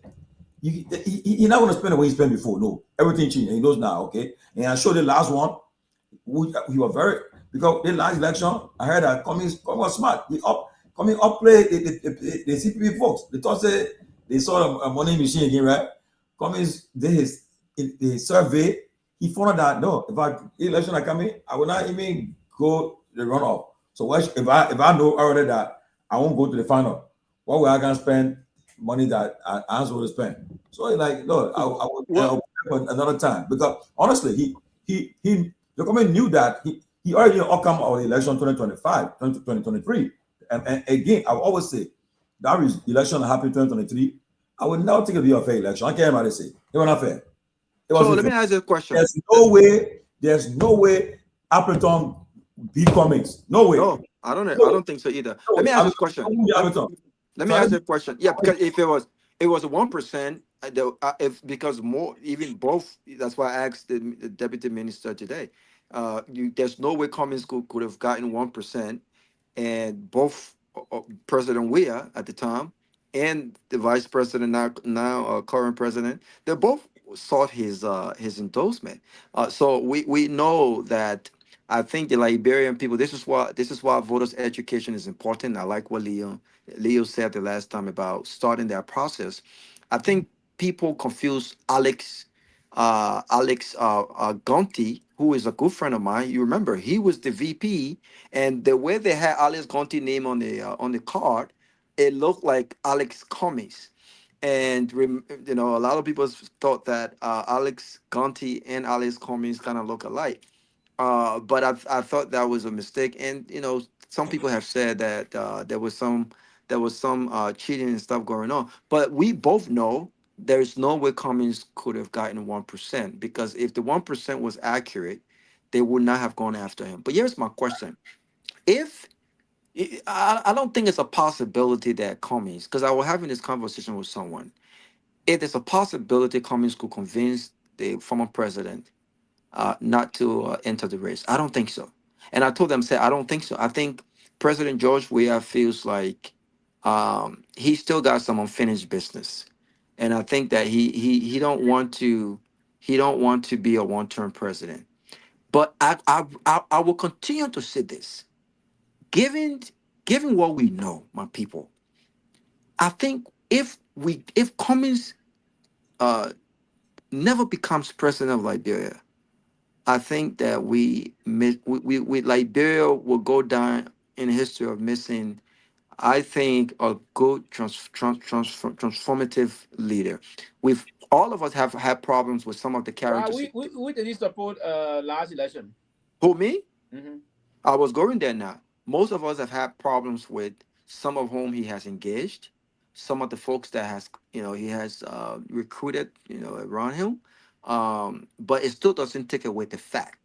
he's not going to spend the way he spent before. No, everything changed. He knows now. Okay, and I showed the last one. He was very, because the last election, I heard that Cummings was smart. Cummings upplayed the CPP folks. They thought they saw a money machine again, right? Cummings did his survey. He found out that no, if election are coming, I will not even go the runoff. So if I know already that I won't go to the final, what will I gonna spend money that I was going to spend? So like, no, I will another time, because honestly, the government knew that he already knew the outcome of the election 2025, 2023, and again, I will always say that election happened 2023. I would now take it to be a fair election. I can't even say it was not fair. So let me ask you a question. There's no way Appleton beat Cummings. No way. No, I don't think so either. Let me ask you a question. Let me ask you a question. Yeah, because if it was 1%, if because more even both. That's why I asked the deputy minister today. There's no way Cummings could have gotten 1%, and both President Weah at the time and the vice president now current president, they both sought his endorsement. So we know that. I think the Liberian people. This is why voters' education is important. I like what Leo said the last time about starting that process. I think people confuse Alex Gonti, who is a good friend of mine. You remember he was the VP, and the way they had Alex Gonti name on the card, it looked like Alex Cummings. And a lot of people thought that Alex Gonti and Alex Cummings kind of look alike. But I thought that was a mistake, and some people have said that there was some cheating and stuff going on. But we both know there is no way Cummings could have gotten 1%, because if the 1% was accurate, they would not have gone after him. But here's my question: if I don't think it's a possibility that Cummings, because I was having this conversation with someone, if there's a possibility Cummings could convince the former president not to enter the race. I don't think so. And I told them, I don't think so. I think President George Weah feels like he still got some unfinished business, and I think that he don't want to be a one-term president. But I will continue to say this, given what we know, my people. I think if Cummings never becomes president of Liberia, I think that we Liberia will go down in history of missing, I think, a good transformative leader. All of us have had problems with some of the characters. We did support last election. Who, me? Mm-hmm. I was going there now. Most of us have had problems with some of whom he has engaged, some of the folks that he has recruited around him. But it still doesn't take away the fact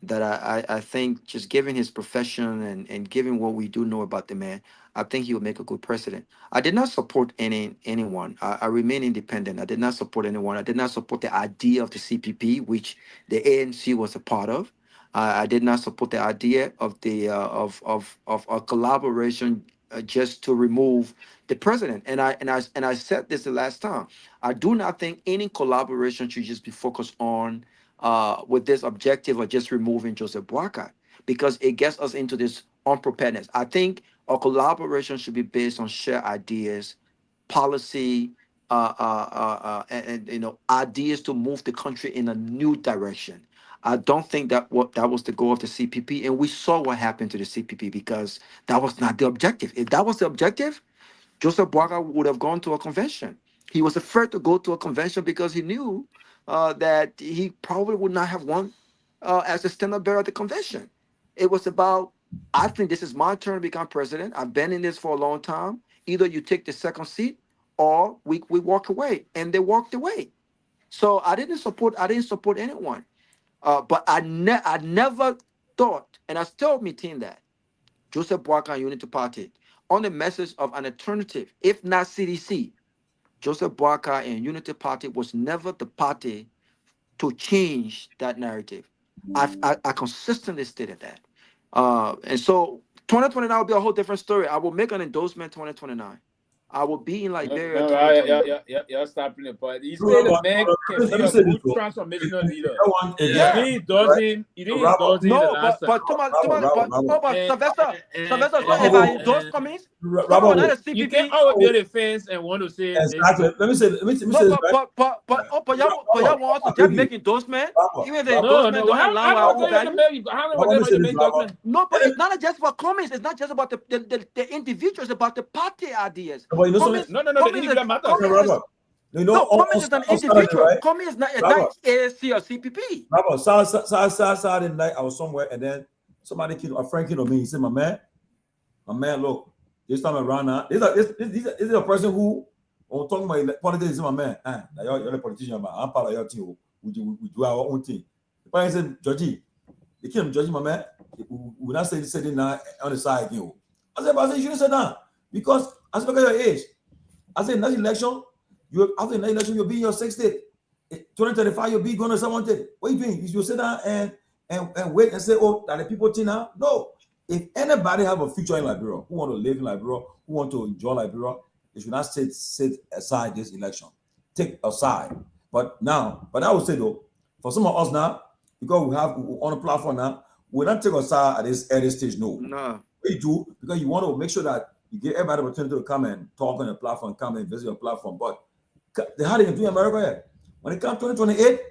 that I think, just given his profession and given what we do know about the man, I think he will make a good president. I did not support anyone. I remain independent. I did not support anyone. I did not support the idea of the CPP, which the ANC was a part of. I did not support the idea of of a collaboration just to remove the president. And I said this the last time. I do not think any collaboration should just be focused on with this objective of just removing Joseph Boakai, because it gets us into this unpreparedness. I think a collaboration should be based on shared ideas, policy, and ideas to move the country in a new direction. I don't think that was the goal of the CPP, and we saw what happened to the CPP, because that was not the objective. If that was the objective, Joseph Boakai would have gone to a convention. He was afraid to go to a convention because he knew that he probably would not have won as a standard bearer at the convention. It was about, I think this is my turn to become president. I've been in this for a long time. Either you take the second seat or we walk away. And they walked away. So I didn't support anyone. But I never thought, and I still maintain that Joseph Boakai and Unity Party, on the message of an alternative, if not CDC, Joseph Boakai and Unity Party was never the party to change that narrative. I consistently stated that. And so 2029 will be a whole different story. I will make an endorsement 2029. I will be in Liberia. Yeah, stop playing the part. He said the man can be a good transformational leader. He doesn't. He didn't endorse him the last time. Sylvester, if I endorse Cummings, you can't always be on the fence and want to say. Exactly. Let me say this. But y'all want to just make endorsement. Even the endorsement don't allow our own value. No, but it's not just about Cummings. It's not just about the individuals. It's about the party ideas. No, the individual matters. Cummings is an individual. Right? Cummings is not ASC or CPP. Saturday night, I was somewhere, and then a friend came to me. He said, my man, look, this time around now, this is a person who, when talking about politics, he said, my man, you're a politician, man. I'm part of your team. We do our own thing. The person said, Georgie, they came, Georgie, my man, we not sitting now on the side. I said, you shouldn't say that, because I said, look at your age. I said, next election, You after the election, you'll be in your 6th state. 2035, you'll be going to 7th state. What are you doing? You sit down and wait and say, oh, that the people think now? No. If anybody have a future in Liberia, who want to live in Liberia, who want to enjoy Liberia, they should not sit aside this election. Take aside. But I would say though, for some of us now, because we have on the platform now, we don't take aside at this early stage. No. We do because you want to make sure that you give everybody the opportunity to come and talk on the platform, come and visit your platform. But the hard thing to do in America here, when it comes to 2028,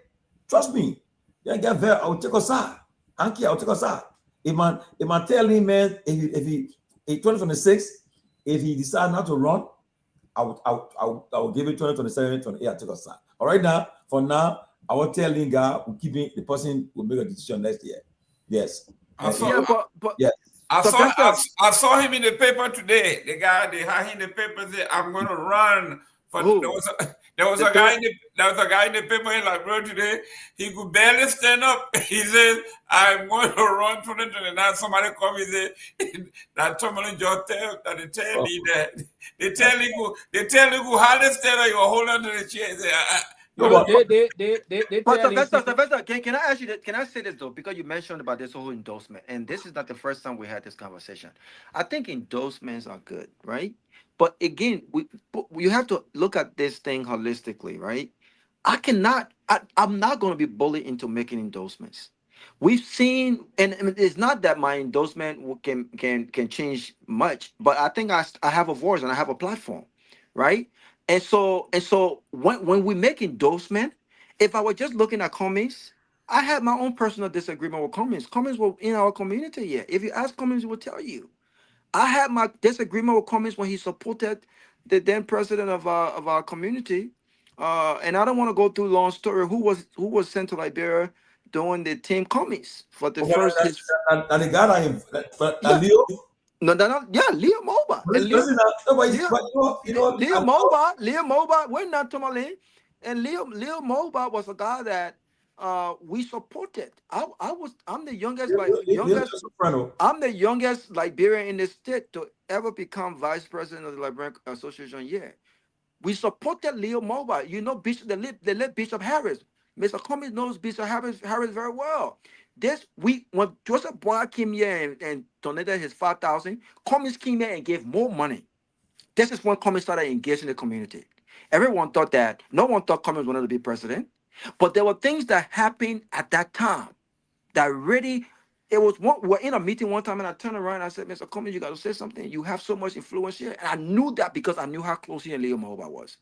trust me, you get there, I will take aside. Anki, I will take aside. If man tell him, man, if he in 2026, if he decide not to run, I will give it 2027, 2028, I'll take aside. All right now, for now, I will tell him guy will keep it, the person will make a decision next year. Yes. I saw him in the paper today. The guy they had him in the paper said, "I'm going to run." For there was a guy in the paper in Liberia today. He could barely stand up. He said, "I'm going to run 2029." Somebody come and say that Tomalin just tell me that they tell you who hardly stand up. You hold on to the chair. Sylvester, can I ask you that? Can I say this though? Because you mentioned about this whole endorsement, and this is not the first time we had this conversation. I think endorsements are good, right? But again, you have to look at this thing holistically, right? I'm not going to be bullied into making endorsements. We've seen, and it's not that my endorsement can change much, but I think I have a voice and I have a platform, right? And so when we make endorsement, if I were just looking at Cummings, I had my own personal disagreement with Cummings. Cummings were in our community here. If you ask Cummings, he will tell you. I had my disagreement with Cummings when he supported the then president of our community. And I don't want to go through long story. Who was sent to Liberia during the team Cummings for the first? And the guy Leo. No, Leo Moba. Leo Moba. We're not Tomalin. And Leo Moba was a guy that we supported. I'm the youngest I'm the youngest Liberian in the state to ever become vice president of the Liberian Association. Yeah, we supported Leo Moba. You know, Bishop the late Bishop Harris. Mr. Cummings knows Bishop Harris very well. When Joseph Boy came here and donated his 5,000, Cummings came here and gave more money. This is when Cummings started engaging the community. Everyone thought that no one thought Cummings wanted to be president, but there were things that happened at that time that really. We're in a meeting one time and I turned around and I said, Mr. Cummings, you got to say something. You have so much influence here. And I knew that because I knew how close he and Leo Moba was.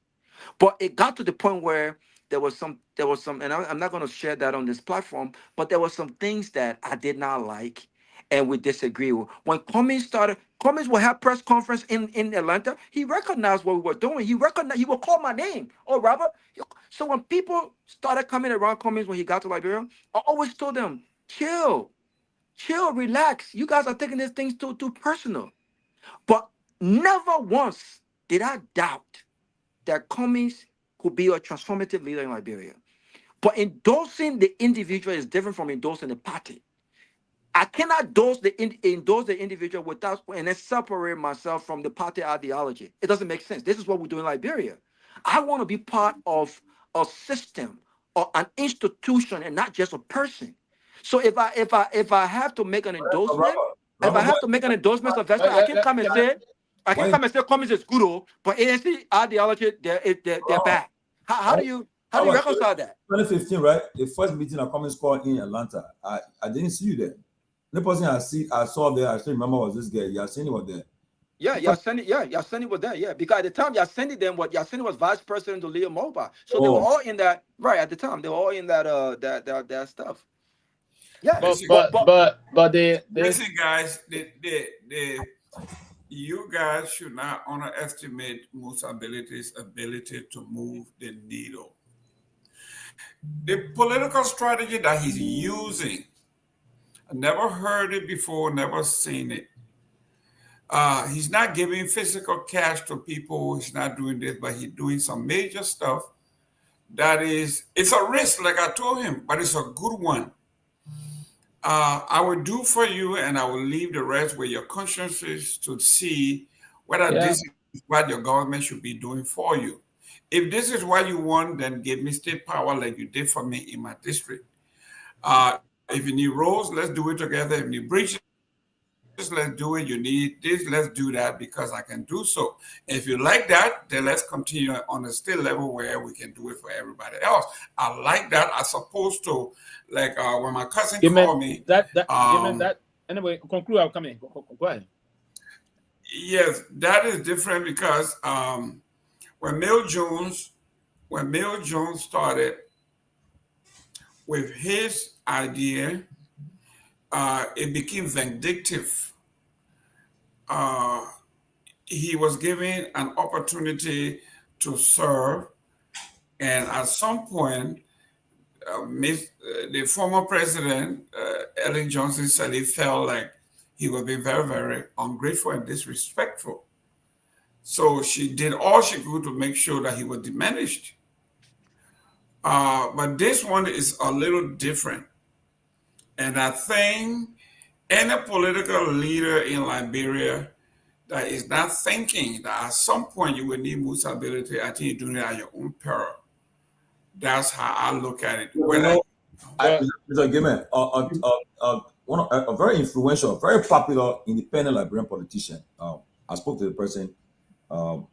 But it got to the point where there was some, and I'm not going to share that on this platform, but there were some things that I did not like and we disagree with. When Cummings will have press conference in Atlanta, he recognized what we were doing. He would call my name. Oh, Robert. So when people started coming around Cummings when he got to Liberia, I always told them, chill, relax. You guys are taking these things too personal. But never once did I doubt that Cummings could be a transformative leader in Liberia. But endorsing the individual is different from endorsing the party. I cannot endorse the individual without and then separate myself from the party ideology. It doesn't make sense. This is what we do in Liberia. I want to be part of a system or an institution and not just a person. So if I have to make an endorsement, Sylvester, I can come and say Cummings is good, but ANC ideology they're bad. How do you reconcile that? 2015, right? The first meeting at Cummings called in Atlanta. I didn't see you there. The person I saw there, I still remember was this guy. Yasini was there. Yeah, Yasini was there. Yeah, because at the time Yasini was vice president of Leo Moba, so they were all in that. Right at the time, they were all in that stuff. Yeah, but listen, guys, you guys should not underestimate Musability's ability to move the needle. The political strategy that he's using, I never heard it before, never seen it. He's not giving physical cash to people. He's not doing this, but he's doing some major stuff. It's a risk, like I told him, but it's a good one. I will do for you, and I will leave the rest with your consciences to see whether this is what your government should be doing for you. if this is what you want, then give me state power like you did for me in my district. If you need roads, let's do it together. If you need bridges, let's do it. You need this, let's do that because I can do so. If you like that, then let's continue on a state level where we can do it for everybody else. I like that as opposed to like when my cousin called me. Anyway, conclude. I'll come in. Go ahead. Yes, that is different because when Mel Jones started with his idea, it became vindictive. He was given an opportunity to serve, and at some point, the former president, Ellen Johnson said he felt like he was being very, very ungrateful and disrespectful. So she did all she could to make sure that he was diminished. But this one is a little different. And I think any political leader in Liberia that is not thinking that at some point you will need more stability, I think you're doing it at your own peril. That's how I look at it. Mr. Gayman, a very influential, very popular independent Liberian politician. I spoke to the person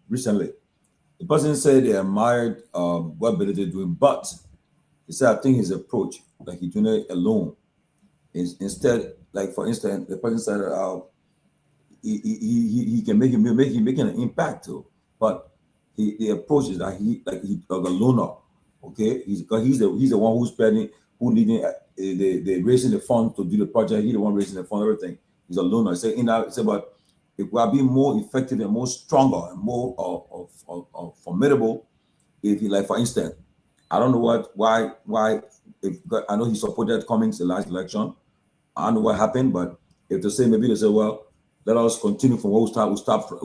recently. The person said they admired what Billy is doing, but he said, I think his approach, like he's doing it alone, is instead, like for instance, the person said he can make making an impact too, but the approach is that he's like a loner. Okay, he's the one who's spending, who leading the raising the funds to do the project. He's the one raising the fund, everything. He's a loner. But it will be more effective and more stronger and more formidable if he, like for instance, I don't know why if I know he supported Cummings the last election. I don't know what happened, but if they say maybe they say, well, let us continue from where we start from,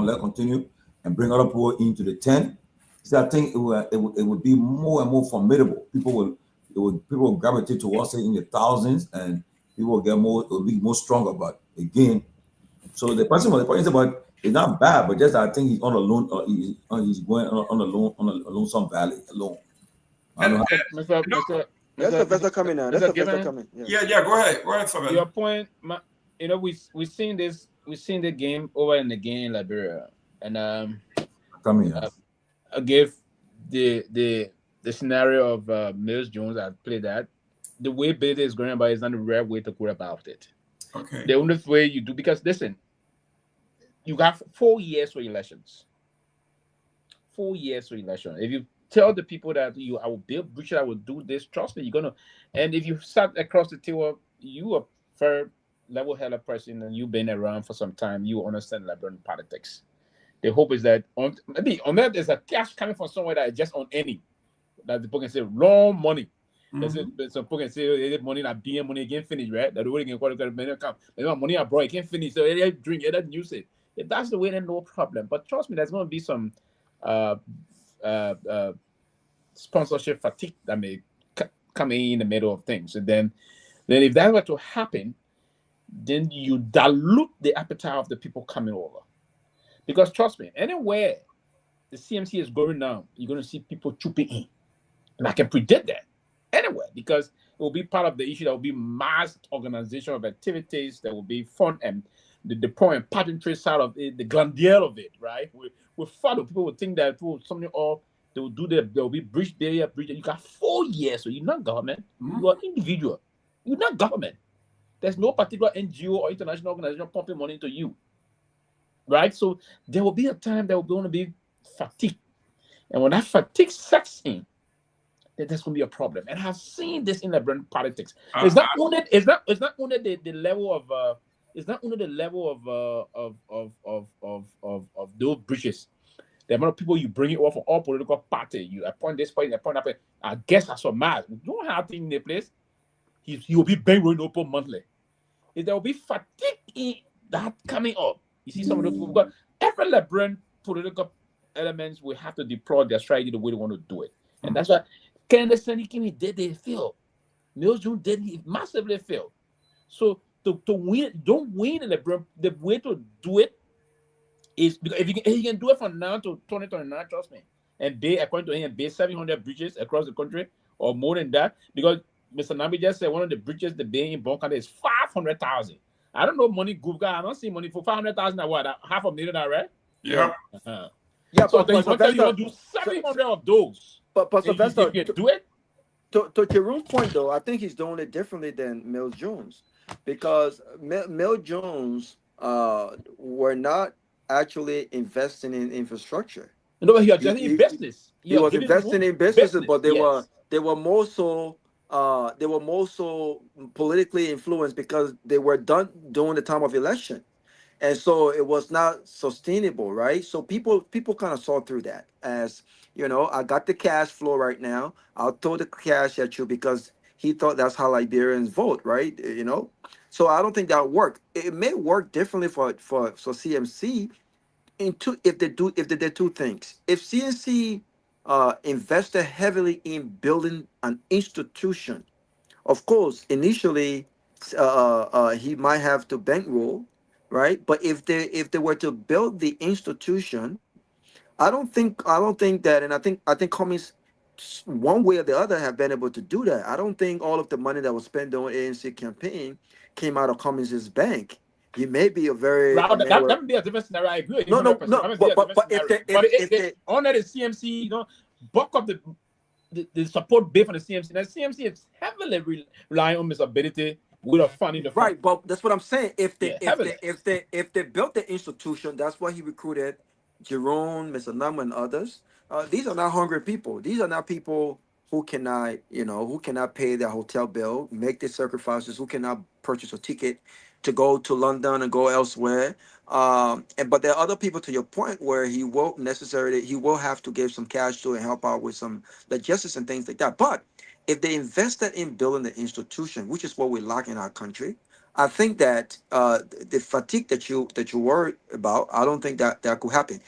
let's continue and bring other people into the 10. So I think it would be more and more formidable. People will gravitate towards it in the thousands, and people will be more stronger. But again, so the point is about it's not bad, but just I think he's on a loan. He's going on a lonesome valley alone. I don't know. That's Sylvester coming now. That's Sylvester coming. Yeah. Go ahead, Sylvester. Your point, we've seen the game over and again in Liberia, and I gave the scenario of Mills Jones. I played that. The way Billy is going about is not the rare way to go about it. Okay. The only way you do, because listen, you got 4 years for elections. 4 years for election. If you tell the people that I will build bridges, I will do this, trust me, you're gonna. And if you sat across the table, you are very level-headed person, and you've been around for some time. You understand Liberian politics. The hope is that maybe there's a cash coming from somewhere that is just on any that the people can say long money. Some people can say money not being money again finish, right? That the way can call it money account. Money abroad, you can't finish. So they drink, they don't use it. If that's the way, then no problem. But trust me, there's going to be some sponsorship fatigue that may come in the middle of things. And then if that were to happen, then you dilute the appetite of the people coming over. Because trust me, anywhere the CMC is going now, you're going to see people trooping in. And I can predict that anywhere, because it will be part of the issue. There will be mass organization of activities. There will be fun and the poor and pageantry side of it, the grandeur of it, right? With fun, people will think that something or they will do there will be bridge barrier. You got 4 years, so you're not government. You are individual. You're not government. There's no particular NGO or international organization pumping money into you. Right? So there will be a time there will going to be fatigue. And when that fatigue sets in, then there's going to be a problem. And I've seen this in Liberian politics. It's not only the level of it's not only the level of those bridges. The amount of people you bring it off from all political parties. You appoint this point, appoint that point. I guess I saw mad. You don't have things in the place. He will be bankrolling open monthly. If there will be fatigue in that coming up. You see some of those people, but every Liberian political elements will have to deploy their strategy the way they want to do it. And that's why Kennedy Senekimi did they fail. Mills Jones did he massively fail. So to win, don't win in Liberian. The way to do it is because if you can do it from now to 2029, trust me, and they, according to him, build 700 bridges across the country or more than that. Because Mr. Nagbe just said one of the bridges they build in Bon County is 500,000. I don't know money good guy. I don't see money for 500,000. What? $500,000, right? Yeah. Yeah, So but you want to do 700 of those. But Sylvester, you do it. To Jerome's point, though, I think he's doing it differently than Mill Jones, because Mill Jones were not actually investing in infrastructure. No, but he was investing in business. He was investing in businesses, but they yes. were more so politically influenced because they were done during the time of election. And so it was not sustainable, right? So people kind of saw through that as, I got the cash flow right now. I'll throw the cash at you because he thought that's how Liberians vote, right? So I don't think that worked. It may work differently for CMC if they did two things. If CMC invested heavily in building an institution, of course, initially he might have to bankroll, right? But if they were to build the institution, I don't think that, and I think Cummings, one way or the other, have been able to do that. I don't think all of the money that was spent on ANC campaign came out of Cummings's bank. He may be a very that would be a different scenario. I agree. No. But if they honor the CMC, bulk of the support base for the CMC. Now CMC is heavily relying on his ability with a funding the right, but that's what I'm saying. If they built the institution, that's why he recruited Jerome, Mr. Num, and others. These are not hungry people. These are not people who cannot pay their hotel bill, make the sacrifices, who cannot purchase a ticket to go to London and go elsewhere. But there are other people, to your point, where he will have to give some cash to and help out with some logistics and things like that. But if they invested in building the institution, which is what we lack in our country, I think that the fatigue that you worry about, I don't think that could happen.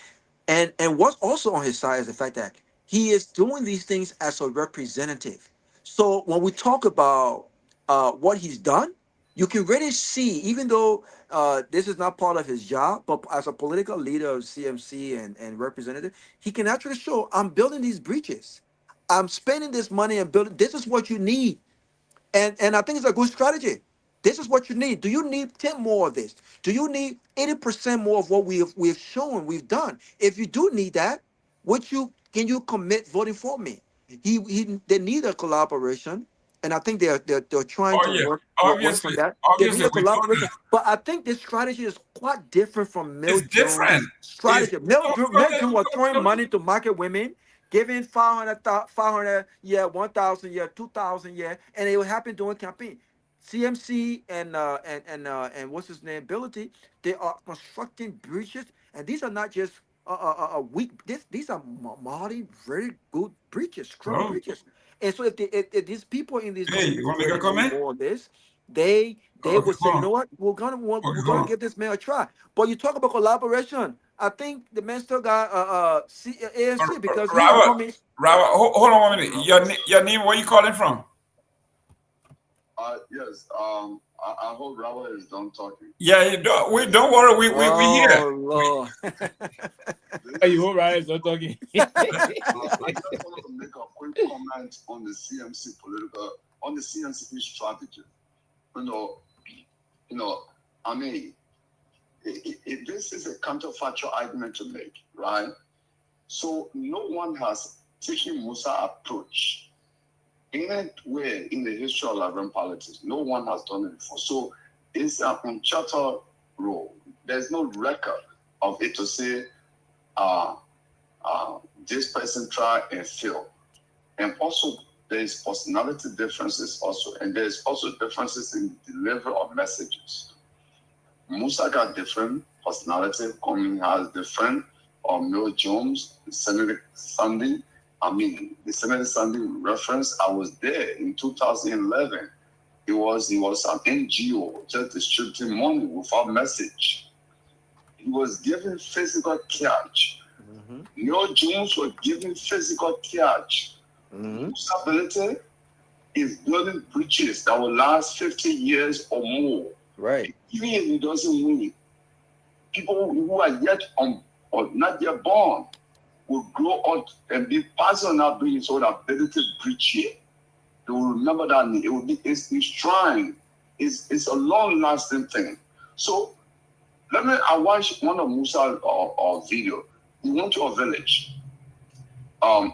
And what's also on his side is the fact that he is doing these things as a representative. So when we talk about what he's done, you can really see, even though this is not part of his job, but as a political leader of CMC and representative, he can actually show, I'm building these bridges. I'm spending this money and building. This is what you need. And I think it's a good strategy. This is what you need. Do you need 10 more of this? Do you need 80% more of what we've shown, we've done? If you do need that, can you commit voting for me? They need a collaboration, and I think they're trying to work on that. They need a collaboration, but I think this strategy is quite different from Mill Jones' strategy. Mill Jones was throwing money to market women, giving 500, yeah, 1,000, yeah, 2,000, yeah, and it would happen during campaign. CMC and what's his name, Ability, they are constructing bridges, and these are not just weak. These are modern, very good bridges, strong bridges. And so if these people in these you want to make a comment? more of this, they would say, you know what, we're gonna give this man a try. But you talk about collaboration. I think the man still got ANC because Robert, hold on 1 minute. Your name, where you calling from? Yes. I hope Robert is done talking. Yeah, don't worry. We here. Oh Lord. You all right? Stop talking. I just want to make a quick comment on the CMC strategy. I mean, this is a counterfactual argument to make, right? So no one has taken Musa approach anywhere in the history of Liberian politics. No one has done it before. So it's an uncharted role. There's no record of it to say this person tried and failed. And also there's personality differences also, and there's also differences in the delivery of messages. Musa got different personality, Cummings has different, Mill Jones, Senator Sanvee. The Senator Sanvee reference, I was there in 2011. It was an NGO just distributing money without message. He was giving physical cash. Mill Jones was giving physical cash. Musa ability is building bridges that will last 50 years or more. Right. Even if he doesn't win, people who are yet or not yet born will grow up and be passing on that bridge so that ability bridge here. They will remember that name. It will be it's shrine. It's a long-lasting thing. So I watched one of Musa's video. He went to a village.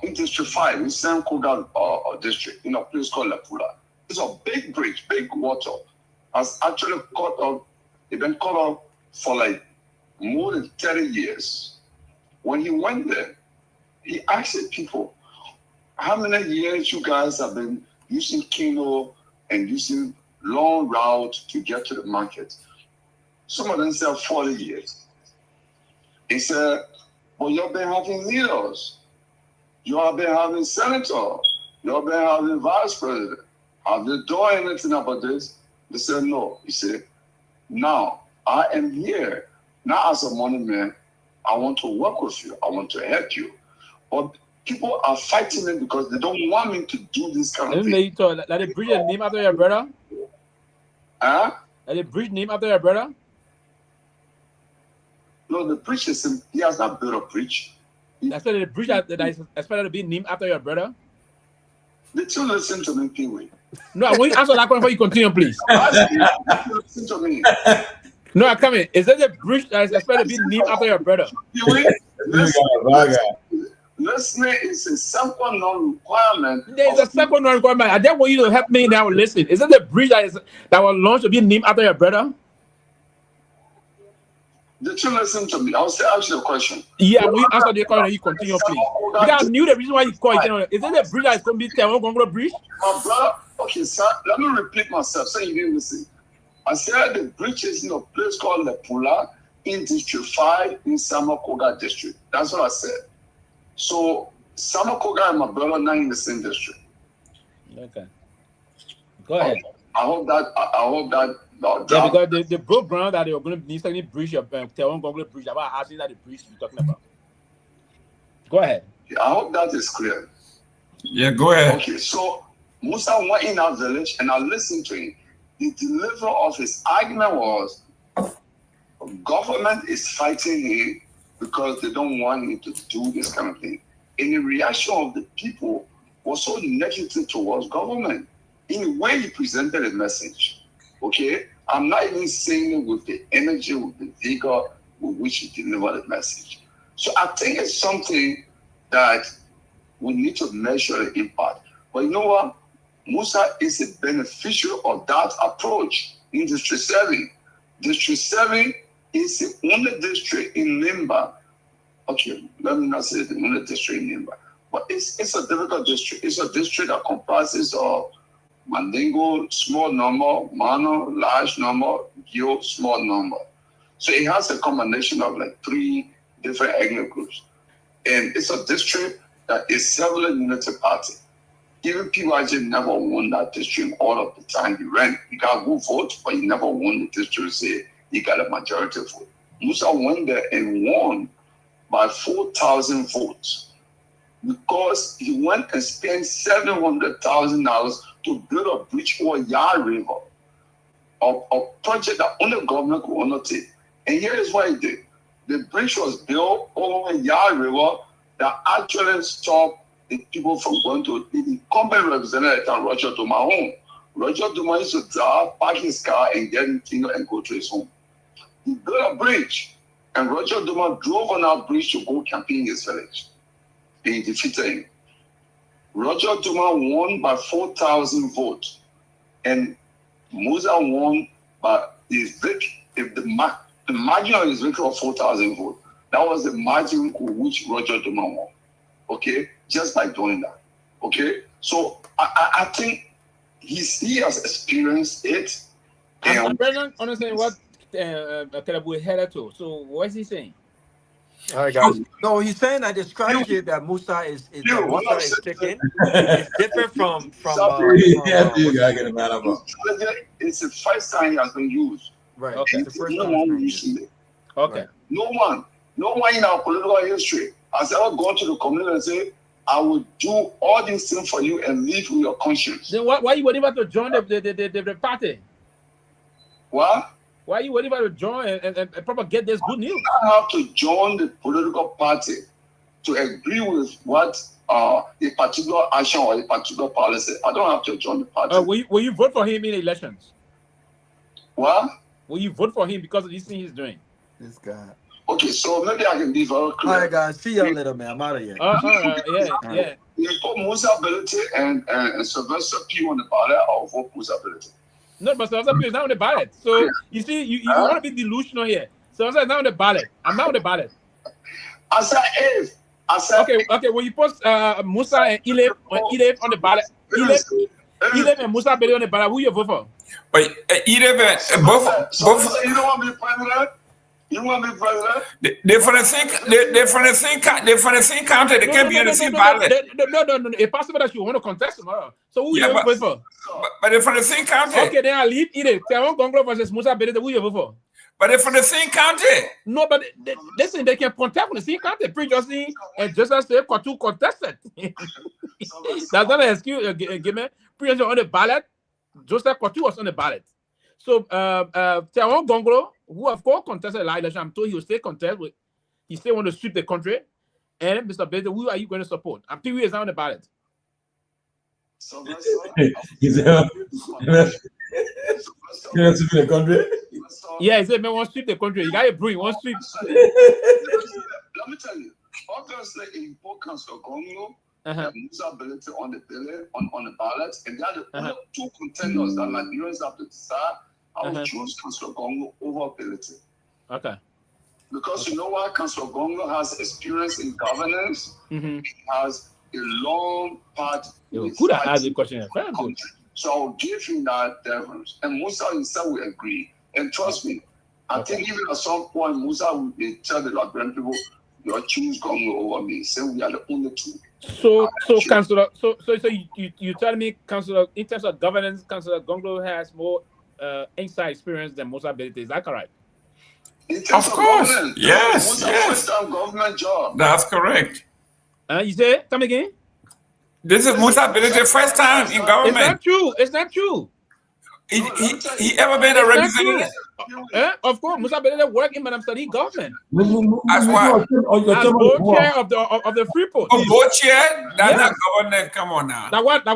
In District 5, in San Koga district, in a place called Lapula. It's a big bridge, big water. Has actually caught up, it's been caught up for like more than 30 years. When he went there, he asked the people, how many years you guys have been using canoe and using long route to get to the market? Some of them said 40 years. He said, well, you've been having leaders. You have been having senator. You have been having vice president. Have you done anything about this? They said, no. He said, now I am here, not as a money man. I want to work with you. I want to help you. But people are fighting me because they don't want me to do this kind of thing. Let the bridge name after your brother? Huh? Let the bridge name after your brother? No, the bridge is he has not built a bridge. That's the bridge that is expected to be named after your brother? Did you listen to me, Pewee? No, I want you to answer that question before you continue, please. Listen to me. No, I'm coming. Is that the bridge that is expected to be named after your brother? Listening is a second non-requirement. There's a second non-requirement. I just want you to help me now listen. Is that the bridge that was launched to be named after your brother? Did you listen to me? I was asking you a question. Yeah, when you answer the question and you continue, please. Because I knew the reason why you called it. Is it the bridge that is going to be Kehleboe Gongloe Bridge? My brother, okay, sir, let me repeat myself so you didn't listen. I said the bridge is in a place called Lepula in District 5 in Samakoga district. That's what I said. So Samakoga and my brother not in the same district. Okay. Go ahead. I hope that yeah, because the broke ground that they were going to need to bridge your Kehleboe Gongloe Bridge. About asking that the bridge you're talking about. Go ahead. Yeah, I hope that is clear. Yeah, go ahead. Okay, so Musa went in our village and I listened to him. The delivery of his argument was government is fighting him because they don't want him to do this kind of thing. And the reaction of the people was so negative towards government. In the way he presented his message, okay? I'm not even saying it with the energy, with the vigor with which he delivered the message. So I think it's something that we need to measure the impact. But you know what? Musa is a beneficiary of that approach in District 7. District 7 is the only district in Limba. Okay, let me not say the only district in Limba. But it's a difficult district. It's a district that comprises of Mandingo, small number, Mano, large number, Gyo, small number. So it has a combination of like 3 different ethnic groups. And it's a district that is several unity party. Even PYJ never won that district all of the time he ran. He got good vote, but he never won the district, say he got a majority vote. Musa went there and won by 4,000 votes because he went and spent $700,000 to build a bridge over Yah River, a project that only government could undertake. And here is what he did. The bridge was built over Yah River that actually stopped the people from going to the incumbent representative at Roger Dopoh home. Roger Dopoh used to drive, park his car, and get in Tingo and go to his home. He built a bridge, and Roger Dopoh drove on that bridge to go campaign in his village. And he defeated him. Roger Dopoh won by 4,000 votes, and Musa won by his victory. The margin of his victory was 4,000 votes. That was the margin which Roger Dopoh won. Okay, just by doing that. Okay, so I think he has experienced it. I'm not understanding what Kehleboe headed to. So what is he saying? All right, guys. No, he's saying that the strategy that Musa is taking is different from it's the first time he has been used. Right. Okay. It's the first No time one it's been using used. it. Okay. Right. No one in our political history has ever gone to the community and say, I will do all these things for you and live with your conscience. Then why you were able to join the party? What? Why you were able to join and propagate this good news? I have to join the political party to agree with what a particular action or a particular policy. I don't have to join the party. Will you vote for him in elections? What? Will you vote for him because of this thing he's doing? This guy. Okay, so maybe I can be very clear. All right, guys. See you later, man. I'm out of here. Yeah. You put Musa Ability and Sylvester Pewee on the ballot, I'll vote Musa Ability. No, but Sylvester Pewee is not on the ballot. So you see, you want to be delusional here. Sylvester is not on the ballot. I'm not on the ballot. I said if. I said okay. When you post Musa and Ileb on the ballot, Ileb and Musa Ability on the ballot, who you vote for? But Ileb and both. You don't want to be president? You want to be president? They're from the same county. They can't be on the same ballot. No. It's possible that you want to contest tomorrow. So who you vote for? But they're from the same county. Okay, then I leave Ileb. Kehleboe Gongloe versus Musa Ability. Who you vote for? But they're from the same county. No, but listen, they can contest from the same county. Previously, and just as they contested. That's not an excuse, Gayman. Previously on the ballot, Joseph Kotu was on the ballot. So, Kehleboe Gongloe, who of course contested the election, I'm told he will stay contest with. He still want to sweep the country. And Mr. Bede, who are you going to support? And Pewee is not on the ballot. He's the country. Yeah, he said, man, want to sweep the country. You got a bring, want to sweep. Let me tell you, obviously, in both Councillor Gongloe and Musa Ability on the ballot, and there are the only two contenders that Nigerians have to decide. I will choose Councillor Gongloe over Ability. Okay. Because you know what? Councillor Gongloe has experience in governance. He has a long part. Good at asking question. So I'll give him that difference. And Musa himself will agree. And trust me, I think even at some point, Musa will tell the Liberian people, you choose Gongloe over me. Say we are the only two. So Councillor, so you tell me, Councillor, in terms of governance, Councillor Gongloe has more inside experience than Musa Ability. Is that correct? Of course. Yes. First-time government job. That's correct. You say, come again? This is Musa Ability first time in government. It's not true. He ever been a representative? Of course, Musa Ability work in Madam Study government. As what? As board chair of the Freeport. Oh, board chair? That's not government. Come on now. That what?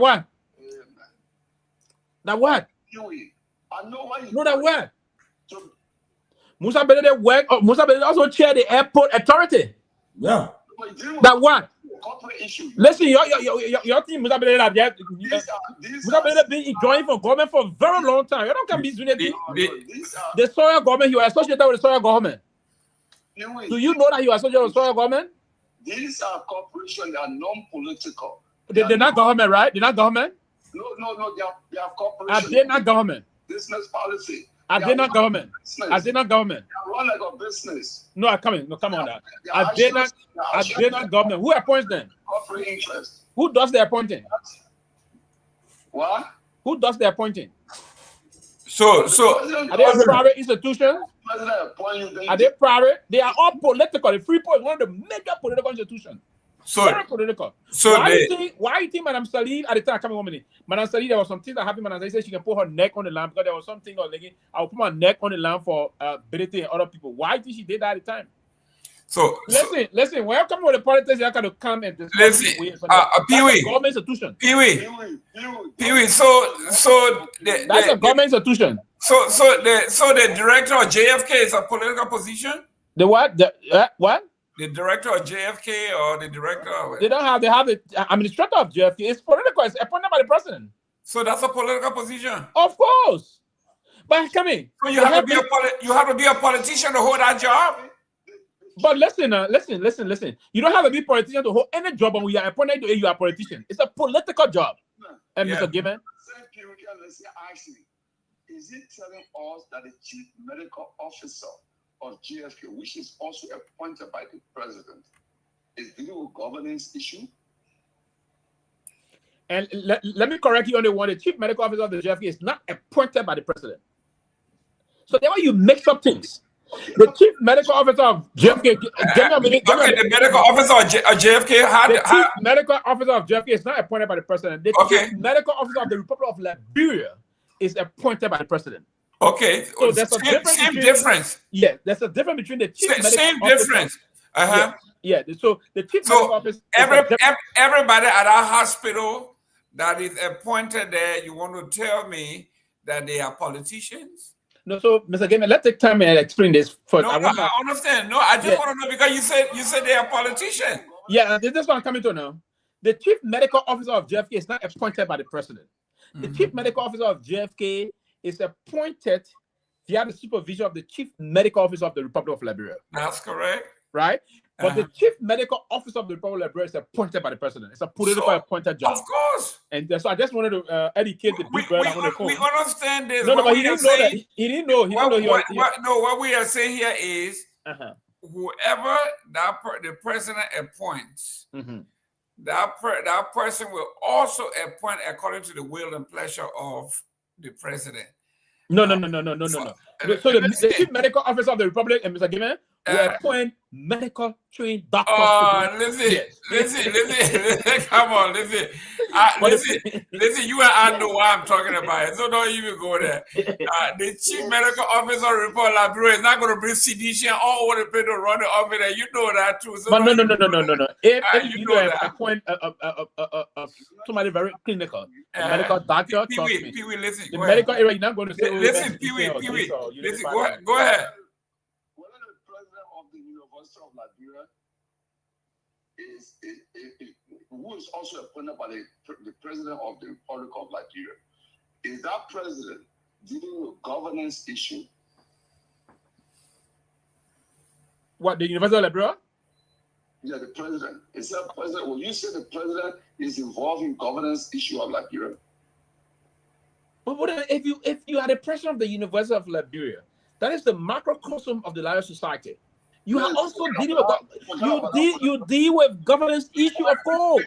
I know why you know that what? Musa Ability work. Musa Ability also chair the airport authority. Yeah. That what? Corporate issue. Listen, your team Musa Ability Musa Ability been enjoying from government for a very long time. You don't come be doing the Sawyer government. You are associated with the Sawyer government. Do you know that you are associated with the Sawyer government? These are corporations that are non-political. They're not government, right? They're not government. No, they are corporations. Are they not government? Business policy. Are they not government? Are they not government? They run like a business. No, come on now. Are they not government? Who appoints them? Corporate interest. Who does the appointing? What? Who does the appointing? So are they private institutions? Are they private? They are all political. The Freeport is one of the major political institutions. Very political. So why you think Madam Salih at the time coming home? Madam Salih, there was something that happened. Madam Salih said she can put her neck on the line because there was something like I will put my neck on the line for Ability and other people. Why did she did that at the time? So listen. When you come with the politics, you have to come and discuss. Pewee, government institution. Pewee. So that's a government institution. So the director of JFK is a political position. The what? What? The director of JFK or the director of... They have the administrator of JFK. It's political. It's appointed by the president. So that's a political position? Of course. But come in. So you have to be a politician to hold that job? But listen. You don't have to be a politician to hold any job when you are appointed to you are a politician. It's a political job. And Mr. Gayman? Is it telling us that the chief medical officer of GFK, which is also appointed by the president, is dealing with governance issue? And let me correct you on the one. The chief medical officer of the GFK is not appointed by the president. So that's why you mix up things. The chief medical officer of JFK. The medical officer of JFK. The chief medical officer of JFK is not appointed by the president. The chief medical officer of the Republic of Liberia is appointed by the president. Okay, so there's a difference. Same difference. Yeah, there's a difference between the chief medical same difference. Yeah. Yeah, so the chief medical officer. Everybody at our hospital that is appointed there, you want to tell me that they are politicians? No, so Mr. Gayman, let's take time and explain this first. No, I understand. No, I just want to know because you said they are politicians. Yeah, this is what I'm coming to now. The chief medical officer of JFK is not appointed by the president. The chief medical officer of JFK is appointed via the supervision of the chief medical officer of the Republic of Liberia. That's correct. Right? But the chief medical officer of the Republic of Liberia is appointed by the president. It's a political appointed job. Of course. And so I just wanted to educate the big brother on the phone. We understand this. No, but he didn't know that. He didn't know. What we are saying here is whoever the president appoints, that person will also appoint according to the will and pleasure of the president. No. So the chief medical officer of the Republic, and Mr. Gayman, will appoint medical trained doctors. Listen. Come on, listen. Listen. You and I know what I'm talking about, so don't even go there. The chief medical officer of the Republic of Liberia is not going to bring sedation all over the place to run the office, and you know that too. So but no. If you appoint somebody very clinical, a medical doctor, Pewee, listen. The medical area, you're not going to say. Listen, Pewee. Listen, go ahead. Of Liberia who is also appointed by the president of the Republic of Liberia. Is that president dealing with governance issue? What, the University of Liberia? Yeah, the president. Is that president? Will you say the president is involved in governance issue of Liberia? But if you are the president of the University of Liberia, that is the macrocosm of the Liberian society. You are also dealing with you deal with governance issue, of course.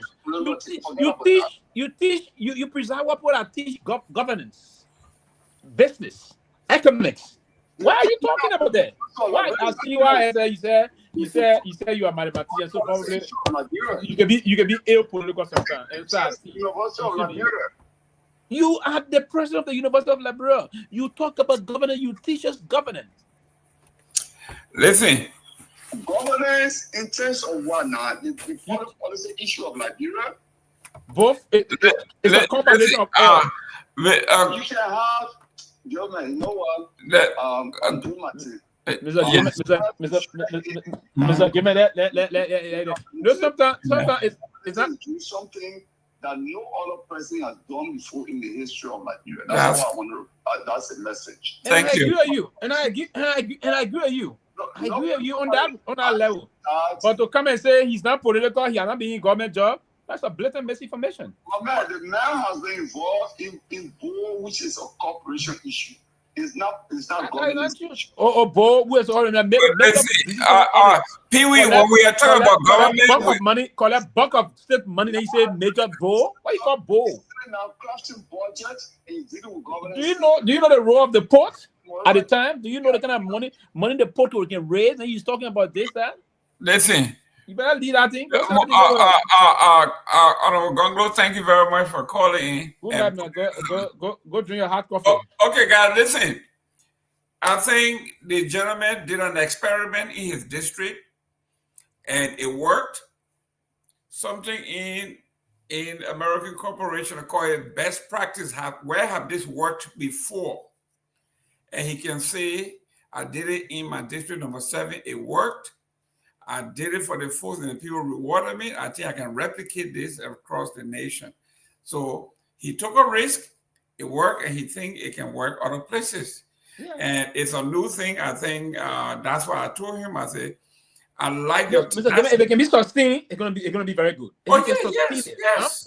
You preside what people that teach governance, business, economics. Why are you talking about that? Why? I see why you said you are mathematician, so probably you can be ill political sometimes. You are the president of the University of Liberia. You talk about governance. You teach us governance. Listen. Governance in terms of what now? The foreign policy issue of Liberia? Both. It's a combination of all. You can have, yo man, you know what? I'm doing my thing. Mr. Give me that. No, sometimes it's not do something that no other person has done before in the history of Liberia. That's what I want to. That's the message. Thank you. And I agree with you. I agree with you on that level. But to come and say he's not political, he has not been in government job, that's a blatant misinformation. Well, man, the man has been involved in Dopoh, which is a corporation issue. It's not government issue. Dopoh, who is already Pewee, when we are talking about government, buck of money, collect buck of state money, then you say Major Dopoh. Why you call Dopoh? Now crafting budget and dealing with governance. Do you know the role of the port at the time? Do you know the kind of money the port can raise? And he's talking about this, that. Listen. You better lead that thing. Honorable Gongloe, thank you very much for calling in. Go drink your hot coffee. Okay, guys, listen. I think the gentleman did an experiment in his district, and it worked. Something in American corporation, I call it best practice. Where have this worked before? And he can say, I did it in my district number 7. It worked. I did it for the 4th, and the people rewarded me. I think I can replicate this across the nation. So he took a risk. It worked, and he thinks it can work other places. Yeah. And it's a new thing. I think that's why I told him. I said, I like your. If it can be sustained, it's gonna be very good. Yes.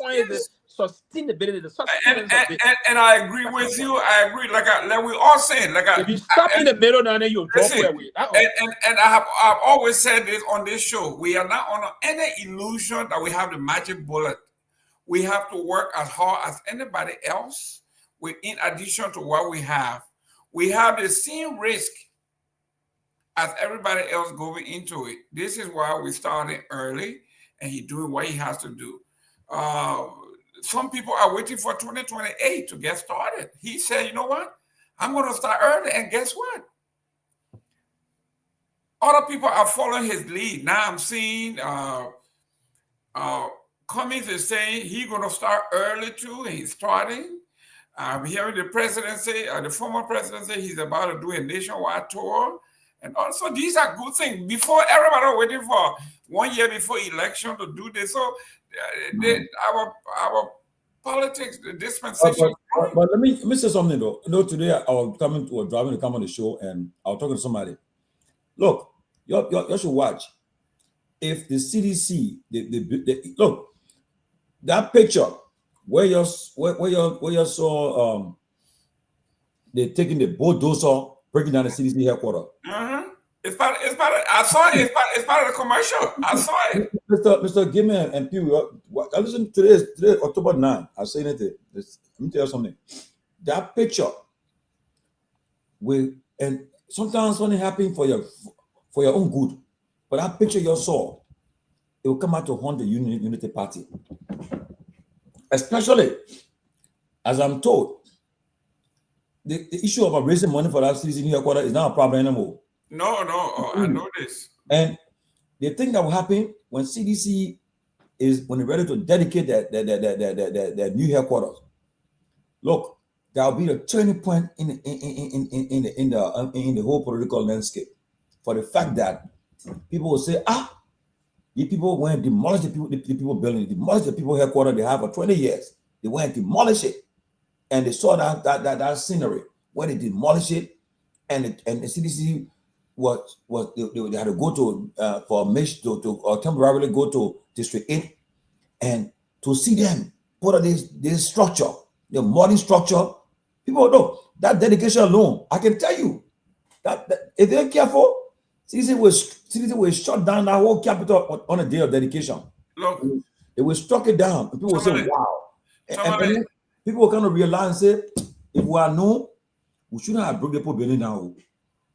Sustainability, and I agree with you. I agree. Like we all saying, if you stop in the middle, then you drop away. And I've always said this on this show. We are not under any illusion that we have the magic bullet. We have to work as hard as anybody else. In addition to what we have the same risk as everybody else going into it. This is why we started early, and he's doing what he has to do. Some people are waiting for 2028 to get started. He said, you know what? I'm going to start early, and guess what? other people are following his lead. Now I'm seeing Cummings is saying he's going to start early too. He's starting. I'm hearing the president say, the former president say he's about to do a nationwide tour. And also, these are good things. Before, everybody waiting for 1 year before election to do this. So, our politics, the dispensation. But let me say something though. You know, today I was driving to come on the show, and I was talking to somebody. Look, you should watch. If the CDC, look, that picture where you saw they're taking the bulldozer, breaking down the CDC headquarters. It's part of the commercial. I saw it. Mr. Gayman and Pewee, I listen to today, October 9. I say anything. Let me tell you something. That picture and sometimes something happens for your own good. But that picture you saw, it will come out to haunt the Unity Party. Especially, as I'm told, the issue of raising money for that CDC headquarters is not a problem anymore. No, I know this. And the thing that will happen when CDC when they're ready to dedicate their new headquarters. Look, that will be the turning point in the whole political landscape. For the fact that people will say, the people went and demolish the people building, demolish the people headquarters they have for 20 years. They went and demolish it. And they saw that scenery when they demolished it, and the CDC they had to go to temporarily go to District 8, and to see them put on this structure, the modern structure. People know that dedication alone. I can tell you that if they're careful, CDC will shut down that whole capital on a day of dedication. Look, it will struck it down, and people will say, "Wow!" And people will kind of realize, say, if we are known, we shouldn't have broken the building down.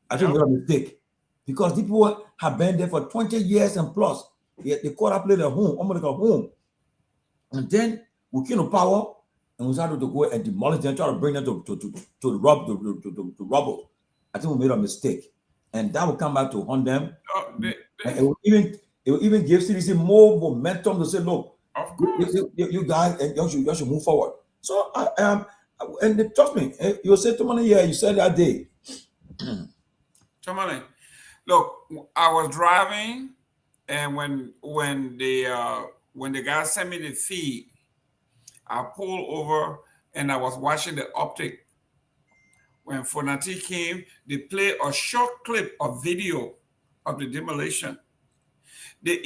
I think we made a mistake, because the people have been there for 20 years and plus. They caught up later home, almost like a home, and then we came to power and we started to go and demolish them, try to bring them to the rubble. I think we made a mistake, and that will come back to haunt them. And it will even give CDC more momentum to say, look, you guys, and you should move forward. So and trust me, you said Tomalin, you said that day. Tomalin, look, I was driving, and when the guy sent me the feed, I pulled over and I was watching the optic. When Fonati came, they played a short clip of video of the demolition. The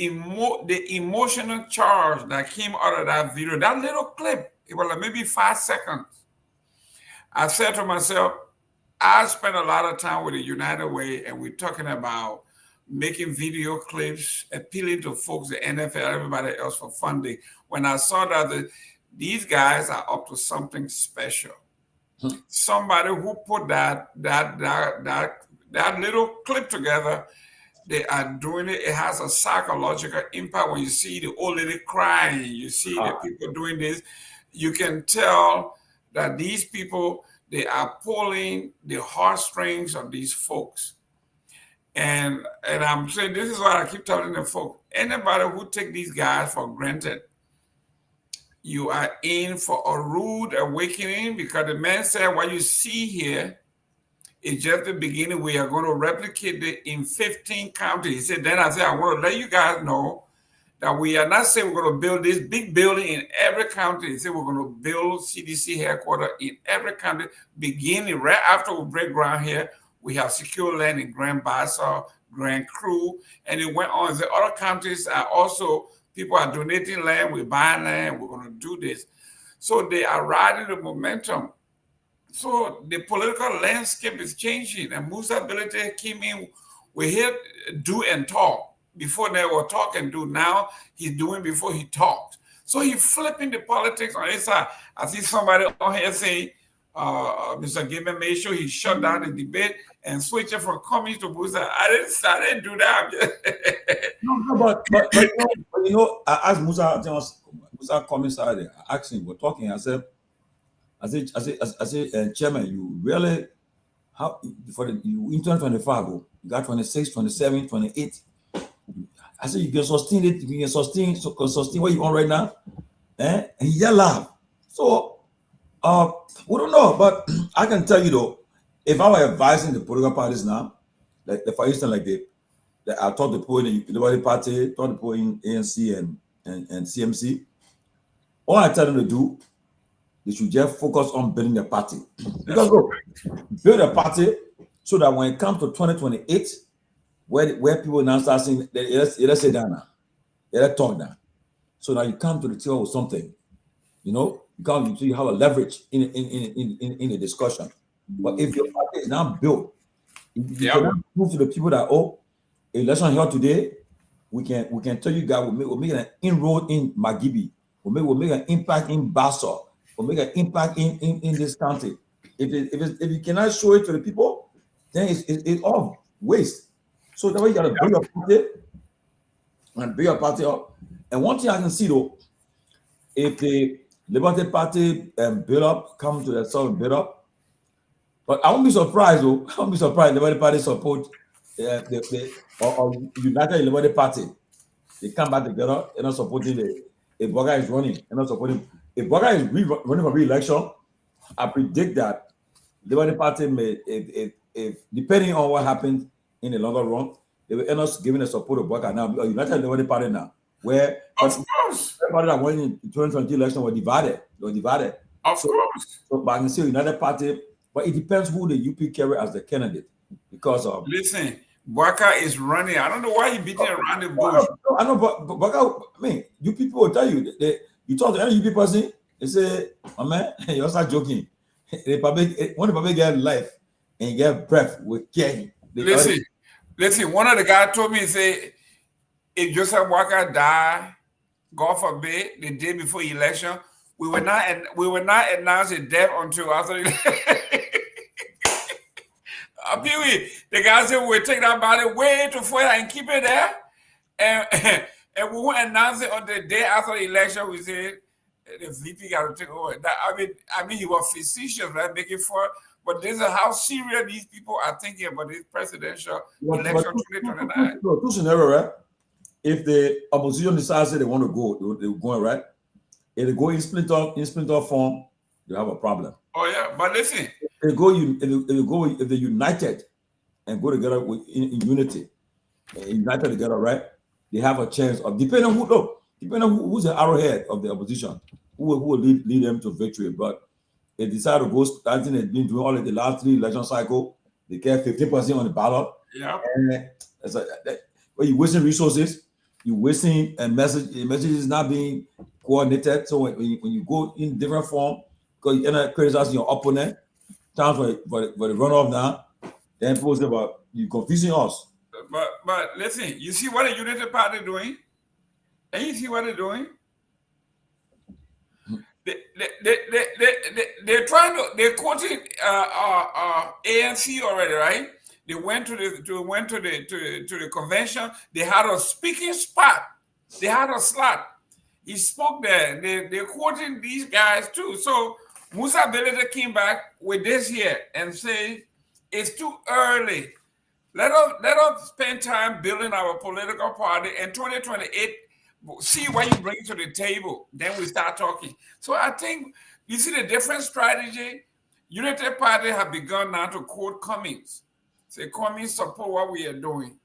emotional charge that came out of that video, that little clip, it was like maybe 5 seconds. I said to myself, I spent a lot of time with the United Way, and we're talking about making video clips, appealing to folks, the NFL, everybody else for funding. When I saw that these guys are up to something special. Somebody who put that little clip together, they are doing it. It has a psychological impact. When you see the old lady crying, you see the people doing this, you can tell that these people, they are pulling the heartstrings of these folks. And I'm saying, this is what I keep telling the folks. Anybody who take these guys for granted, you are in for a rude awakening, because the man said, what you see here is just the beginning. We are going to replicate it in 15 counties. He said, then I said, I want to let you guys know that we are not saying we're going to build this big building in every county. He said, we're going to build CDC headquarters in every county, beginning right after we break ground here. We have secure land in Grand Bassa, Grand Cru, and it went on. The other counties are also, people are donating land, we're buying land, we're going to do this. So they are riding the momentum. So the political landscape is changing, and Musa Ability came in. We hear do and talk. Before they were talk and do. Now he's doing before he talks. So he's flipping the politics on his side. I see somebody on here saying, Mr. Gayman made sure he shut down the debate and switched it from Cummings to Musa. I didn't do that. No, but you know, I asked Musa Cummings Saturday. I asked him, we're talking. I said, Chairman, you really how for the in 2025, you got 26, 27, 28. I said you can sustain it, you can sustain what you on right now. And he just laughed. So we don't know, but I can tell you though, if I were advising the political parties now, like for instance, like I talked to people in the Liberia Party, talked to people in ANC and CMC, all I tell them to do, they should just focus on building the party. Because look, build a party so that when it comes to 2028, where people now start saying, let's say down now, let's talk now. So now you come to the table with something, you know, you have a leverage in the discussion. But if your party is now built, you can prove to the people that, oh, election here today, we can tell you guys we're making an inroad in Magibi, we'll make an impact in Basso, we'll make an impact in this country. If you cannot show it to the people, then it's all waste. So that way you gotta build your party and build your party up. And one thing I can see though, if the Liberty Party build up, come to themselves and build up, but I won't be surprised though. I won't be surprised the Liberty Party support or United Liberty Party. They come back together. They're not supporting if Boga is running. They're not supporting. If Boga is running for re-election, I predict that Liberty Party may, if depending on what happens in the longer run, they will end up giving the support of Boga now. United Liberty Party now, where of course everybody that went in 2020 election were divided. They were divided. Of course. So, but I can say United Party, but it depends who the UP carry as the candidate. Because of listen, Waka is running. I don't know why he beating around the bush. I know, but Waka, I mean, you people will tell you you talk to any UP person, they say, my man, you start joking. When the public get life and you get breath with care. Listen, one of the guys told me, he said, if Joseph Waka die, God forbid, the day before election, we will not announce his death until after Pewee, the guy said we'll take that body way to Florida and keep it there, and we won't announce it on the day after the election. We said the VP got to take over. I mean, he was facetious, right, making fun. But this is how serious these people are thinking about this presidential election 2029. Two scenarios, right? If the opposition decides that they want to go, they're going, right? If they go in splinter form, they have a problem. Oh yeah, but listen. If they're united and go together in unity, united together, right? They have a chance of depending on who's the arrowhead of the opposition, who will lead them to victory. But they decide to go, I think they've been doing all of the last 3 election cycle. They get 15% on the ballot. Yeah. And well, you're wasting resources, you're wasting messages not being coordinated. So when you go in different form, because you end up criticizing your opponent, time for the runoff now, then people say about you confusing us. But listen, you see what the United Party doing? And you see what they're doing? They're quoting ANC already, right? They went to the convention. They had a speaking spot. They had a slot. He spoke there. They're quoting these guys too. So Musa Belete came back with this here and said, it's too early. Let us spend time building our political party. In 2028, see what you bring to the table. Then we start talking. So I think you see the different strategy. United Party have begun now to quote Cummings. Say, Cummings, support what we are doing.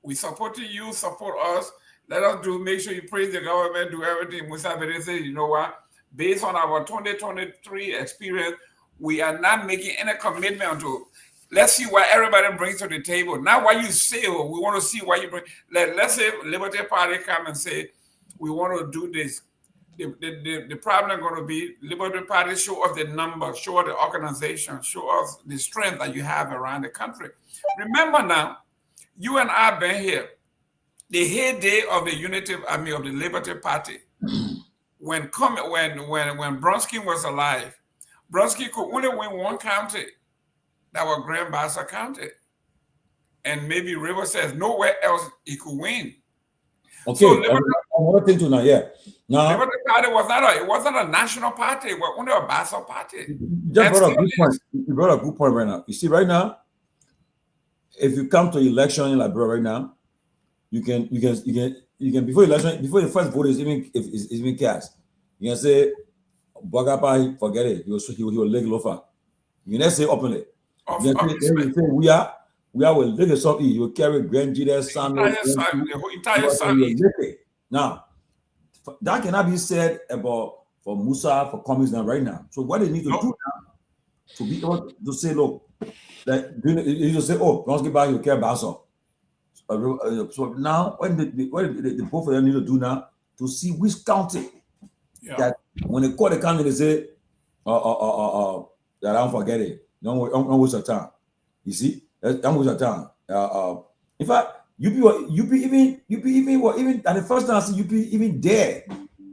We support you, support us. Let us make sure you praise the government, do everything. Musa Belete said, you know what? Based on our 2023 experience, we are not making any commitment to. Let's see what everybody brings to the table. Not what you say, we want to see what you bring. Let's say Liberty Party come and say, we want to do this. The problem is going to be Liberty Party show us the numbers, show us the organization, show us the strength that you have around the country. Remember now, you and I have been here. The heyday of the of the Liberty Party, when Bronsky was alive, Bronsky could only win one county. That was Grand Bassa County. And maybe River says nowhere else he could win. Okay, another thing to know. Yeah, now Liberty Party wasn't a national party. It was only a Basel party. you just brought a good point. You brought a good point right now. You see, right now, if you come to election in Liberia right now, you can before election, before the first vote is even cast, you can say Bogapa, forget it. He will leg lofa. You can say openly. You can say we are with Lagos South East. You will carry Grand Jide, Samuel, the entire South. Now, that cannot be said about for Musa, for Cummings now right now. So what they need to do now to be able to say, look, that you just say, oh, once get back, you care about so. So now, what the both of them need to do now to see which county that when they call the county, they say, that I don't forget it. Don't waste your time. You see, don't waste your time. In fact, UP even at the first time I see UP even there.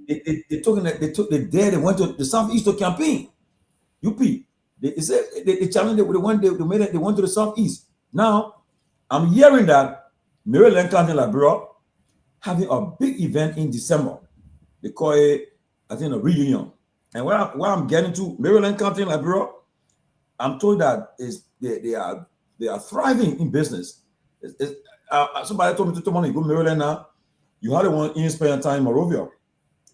They went to the Southeast to campaign. UP. They said they challenged it with they went to the Southeast. Now I'm hearing that Maryland County Liberia having a big event in December. They call it, I think, a reunion. And where I'm getting to, Maryland County Liberia, I'm told that they are thriving in business. Somebody told me to Tomalin, go to Maryland now. You hardly want to spend time in Monrovia.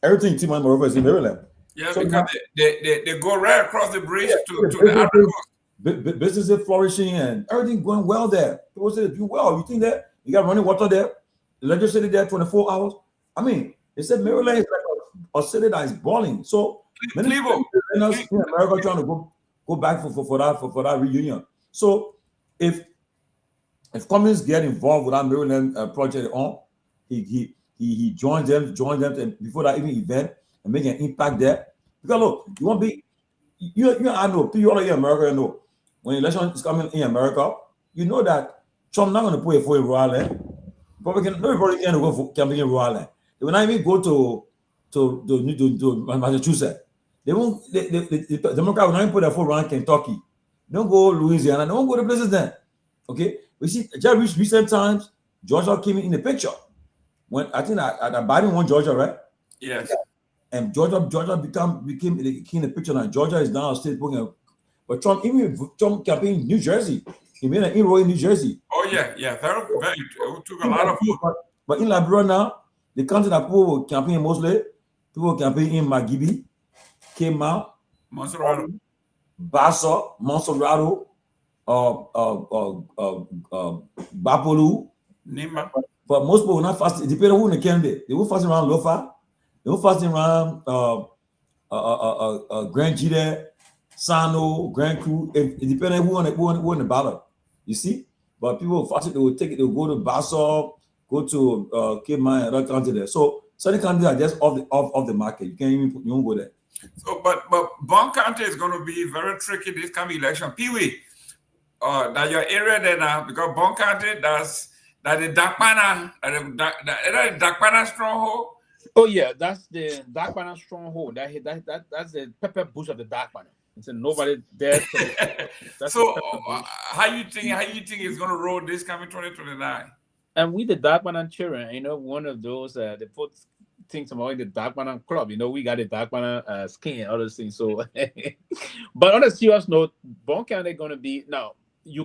Everything in Monrovia is in Maryland. Yeah, so because they go right across the bridge to the Ivory Coast. Businesses flourishing and everything going well there. People say they do well. You think that you got running water there, the legislature there 24 hours. I mean, they said Maryland is like a city that is balling. So many people in America trying to go back for that reunion. So if Cummings get involved with that Maryland project on, he joins them and before that even event and make an impact there. Because look, you won't be I know people all in America know when election is coming in America, you know that Trump not going to put a foot in Rhode Island. Nobody can go for campaign in Rhode Island. They will not even go to Massachusetts. They won't. The Democrat will not even put their foot around Kentucky. They don't go Louisiana. They won't go to places then. Okay, we see just recent times Georgia came in the picture when I think that Biden won Georgia, right? Yes. And Georgia became the key in the picture now. Georgia is now a state booking. But Trump campaigned in New Jersey. He made an inroad in New Jersey. Oh yeah. It took a lot of votes. But in Liberia now, the country that people were campaigning mostly, people were campaigning in Magibi, Kema, Monserrato, Bassa, Monserrato, Bapolu. Nima. But most people were not fasting. It depended on who in the candidate. They were fasting around Lofa. They were fasting around Grand Jide, Sano, Grand Crew. It depended who on the ballot. You see? But people fasting, they would take it, they would go to Bassa, go to Kema and other countries there. So certain countries are just off the market. You won't go there. So but Bon County is going to be very tricky this coming election. Pewee, that your area there now, because Bon County that's the Dakpana stronghold. Oh yeah, that's the Dakpana stronghold. That's the pepper bush of the Dakpana. It's nobody there. So how you think it's gonna roll this coming 2029? And we the Dakpana children, one of those they put things about the Dakpana club. We got the Dakpana skin and all those things. So, but on a serious note, Bon County gonna be now. You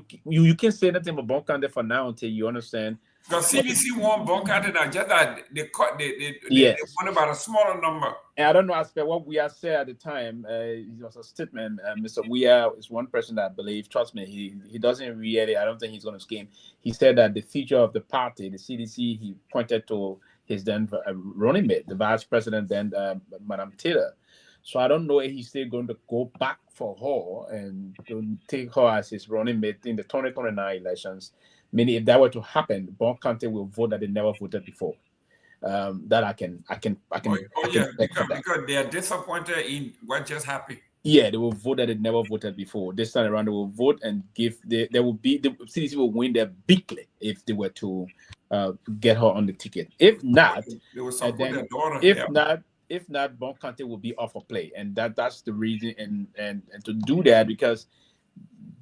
can't say anything about Bon County for now until you understand. Because CBC won Bon County now, just that they won about a smaller number. And I don't know as per what we have said at the time. It was a statement. Mr. Weah is one person that I believe. Trust me, he doesn't really. I don't think he's going to scheme. He said that the future of the party, the CDC, he pointed to his then running mate, the vice president, then Madam Taylor. So I don't know if he's still going to go back for her and to take her as his running mate in the 2029 elections. Meaning, if that were to happen, Bon County will vote that they never voted before. That I can. Because they are disappointed in what just happened. Yeah, they will vote that they never voted before. This time around, they will vote and give. The CDC will win there bigly if they were to get her on the ticket. If not, they will support their daughter. If not, Bon County will be off of play, and that's the reason. And to do that, because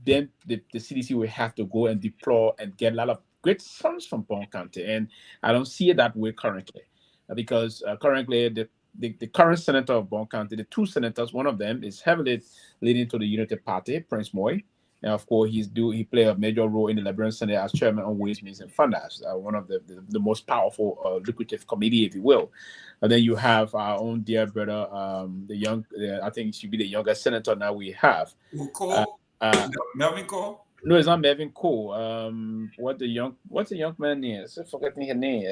then the CDC will have to go and deploy and get a lot of great sons from Bon County, and I don't see it that way currently, because currently the current senator of Bon County, the two senators, one of them is heavily leading to the Unity Party, Prince Myean. And of course, he played a major role in the Liberian Senate as chairman on Ways, Means, and Finance, one of the most powerful, lucrative committee, if you will. And then you have our own dear brother, I think he should be the youngest senator now we have. Melvin Cole? No, it's not Melvin Cole. What's the young man name? I'm forgetting his name.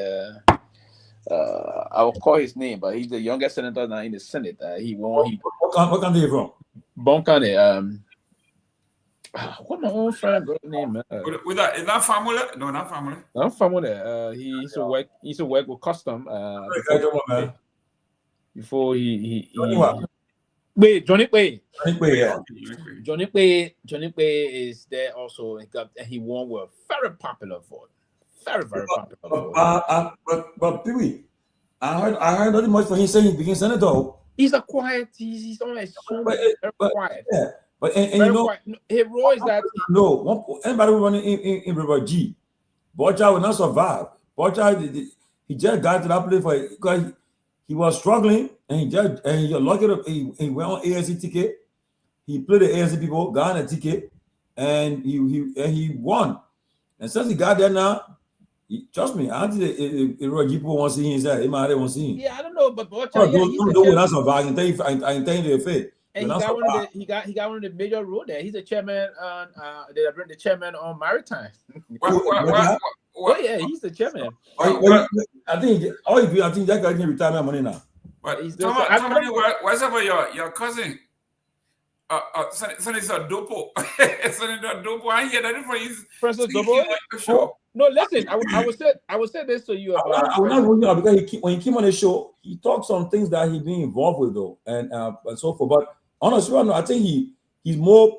I'll call his name, but he's the youngest senator now in the Senate. What country are you from? Bon County. What my own friend brother name? Is that family? No, not family. Not family. He used to work with custom. Before he Wait, Johnny Pewee. Johnny Pewee is there also. He won with a very popular vote. Very popular vote. But Pewee, I heard nothing much for him saying he became senator. He's a quiet. He's always so very quiet. Yeah. But and you know, his role is that anybody running in River G, Bocha will not survive. Bocha, he just got to that place because he was struggling, and he lucky he went on ANC ticket. He played the ANC people, got on a ticket, and he won. And since he got there now, trust me, I think the River G people want to see him inside. They want to see him. Yeah, I don't know, but Bocha, don't will not survive. I can tell you the fact. And he got one of the major roles there. He's the chairman on the chairman on Maritime. Oh yeah, he's the chairman. I think that guy can retirement money now. But what's up with your cousin? Senator Dopoh. Senator Dopoh. I hear that from his Professor Dopoh. No, listen. I would say this to you about. I will not rule out because when he came on the show, he talked some things that he been involved with though, and so forth. But honestly, I think he's more.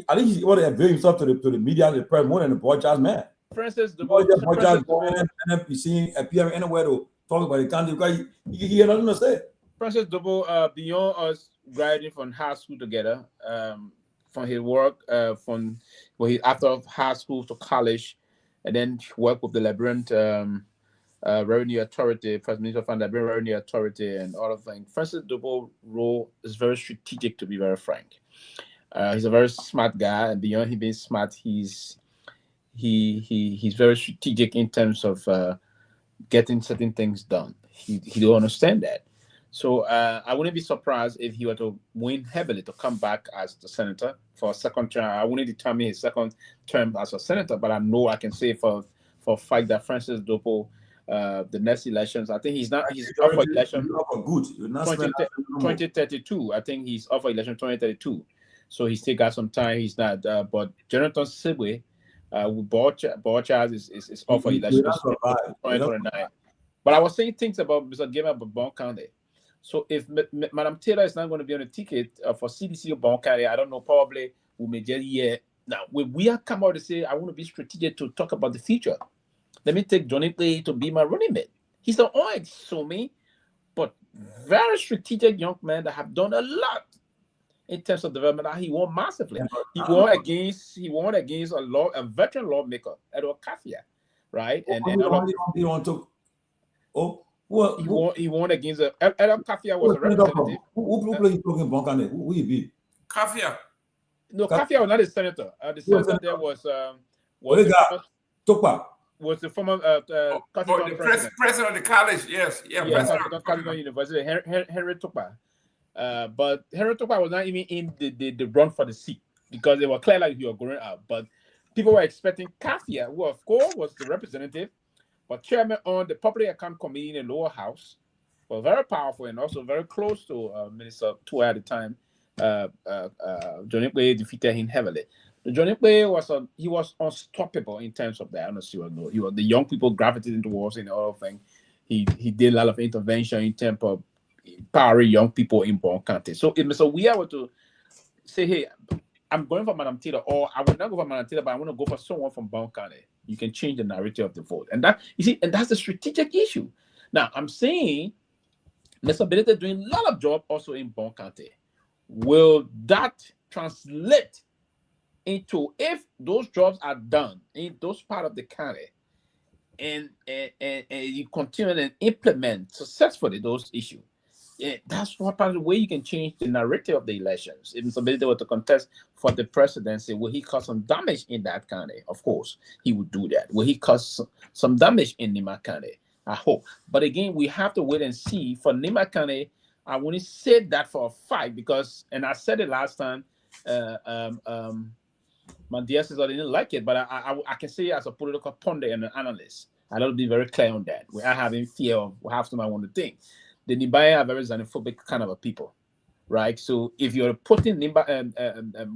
I think he's want to avail himself to the media and the press more than the Bocha's man. Francis Dopoh. And you see appearing anywhere to talk about the country because he had nothing to say. Francis Dopoh, beyond us graduating from high school together, from his work, after high school to college, and then worked with the Liberian Revenue Authority, First Minister of the Liberian Revenue Authority, and all of things. Francis Dopoh's role is very strategic, to be very frank. He's a very smart guy, and beyond him being smart, he's very strategic in terms of getting certain things done. He don't understand that. So I wouldn't be surprised if he were to win heavily to come back as the senator for a second term. I wouldn't determine his second term as a senator, but I know I can say for a fact that Francis Dopoh, the next elections, I think he's up for election 2032. I think he's up for election 2032. So he still got some time. He's not, but Jonathan Sibwe, with Bocha is up for election 2029. But I was saying things about Mr. Gayman about Bon County. So if Madam Taylor is not going to be on the ticket for CDC of Bon County, I don't know, probably we may just hear. Now, we have come out to say, I want to be strategic to talk about the future. Let me take Johnny Pewee to be my running mate. He's an unassuming, but very strategic young man that have done a lot in terms of development. He won massively. He won against a veteran lawmaker, Edward Kafia, right? He won against Edward Kafia was a representative. Who played in Bon County? Who he beat? Kafia. No, Kafia was not a senator. The senator there was the former the president of the college. Yes, president of Carleton University, Henry Topa. But Henry Topa was not even in the run for the seat because they were clear like he was going out. But people were expecting Kafia, who of course was the representative, but chairman on the Public Account Committee in the lower house, was very powerful and also very close to Minister Pewee at the time. Johnny Pewee defeated him heavily. Johnny Pewee was unstoppable in terms of that. Honestly, he was the young people gravitating towards in all things. He did a lot of intervention in terms of empowering young people in Bon County. So if Mr. Weah were to say, "Hey, I'm going for Madam Taylor," or "I will not go for Madam Taylor, but I want to go for someone from Bon County," you can change the narrative of the vote, and that's the strategic issue. Now, I'm saying Mr. Benitez doing a lot of job also in Bon County. Will that translate into, if those jobs are done in those part of the county, and you continue and implement successfully those issues. That's what part of the way you can change the narrative of the elections. If somebody were to contest for the presidency, will he cause some damage in that county? Of course, he would do that. Will he cause some damage in Nima County? I hope. But again, we have to wait and see. For Nima County, I wouldn't say that for a fact because, and I said it last time, my dear sister didn't like it, but I can say as a political pundit and an analyst, I don't be very clear on that. We are having fear of how somebody want to think. The Nibaya are very xenophobic kind of a people, right? So if you're putting Nimba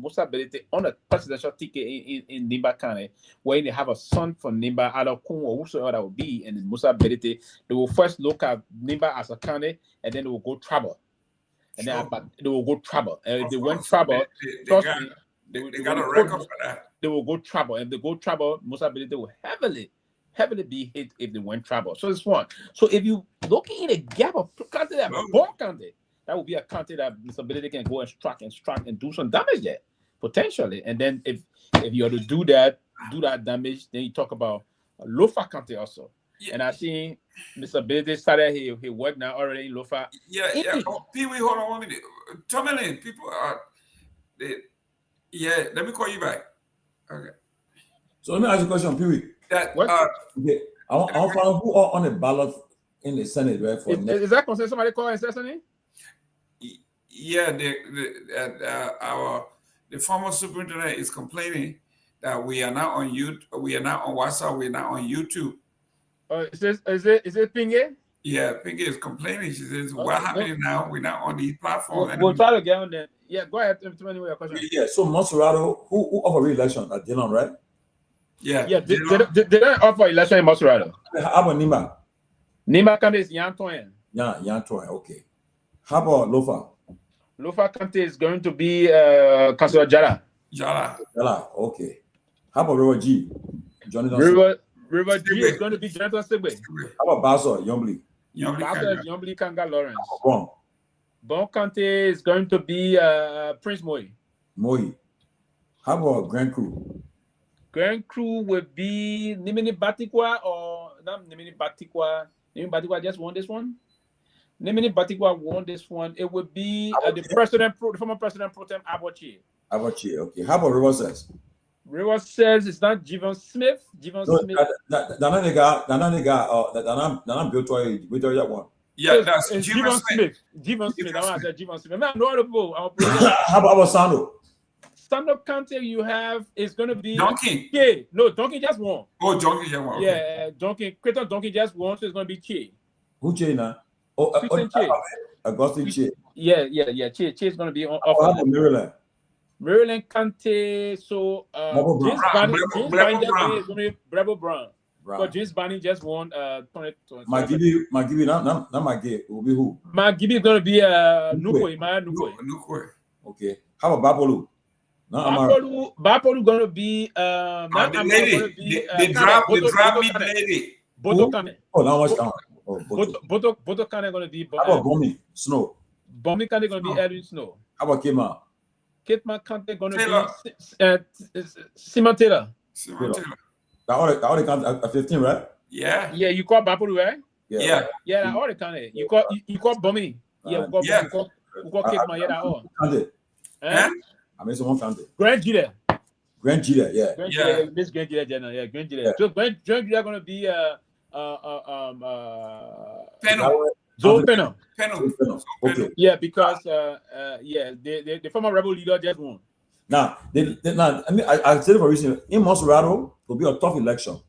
Musa Belete on a presidential ticket in Nimba County, where they have a son from Nimba, Adokun or whosoever that will be, and Musa Belete, they will first look at Nimba as a county, and then they will go trouble, and then they will go trouble. And if they went trouble, trust me, they got a record for that. They will go trouble, and if they go trouble, Musa Belete will heavily be hit if they went trouble. So it's one. So if you looking in a gap of country that born country, that would be a country that disability can go and strike and do some damage there potentially. And then if you are to do that damage, then you talk about Lofa country also. Yeah. And I see Mr. Billy started he work now already in Lofa. Yeah. Oh, Pewee, hold on 1 minute. Tomalin, people are let me call you back. Okay. So let me ask you a question, Pewee. Okay. I want to find who are on the ballot in the Senate, right? Is that concerned somebody call and say something? Yeah, the former superintendent is complaining that we are not on YouTube, we are not on WhatsApp, we are not on YouTube. Is it Pinge? Yeah, Pinge is complaining. She says, "What happening now? We're not on these platforms." We'll try to get on there. Yeah, go ahead. Tell me your question. Yeah, so Monserrato, who offer re-election at Dylan, right? Yeah. They don't offer election in Monserrato. How about Nima? Nima County is Yan Toyen. Yan Toyen, okay. How about Lofa? Lofa County is going to be Councilor Jara, okay. How about River G? River G is going to be Jonathan Segbe. How about Basso, Yombly? Yombly Kanga Lawrence. Bon County is going to be Prince Moi. How about Grand Crew? Grand Crew would be Nimini Batikwa or not Nimini Batikwa. Nimini Batikwa just won this one. Nimini Batikwa won this one. It would be the former president pro tem Abochi. Okay. How about River Says? River Says it's not Jivon Smith. Smith. Yeah, that's Jivon Smith. Jivon Smith. I want to say Jivon Smith. Man, no other people. How about Sando? Sando County you have is going to be Donkey. Yeah, no, Donkey just won. Oh, Donkey just won. Okay. Yeah, Donkey just won, so it's going to be Che. Who Che now? Augustine Che. Yeah. Che is going to be on. How about Maryland? Maryland County, so James Barney is going to be Bravo Brown. But James Barney just won 2020. Magibi, not Magi. It will be who? Magibi is going to be Nukwe. Okay. How about Bapolu? Bapolu going to be the lady. The drop meat lady. Boto Kane. Oh, now what's down? Boto Kane going to be. How about Bomi Snow? Bomi Kane going to be Edwin Snow. How about Kema? Kidman County going to be Simon Taylor. All the county at 15, right? Yeah. Yeah, you call Bapolu, right? Yeah. Yeah, all the county. You call Bomi. Yeah, we call Kidman. Yeah, that all. County. I mean, someone county. Grand Gila, yeah. Miss Grand Gila, yeah, Grand Gila. So Grand Gila going to be Penal. Okay. Yeah, because the former rebel leader just won. Now, I said it for a reason. In Monserrato, it will be a tough election.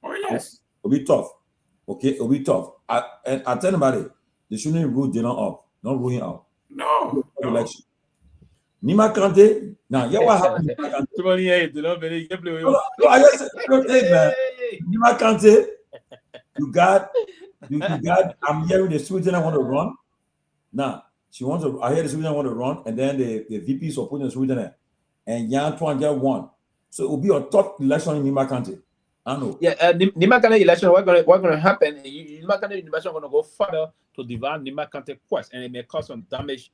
Oh yes, it will be tough. Okay, it will be tough. And I tell anybody, they shouldn't rule Dylan up, not rule him out. No. Election. Nima Kante. Now, what happened? Nima Kante. You got. I'm hearing the Sweden want to run. Now, I hear the Sweden want to run, and then the VPs are putting the Sweden and Yan Tuan get one. So it will be a tough election in Nima County. I know. Yeah, Nima County election, what's going to happen? Nima County election going to go further to divide Nima County quest, and it may cause some damage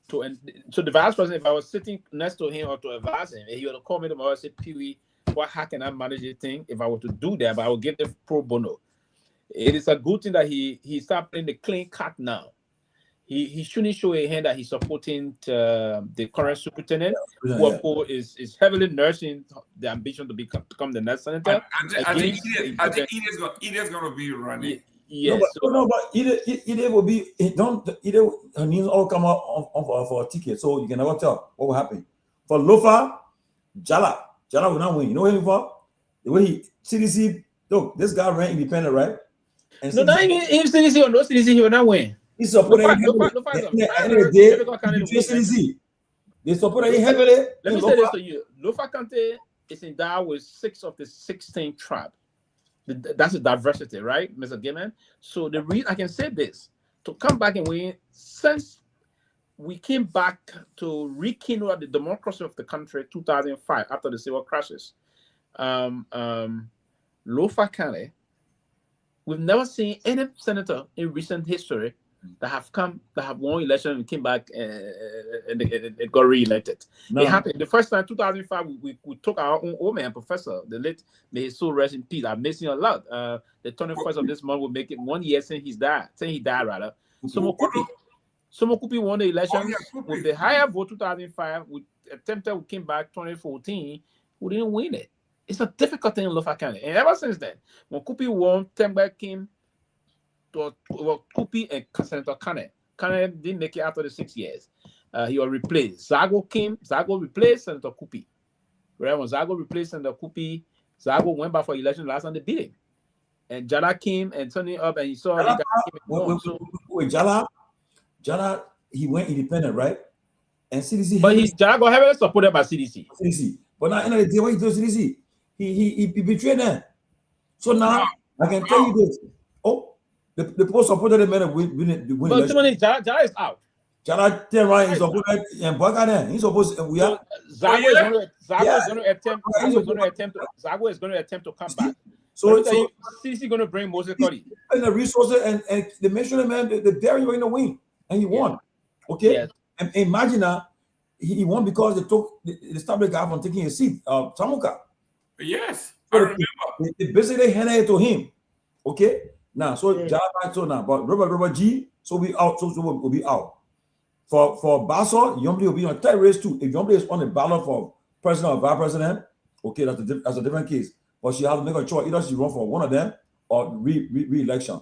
to. And so the vice president, if I was sitting next to him or to advise him, he would call me tomorrow and say, Pewee, how can I manage the thing if I were to do that? But I will give them pro bono. It is a good thing that he started playing the clean cut now. He shouldn't show a hand that he's supporting the current superintendent, who is heavily nursing the ambition to become the next senator. I think Edith's going to be running. Yes. But Edith will be. Edith needs all come out for a ticket, so you can never tell what will happen. For Lofa, Jala will not win. You know him for the way CDC. Look, this guy ran independent, right? And no, not even CDC or no CDC, he will not win. He supported CDC. They supported him heavily. Let me say this to you: Lofa Kante is endowed with 6 of the 16 tribes. That's a diversity, right, Mr. Gayman? So the reason I can say this to come back and win, since we came back to rekindle the democracy of the country 2005 after the civil crisis, Lofa Kante, we've never seen any senator in recent history that have won election and came back and got re-elected. No. It happened the first time 2005. We took our own man, Professor, the late, may his soul rest in peace. I'm missing a lot. The 21st of this month will make it 1 year since he died. Somo Kupi won the elections with the higher vote 2005. We attempted, we came back 2014. We didn't win it. It's a difficult thing in Lofa County. And ever since then, when Kupi won, Temba came to Kupi and Senator Kane. Kane didn't make it after the 6 years. He was replaced. Zago replaced Senator Kupi. Right? When Zago replaced Senator Kupi, Zago went back for election last time they beat him. And Jala came and turned it up and he saw Jala, he went independent, right? And CDC. But Jala got heavily supported by CDC. But now, end of the day, what he does CDC, he betrayed them. So now, I can tell you this. Oh, the people supported the man win but Jala is out. Jala tell right, he's supported and Bogdan. He's supposed we are. Zago is going to attempt to come back. So CDC going to bring Moses Cody. And the resources and the measurement man, the dairy were going to win. And he won. Okay? Yes. And imagine now, he won because they took the established guy from taking a seat, Samuka. Yes. So I remember. They basically handed it to him. Okay? Now, so now, but Robert G, so we out, so we'll be out. For Basso, Yomli will be on a tight race too. If Yomli is on the ballot for president or vice president, okay, that's a different case. But she has to make a choice. Either she run for one of them or re-election.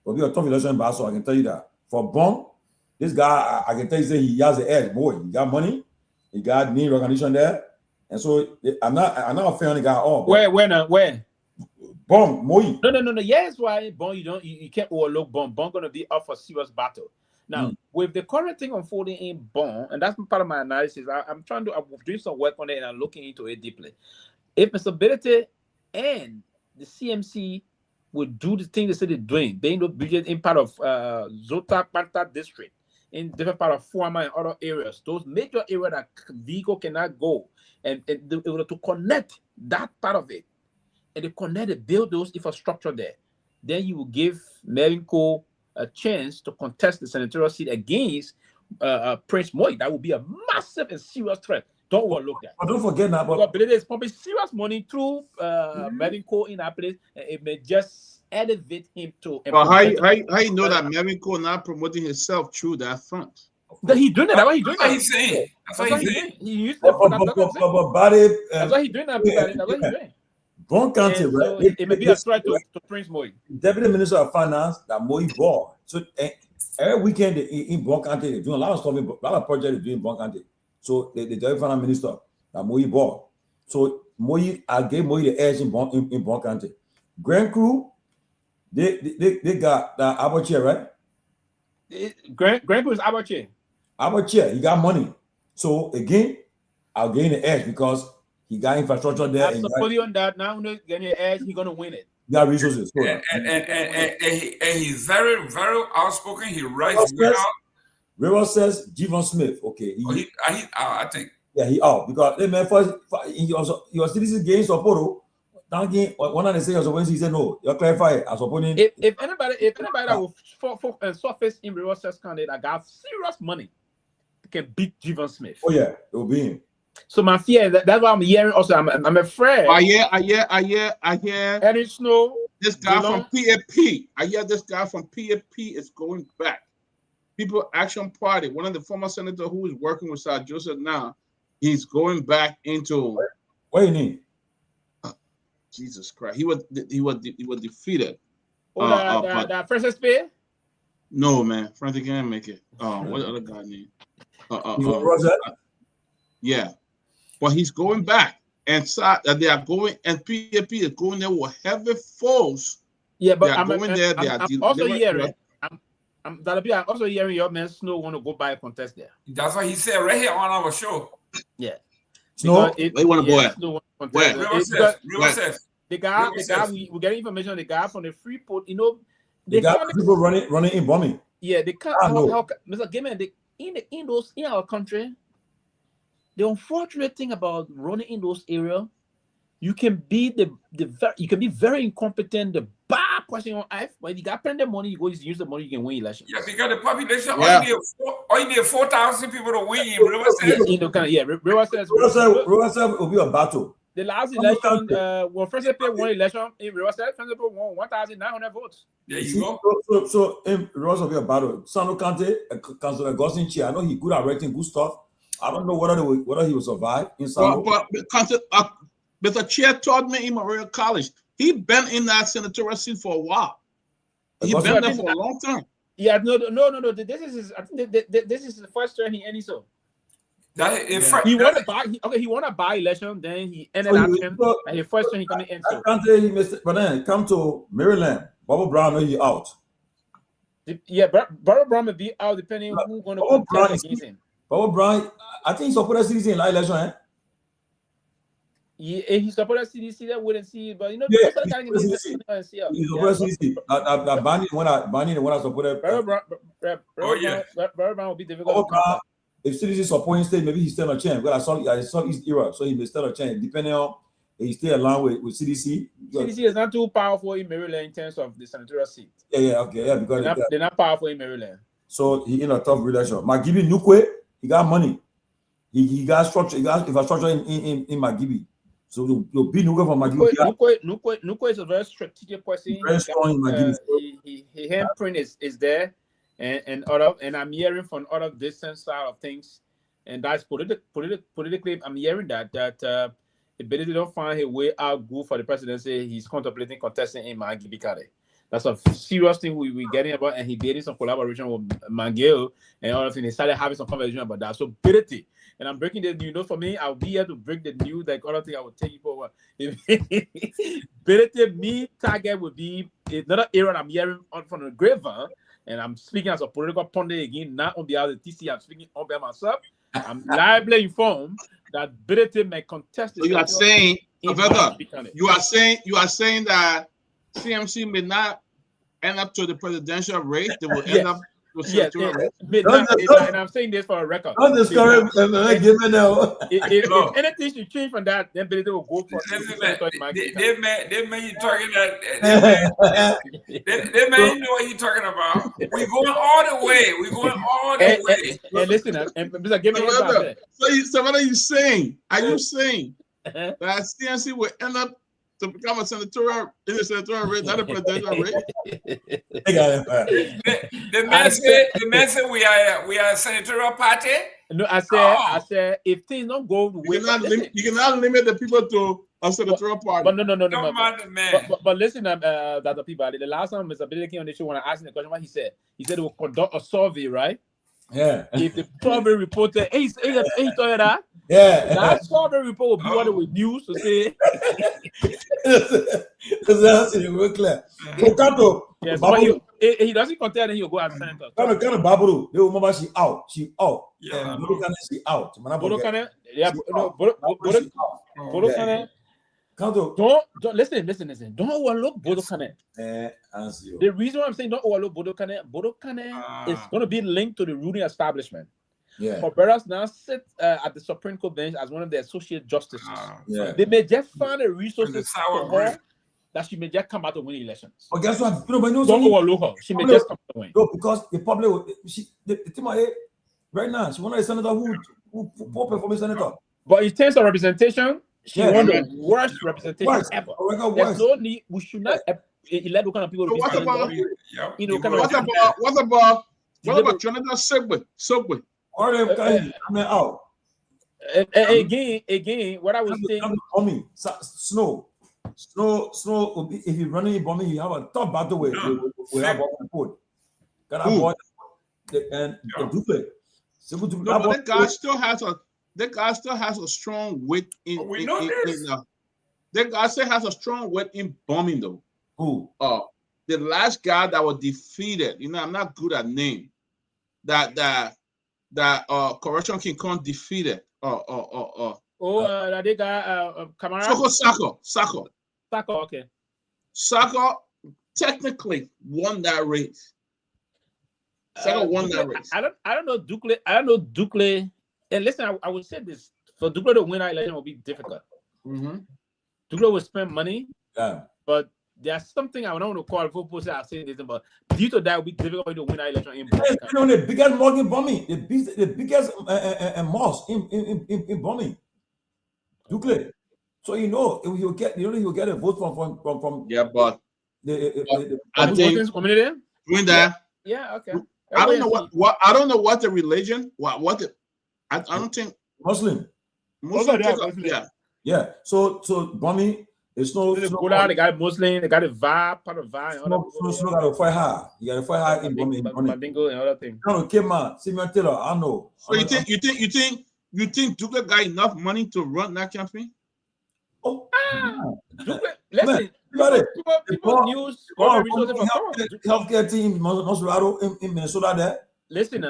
It'll be a tough election in Basso, I can tell you that. For Bong, this guy, I can tell you, he has the edge. Boy, he got money, he got name recognition there. And so I'm not a fan of the guy at all. Where? Bong, Moi. No. Yes, why Bong, you can't overlook Bong. Bong gonna be up for serious battle. Now, with the current thing unfolding in Bong, and that's part of my analysis, I'm doing some work on it and I'm looking into it deeply. If Mr. Bility and the CMC would do the thing they said they're doing, being in part of Zota Panta district, in different part of Fuama and other areas, those major areas that vehicle cannot go, and they were to connect that part of it, and they connect and build those infrastructure there, then you will give Merinko a chance to contest the senatorial seat against Prince Moi. That would be a massive and serious threat. Don't overlook that. But don't forget now. But Bility is pumping serious money through Merinko in that place, and it may just elevate him to. But how you know that Merinko not promoting himself through that front? That he doing that. That's what he's doing. That's what he's saying. That's what he's doing. He used to. That's what he's doing. That's what he's doing. Bon County, right? So it may be a threat to Prince Moi. Deputy Minister of Finance, that Moi bought. So every weekend in Bon County, they're doing a lot of stuff, a lot of projects in Bon County. So the Deputy Finance Minister, that Moi bought. So I gave Moi the edge in Bon County. Grand Crew, they got that Abache, right? Grand Crew is Abache. Abache, he got money. So again, I'll gain the edge because he got infrastructure there. I'm supporting on that. Now getting the edge, he's gonna win it. He got resources. And he's very, very outspoken. He writes well. River says Javon Smith. Okay. He I think. Yeah, he out because they man first he was citizen against Dopoh. Thanking one of the sayers when he said no, you're clarify as supporting. If anybody that will surface in River says candidate that got serious money can beat Javon Smith. Oh yeah, it will be him. So my fear, that's why I'm hearing also, I'm afraid. I hear Eric Snow, this guy from PAP. I hear this guy from PAP is going back. People Action Party, one of the former senators who is working with Sir Joseph now, he's going back into. What do you mean? Jesus Christ, he was defeated. The Francis Pay? No, man, Francis can't make it. What other guy name? Yeah, but he's going back, and they are going, and PAP is going there with heavy force. Yeah, but I'm also hearing. I'm also hearing your man Snow want to go by a contest there. That's what he said right here on our show. Yeah. Snow, where you want to go at? Where? The guy, we get information on the guy from the Freeport. You know, they got people running in bombing. Yeah, they can't. Mr. Gayman, in our country, the unfortunate thing about running in those areas, you can be very incompetent, the bad person on earth. But if you got plenty of money, you go use the money, you can win elections. Yeah, because the population only need 4,000 people to win in Riverside. Riverside will be a battle. The last election, when First Pay won election in Riverside, First Pay won 1,900 votes. There you go. So in Riverside will be a battle. Sano Kante, Councillor Gosling Chair, I know he's good at writing good stuff. I don't know whether he will survive in Sano. But Mr. Chair told me in Memorial College, he been in that senatorial seat for a while. He been there for a long time. Yeah, no. This is the first term he ended so. He won a by-election, then he ended up and his first term he coming in so. I can't say he missed it, but then come to Maryland. Bobby Brown know he out. Yeah, Bobby Brown may be out depending on who's going to contest against him. Bobby Brown, I think he supported CDC in that election, eh? Yeah, he supported CDC. That wouldn't see, but you know, yeah, he supported CDC. That Barney when I supported. Bobby Brown will be difficult. If CDC supporting state, maybe he stand a chance. But I saw his era, so he may stand a chance depending on he stay along with CDC. CDC is not too powerful in Maryland in terms of the senatorial seat. Yeah, because they're not powerful in Maryland. So he in a tough relation. Magibi Nukwe, he got money. He got structure. He got infrastructure in Magibi. So the big Nukwe from Magibi. Nukwe is a very strategic person. Very strong in Magibi. His handprint is there. And I'm hearing from other distant side of things, and that's politically I'm hearing that if Benedict don't find his way out good for the presidency, he's contemplating contesting in Mangibikade. That's a serious thing we're getting about, and he did some collaboration with Mangeo and other things. They started having some conversation about that. So Benedict, and I'm breaking the news. You know, for me, I'll be here to break the news. Like other thing, I will take you for. Benedict, me target would be another area I'm hearing from the grapevine. And I'm speaking as a political pundit again, not on behalf of the TC. I'm speaking on behalf of myself. I'm liably informed that Benedict may contest. So you are saying, you are saying that CMC may not end up to the presidential race. They will end up with senatorial race. And I'm saying this for a record. If anything should change from that, then Benedict will go for they may you talking that. They may you know what you're talking about. We're going all the way. We're going all the way. And listen, and give me so what are you saying? Are you saying that CNC will end up to become a senatorial race, not a presidential race? The man said we are a senatorial party. No, I said if things don't go the way you cannot limit the people to a senatorial party. But no. But listen, Dr. Peabody, the last time Mr. Billy came on the show when I asked him the question, what he said they will conduct a survey, right? Yeah. If the survey reporter, he told you that. Yeah. That survey report will be what it will news to say. That's real clear. Yes, but he doesn't contest, and he'll go as senator. Kind of Babalu. They will remember she out. Yeah. She out. Bodokane, yeah. Bodokane. Don't listen. Don't overlook Bodokane. The reason why I'm saying don't overlook Bodokane is going to be linked to the ruling establishment. Yeah. For Barras now sit at the Supreme Court bench as one of the associate justices. They may just find a resources for her that she may just come out to win elections. But guess what? Don't overlook her. She may just come out to win. No, because the public, the team right now, she one of the senator who perform senator. But in terms of representation, she Yeah, won I the worst representation ever. There's no need. We should not elect what kind of people. So what about Jonathan Subway? Again, what I was saying. Bombing, snow. If you're running in bombing, you have a tough battle with have food. Got a boy and the that guy still has a strong weight in. That guy still has a strong weight in bombing though. Who? The last guy that was defeated. You know, I'm not good at name. That Corruption King Kong defeated. That guy Kamara. Sako. Okay. Sako technically won that race. Sako won that race. I don't know Ducle. And listen, I would say this: for Ducle to win that election will be difficult. Ducle will spend money. Yeah. But there's something I don't want to call for say I say this, but due to that, will be difficult to win that election in bombing. The biggest mosque in bombing, the biggest mosque in bombing. Ducle. So he'll get a vote from but the community. Doing that. Yeah, okay. I don't know I don't know what the religion. I don't think Muslim. Yeah. So bombing. It's no. They got Muslim. They got a vibe, part of vibe. No, got to fight hard. You got to fight hard in bombing. Bingo and other things. No, Kehleboe, Simon Taylor. I know. So you think Duke got enough money to run that campaign? Oh, listen. People news. Healthcare team, Nosferatu in Minnesota there. Listen,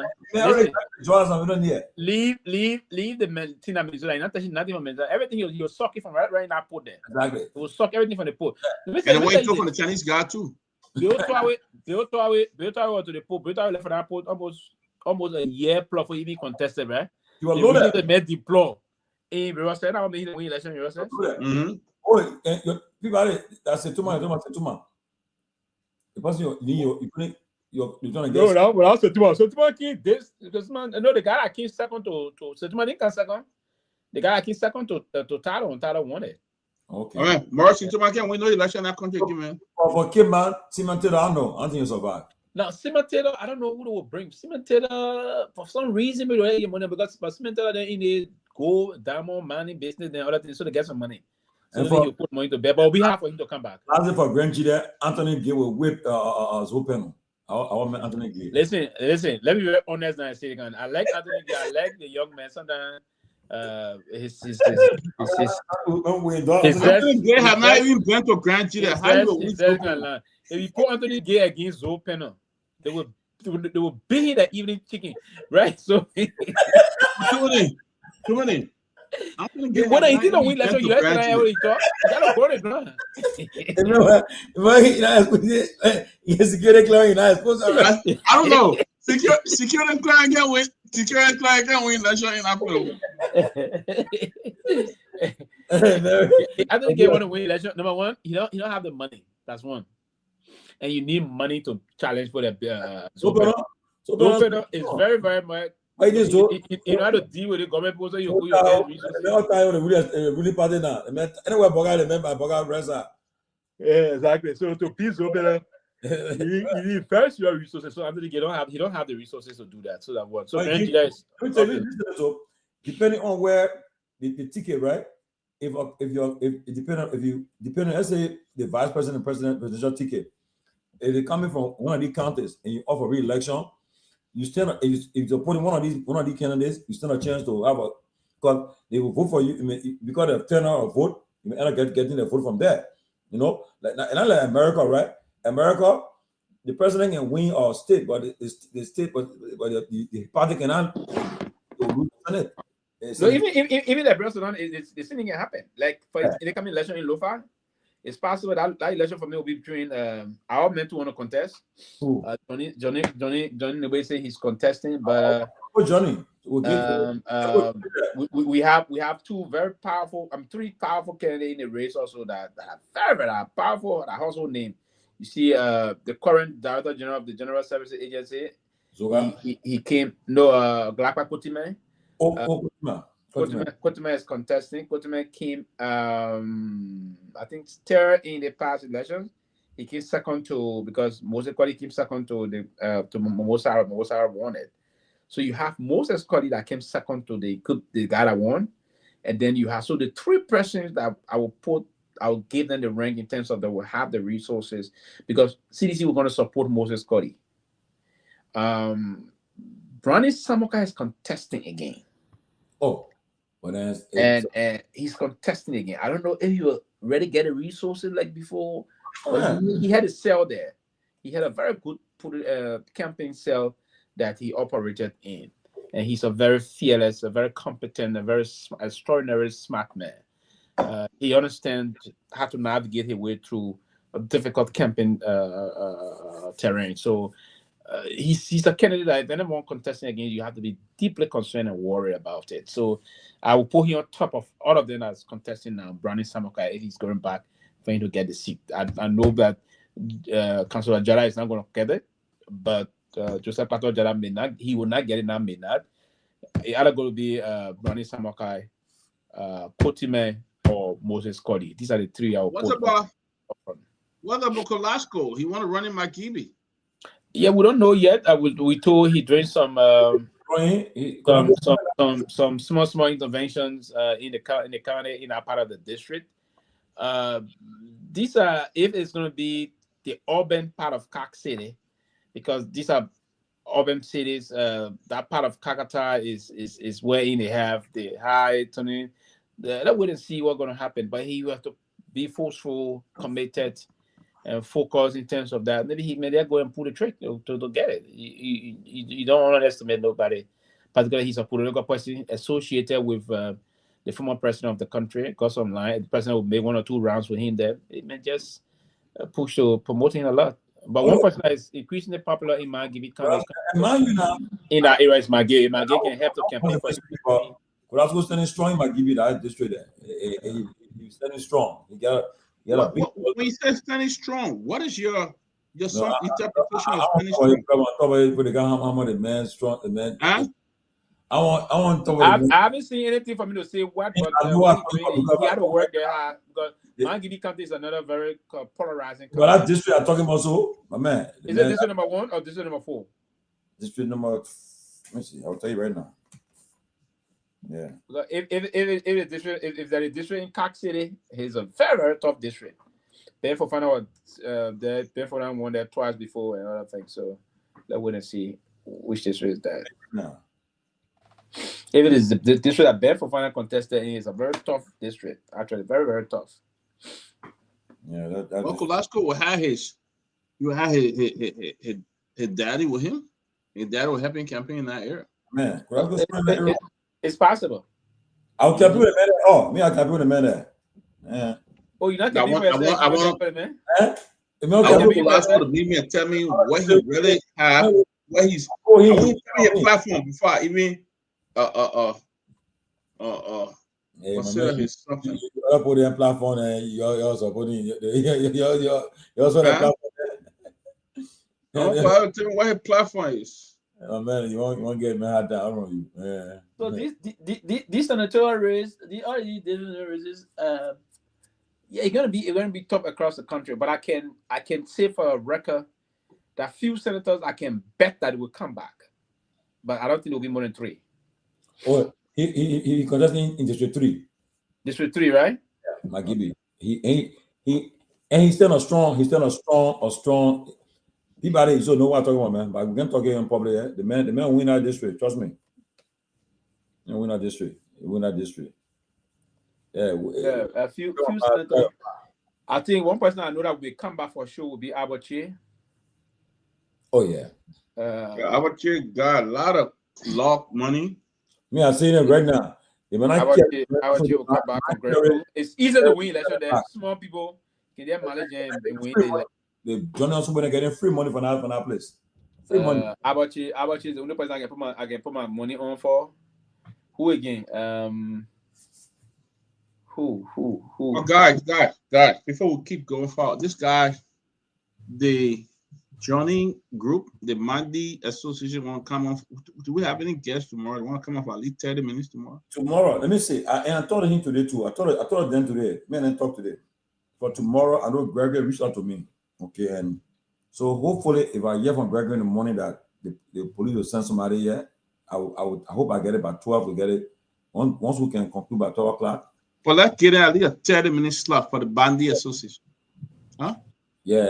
leave the Minnesota. Not even Minnesota. Everything you're sucking from right in that port there. Exactly. It will suck everything from the port. And the way you talk on the Chinese guy too. They all to the port. They left for that port almost a year plus before even contested, right? You were loaded. They made deploy. In Russia, now they win election in Russia. Oh, people that's a two-man. The person you trying to guess. No, but also Setuma key this because man, no, the guy that came second to Setuma didn't come second. The guy that came second to Talo and Talo won it. Okay. All right, Morris, Setuma can't win no election in that country, man. For Kehleboe, Simon Taylor, I know. I think you survive. Now, Simon Taylor, I don't know who they will bring. Simon Taylor, for some reason, we don't get money because Simon Taylor then in the gold, diamond, mining business, and other things, so they get some money. So then you put money to bed, but we have for him to come back. Lastly, for Grand G there, Anthony Gay will whip Zopeno. I want Anthony Gay. Listen. Let me be very honest and say it again. I like Anthony Gay. I like the young man. Sometimes his Anthony Gay have not even been to Grand G there. If you put Anthony Gay against Zopeno, they will beat him that evening chicken, right? So too many. When I did not win election, you guys already talk. You gotta go to ground. I don't know. Security client can win. Security client can win election in April. I think they want to win election. Number one, you don't have the money. That's one. And you need money to challenge for the Zopeno is very, very much. You know how to deal with the government also you really party now. Anyway, Boga yeah, exactly. So to please Zopeno, you need first your resources. So Anthony he don't have the resources to do that. So that what? So depending on where the ticket, right? If you depend on let's say the vice president presidential ticket, if they're coming from one of these counties and you offer re-election, you stand if you're putting one of these candidates, you stand a chance to have because they will vote for you because of turnout of vote, you may end up getting the vote from there. You know, like America, right? America, the president can win our state, but the state, but the party cannot lose the Senate. So even the president, the same thing can happen. Like for the coming election in Lofa, it's possible that election for me will be between our men to want to contest. Johnny Nagbe say he's contesting, but Johnny. We have three powerful candidates in the race also that are very, very powerful. That household name. You see, the current Director General of the General Services Agency. He came Glakwa Kotime. Kotuma is contesting. Kotuma came, I think, third in the past elections. He came second to, because Moses Kodi came second to the to Mosara. Mosara won it. So you have Moses Kodi that came second to the guy that won, and then you have, so the three persons that I'll give them the rank in terms of they will have the resources, because CDC were going to support Moses Kodi. Brownie Samoka is contesting again. Oh, but and he's contesting again. I don't know if he will really get the resources like before, but he had a cell there. He had a very good campaign cell that he operated in, and he's a very fearless, a very competent, a very extraordinarily smart man. He understands how to navigate his way through a difficult campaign terrain. So he's a candidate that if anyone contesting against you, have to be deeply concerned and worried about it. So I will put him on top of all of them that's contesting now. Brownie Samoka, if he's going back for him to get the seat. I know that Councillor Jara is not going to get it, but Joseph Pato Jara he will not get it now, may not. It's either going to be Brownie Samoka, Kotime, or Moses Kodi. These are the three I will put. What about Kolasco? He want to run in Makibi. Yeah, we don't know yet. We told he doing some small interventions in the county, in our part of the district. These are, if it's going to be the urban part of Kak City, because these are urban cities. That part of Kakata is where they have the high tuning. Let wait and see what's going to happen. But he will have to be forceful, committed, and focus in terms of that. Maybe they'll go and pull the trick to get it. You don't underestimate nobody, particularly he's a political person associated with the former president of the country. Because online, the president will make 1 or 2 rounds with him there. It may just push to promoting a lot. But one person that is increasingly popular in Margibi County in that area is Margibi. Margibi can help to campaign for people. But I was standing strong in Margibi, that district there. He's standing strong. He got when you say standing strong, what is your interpretation of standing strong? I haven't seen anything for me to say what, but he had to work there hard, because Margibi County is another very polarizing county. But that district I'm talking about, so my man. Is it district number 1 or district number 4? District number, let me see. I'll tell you right now. Yeah. If there is district in Kak City, it's a very, very tough district. Ben Fofana was Ben Fofana won there twice before and other things. So let's wait and see which district is that. No. If it is the district that Ben Fofana contested in, is a very tough district. Actually, very, very tough. Yeah, that Uncle Lasco will have his daddy with him. His daddy will help him campaign in that area. Man, it's possible. I'll campaign with a man. Oh, me, I'll campaign with a man there. Yeah. Oh, you're not I want Lasco to meet me and tell me what he really have, what he's. I want to tell me a platform before I even his something. You put in a platform and you also put in you also that platform. Tell me what his platform is. Oh man, you won't get mad down on you. Yeah. So this senatorial race, the races, it's gonna be tough across the country. But I can say for a record that few senators I can bet that it will come back, but I don't think it will be more than 3. Oh, he contesting in District 3. District 3, right? Yeah, Margibi. He's still a strong. Peabody, you don't know what I'm talking about, man. But we can talk here in public. The man win that district. Trust me. He win that district. Yeah. A few senators. I think one person I know that will come back for sure will be Abache. Oh yeah. Abache got a lot of lock money. Me, I'm saying it right now. Abache will come back congressional. It's easier to win election than small people can get manage and win the election. The Johnny also going to get free money from that place. Free money. Abache is the only person I can put my money on for. Who again? Who? Oh, guys, before we keep going forward, this guy, the joining group, the Mandi Association, want to come off. Do we have any guests tomorrow? They want to come off at least 30 minutes tomorrow? Tomorrow, let me see. And I told him today too. I told them today. Me and them talk today. For tomorrow, I know Gregory reached out to me. Okay, and so hopefully, if I hear from Gregory in the morning that the police will send somebody here, I hope I get it by 12. We get it once we can conclude by 12 o'clock. But let's get at least a 30-minute slot for the Bandi Association. Huh? Yeah.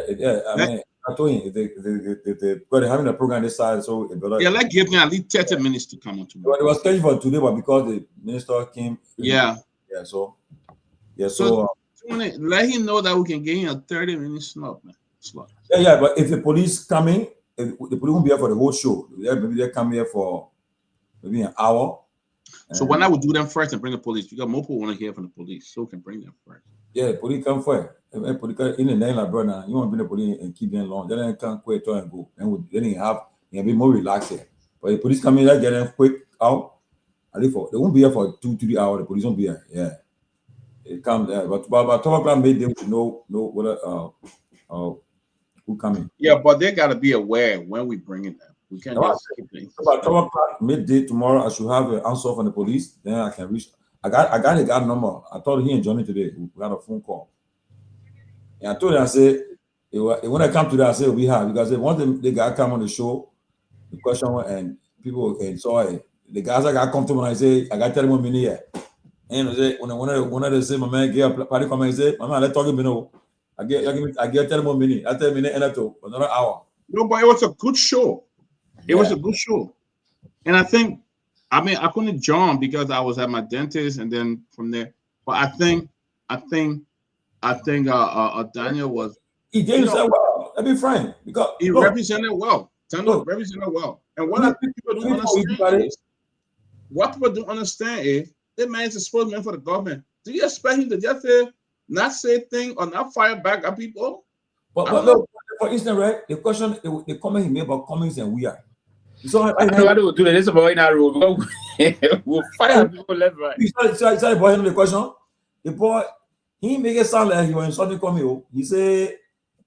I mean, I told him if they're having a program this side, so let's give me at least 30 minutes to come on tomorrow. It was scheduled for today, but because the minister came. Yeah. So let him know that we can get him a 30-minute slot, man. Yeah, but if the police coming, if the police won't be here for the whole show. Maybe they come here for maybe an hour. So why not we do them first and bring the police? Because more people want to hear from the police, so we can bring them first. Yeah, police come first. Police in the name like brother, you want to bring the police and keep them long. Then they can't quit and go. And then you be more relaxed here. But the police come in there, get them quick out. They won't be here for 2-3 hours. The police won't be here. Yeah. It comes there. But by 12 o'clock made them know whether who coming. Yeah, but they gotta be aware when we bring it them. We can't just keep it. About 12 o'clock midday tomorrow, I should have an answer from the police. Then I can reach. I got a guy number. I told he and Johnny today. We got a phone call. And I told him, I said, when I come to that, I said we have because once the guy come on the show, the question and people and so the guys I got comfortable and I say I got 30 more minutes here. And I say when I say my man get a party come and say, my man, let's talk about I get 30 more minutes. I 30 minutes and another hour. No, but it was a good show. It was a good show. And I think, I mean, I couldn't join because I was at my dentist and then from there. But I think Daniel was. He did himself well. Let me frank. Because he represented well. Daniel represented well. And what I think people don't understand is, what people don't understand is, this man is a spokesman for the government. Do you expect him to just not say thing or not fire back at people? But look, for instance, right? The question, the comment he made about Cummings and we are. So I know what to do. This is about in our road. We'll fire people left, right. He started boy the question. The boy, he make it sound like he was insulting Cummings. He said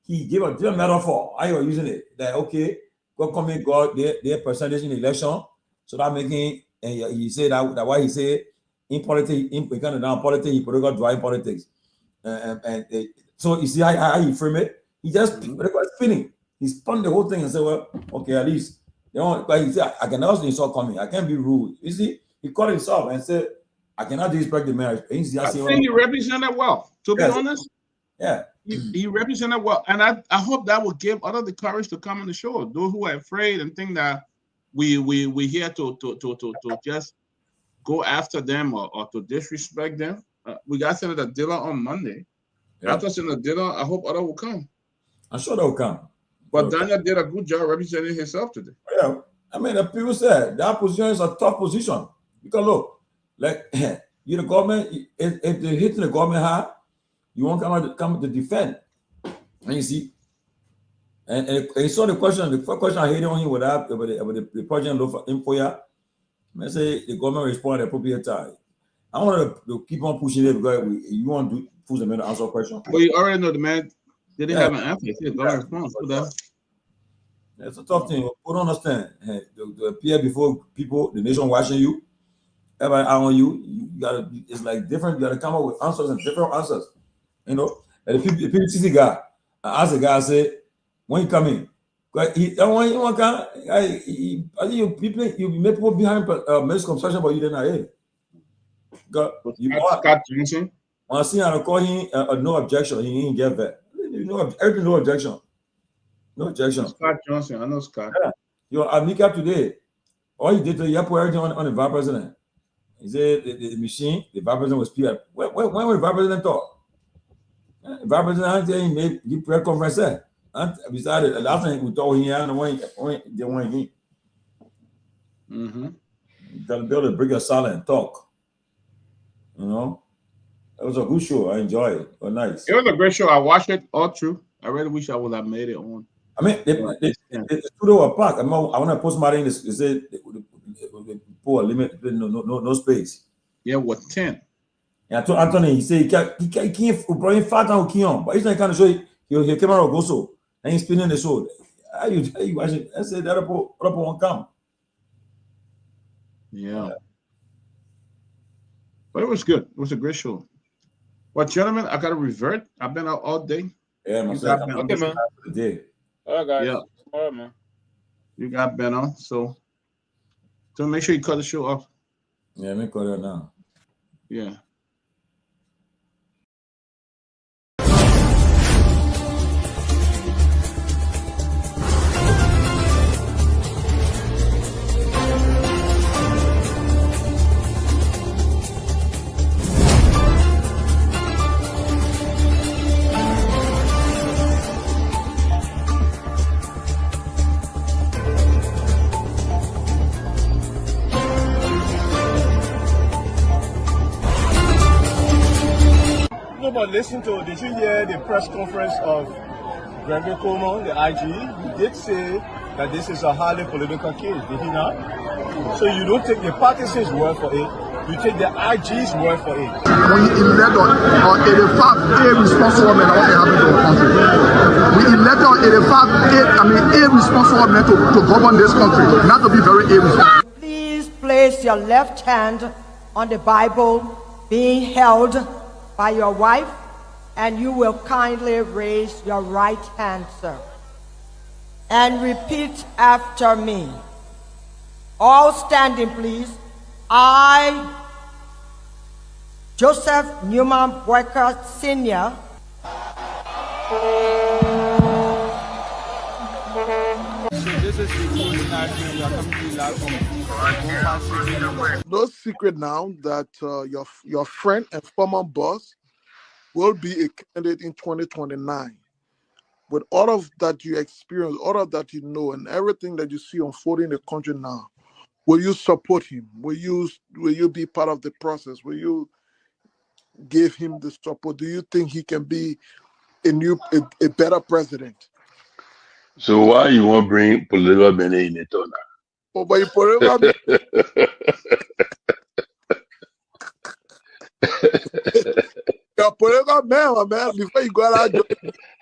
he gave a different metaphor. I was using it. That okay, God Cummings got their percentage in the election. So that making and he said that why he said in politics, in down politics, he put drive politics. So you see how he frame it? He just spinning. He spun the whole thing and said, well, okay, at least. You know, but he said, I can also insult Coming. I can't be rude. You see, he called himself and said, I cannot disrespect the marriage. I think he represented well, to be honest. Yeah. He represented well. And I hope that will give others the courage to come on the show. Those who are afraid and think that we here to just go after them or to disrespect them. We got Senator Diller on Monday. Yeah. After Senator Diller, I hope others will come. I'm sure they'll come. But Daniel did a good job representing himself today. Yeah, I mean, the people said that position is a tough position because look, like you the government, if they're hitting the government hard, you won't come to defend. And you see, and you saw the question. The first question I heard on him with that about the project info here. I say the government respond at the appropriate time. I want to keep on pushing it because you want to push them to answer a question. Well, you already know the man. They didn't have an answer. It's a tough thing. People don't understand. To appear before people, the nation watching you, everybody on you. You gotta. It's like different. You gotta come up with answers and different answers. You know. And the PPTC guy, I asked the guy, I said, when you come in, you make people behind misconception, but you didn't. Scott Johnson. When I see him, I call him no objection. He didn't get that. Everything no objection. No objection. Scott Johnson, I know Scott. Yeah. Yo, Amika today, all he did, he put everything on the vice president. He said the machine, the vice president was PR. When was the vice president talk? The vice president, he made the press conference there. And besides, the last thing we told him, they want him. They'll be able to bring a salad and talk. You know? It was a good show. I enjoyed it. It was nice. It was a great show. I watched it all through. I really wish I would have made it on. I mean, the studio was packed. I want to post my in. They said they put a limit, no space. Yeah, what 10? Yeah, I told Anthony. He said he can't bring fat and on, but he's not kind of show. He camera go so and he's spinning the show. I said that up won't come. Yeah. But it was good. It was a great show. Well, gentlemen, I got to revert. I've been out all day. Yeah, man. Okay, man. All right, guys. Yeah. All right, man. You got Ben on, so make sure you cut the show off. Yeah, let me cut it now. Yeah. But listen to, did you hear the press conference of Seleke Kromah, the IG? He did say that this is a highly political case, did he not? So you don't take the partisans' word for it, you take the IG's word for it. We elect on 85 irresponsible men what happened to our country. We elect on 85 irresponsible men to govern this country, not to be very irresponsible. Please place your left hand on the Bible being held by your wife, and you will kindly raise your right hand, sir, and repeat after me. All standing, please. I, Joseph Newman Boyka Sr., This is no secret now that your friend and former boss will be a candidate in 2029. With all of that you experience, all of that you know, and everything that you see unfolding in the country now, will you support him? Will you be part of the process? Will you give him the support? Do you think he can be a better president? So why you want to bring political money in it or not? Oh, but you political you're political man, before you go out,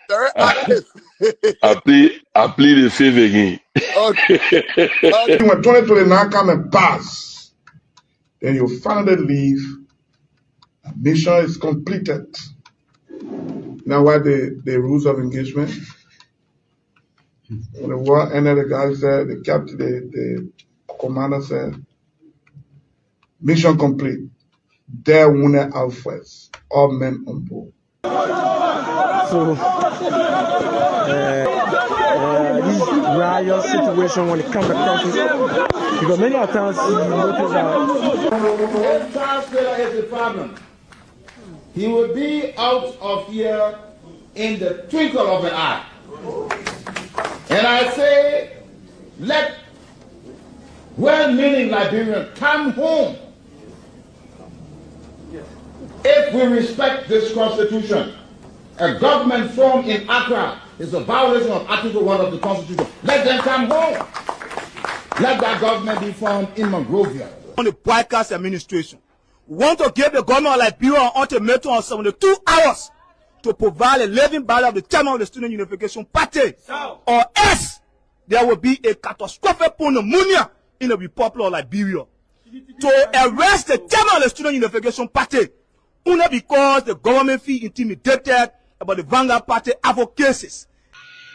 very active. I plead the fifth again. Okay. When 2029 come and pass, then you finally leave. Mission is completed. Now what the rules of engagement? When the war ended, the guy said, the captain, the commander said, mission complete. There wounded out first. All men on board. So, this riot situation when it comes to country, because many times you notice that if Charles Taylor is the problem, he will be out of here in the twinkle of an eye. And I say, let well-meaning Liberians come home. If we respect this constitution, a government formed in Accra is a violation of Article 1 of the Constitution. Let them come home. Let that government be formed in Monrovia. On the broadcast administration, we want to give the government of Liberia an ultimatum of 72 hours to provide a living ballot of the chairman of the Student Unification Party, or else there will be a catastrophic pneumonia in the Republic of Liberia. To arrest the chairman of the Student Unification Party, only because the government feel intimidated about the Vanguard Party advocacies.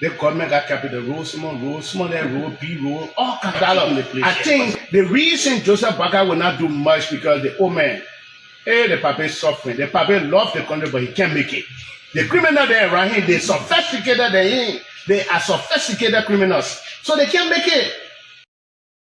The government got capital road, small, road, B road, all kinds of the place. I think the reason Joseph Baga will not do much because the old man, the papa is suffering. The papa loves the country, but he can't make it. The criminal there around him, they sophisticated than him. They are sophisticated criminals, so they can't make it.